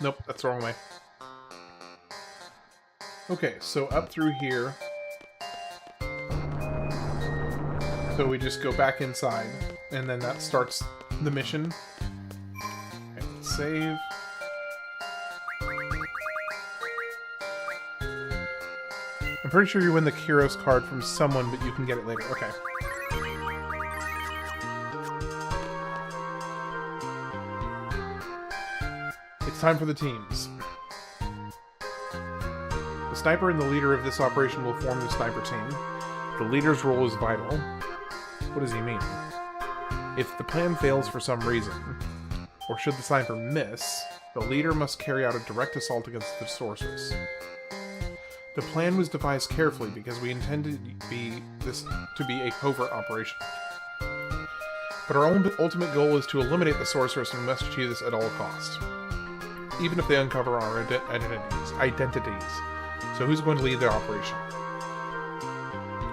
Nope, that's the wrong way. Okay, so up through here. So we just go back inside, and then that starts the mission. Okay, let's save. I'm pretty sure you win the Kyros card from someone, but you can get it later. Okay. It's time for the teams. The sniper and the leader of this operation will form the sniper team. The leader's role is vital. What does he mean? If the plan fails for some reason, or should the sniper miss, the leader must carry out a direct assault against the sorceress. The plan was devised carefully because we intended this to be a covert operation. But our ultimate goal is to eliminate the sorceress, and we must achieve this at all costs. Even if they uncover our identities. So who's going to lead the operation?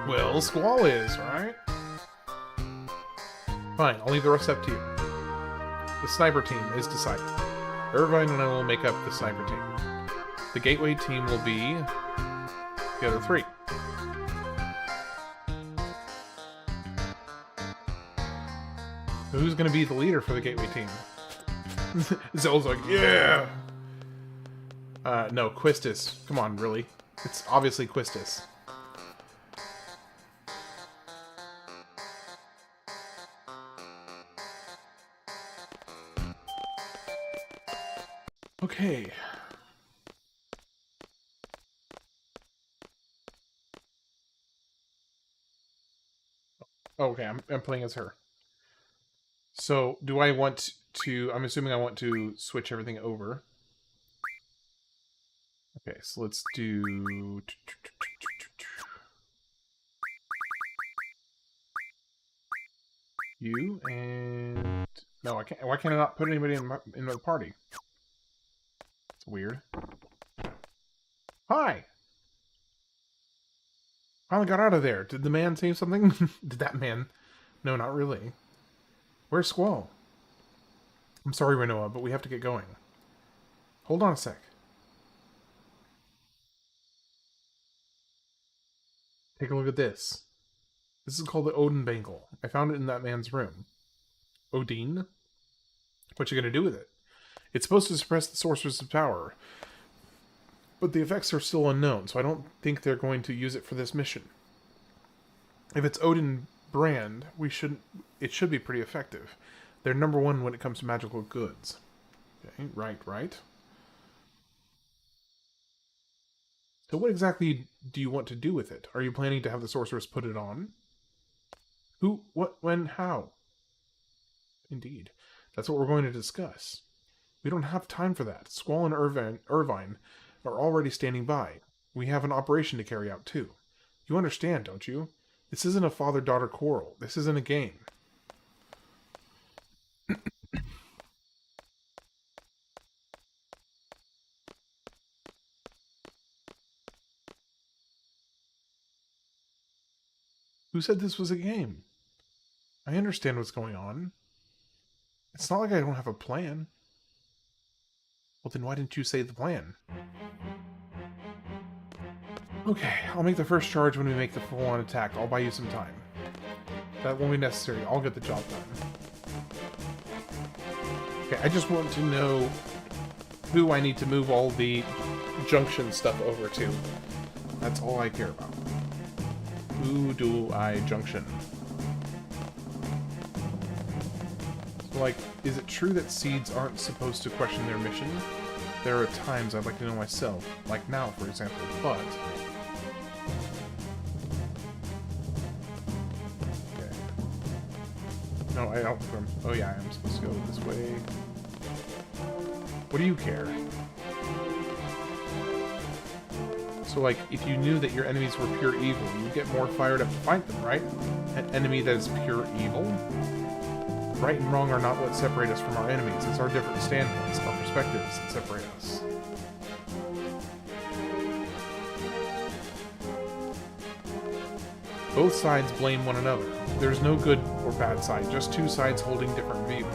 Well, Squall is, right? Fine, I'll leave the rest up to you. The sniper team is decided. Irvine and I will make up the sniper team. The gateway team will be the other three. So who's going to be the leader for the gateway team? Zell's like, yeah! No, Quistis. Come on, really? It's obviously Quistis. Okay. Okay, I'm playing as her. So, do I want to... I'm assuming I want to switch everything over. Okay, so let's do... You, and... No, I can't... Why can't I not put anybody in the party? It's weird. Hi! Finally got out of there. Did the man say something? Did that man? No, not really. Where's Squall? I'm sorry, Rinoa, but we have to get going. Hold on a sec. Take a look at this. This is called the Odin Bangle. I found it in that man's room. Odin? What you gonna do with it? It's supposed to suppress the sorcerer's power, but the effects are still unknown, so I don't think they're going to use it for this mission. If it's Odin brand, it should be pretty effective. They're number one when it comes to magical goods. Okay, right. So what exactly do you want to do with it? Are you planning to have the sorceress put it on? Who, what, when, how? Indeed. That's what we're going to discuss. We don't have time for that. Squall and Irvine are already standing by. We have an operation to carry out, too. You understand, don't you? This isn't a father-daughter quarrel. This isn't a game. Who said this was a game? I understand what's going on. It's not like I don't have a plan. Well, then why didn't you say the plan? Okay, I'll make the first charge when we make the full-on attack. I'll buy you some time. That won't be necessary. I'll get the job done. Okay, I just want to know who I need to move all the Junction stuff over to. That's all I care about. Who do I Junction? So, like, is it true that seeds aren't supposed to question their mission? There are times I'd like to know myself, like now, for example, but... Okay. No, I don't... Oh yeah, I'm supposed to go this way. What do you care? So, like, if you knew that your enemies were pure evil, you'd get more fired up to fight them, right? An enemy that is pure evil? Right and wrong are not what separate us from our enemies. It's our different standpoints, our perspectives that separate us. Both sides blame one another. There's no good or bad side, just two sides holding different views.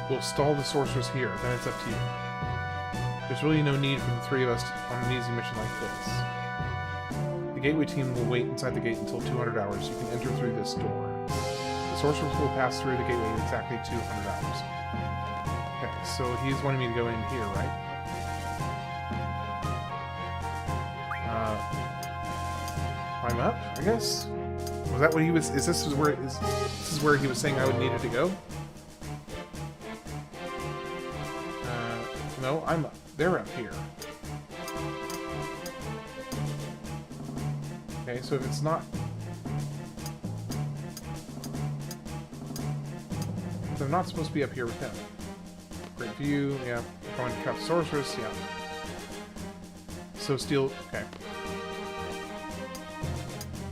We'll stall the sorceress here, then it's up to you. There's really no need for the three of us on an easy mission like this. The gateway team will wait inside the gate until 200 hours. You can enter through this door. The sorceress will pass through the gateway in exactly 200 hours. Okay, so he's wanting me to go in here, right? Climb up, I guess? Was that what he was... Is this where he was saying I would need it to go? No, I'm up. They're up here. Okay, so if it's not... They're not supposed to be up here with him. Great view, yeah. Going to trap the sorceress, yeah. So steel... Okay.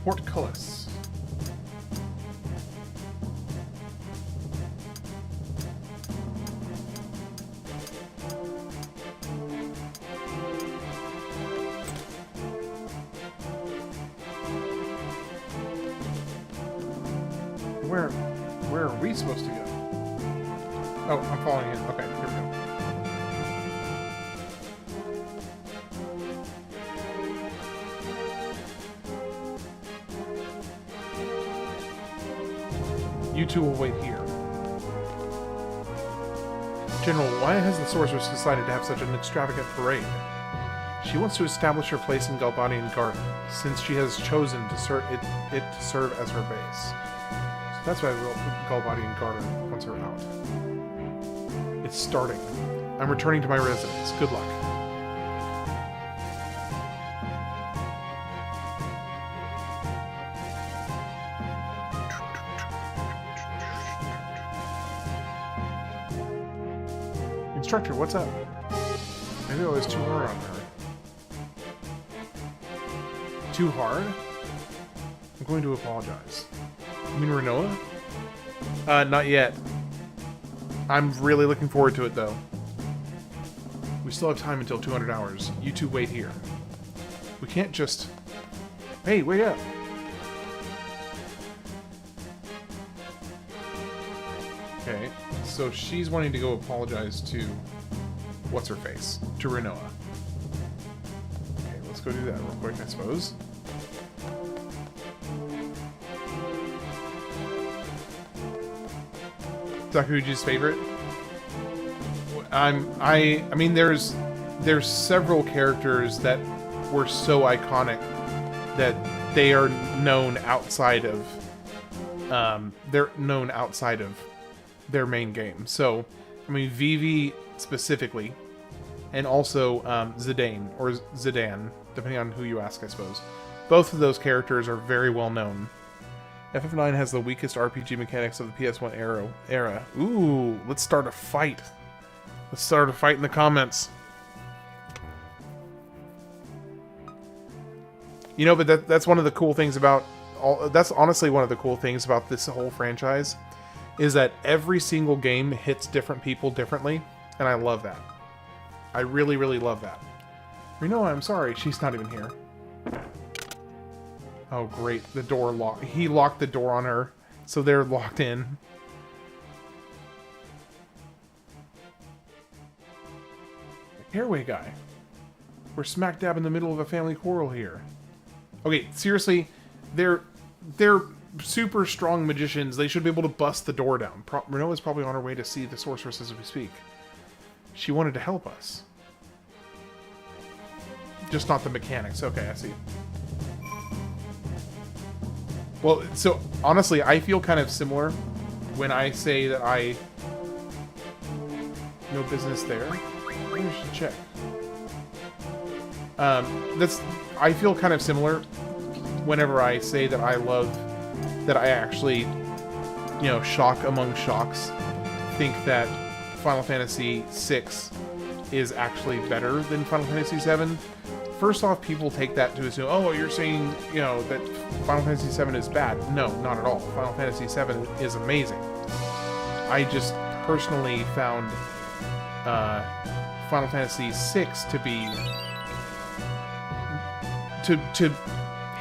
Portcullis. Where are we supposed to go? Oh, I'm following it. Okay, here we go. You two will wait here. General, why has the sorceress decided to have such an extravagant parade? She wants to establish her place in Balamb Garden, since she has chosen to serve as her base. That's why I will call Balamb Garden once we're out. It's starting. I'm returning to my residence. Good luck. Instructor, what's up? Maybe I was too hard on her. Too hard? I'm going to apologize. You mean Rinoa? Not yet. I'm really looking forward to it, though. We still have time until 200 hours. You two wait here. We can't just... Hey, wait up! Okay, so she's wanting to go apologize to... What's-her-face? To Rinoa. Okay, let's go do that real quick, I suppose. Takuji's favorite? I mean, there's several characters that were so iconic that they are known outside of their main game. So, I mean, Vivi specifically, and also Zidane or Zidane, depending on who you ask, I suppose. Both of those characters are very well known. FF9 has the weakest RPG mechanics of the PS1 era. Ooh, let's start a fight. Let's start a fight in the comments. You know, but that's one of the cool things about that's honestly one of the cool things about this whole franchise is that every single game hits different people differently, and I love that. I really, really love that. Rinoa, I'm sorry, she's not even here. Oh, great. The door locked. He locked the door on her, so they're locked in. Airway guy. We're smack dab in the middle of a family quarrel here. Okay, seriously, they're super strong magicians. They should be able to bust the door down. Rinoa's probably on her way to see the sorceress as we speak. She wanted to help us. Just not the mechanics. Okay, I see. Well, so, honestly, I feel kind of similar when I say that I... No business there. Maybe I should check. I feel kind of similar whenever I say that I love... That I actually, you know, shock among shocks, think that Final Fantasy VI is actually better than Final Fantasy VII. First off, people take that to assume, oh, you're saying, you know, that Final Fantasy VII is bad. No, not at all. Final Fantasy VII is amazing. I just personally found Final Fantasy VI to be... to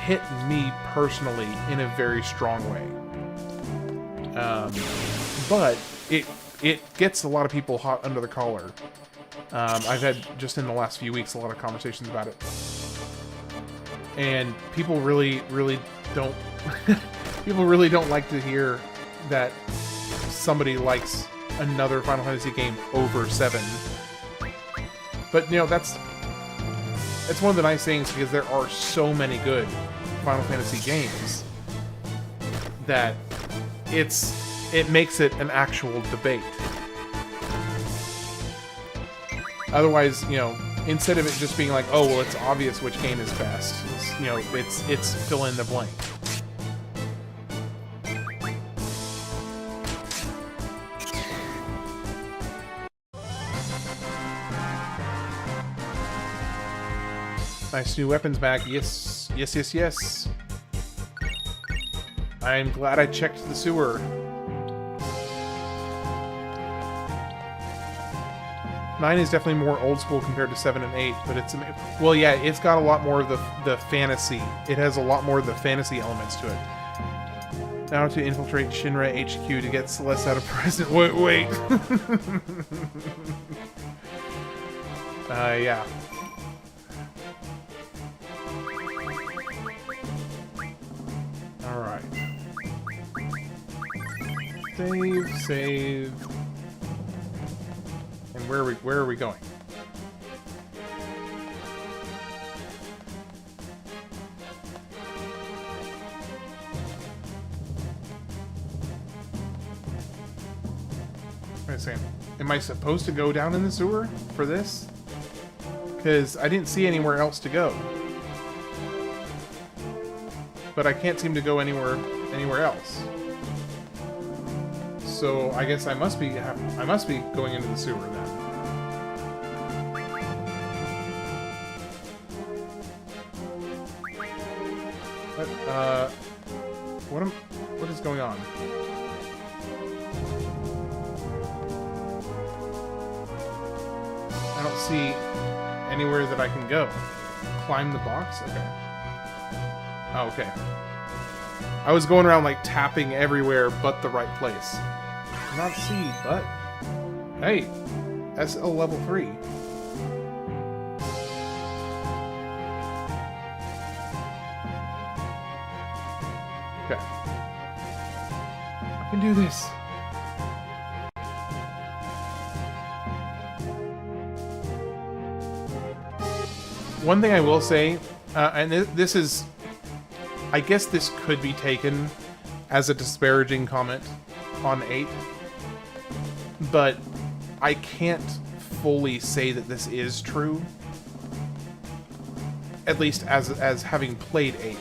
hit me personally in a very strong way. But it gets a lot of people hot under the collar. I've had, just in the last few weeks, a lot of conversations about it. And people really, really don't... people really don't like to hear that somebody likes another Final Fantasy game over 7. But, you know, that's one of the nice things, because there are so many good Final Fantasy games that it makes it an actual debate. Otherwise, you know, instead of it just being like, oh, well, it's obvious which game is best, you know, it's fill in the blank. Nice new weapons back. Yes, yes, yes, yes. I'm glad I checked the sewer. 9 is definitely more old school compared to 7 and 8, but it's... Well, yeah, it's got a lot more of the fantasy. It has a lot more of the fantasy elements to it. Now to infiltrate Shinra HQ to get Celeste out of prison. Wait. Yeah. Alright. Save. And where are we going? second. Am I supposed to go down in the sewer for this? Because I didn't see anywhere else to go. But I can't seem to go anywhere else. So I guess I must be going into the sewer then. What is going on? I don't see anywhere that I can go. Climb the box? Okay. Oh, okay. I was going around, like, tapping everywhere but the right place. Not C, but... Hey! SL level 3. Okay. I can do this. One thing I will say, and this is... I guess this could be taken as a disparaging comment on 8, but I can't fully say that this is true. At least as having played 8.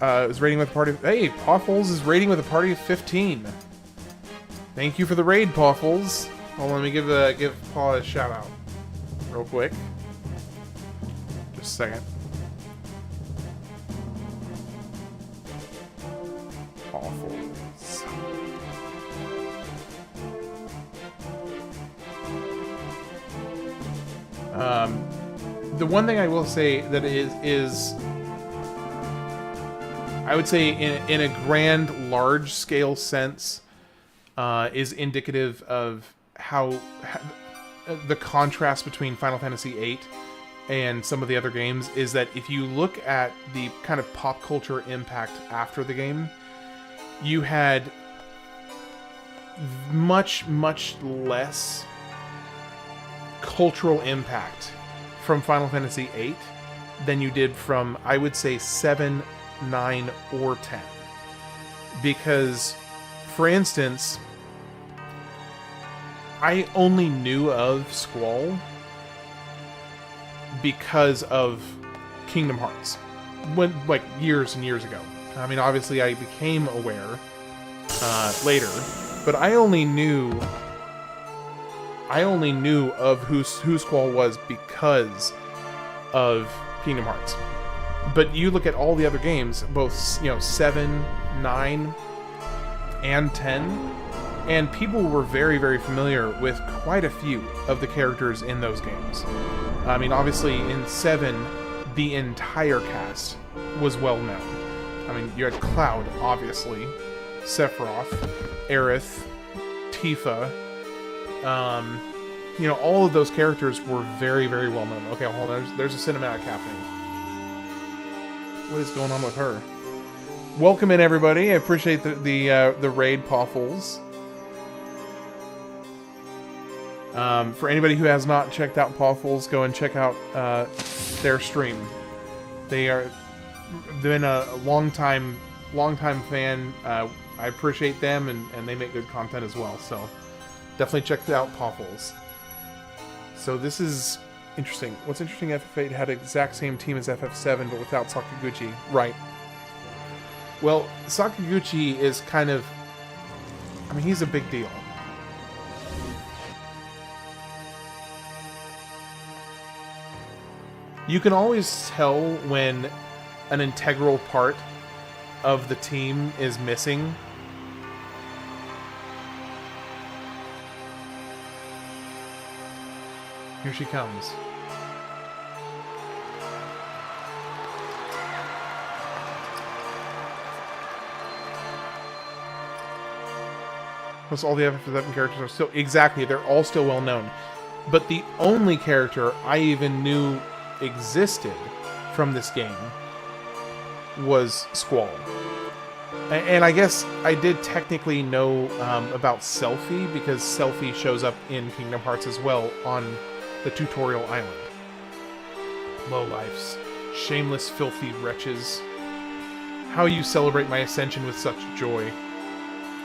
It was raiding with a party of... Hey, Pawfuls is raiding with a party of 15. Thank you for the raid, Pawfuls. Hold on, let me give Paw a shout out real quick. Just a second. Pawfuls. The one thing I will say that is I would say in a grand, large-scale sense, is indicative of how the contrast between Final Fantasy VIII and some of the other games is that if you look at the kind of pop culture impact after the game, you had much, much less cultural impact from Final Fantasy VIII than you did from, I would say, 7, 9, or 10. Because, for instance, I only knew of Squall because of Kingdom Hearts. Like, years and years ago. I mean, obviously I became aware later, but I only knew of who Squall was because of Kingdom Hearts. But you look at all the other games, both 7, 9, and 10, and people were very, very familiar with quite a few of the characters in those games. I mean, obviously in 7, the entire cast was well known. I mean, you had Cloud, obviously, Sephiroth, Aerith, Tifa. All of those characters were very, very well known. Okay, hold on. There's a cinematic happening. What is going on with her? Welcome in, everybody. I appreciate the raid, Pawfuls. For anybody who has not checked out Pawfuls, go and check out their stream. They've been a long time fan. I appreciate them, and they make good content as well. So definitely check out Pawfuls. So this is interesting. What's interesting, FF8 had the exact same team as FF7, but without Sakaguchi. Right. Well, Sakaguchi is kind of... I mean, he's a big deal. You can always tell when an integral part of the team is missing. Here she comes. Plus, all the FF7 characters are still... Exactly, they're all still well known. But the only character I even knew existed from this game was Squall. And I guess I did technically know about Selphie, because Selphie shows up in Kingdom Hearts as well on the tutorial island. Lowlifes. Shameless, filthy wretches. How you celebrate my ascension with such joy.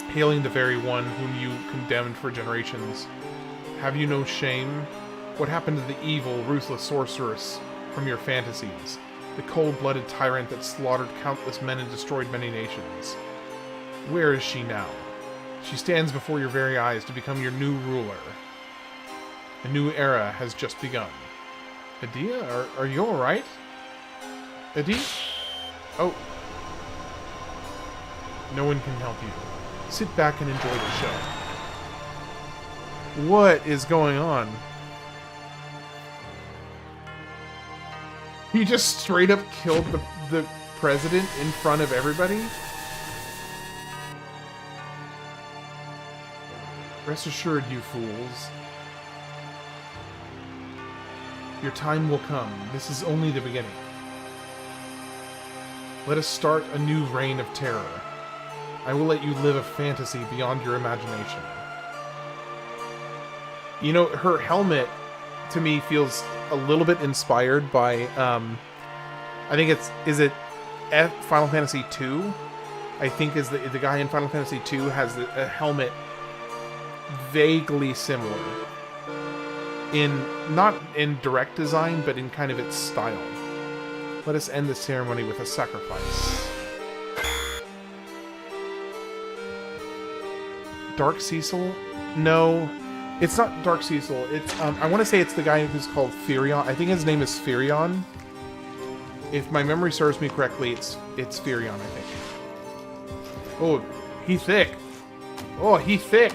hailing the very one whom you condemned for generations. Have you no shame? What happened to the evil, ruthless sorceress from your fantasies? The cold-blooded tyrant that slaughtered countless men and destroyed many nations. Where is she now? She stands before your very eyes to become your new ruler. A new era has just begun. Adia, are you alright? Adi? Oh. No one can help you. Sit back and enjoy the show. What is going on? He just straight up killed the president in front of everybody? Rest assured, you fools. Your time will come. This is only the beginning. Let us start a new reign of terror. I will let you live a fantasy beyond your imagination. You know, her helmet, to me, feels a little bit inspired by, I think is it Final Fantasy VII? I think is the guy in Final Fantasy VII has a helmet vaguely similar. Not in direct design, but in kind of its style. Let us end the ceremony with a sacrifice. Dark Cecil? No, it's not Dark Cecil. It's I want to say it's the guy who's called Firion. I think his name is Firion. If my memory serves me correctly, it's Firion, I think. Oh, he thick. Oh, he thick.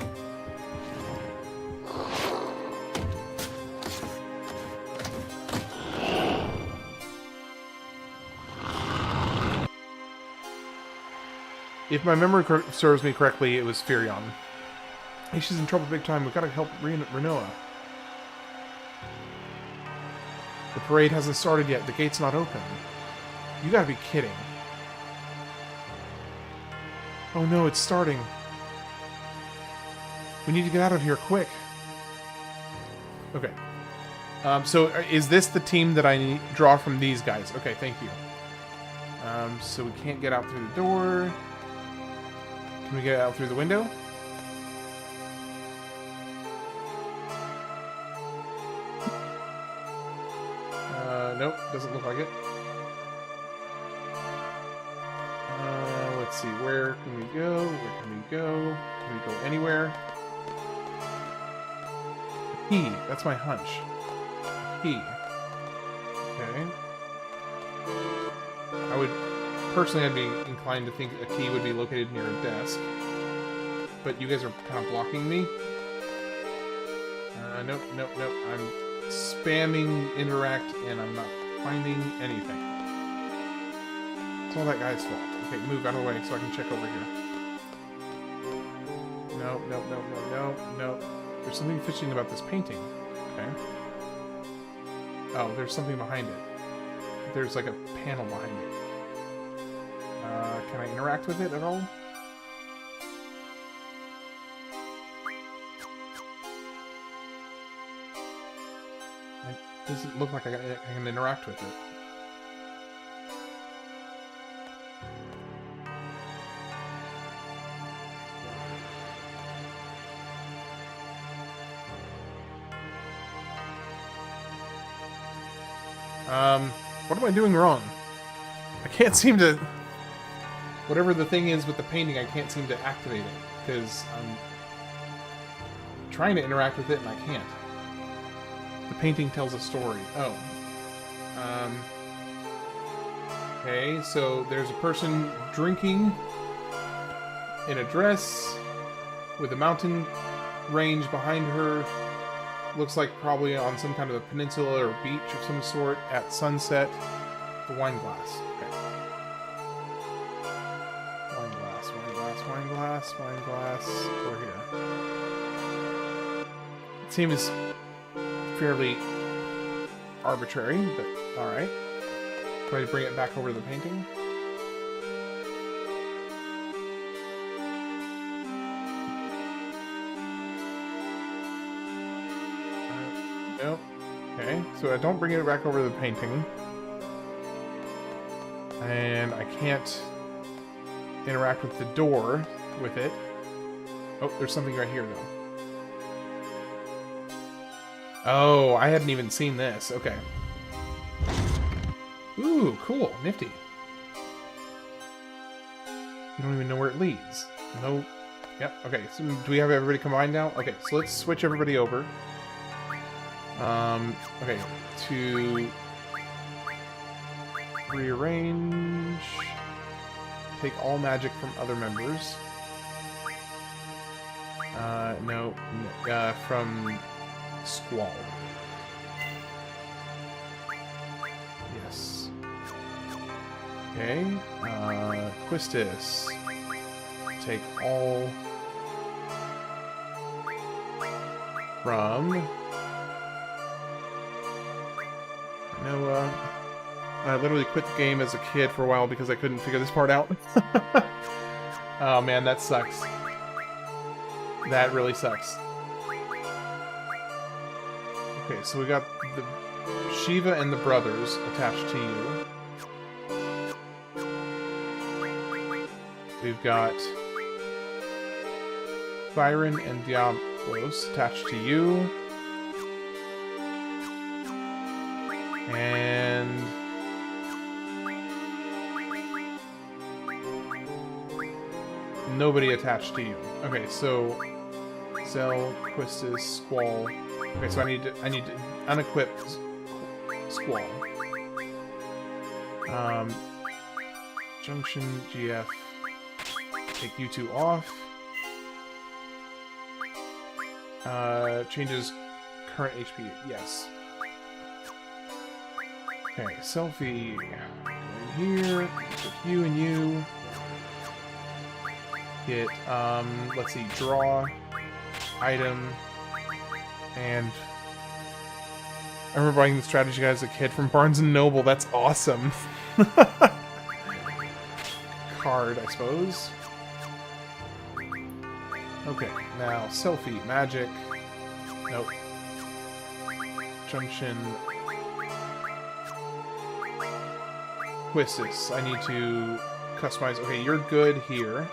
If my memory serves me correctly, it was Firion. Hey, she's in trouble big time. We've got to help Rinoa. The parade hasn't started yet. The gate's not open. You gotta be kidding. Oh no, it's starting. We need to get out of here quick. Okay. So is this the team that I draw from these guys? Okay, thank you. So we can't get out through the door. Can we get out through the window? Nope, doesn't look like it. Let's see, where can we go? Where can we go? Can we go anywhere? A key, that's my hunch. A key. Okay. Personally, I'd be inclined to think a key would be located near a desk. But you guys are kind of blocking me. Nope. I'm spamming interact and I'm not finding anything. It's all that guy's fault. Okay, move out of the way so I can check over here. Nope. There's something fishing about this painting. Okay. Oh, there's something behind it. There's like a panel behind it. Can I interact with it at all? It doesn't look like I can interact with it. What am I doing wrong? I can't seem to... Whatever the thing is with the painting, I can't seem to activate it, because I'm trying to interact with it and I can't. The painting tells a story. Oh. Okay, so there's a person drinking in a dress with a mountain range behind her. Looks like probably on some kind of a peninsula or beach of some sort at sunset. The wine glass. Okay. Wine glass. Over here. It seems fairly arbitrary, but alright. Try to bring it back over to the painting. Nope. Okay, so I don't bring it back over to the painting. And I can't interact with the door with it. Oh, there's something right here, though. Oh, I hadn't even seen this. Okay. Ooh, cool. Nifty. You don't even know where it leads. No. Yep. Okay. So do we have everybody combined now? Okay. So let's switch everybody over. Okay. To rearrange. Take all magic from other members. No. From Squall. Yes. Okay. Quistis. Take all from Rinoa. I literally quit the game as a kid for a while because I couldn't figure this part out. Oh man, that sucks. That really sucks. Okay, so we got the Shiva and the brothers attached to you. We've got Byron and Diablos attached to you. And nobody attached to you. Okay, so Zell, Quistis, Squall. Okay, so I need to unequip Squall. Junction, GF. Take you two off. Changes current HP. Yes. Okay, selfie. Go in here. Put you and you. Get, let's see, draw, item, and I remember buying the strategy guide as a kid from Barnes & Noble. That's awesome. Card, I suppose. Okay, now selfie, magic. Nope. Junction. Quistis. I need to customize. Okay, you're good here.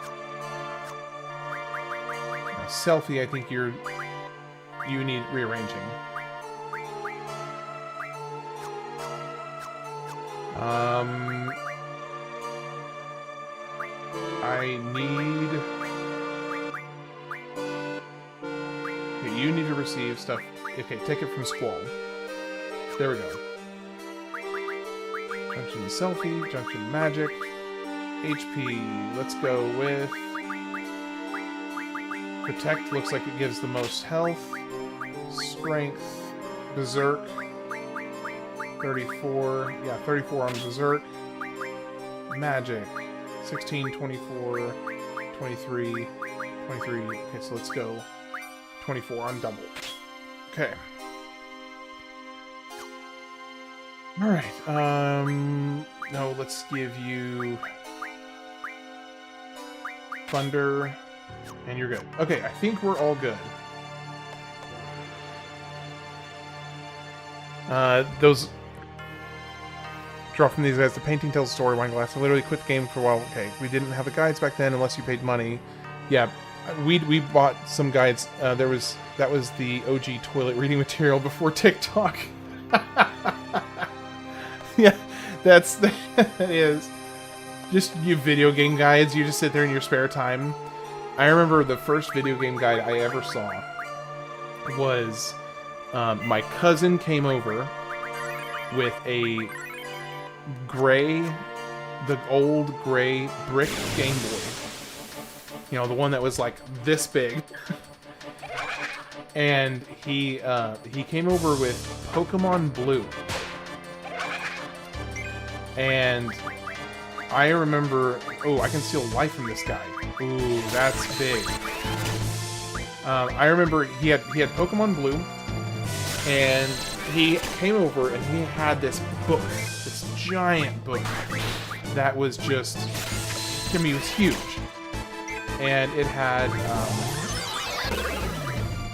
Now, selfie, I think you need rearranging. I need... Okay, you need to receive stuff. Okay, take it from Squall. There we go. Junction selfie, Junction magic, HP. Let's go with... Protect looks like it gives the most health. Strength, Berserk. 34, yeah, 34 on Berserk. Magic, 16, 24, 23, 23. Okay, so let's go 24 on double. Okay. Alright, no, let's give you Thunder, and you're good. Okay, I think we're all good. Those... Draw from these guys. The painting tells a story. Wine glass. I literally quit the game for a while. Okay, we didn't have the guides back then unless you paid money. Yeah, we bought some guides. That was the OG toilet reading material before TikTok. Yeah, that is. Just you video game guides. You just sit there in your spare time. I remember the first video game guide I ever saw was my cousin came over with the old gray brick Game Boy. You know, the one that was like this big. And he came over with Pokemon Blue. And I remember, oh, I can steal life from this guy. Ooh, that's big. I remember he had Pokemon Blue, and he came over and he had this book, this giant book that was just, I mean, it was huge. And it had,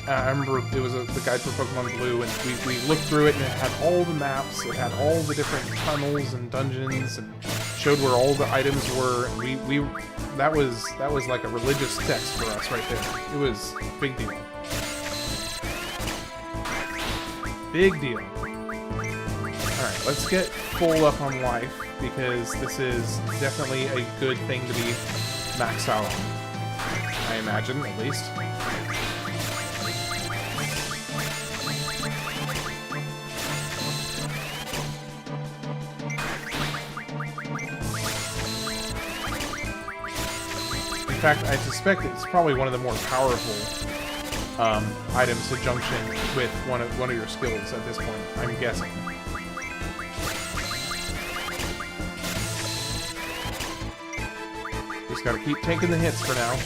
I remember it was the guide for Pokemon Blue, and we looked through it, and it had all the maps, it had all the different tunnels and dungeons and showed where all the items were. That was like a religious text for us right there. It was a big deal. Big deal. Alright, let's get full up on life, because this is definitely a good thing to be maxed out on. I imagine, at least. In fact, I suspect it's probably one of the more powerful items to Junction with one of your skills at this point, I'm guessing. Just gotta keep taking the hits for now.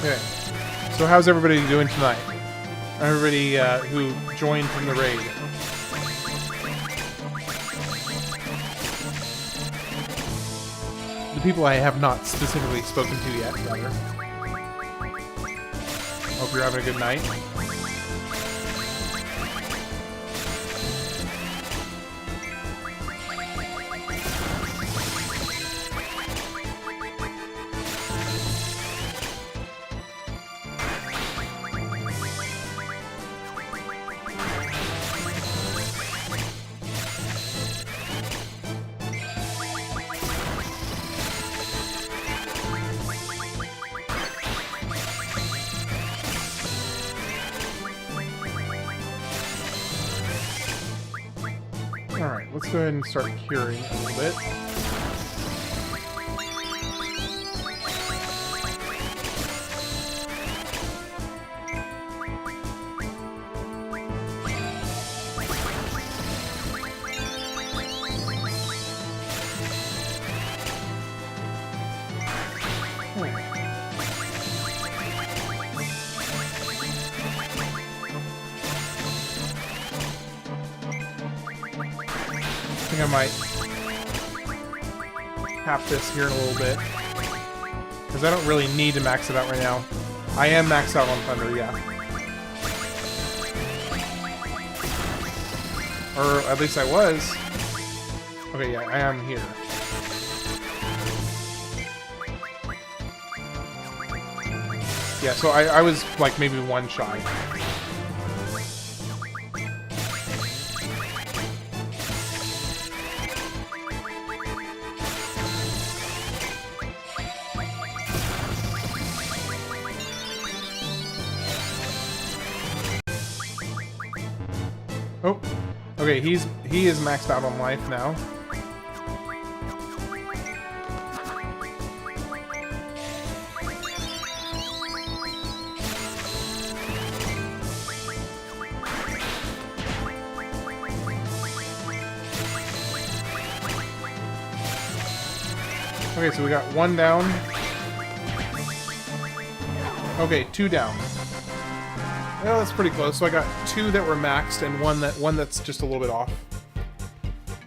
Okay, so how's everybody doing tonight? Everybody who joined from the raid. The people I have not specifically spoken to yet, rather. Hope you're having a good night. Alright, let's go ahead and start curing a little bit. I might cap this here in a little bit, because I don't really need to max it out right now. I am maxed out on Thunder, yeah. Or at least I was. Okay, yeah, I am here. Yeah, so I was like maybe one shy. Oh, okay, he is maxed out on life now. Okay, so we got one down. Okay, two down. Well, that's pretty close. So I got two that were maxed and one that's just a little bit off.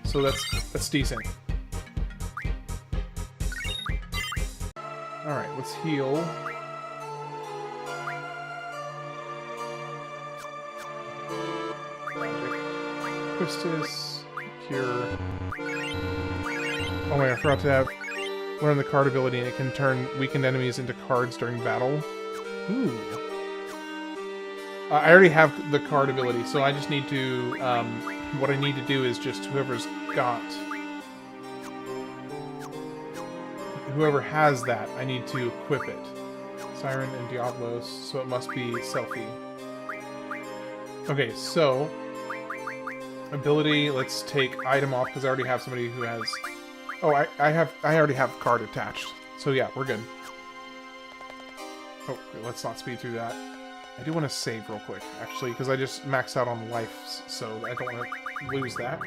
So that's decent. All right, let's heal. Magic. Twistus, cure. Oh my! I forgot to have learn the card ability, and it can turn weakened enemies into cards during battle. Ooh. I already have the card ability, so I just need to, what I need to do is just whoever has that, I need to equip it. Siren and Diablos, so it must be Selfie. Okay, so, ability, let's take item off, because I already have somebody who has, oh, I already have card attached, So yeah, we're good. Oh, let's not speed through that. I do want to save real quick, actually, because I just maxed out on life, so I don't want to lose that.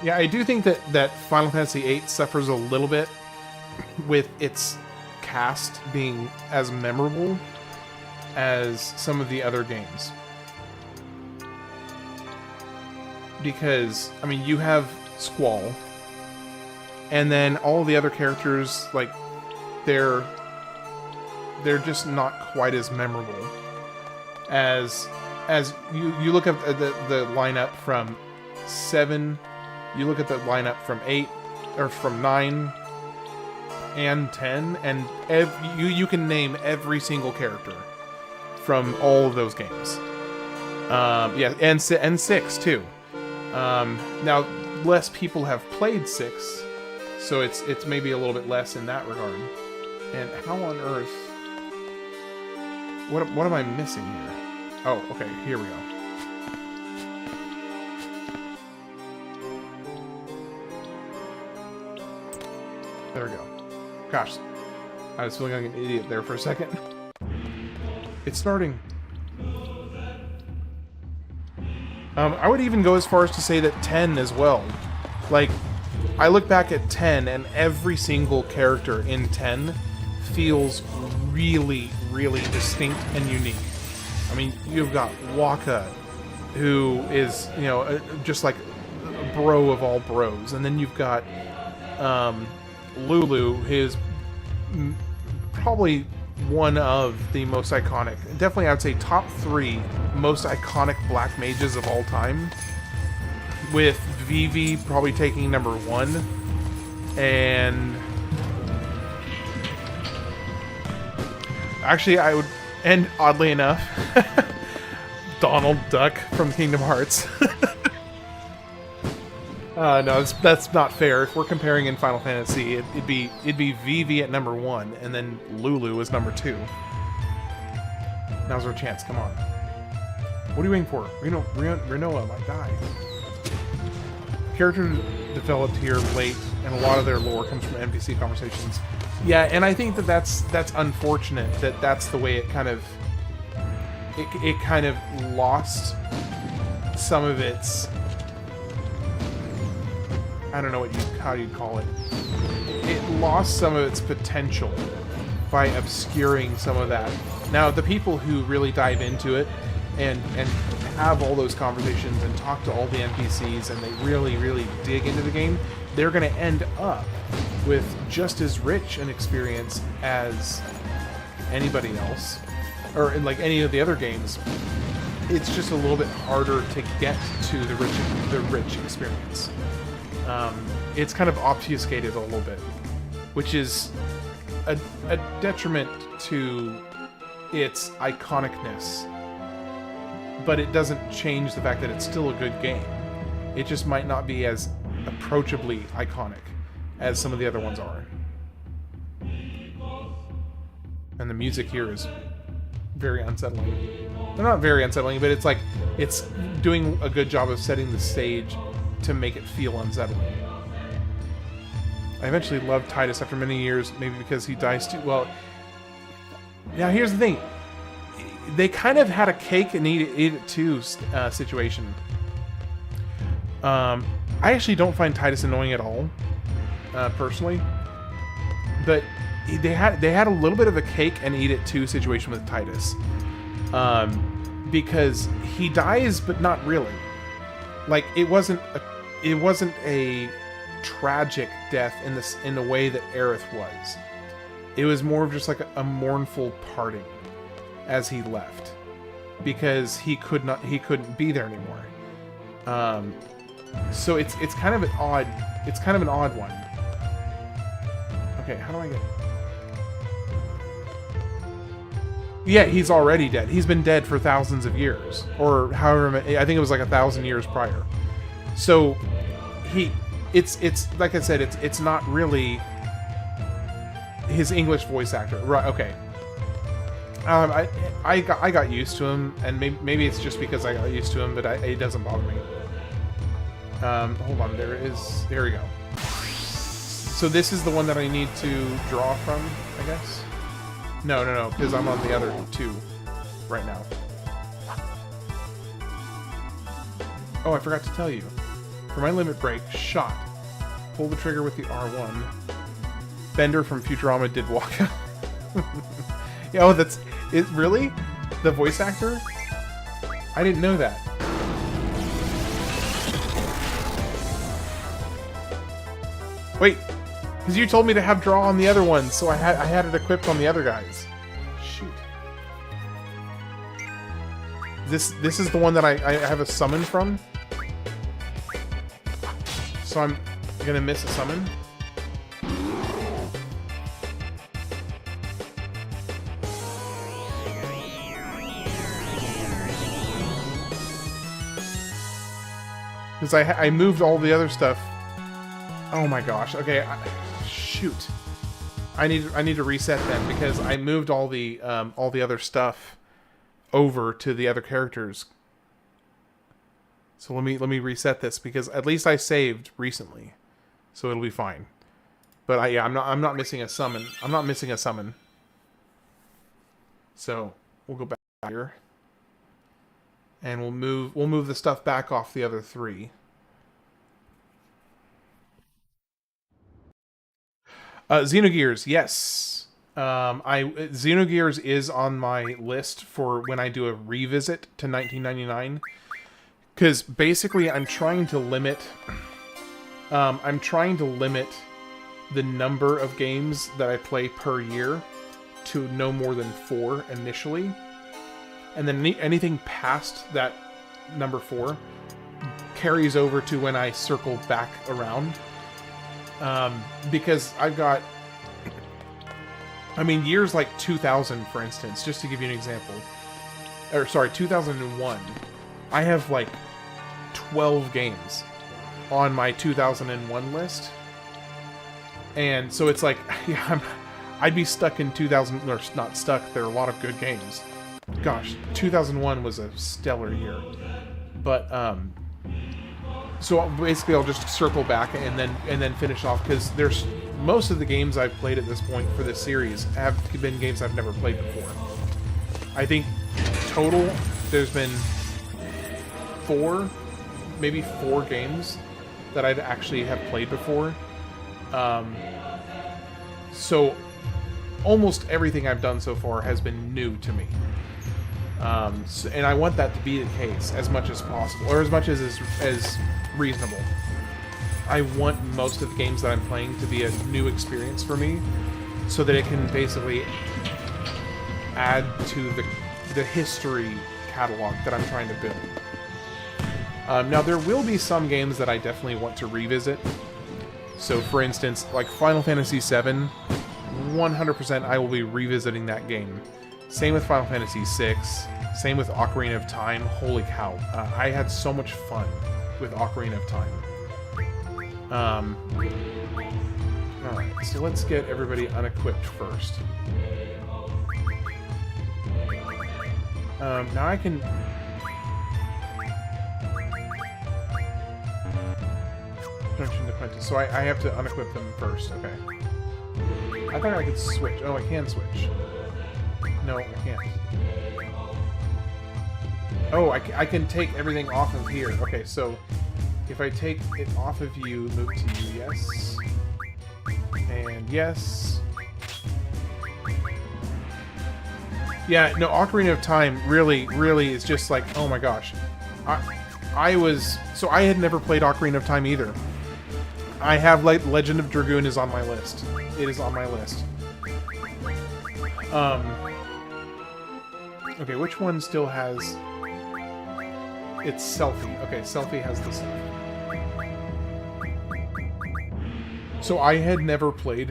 Yeah, I do think that Final Fantasy VIII suffers a little bit with its cast being as memorable as some of the other games. Because, I mean, you have Squall, and then all the other characters, like, they're just not quite as memorable as you look at the lineup from 7, you look at the lineup from 8, or from 9 and 10, and you can name every single character from all of those games. Yeah, and 6 too. Now, less people have played 6, so it's maybe a little bit less in that regard. And how on earth? What am I missing here? Oh, okay, here we go. There we go. Gosh, I was feeling like an idiot there for a second. It's starting. I would even go as far as to say that 10 as well. Like, I look back at 10, and every single character in 10 feels really, really distinct and unique. I mean, you've got Waka, who is, you know, just like a bro of all bros. And then you've got Lulu, who's probably one of the most iconic, definitely I would say top 3 most iconic black mages of all time, with Vivi probably taking number 1, and actually I would, and oddly enough, Donald Duck from Kingdom Hearts. No, that's not fair. If we're comparing in Final Fantasy, it'd be Vivi at number 1, and then Lulu is number 2. Now's our chance. Come on. What are you waiting for? Rinoa might die. Characters developed here late, and a lot of their lore comes from NPC conversations. Yeah, and I think that's unfortunate that that's the way it kind of lost some of its, I don't know how you'd call it. It lost some of its potential by obscuring some of that. Now, the people who really dive into it and have all those conversations and talk to all the NPCs, and they really, really dig into the game, they're going to end up with just as rich an experience as anybody else, or in like any of the other games. It's just a little bit harder to get to the rich experience. It's kind of obfuscated a little bit, which is a detriment to its iconicness, but it doesn't change the fact that it's still a good game. It just might not be as approachably iconic as some of the other ones are. And the music here is very unsettling. They're not very unsettling, but it's like it's doing a good job of setting the stage to make it feel unsettling. I eventually loved Tidus after many years, maybe because he dies too. Well, now here's the thing. They kind of had a cake and eat it too situation. I actually don't find Tidus annoying at all, personally. But they had a little bit of a cake and eat it too situation with Tidus. Because he dies, but not really. Like, it wasn't a tragic death in the way that Aerith was. It was more of just like a mournful parting as he left, because he couldn't be there anymore. So it's kind of an odd one. Okay, how do I get? Yeah, he's already dead. He's been dead for thousands of years, or however many, I think it was like 1,000 years prior. So it's like I said, it's not really his English voice actor, right? Okay. I got used to him, and maybe it's just because I got used to him, but it doesn't bother me. Hold on, there we go. So this is the one that I need to draw from, I guess? No, because I'm on the other two right now. Oh, I forgot to tell you. For my limit break, shot. Pull the trigger with the R1. Bender from Futurama did walk out. Yeah, oh, that's... It really? The voice actor? I didn't know that. Wait, because you told me to have draw on the other ones, so I had it equipped on the other guys. Shoot. This is the one that I have a summon from? So I'm gonna miss a summon? Because I moved all the other stuff. Oh my gosh. Okay, shoot. I need to reset then because I moved all the other stuff over to the other characters. So let me reset this because at least I saved recently, so it'll be fine. But yeah, I'm not missing a summon. I'm not missing a summon. So we'll go back here. And we'll move the stuff back off the other three. Xenogears, yes. Xenogears is on my list for when I do a revisit to 1999. Because basically I'm trying to limit the number of games that I play per year to no more than 4 initially. And then anything past that number 4 carries over to when I circle back around. Because I've got... I mean, years like 2000, for instance, just to give you an example. Or, sorry, 2001. I have, like, 12 games on my 2001 list. And so it's like, yeah, I'd be stuck in 2000... Or, not stuck, there are a lot of good games. Gosh, 2001 was a stellar year. But, so basically I'll just circle back and then finish off, because there's most of the games I've played at this point for this series have been games I've never played before. I think total there's been 4, maybe 4 games that I'd actually have played before. So almost everything I've done so far has been new to me. And I want that to be the case as much as possible, or as much as reasonable. I want most of the games that I'm playing to be a new experience for me, so that it can basically add to the history catalog that I'm trying to build. Now, there will be some games that I definitely want to revisit. So, for instance, like Final Fantasy VII, 100% I will be revisiting that game. Same with Final Fantasy VI. Same with Ocarina of Time. Holy cow. I had so much fun with Ocarina of Time. Alright, so let's get everybody unequipped first. Now I can... Junction to so I have to unequip them first, okay. I thought I could switch. Oh, I can switch. No, I can't. Oh, I can take everything off of here. Okay, so if I take it off of you, move to you, yes. And yes. Yeah, no, Ocarina of Time really is just like, oh my gosh. I had never played Ocarina of Time either. I have, like, Legend of Dragoon is on my list. It is on my list. Okay, which one still has... It's Selfie. Okay, Selfie has this stuff. So I had never played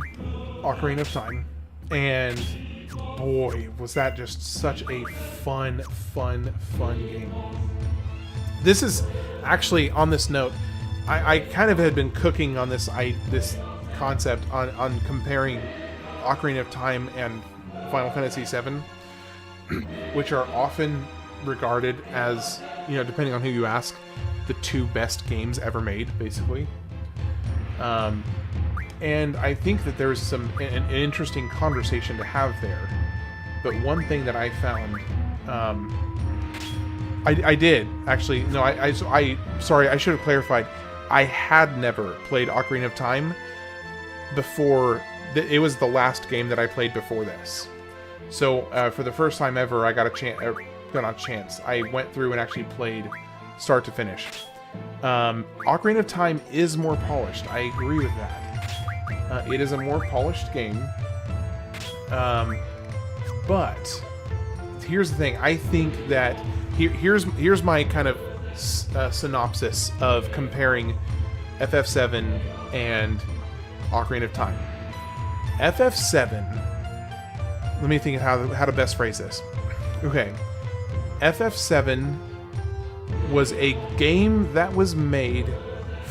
Ocarina of Time, and boy, was that just such a fun game. This is actually, on this note, I kind of had been cooking on this concept on comparing Ocarina of Time and Final Fantasy VII, which are often regarded as, you know, depending on who you ask, the 2 best games ever made, basically. And I think that there's an interesting conversation to have there. But one thing that I found, I did actually. No, sorry, I should have clarified. I had never played Ocarina of Time before. It was the last game that I played before this. So for the first time ever, I got a chance. I went through and actually played start to finish. Ocarina of Time is more polished. I agree with that. It is a more polished game. But here's the thing. I think that here's my kind of synopsis of comparing FF7 and Ocarina of Time. FF7. Let me think of how to best phrase this. Okay. FF7 was a game that was made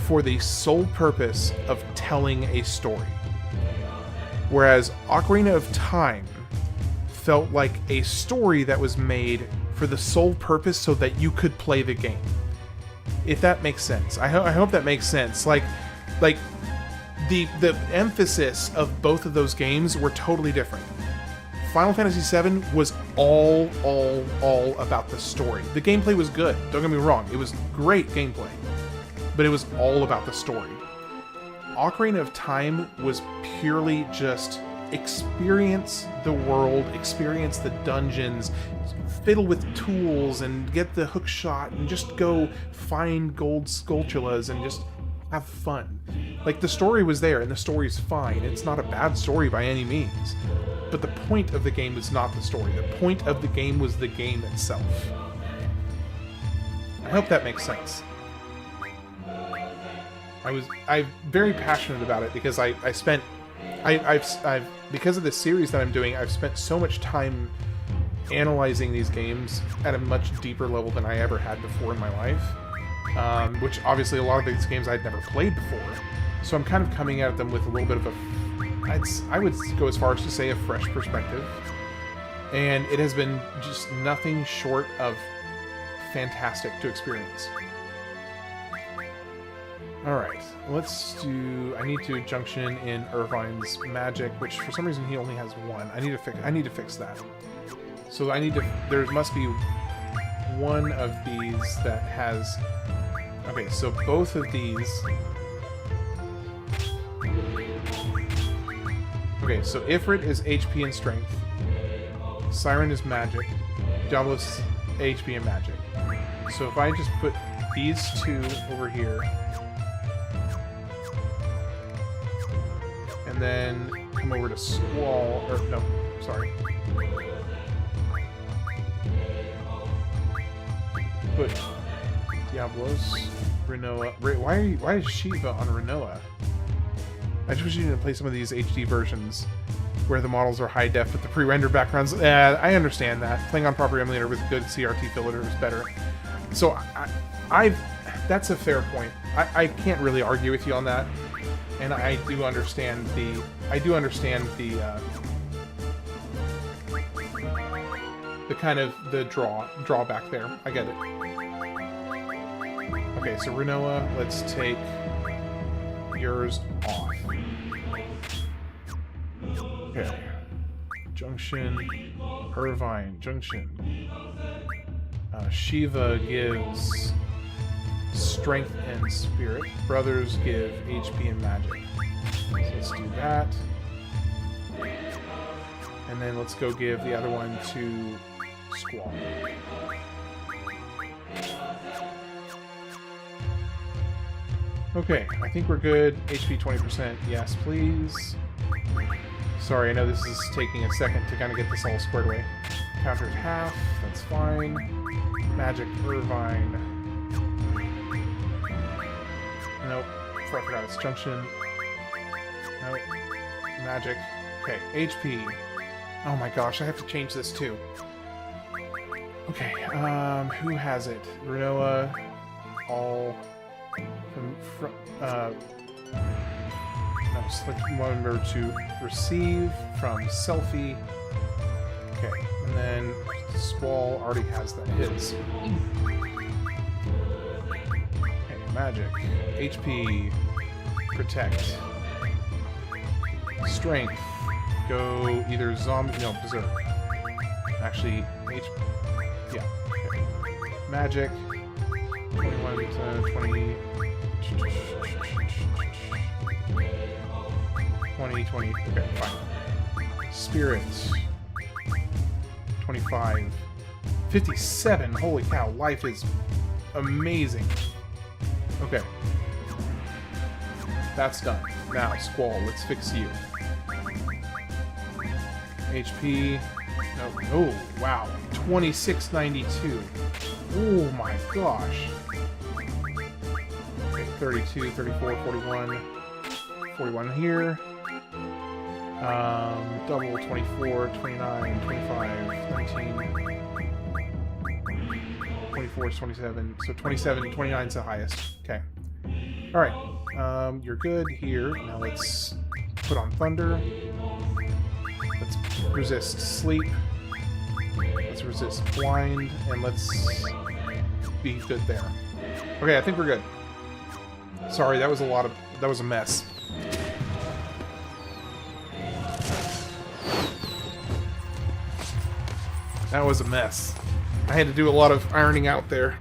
for the sole purpose of telling a story. Whereas Ocarina of Time felt like a story that was made for the sole purpose so that you could play the game. If that makes sense. I hope that makes sense. Like the emphasis of both of those games were totally different. Final Fantasy VII was all about the story. The gameplay was good, don't get me wrong. It was great gameplay. But it was all about the story. Ocarina of Time was purely just experience the world, experience the dungeons, fiddle with tools and get the hook shot and just go find gold skulltulas and just have fun. Like, the story was there and the story's fine. It's not a bad story by any means. But the point of the game was not the story. The point of the game was the game itself. I hope that makes sense. I'm very passionate about it because I've because of the series that I'm doing, I've spent so much time analyzing these games at a much deeper level than I ever had before in my life. Which obviously a lot of these games I'd never played before. So I'm kind of coming at them with a little bit of I would go as far as to say a fresh perspective. And it has been just nothing short of fantastic to experience. Alright, let's do... I need to Junction in Irvine's magic, which for some reason he only has 1. I need to fix that. So I need to... There must be one of these that has... Okay, so both of these... Okay, so Ifrit is HP and Strength. Siren is Magic. Diablo's HP and Magic. So if I just put these two over here... And then come over to Squall, or no, sorry. Put Diablos, Rinoa. Why is Shiva on Rinoa? I just wish you didn't play some of these HD versions where the models are high def with the pre-rendered backgrounds. I understand that. Playing on proper emulator with good CRT filter is better. So that's a fair point. I can't really argue with you on that. And I do understand the kind of the drawback there. I get it. Okay, so Rinoa, let's take yours off. Okay. Junction, Irvine, Junction. Shiva gives Strength and Spirit. Brothers give HP and Magic. So let's do that. And then let's go give the other one to Squall. Okay, I think we're good. HP 20%. Yes, please. Sorry, I know this is taking a second to kind of get this all squared away. Countered half. That's fine. Magic Irvine. Nope. I forgot it's Junction. Nope. Magic. Okay, HP. Oh my gosh, I have to change this too. Okay, who has it? Rinoa. All... no, select one member to receive from Selfie. Okay, and then Squall already has that his. Okay, magic. HP. Protect. Strength. Go either zombie... No, berserk. Actually, yeah. Okay. Magic. 21 to 20... 20. Okay, fine. Spirit. 25. 57. Holy cow, life is amazing. Okay. That's done. Now, Squall, let's fix you. HP. No. Oh, wow. 2692. Oh my gosh. Okay, 32, 34, 41. 41 here. Double 24, 29, 25, 19. 24 is 27. So 27, 29 is the highest. Okay. Alright. You're good here. Now let's put on Thunder. Let's resist Sleep. Let's resist Blind. And let's be good there. Okay, I think we're good. Sorry, that was a mess. That was a mess. I had to do a lot of ironing out there.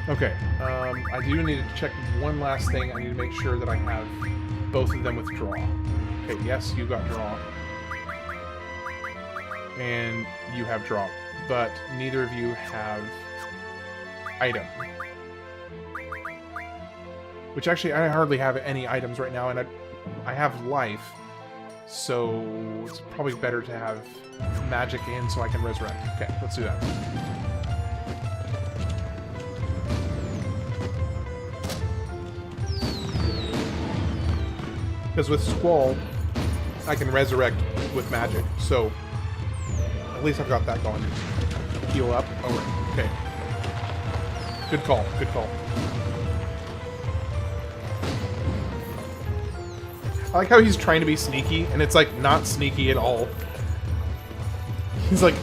Okay, I do need to check one last thing. I need to make sure that I have both of them with draw. Okay, yes, you got draw. And you have draw. But neither of you have item. Which actually, I hardly have any items right now, and I have life. So it's probably better to have magic in so I can resurrect. Okay, let's do that. Because with Squall, I can resurrect with magic, so at least I've got that going. Heal up. Oh, okay. Good call, good call. I like how he's trying to be sneaky, and it's like not sneaky at all. He's like,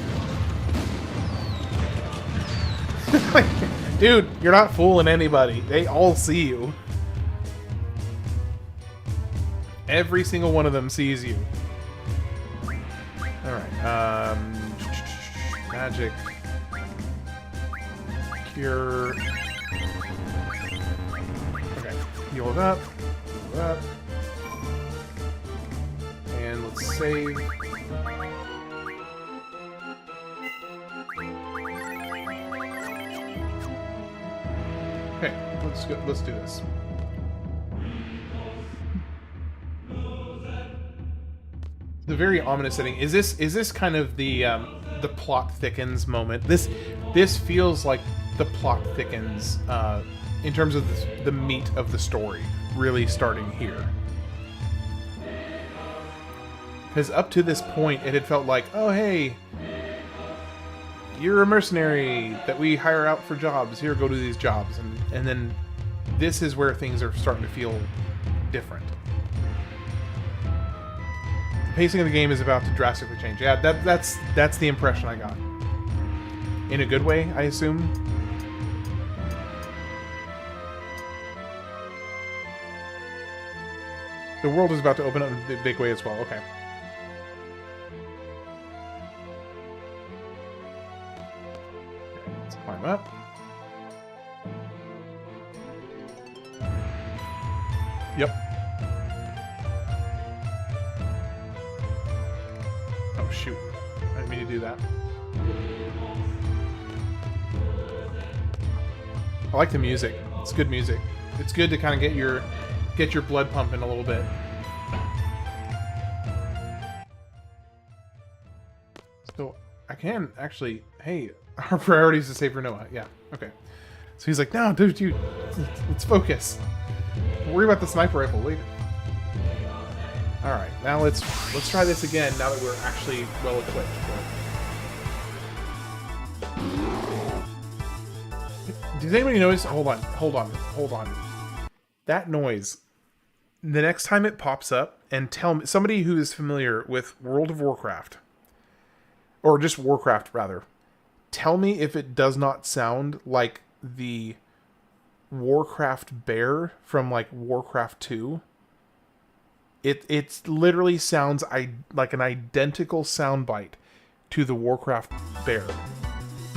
dude, you're not fooling anybody. They all see you. Every single one of them sees you. Alright, magic. Cure. Okay, heal it up. Heal it up. And let's save. Okay, let's do this. The very ominous setting. Is this kind of the plot thickens moment? This feels like the plot thickens in terms of the meat of the story really starting here. Because up to this point, it had felt like, oh hey, you're a mercenary that we hire out for jobs. Here, go do these jobs, and then this is where things are starting to feel different. The pacing of the game is about to drastically change. Yeah, that's the impression I got. In a good way, I assume. The world is about to open up in a big way as well. Okay. Let's climb up. Yep. Oh shoot. I didn't mean to do that. I like the music. It's good music. It's good to kind of get your blood pumping a little bit. So I can actually, hey, our priority is to save Rinoa. Yeah, okay. So he's like, no, dude, let's focus. We'll worry about the sniper rifle later. All right, now let's try this again. Now that we're actually well equipped. Does anybody notice? Hold on. That noise. The next time it pops up, and tell me, somebody who is familiar with World of Warcraft, or just Warcraft rather. Tell me if it does not sound like the Warcraft bear from like Warcraft 2. It literally sounds like an identical soundbite to the Warcraft bear.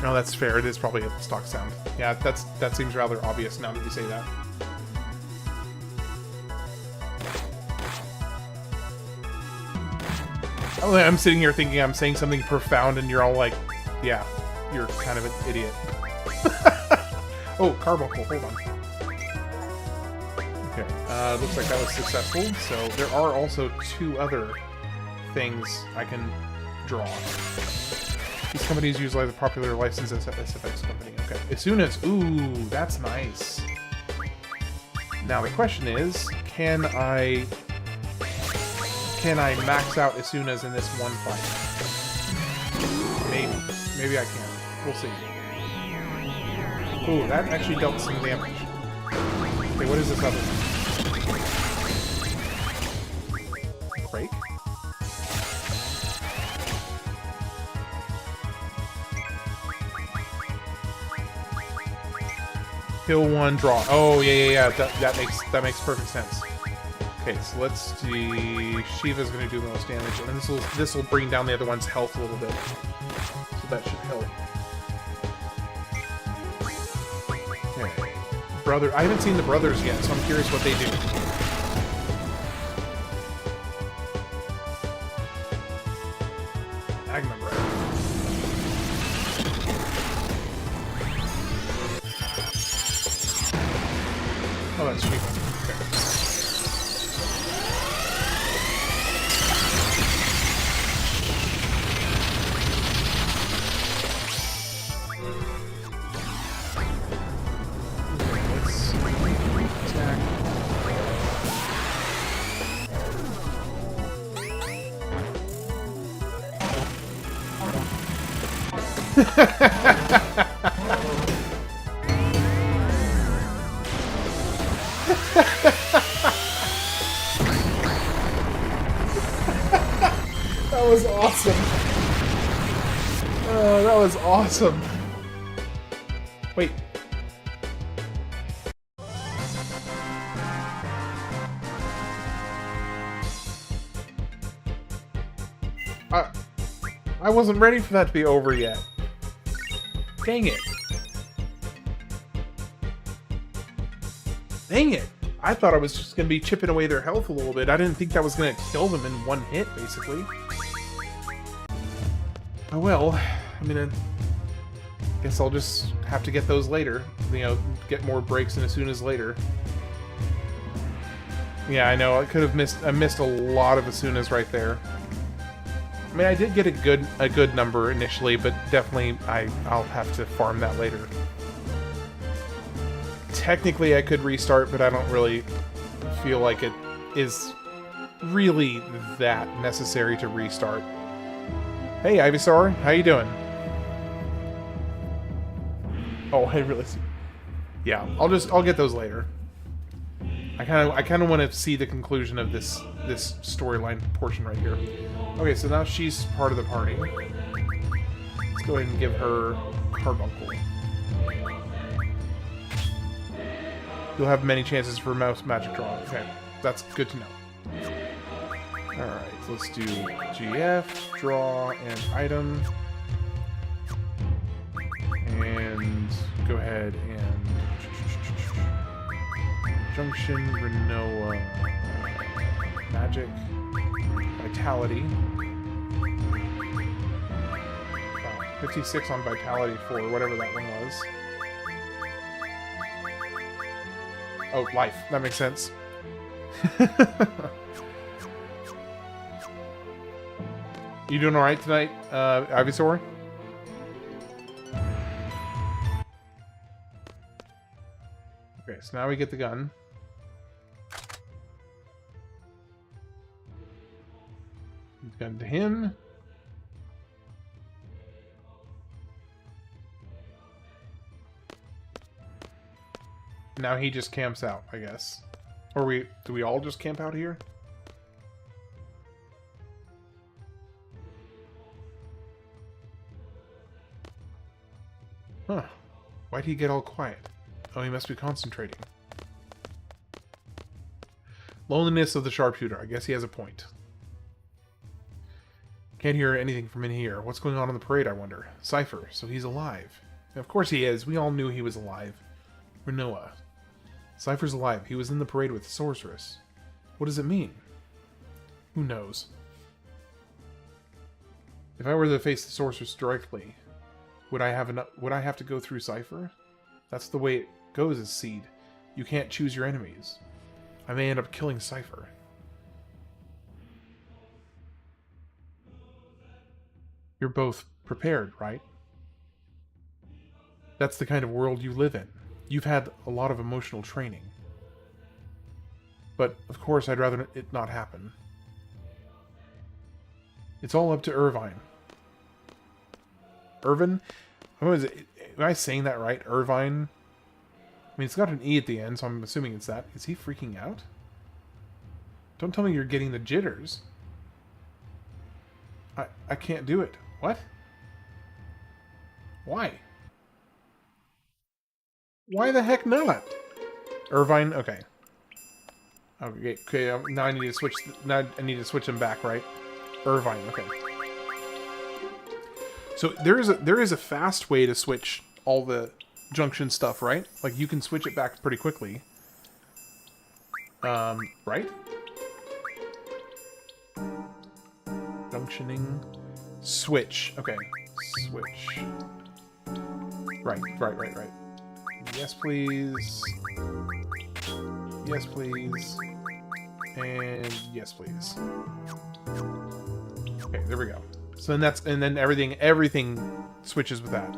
No, that's fair. It is probably a stock sound. Yeah, that seems rather obvious now that you say that. Oh, I'm sitting here thinking I'm saying something profound, and you're all like, "Yeah, you're kind of an idiot." Oh, carbuncle. Hold on. Okay, looks like that was successful. So there are also 2 other things I can draw. These companies utilize a popular license as SFX company. Okay, as soon as... Ooh, that's nice. Now the question is, can I max out as soon as in this one fight? Maybe I can. We'll see. Ooh, that actually dealt some damage. Okay, what is this other one? Break? Kill 1, draw. Oh, yeah. That makes perfect sense. Okay, so let's see. Shiva's gonna do the most damage, and this will bring down the other one's health a little bit. So that should help. Okay. Brother, I haven't seen the brothers yet, so I'm curious what they do. Magma breath. Oh, that's Shiva. Okay. That was awesome. Oh, that was awesome. Wait. I wasn't ready for that to be over yet. Dang it. Dang it. I thought I was just going to be chipping away their health a little bit. I didn't think that was going to kill them in one hit, basically. Oh well. I mean, I guess I'll just have to get those later. You know, get more breaks in as soon as later. Yeah, I know. I could have missed a lot of as soon as right there. I mean, I did get a good number initially, but definitely I'll have to farm that later. Technically, I could restart, but I don't really feel like it is really that necessary to restart. Hey, Ivysaur, how you doing? Oh, I really see. Yeah, I'll get those later. I kind of want to see the conclusion of this storyline portion right here. Okay, so now she's part of the party. Let's go ahead and give her Carbuncle. You'll have many chances for most magic draw. Okay, that's good to know. Alright, so let's do GF, draw, and item. And go ahead and Junction, Rinoa, Magic, Vitality. 56 on Vitality for whatever that one was. Oh, life. That makes sense. You doing alright tonight, Ivysaur? Okay, so now we get the gun. Gun to him. Now he just camps out, I guess. Or do we all just camp out here? Huh. Why'd he get all quiet? Oh, he must be concentrating. Loneliness of the sharpshooter. I guess he has a point. Can't hear anything from in here. What's going on in the parade, I wonder? Cypher, so he's alive. Of course he is. We all knew he was alive. Rinoa. Cypher's alive. He was in the parade with the sorceress. What does it mean? Who knows? If I were to face the sorceress directly, would I have to go through Cypher? That's the way it goes as Seed. You can't choose your enemies. I may end up killing Cypher. You're both prepared, right? That's the kind of world you live in. You've had a lot of emotional training. But, of course, I'd rather it not happen. It's all up to Irvine. Irvin? What is it? Am I saying that right? Irvine? I mean, it's got an E at the end, so I'm assuming it's that. Is he freaking out? Don't tell me you're getting the jitters. I can't do it. What? Why? Why the heck not? Irvine? Okay. Okay. Now I need to switch. Now I need to switch them back, right? Irvine. Okay. So there is a fast way to switch all the Junction stuff, right? Like you can switch it back pretty quickly. Right? Junctioning. Switch. Okay. Switch. Right. Yes, please. Yes, please. And yes, please. Okay, there we go. So then everything switches with that.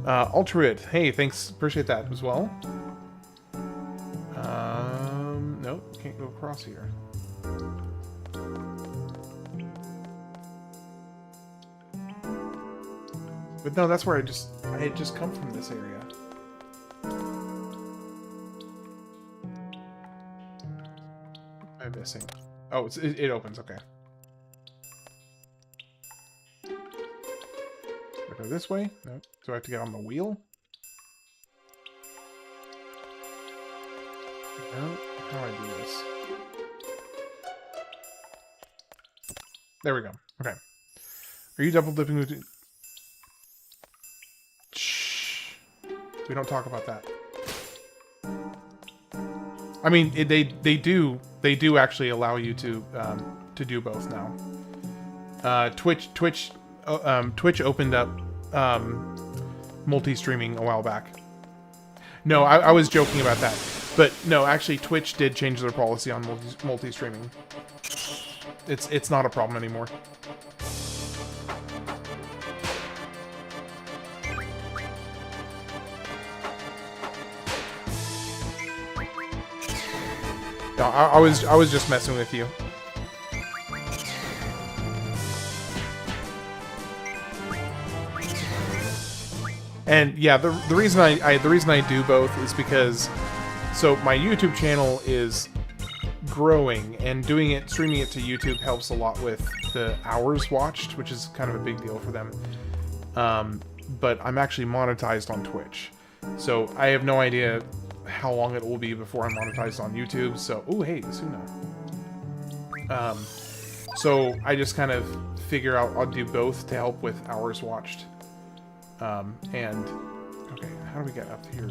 Ultruid, hey, thanks, appreciate that as well. Nope, can't go across here. But no, that's where I had just come from this area. What am I missing? Oh, it opens, okay. Do I go this way? No. Do I have to get on the wheel? No. How do I do this? There we go. Okay. Are you double dipping with... Shh. We don't talk about that. I mean, they do actually allow you to do both now. Twitch opened up multi-streaming a while back. No, I was joking about that. But no, actually Twitch did change their policy on multi-streaming. It's not a problem anymore. No, I was just messing with you. And yeah, the reason I do both is because so my YouTube channel is growing, and streaming it to YouTube helps a lot with the hours watched, which is kind of a big deal for them. But I'm actually monetized on Twitch, so I have no idea how long it will be before I'm monetized on YouTube. So, oh hey, Suna. So I just kind of figure out I'll do both to help with hours watched. And okay, how do we get up here?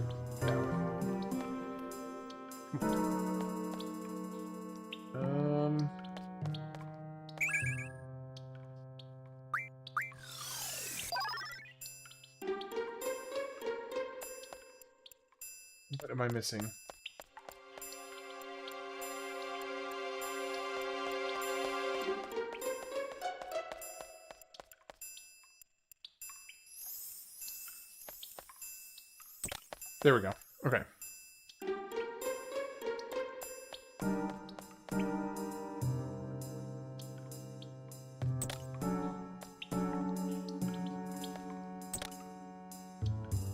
What am I missing? There we go. Okay.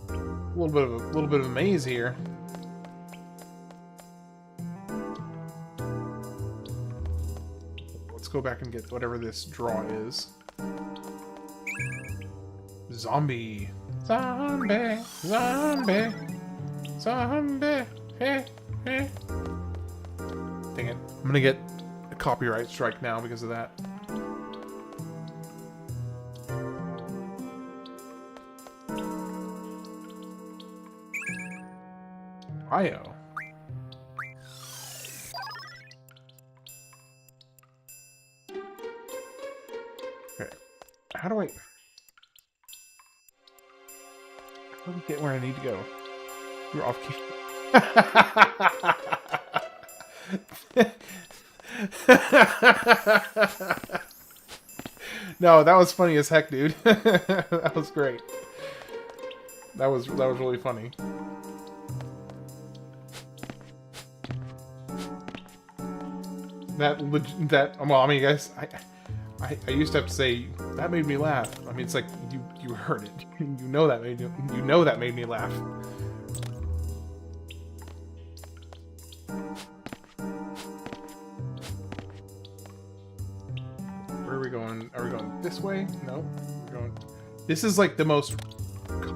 A little bit of a maze here. Let's go back and get whatever this draw is. Zombie. Zombie. Zombie. Zombie. Hey, hey. Dang it. I'm gonna get a copyright strike now because of that. IO. Okay. How do I get where I need to go? You're off key. No, that was funny as heck, dude. That was great. That was really funny. Well, I mean, guys, I used to have to say that made me laugh. I mean, it's like you heard it. You know that made me laugh. Where are we going? Are we going this way? No, we're going. This is like the most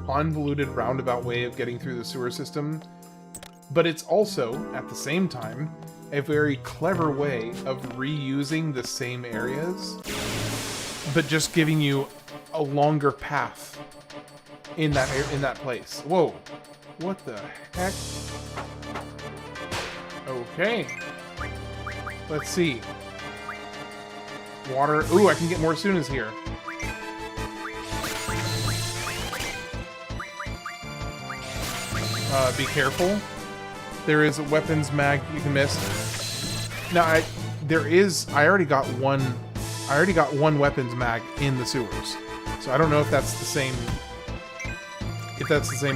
convoluted roundabout way of getting through the sewer system, but it's also at the same time a very clever way of reusing the same areas, but just giving you a longer path in that place. Whoa, what the heck? Okay, let's see. Water. Ooh, I can get more Sunas here. Be careful. There is a weapons mag you can miss. Now, I already got one weapons mag in the sewers. So I don't know if that's the same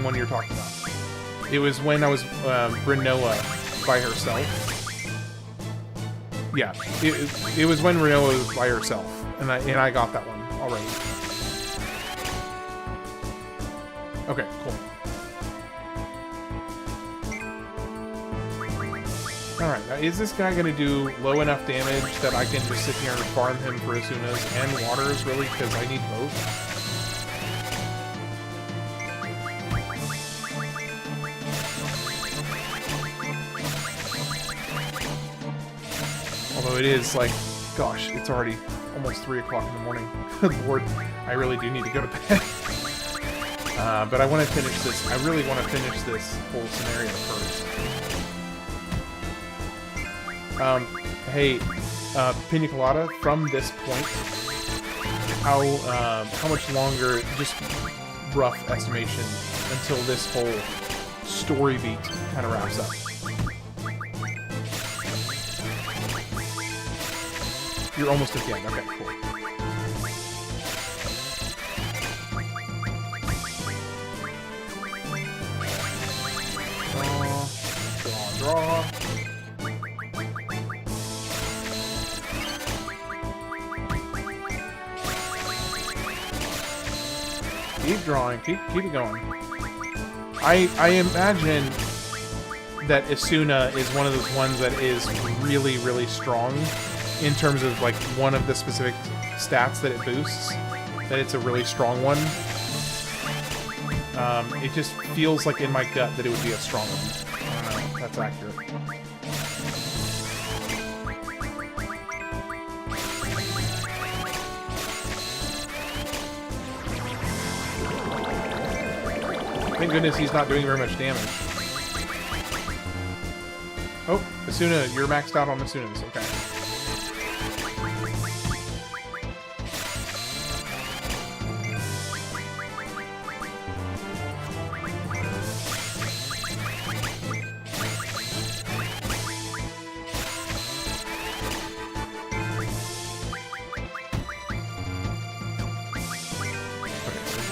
one you're talking about. It was when I was Rinoa by herself. Yeah, it was when Rinoa was by herself, and I got that one already. Okay, cool. Alright, now is this guy going to do low enough damage that I can just sit here and farm him for Asunas and waters, really? Because I need both. Although it is like, gosh, it's already almost 3 o'clock in the morning. Good lord, I really do need to go to bed. But I want to finish this. I really want to finish this whole scenario first. Hey, Pina Colada, from this point, how much longer, just rough estimation, until this whole story beat kind of wraps up? You're almost at the end. Okay, cool. Draw. Keep drawing. Keep it going. I imagine that Asuna is one of those ones that is really, really strong in terms of like one of the specific stats that it boosts. That it's a really strong one. It just feels like in my gut that it would be a strong one. I don't know if that's accurate. Thank goodness he's not doing very much damage. Oh, Asuna, you're maxed out on Asunas. Okay.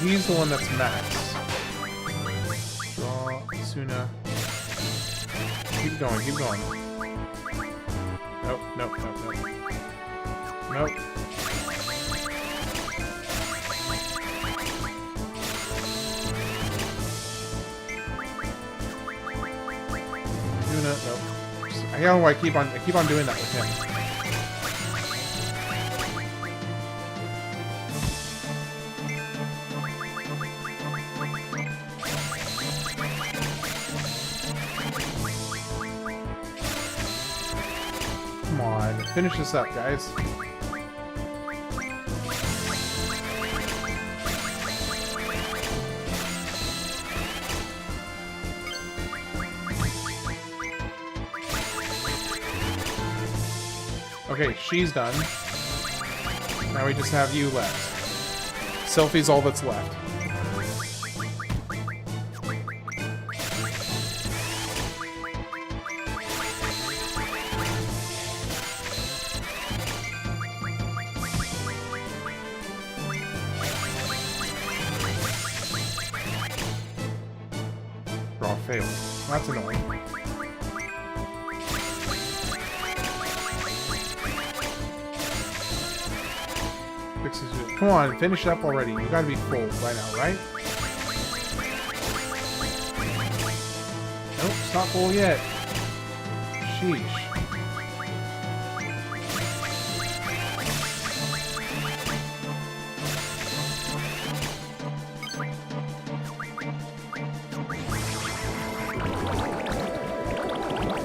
He's the one that's max. Draw, Asuna. Keep going, keep going. Nope, nope, nope, nope. Nope. Asuna, nope. I don't know why I keep on doing that with him. finish this up, guys. Okay, she's done. Now we just have you left. Selfie's all that's left. Draw failed. That's annoying. Come on, finish it up already. You gotta be full by now, right? Nope, it's not full yet. Sheesh.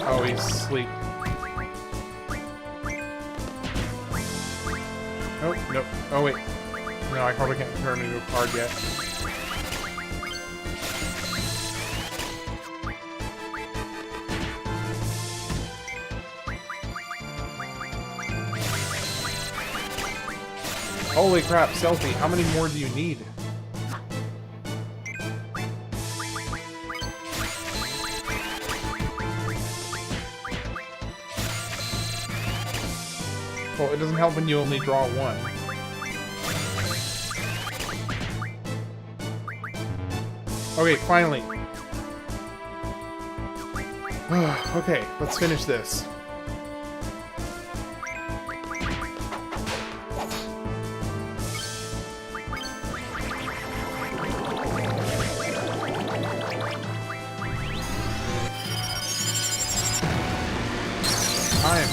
Oh, he's asleep. Oh, nope. Oh, wait. No, I probably can't turn into a card yet. Holy crap, Selfie, how many more do you need? Well, it doesn't help when you only draw one. Okay, finally. Okay, let's finish this. Time.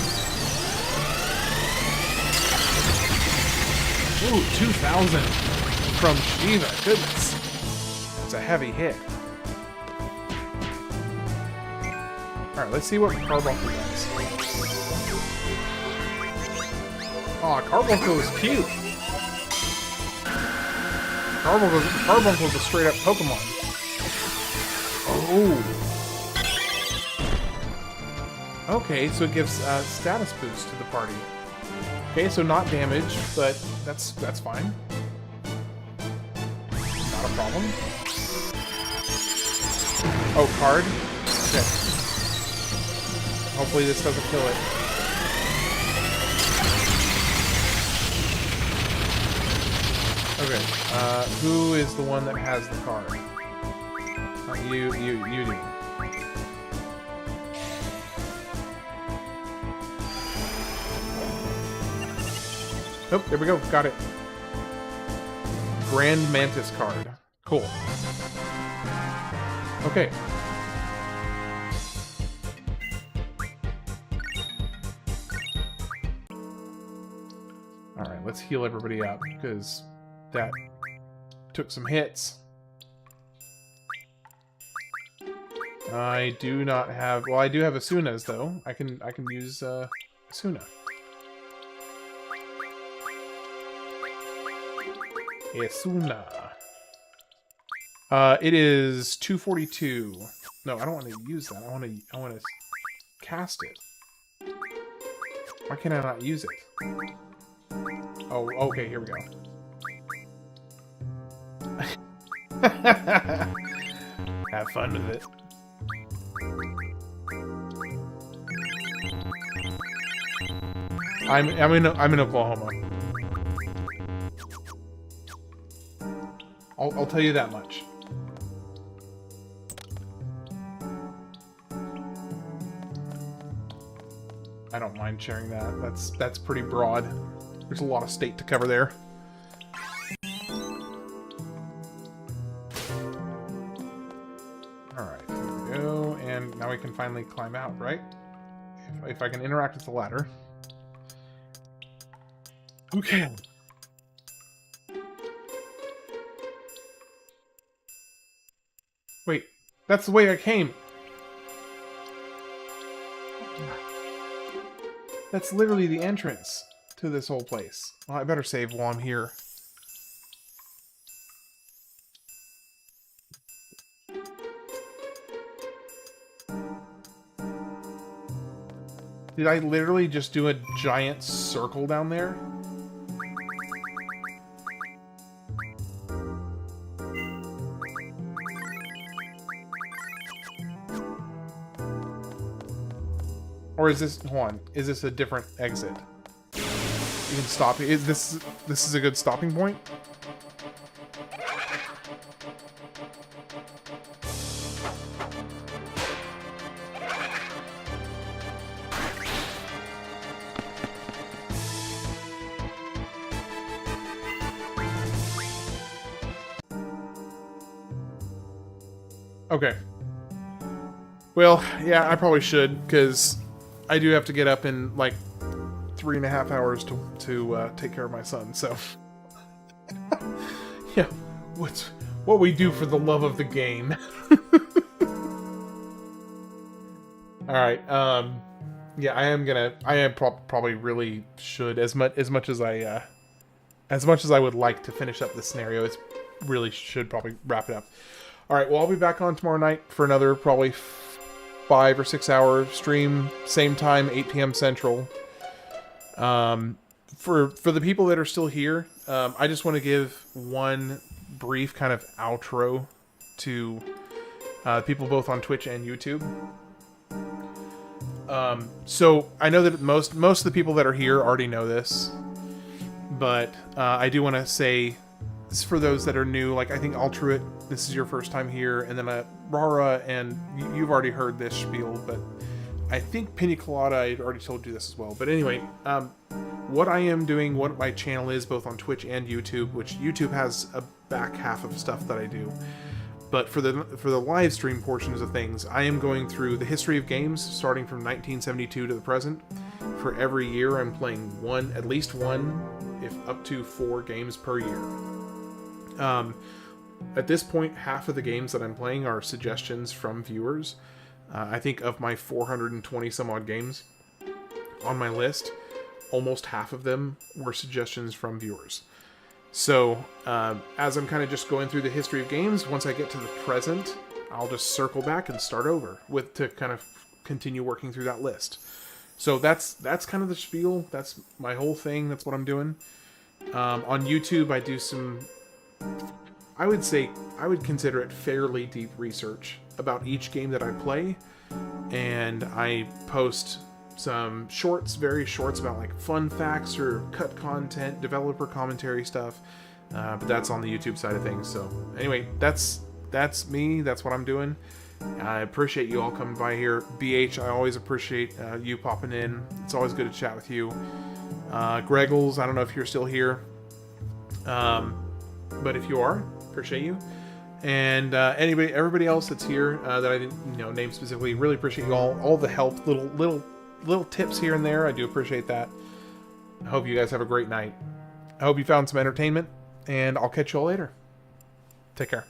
Ooh, 2,000 from Shiva. Goodness. It's a heavy hit. Alright, let's see what Carbuncle does. Aw, Carbuncle is cute. Carbuncle's a straight up Pokemon. Oh. Okay, so it gives status boost to the party. Okay, so not damage, but that's fine. Not a problem. Oh, card? Okay. Hopefully this doesn't kill it. Okay, who is the one that has the card? You do. Oh, there we go. Got it. Grand Mantis card. Cool. Okay. Alright, let's heal everybody up, because that took some hits. I do not have... Well, I do have Asuna's, though. I can use Asuna. Asuna. It is 242. No, I don't want to use that. I want to cast it. Why can I not use it? Oh, okay, here we go. Have fun with it. I'm in Oklahoma. I'll tell you that much. I don't mind sharing that. That's pretty broad. There's a lot of state to cover there. Alright, here we go. And now we can finally climb out, right? If I can interact with the ladder. Okay. Wait, that's the way I came. That's literally the entrance to this whole place. Well, I better save while I'm here. Did I literally just do a giant circle down there? Or is this, hold on, is this a different exit? You can stop, is this is a good stopping point? Okay. Well, yeah, I probably should, because I do have to get up in, like, 3.5 hours to take care of my son, so... yeah, what we do for the love of the game. Alright, yeah, I probably really should, as much as I would like to finish up this scenario, it's really should probably wrap it up. Alright, well, I'll be back on tomorrow night for another probably 5 or 6 hour stream, same time, 8 p.m. Central. For the people that are still here, I just want to give one brief kind of outro to people both on Twitch and YouTube. So I know that most of the people that are here already know this, but I do want to say, this is for those that are new, like I think Altruit, this is your first time here, and then Rara, and you've already heard this spiel, but I think Pina Colada, I already told you this as well. But anyway, what I am doing, what my channel is, both on Twitch and YouTube, which YouTube has a back half of stuff that I do, but for the live stream portions of things, I am going through the history of games, starting from 1972 to the present. For every year, I'm playing at least one, if up to 4 games per year. At this point, half of the games that I'm playing are suggestions from viewers. I think of my 420 some odd games on my list, almost half of them were suggestions from viewers. So, as I'm kind of just going through the history of games, once I get to the present, I'll just circle back and start over to kind of continue working through that list. So that's kind of the spiel. That's my whole thing. That's what I'm doing. On YouTube, I do some, I would consider it fairly deep research about each game that I play, and I post some very shorts about like fun facts or cut content, developer commentary stuff, but that's on the YouTube side of things. So anyway, that's me, that's what I'm doing. I appreciate you all coming by here. BH, I always appreciate you popping in. It's always good to chat with you. Greggles, I don't know if you're still here, but if you are, appreciate you. And everybody else that's here that I didn't name specifically, really appreciate you all the help, little tips here and there. I do appreciate that. I hope you guys have a great night. I hope you found some entertainment, and I'll catch you all later. Take care.